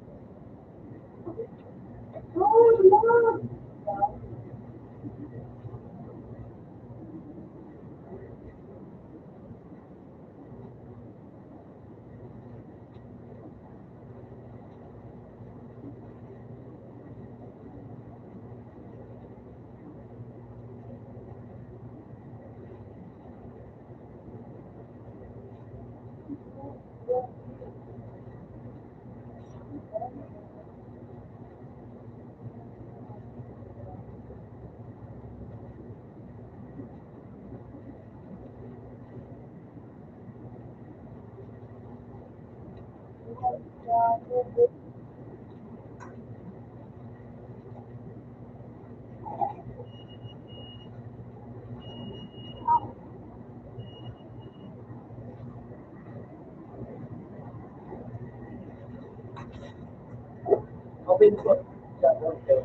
Open po. Yeah, okay.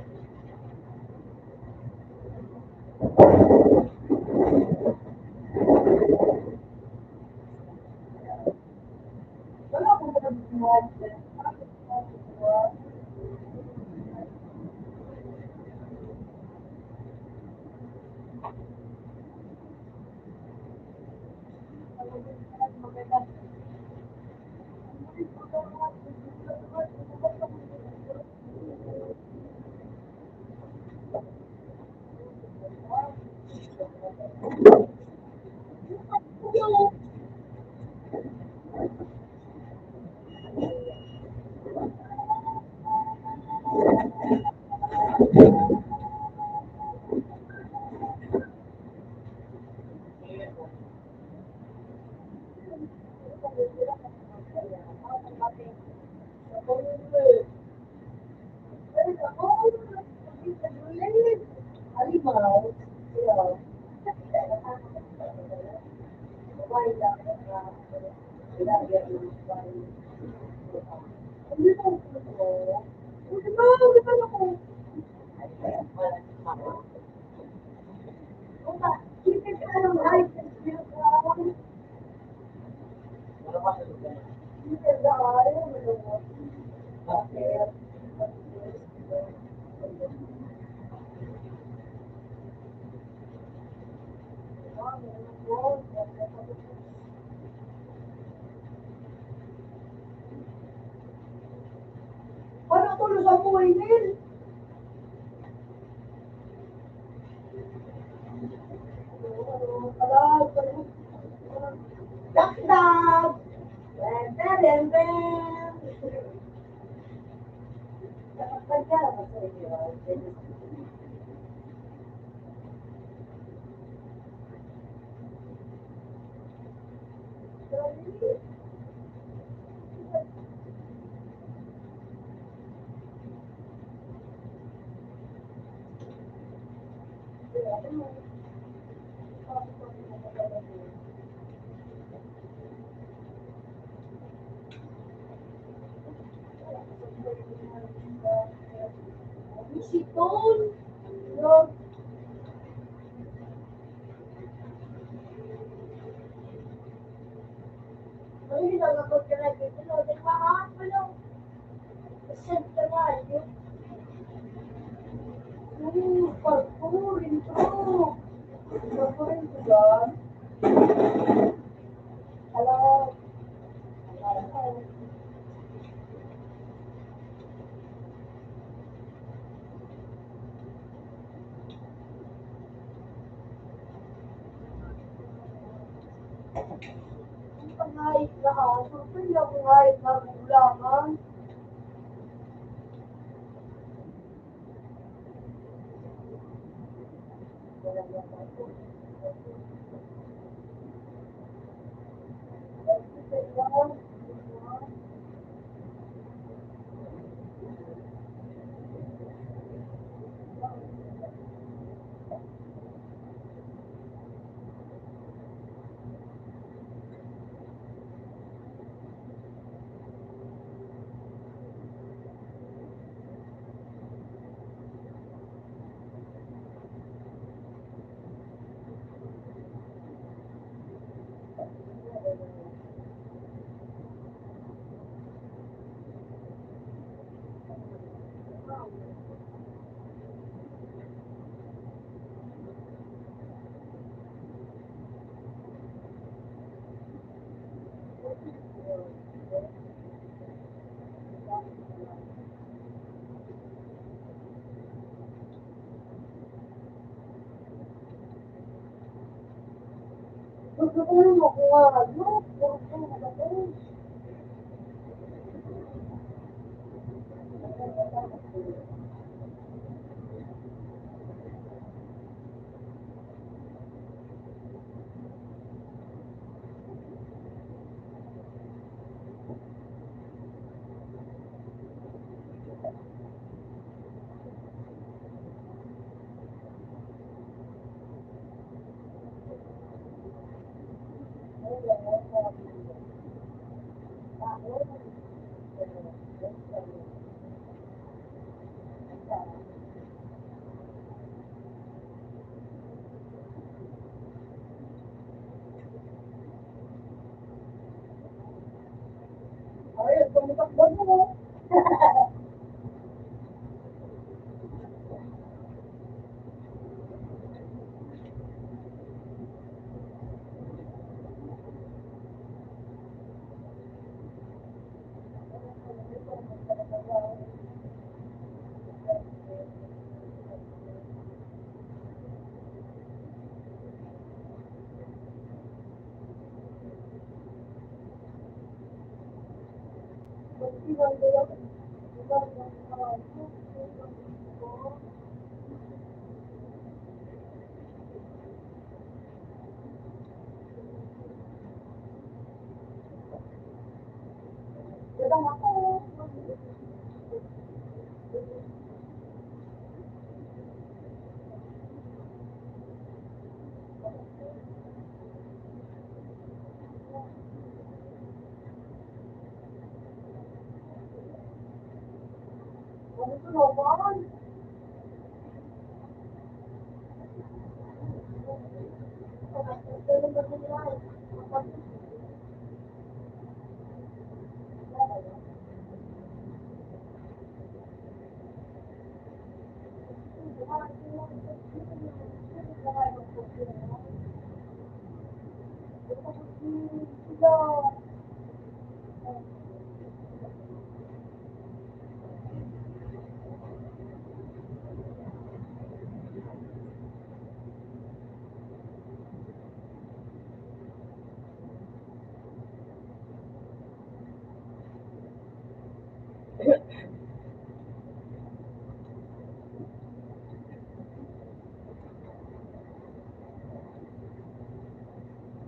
Wala akong pinag-buhat. Alimaw. Yeah. Paano tulo sa buhay nil? Dakdak! Ben, ben, ben, ben. Dakdak ka naman sa inyo. Siton! No. Ano yung nagagod ka na dito? No, di ba ha? Ano? Send ka na, yun. Parkour, intro. Parkour, intro ba? Alam. Ang pangahit na aso. Pwede akong kahit na gulangan. Gusto ko na makuha. No, gusto ko na makuha. Ay, tumitakbo mo. Dadang ako. Ano ito naman?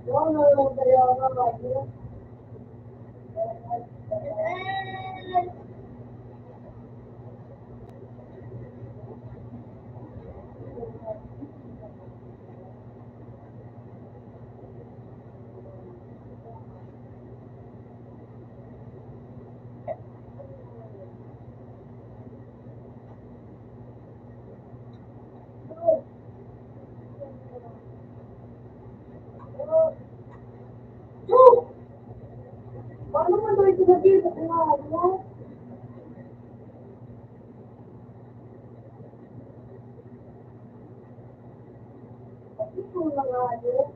Ano naman kaya nga? Paano man daw ito sabihin sa tinawag mo? Ito na nga yun.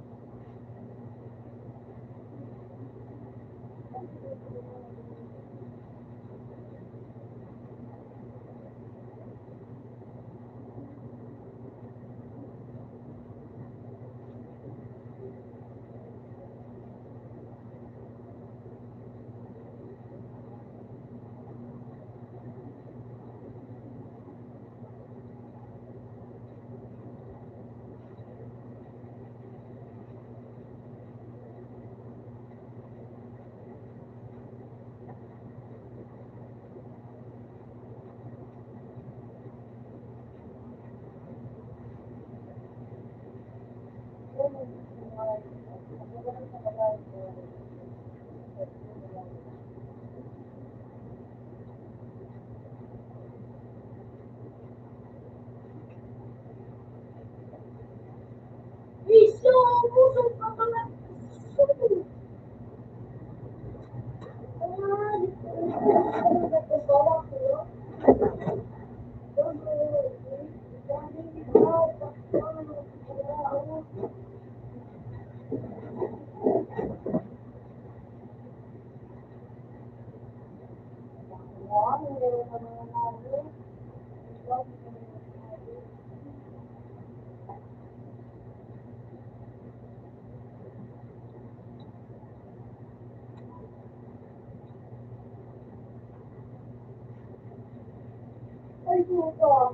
Isyo! Puso ka pala! Ah, dito. Ano ba ito? Bawak ko. Ay, puto.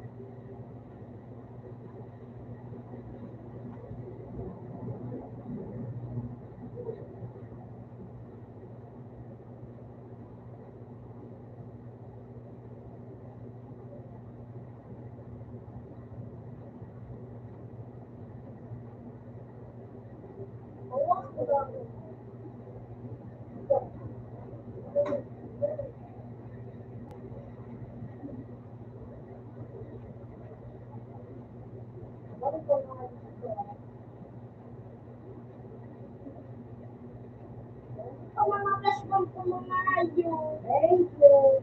Ang mga flashbang ko mga yun. Thank you.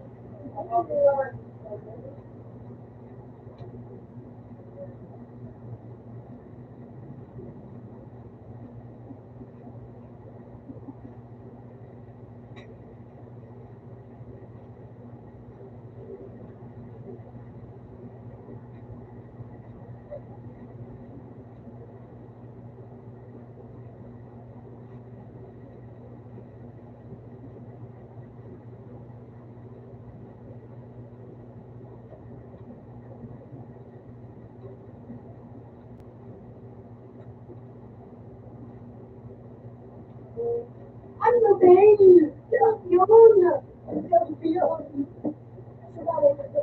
Ano, babe? Yan yun. Yan yun.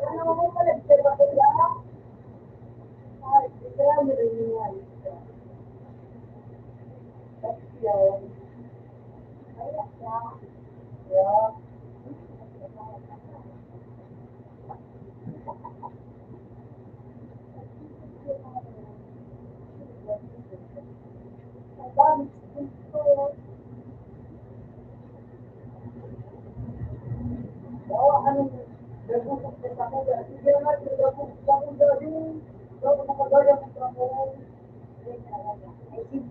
Ano mo pala, diba ko lang? Ay, kaya mo rin yung ayos ka. That's yun. Ay, siya. Yeah. Ang dami gusto. Oo, anong nagpupukit ako dahil sige nga, nagpupukit ako dahil bago makagaya ng trabaho. Ay, sige,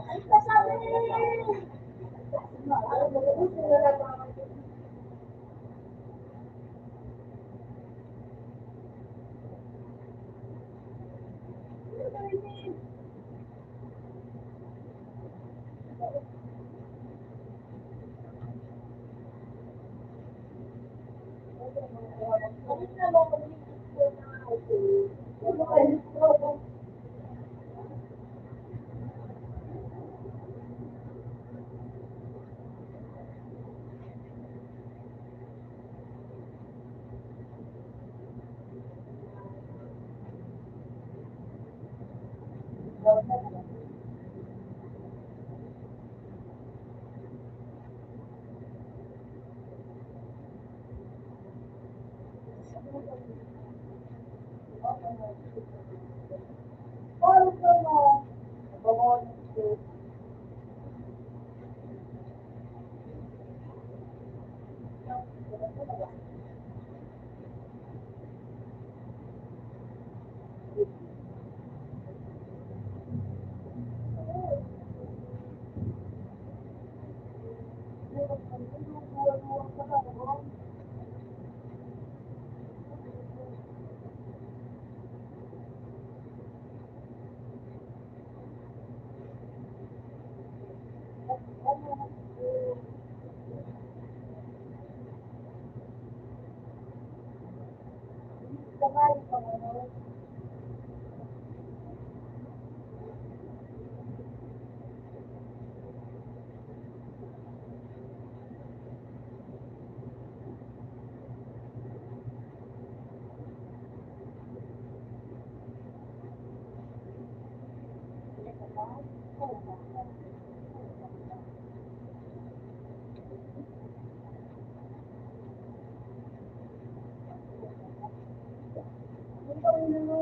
ay, kasabi! Ang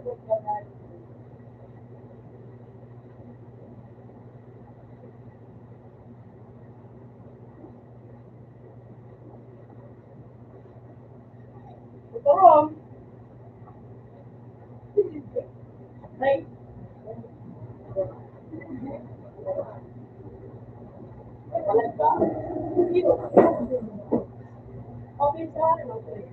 Turong. Ay. Walang ba? Okay sa akin, okay.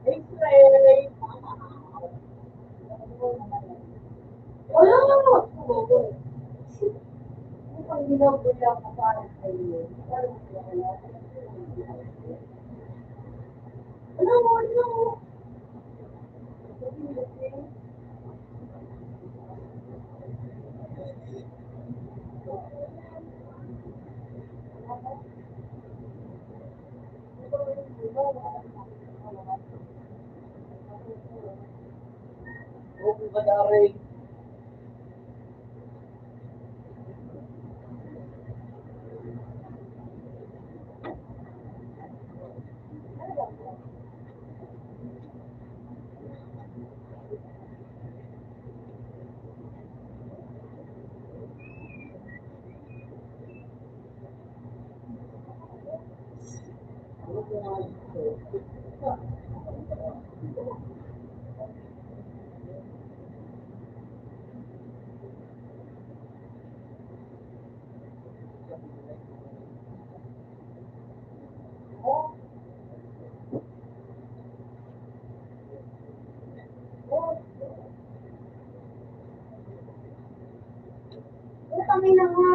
X-ray. Wala! Mukhang ginagawa ko para sa iyo. Ano? Huwag ka daray. Kami na nga,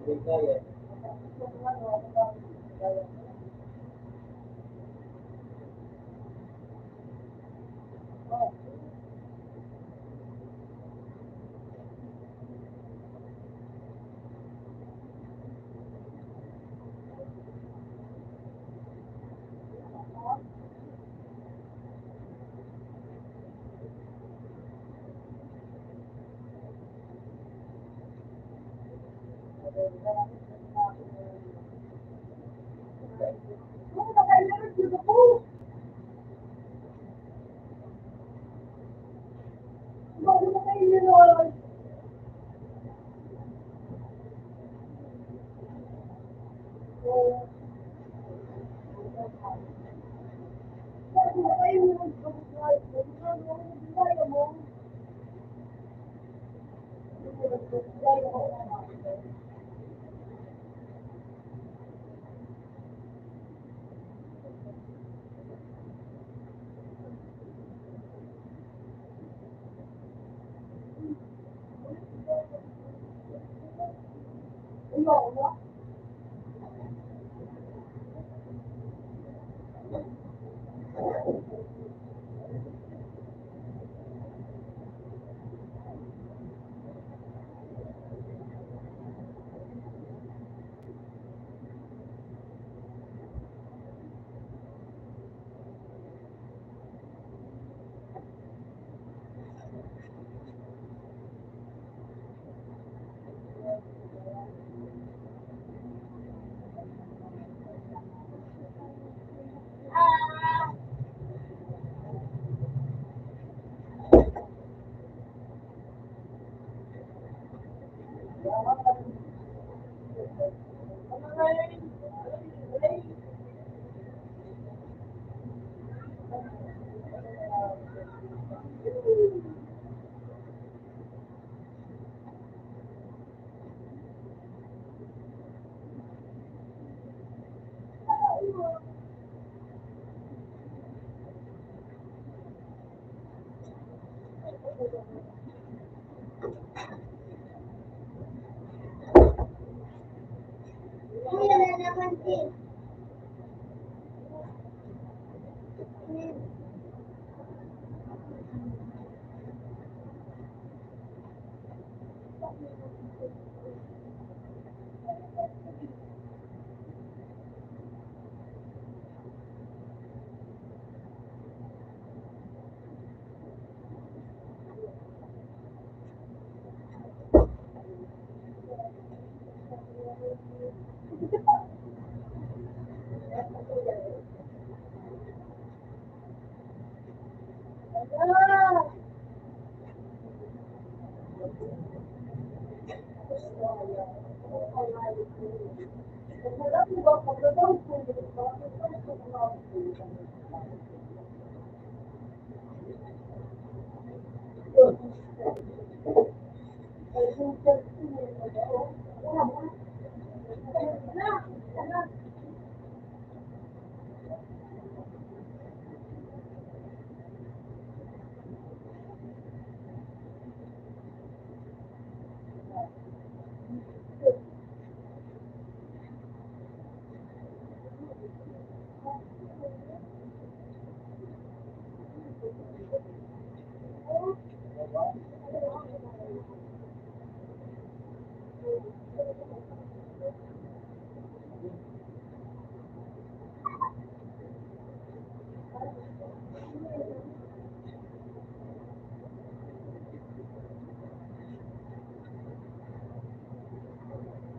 Hindi kaya. Kuya na naman din.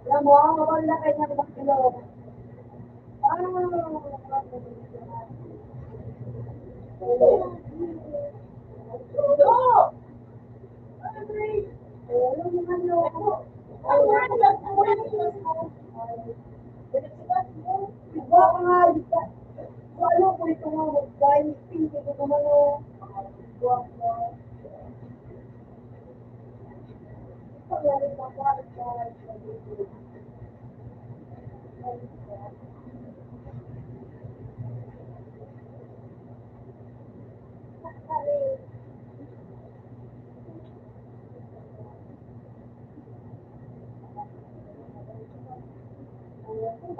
Alam mo, wala kayo ng baklo. Alam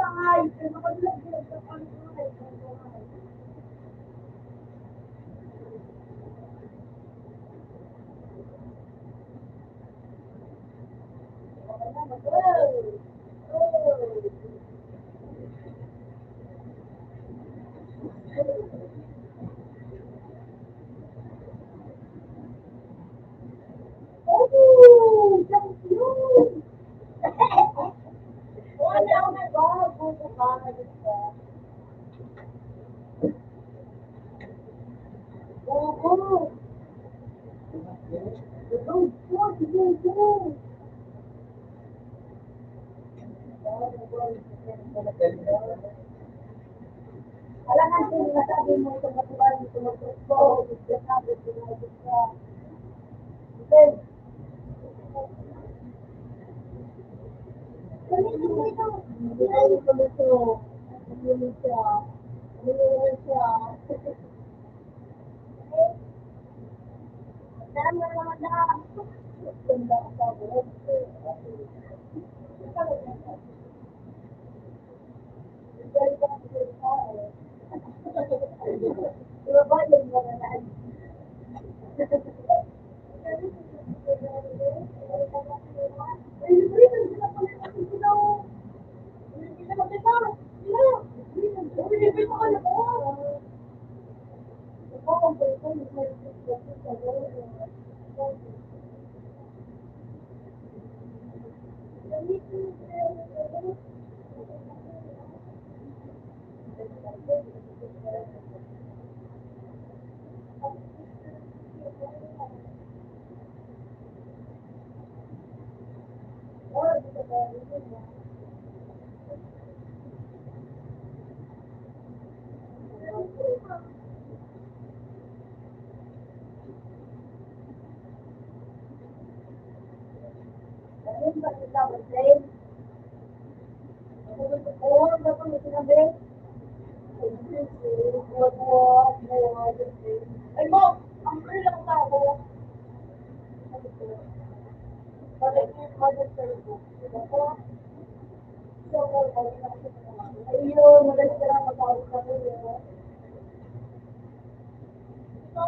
nga, sinasabi mo ito matuwa, tumutulog, sabi, tumutulog ka. Okay. Gamitin mo ito. Gamitin mo ito. Gamitin siya. Gamitin siya. Dalam mo naman na. Ganda ka sa buhok. Diba ba yung mga naan? Ay mo, ang lang tao. Ayun, magaling ka lang matawag sa iyo. So,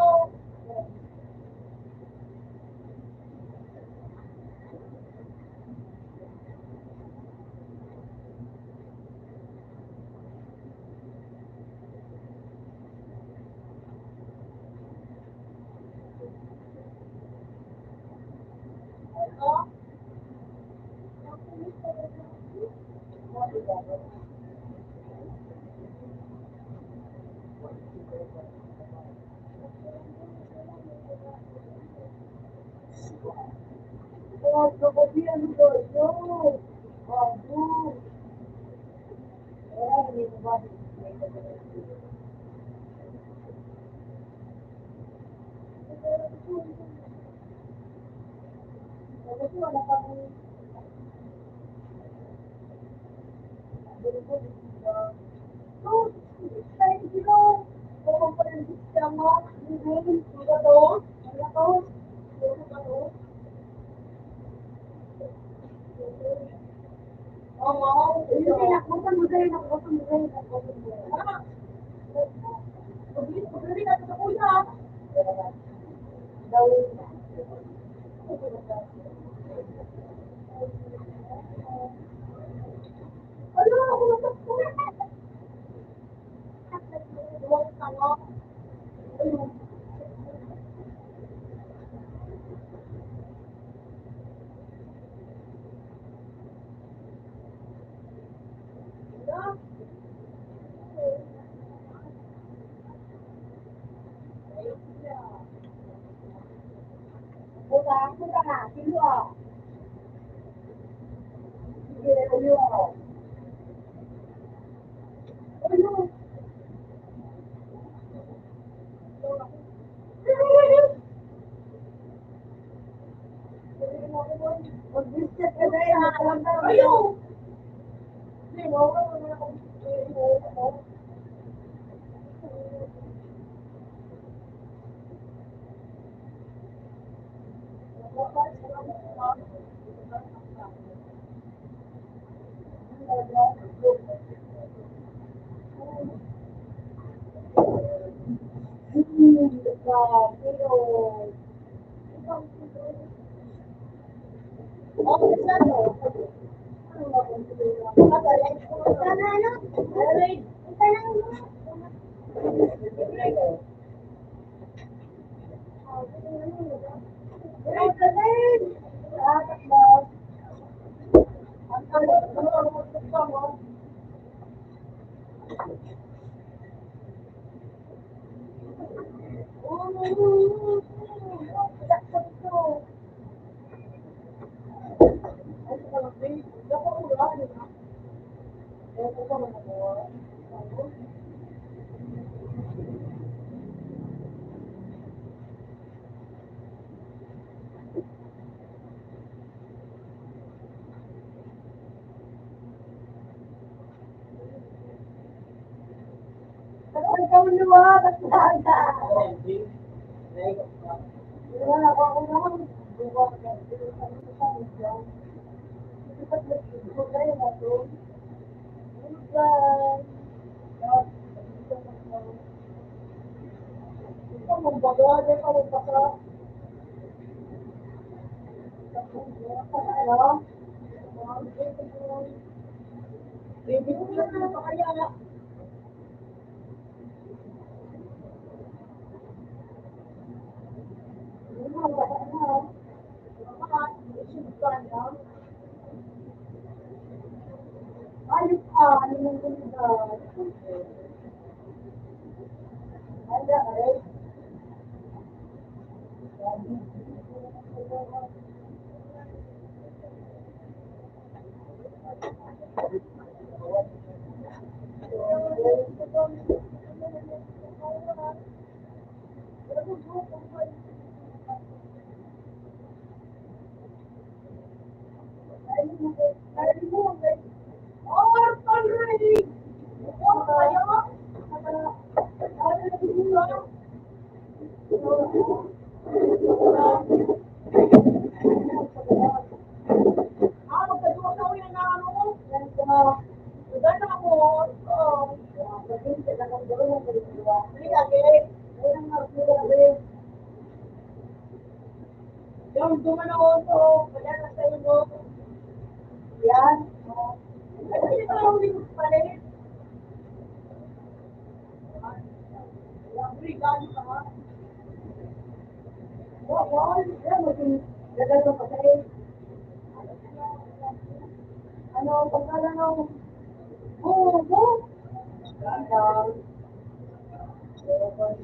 pero okay sa ano? Ano ba kung magaling ko Sana ano? magaling. Sana ano? Ay, galing! Lahat na. Ang tagal ko na mo. Baby ko na pa kaya na. Ayos ka, ano yung ganda? Handa, eh. Yung dumanaw ko, wala na sa iyo. Yan. Ay, kasi ito lang ulit pa rin. Yung regalo ka. Oo, yan, magagano pa kayo. Ano, pagkala ng bubo? Ganda.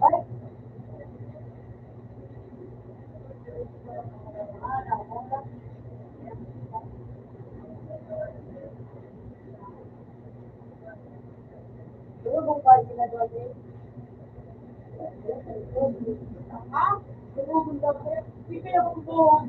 Ay, ano bang party na doon eh? Ha? Bumubunda ko. Hindi ako bubuhan.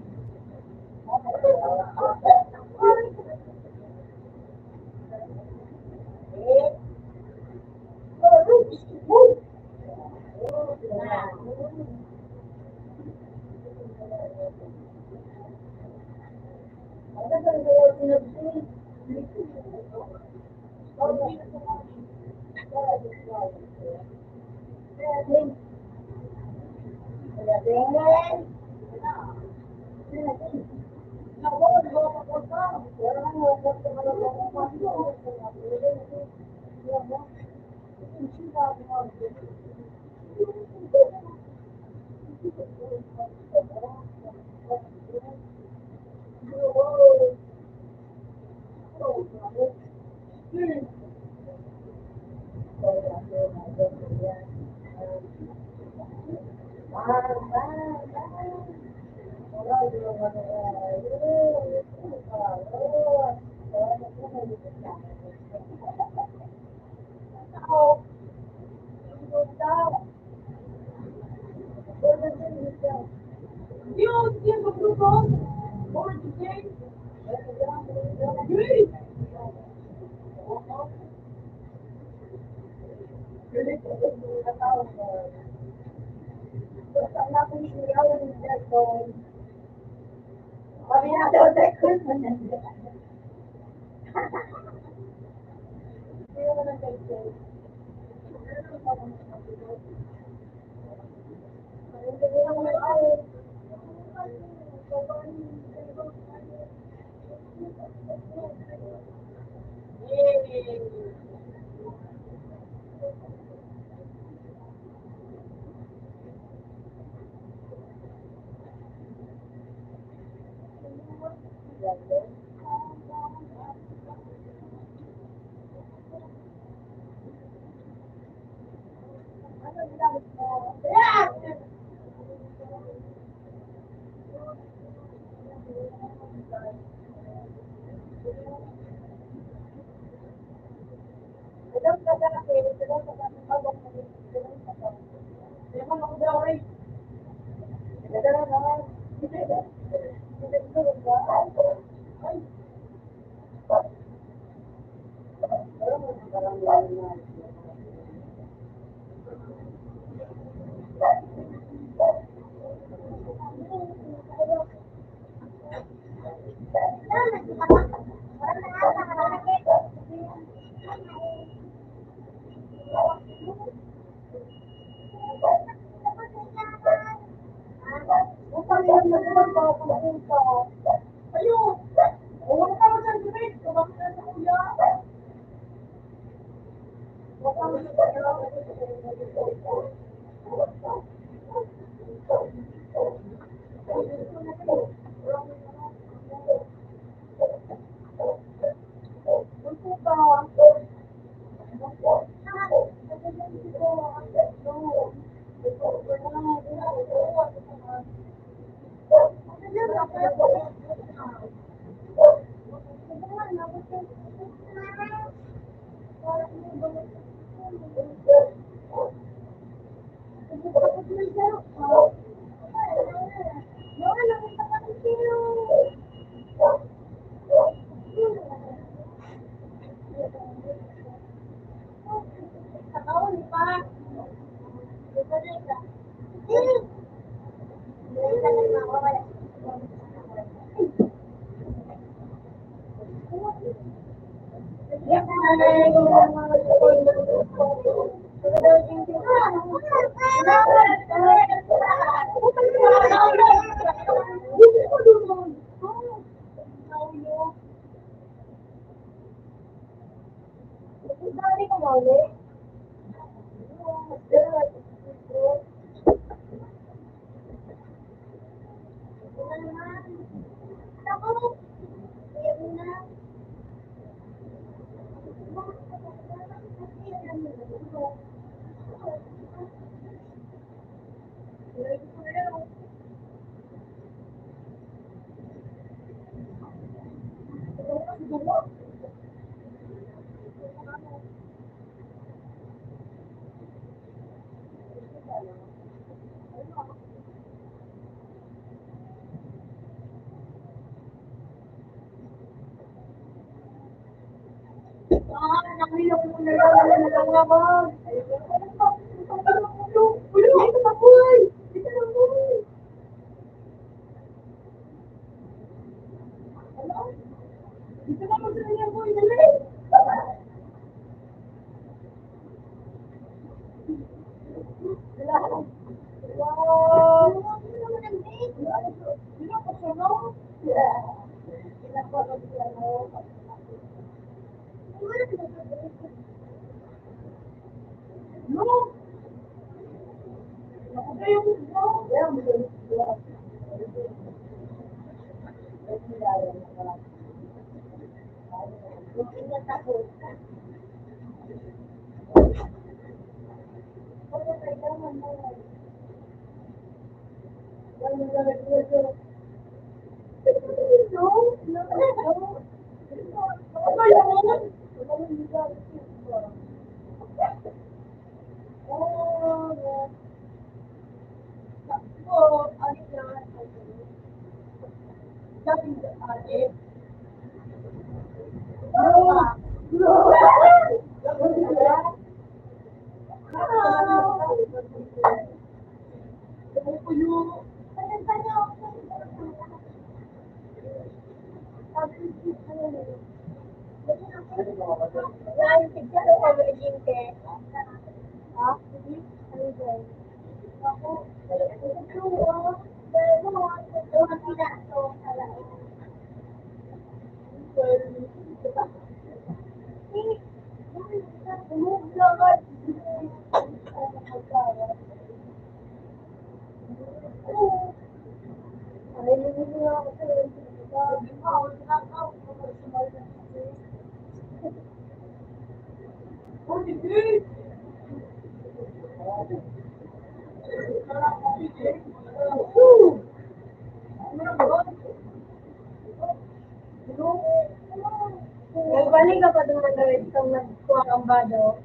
Nagbalik ka pa doon na gawin itong nagkuha ang bado.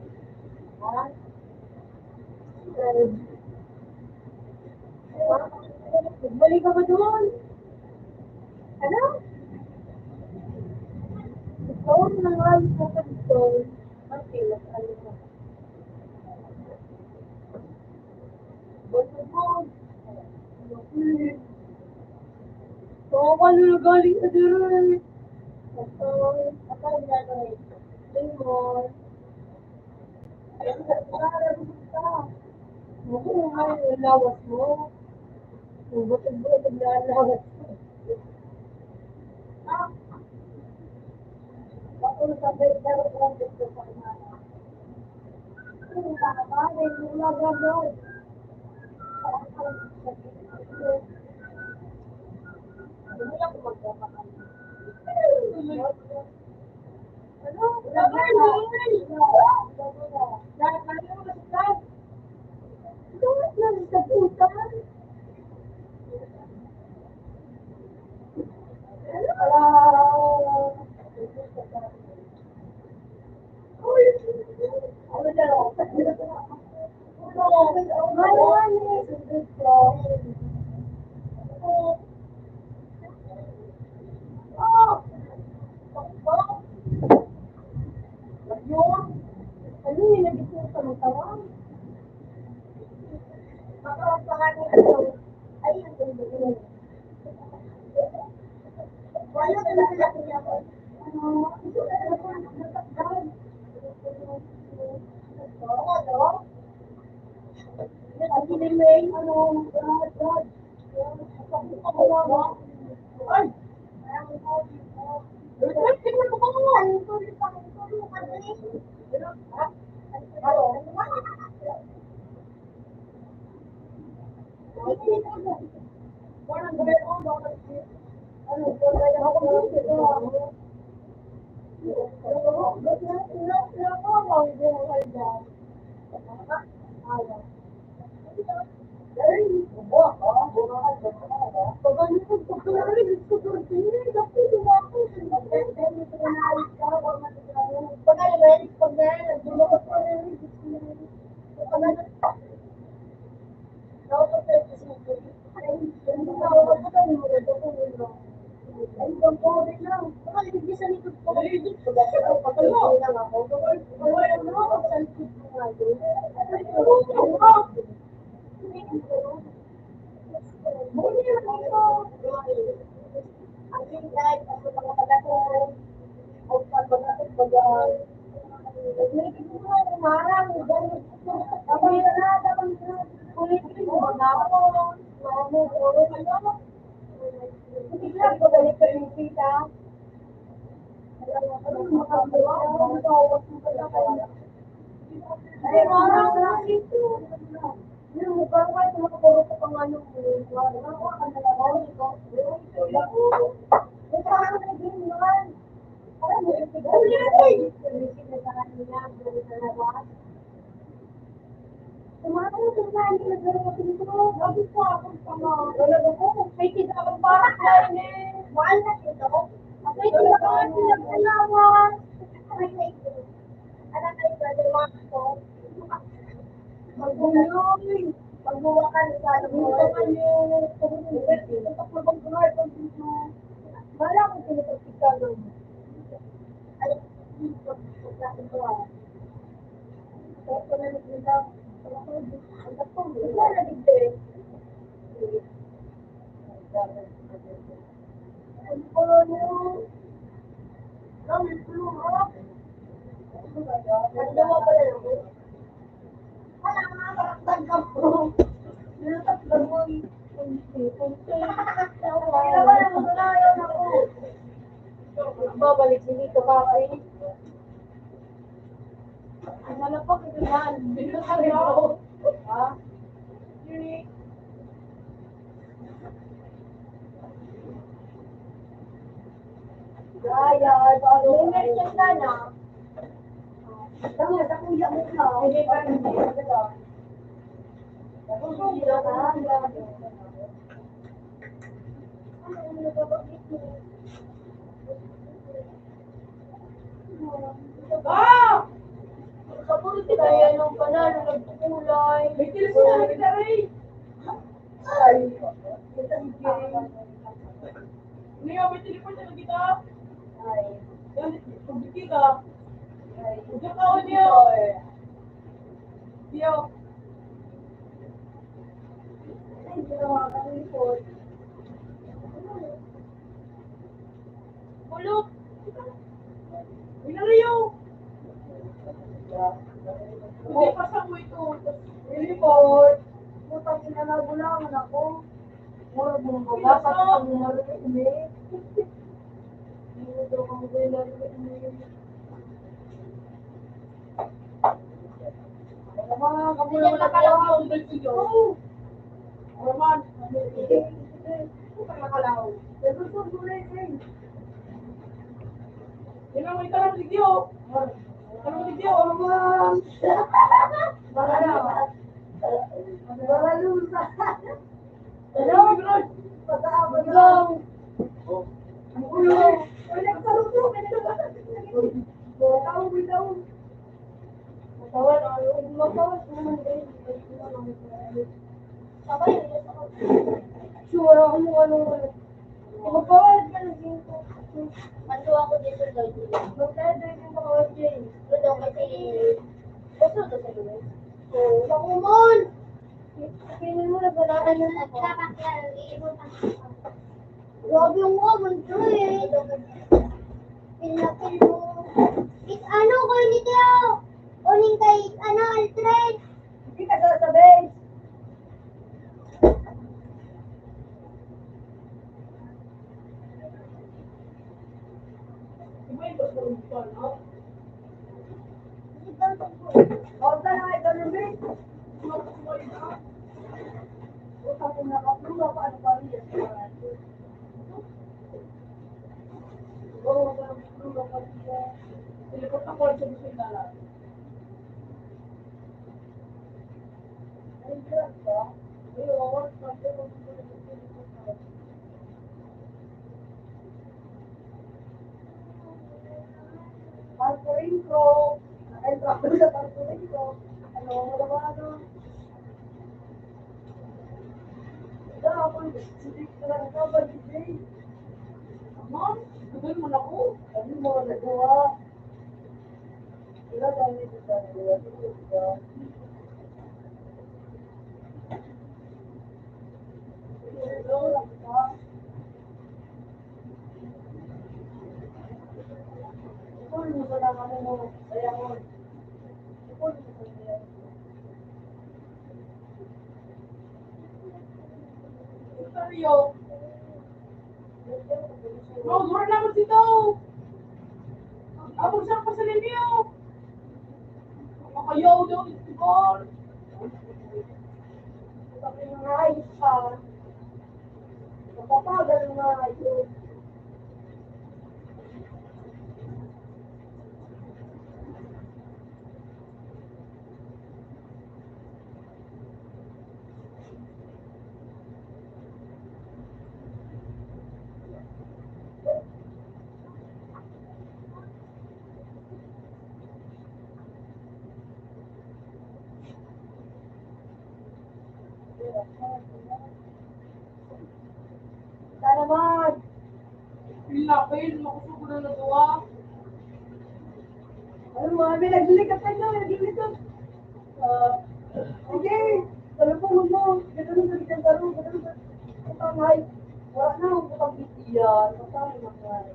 Ha? Nagbalik ka pa doon. Ano? Ikaw na nga sa pagkol. Okay, ano ka? Oo, ano na galing ka doon? Ako ginagawin. Lemon. Ako nga yung lawas mo. Yung butog-butog na lawas mo. Ako sabay pero kung gusto sa kumana. Ano ka ba? May lumagagod. Hindi ako magpapakan. Ano? Laban! Lahat na yung masakit. Lahat na sa puta. Ano yung nabito sa mga tawang? Baka ang pangalan ito ay ang ganda. Wala na lang sila pinapos. tumakas. Ang halapak ito yan. Bigla ka rin ako. Ha? Yun. Gaya, paano? May merchant ka na. Tama, kuya mo ka. Hindi pa rin ka. Ah! Kapulit ka yan ng panalo, nagkulay. May telepono na kita rin. Ay. Niyo, may telepono na kita. Ay. Pagkiki ka. Ay. Diyan ka o niyo. Niyo. Ay, ginawa ka ng report. Bulok. Winariyo. Hindi pa sa mo ito. Report. Putang ina na bulangan ako. Mura mo ba? Bakit ako nalagay ini? Hindi daw kang nalagay ini. Mga kamulang nakalaw ang video. Roman. Putang nakalaw. Pero sa gulay rin. Yan ang may tarang video. Tarang video. Roman. Baka na. Baralusa. Hello, Brad. Pagkaabot lang. Ang ulo. Ay, nagsaluto. Tawag, bitaw. Matawad. Matawad. Sabay, sure ako mo ano. Magpawad ka na dito. Mando ako dito daw. Magkaya daw yung mga dyan. Ito daw kasi. Gusto daw sa luwes. Oo. Makumon! Pinin mo na ganahan na ako. Grabe yung mga manto eh. Pinapil mo. Ano ko nito? Uling kay, Alfred? Hindi ka daw sa base. Orta na ito ng base. Utang mo na kapluwa pa ano pa rin. Oo, kapluwa pa rin. Silipot ako sa gusto na lang. Ay, grabe ba? Ay, oo, sabi ko gusto. Parkurin ko. Ay, travel sa parkurin ko. Ano, wala ba ano? Ako, hindi ko lang ito, ba, DJ? Ma'am, gawin mo na ko. Sabi mo, nagawa. Wala dami ito sa nagawa. Ipon mo ba naman mo? Kaya mo. Ipon mo ba niya? Rio. Oh, mura naman dito. Abang saan pa sa ninyo? Makayaw daw ito ko. Sabi nga ayos pa. Napapagal nga ayos. Naman. Pilapin, makusog na nagawa. Ano mo, may naglikat ka na, naglikat. Sige, talapon mo. Gano'n sa likang taro, gano'n sa putangay. Wala na akong putang bitiyan. Putangay na kaya.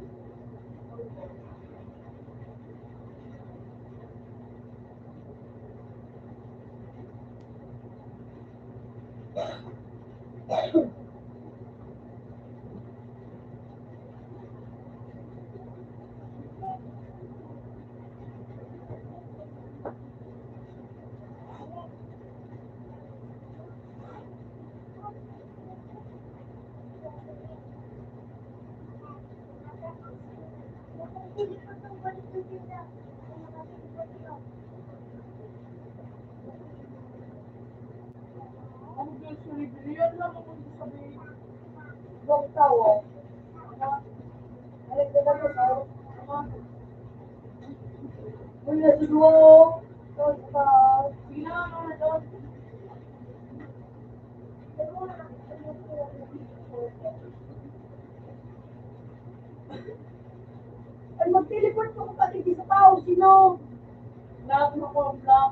Ang gusto ni Bilian lang ako sabihin. Ibang tao. Ay, diba mo sa? Uy, nasulo. Sige na, ano na doon. Ay, mag-teleport ko kung pati sa tao. Sino? Black mo ko, black.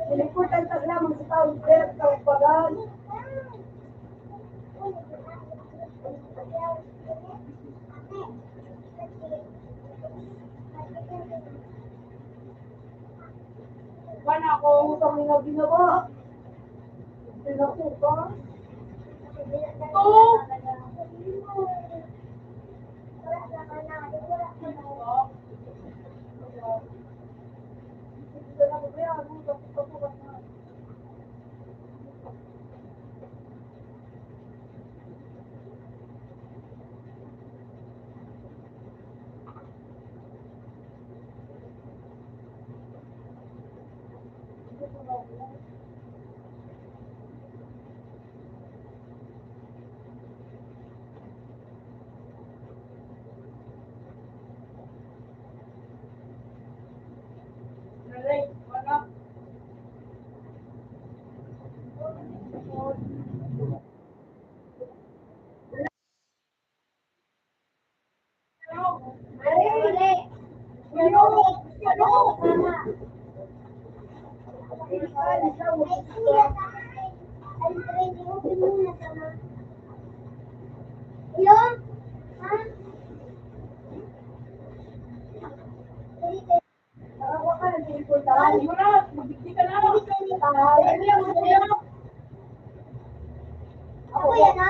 Teleport ang taglamang sa tao. Bert, kawapagan. Paano ako utang na ginawa? Pinakuha. Oo. Relate, wala. Ay, mo na, magbigti ka na. Ako yan ha?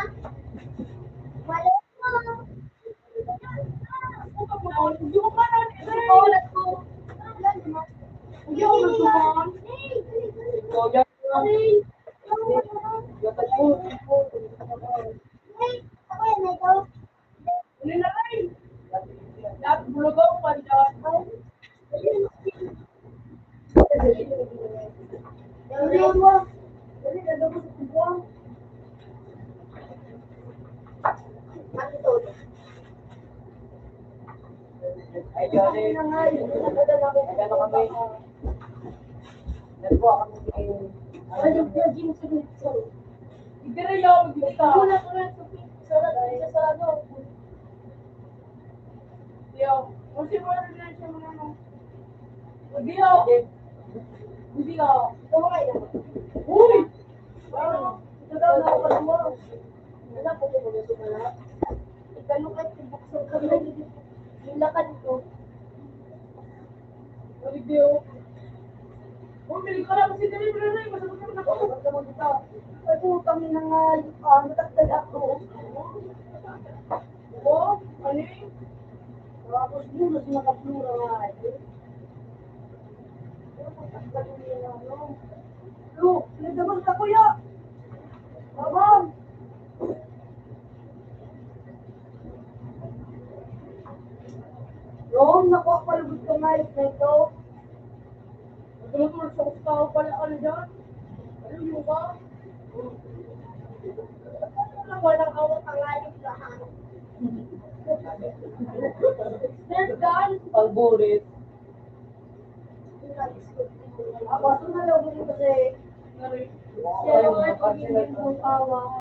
Wala mo. Hindi ko pa na. Hindi ako magtuman. So, yan lang. Gatag mo. Ako yan na ito. Hindi na rin. Lahat bulugaw pa dyan. Ay, Johnny. Nagano kami. Nagbuha kami ng Hindi rin ako magbigti ka. Leo, kasi mo na rin siya mga ano. Leo! Leo! Uy! Ano? Ito daw na ako mo. Wala po ko na sumala. Ikano ka tibuksan ka na yung lakad ko. Leo. Uy, bili ko lang kasi dali mo na rin. Masagot naman ako. Huwag naman kita. Ito, kami na nga. Matagtag ako. Oo? Ano yun? Tapos yun, mas makaplura nga eh. Lu, pinagdabas ka kuya! Babang! Rom, nakuha palubot ka nga na ito. Nagulot sa tao pala ano dyan? Ano yung ba? Walang awat ang aling lahat. There's God! pagburit. Ako, sunalaw ko kasi Nari. siya lang ay pagiging mong awa.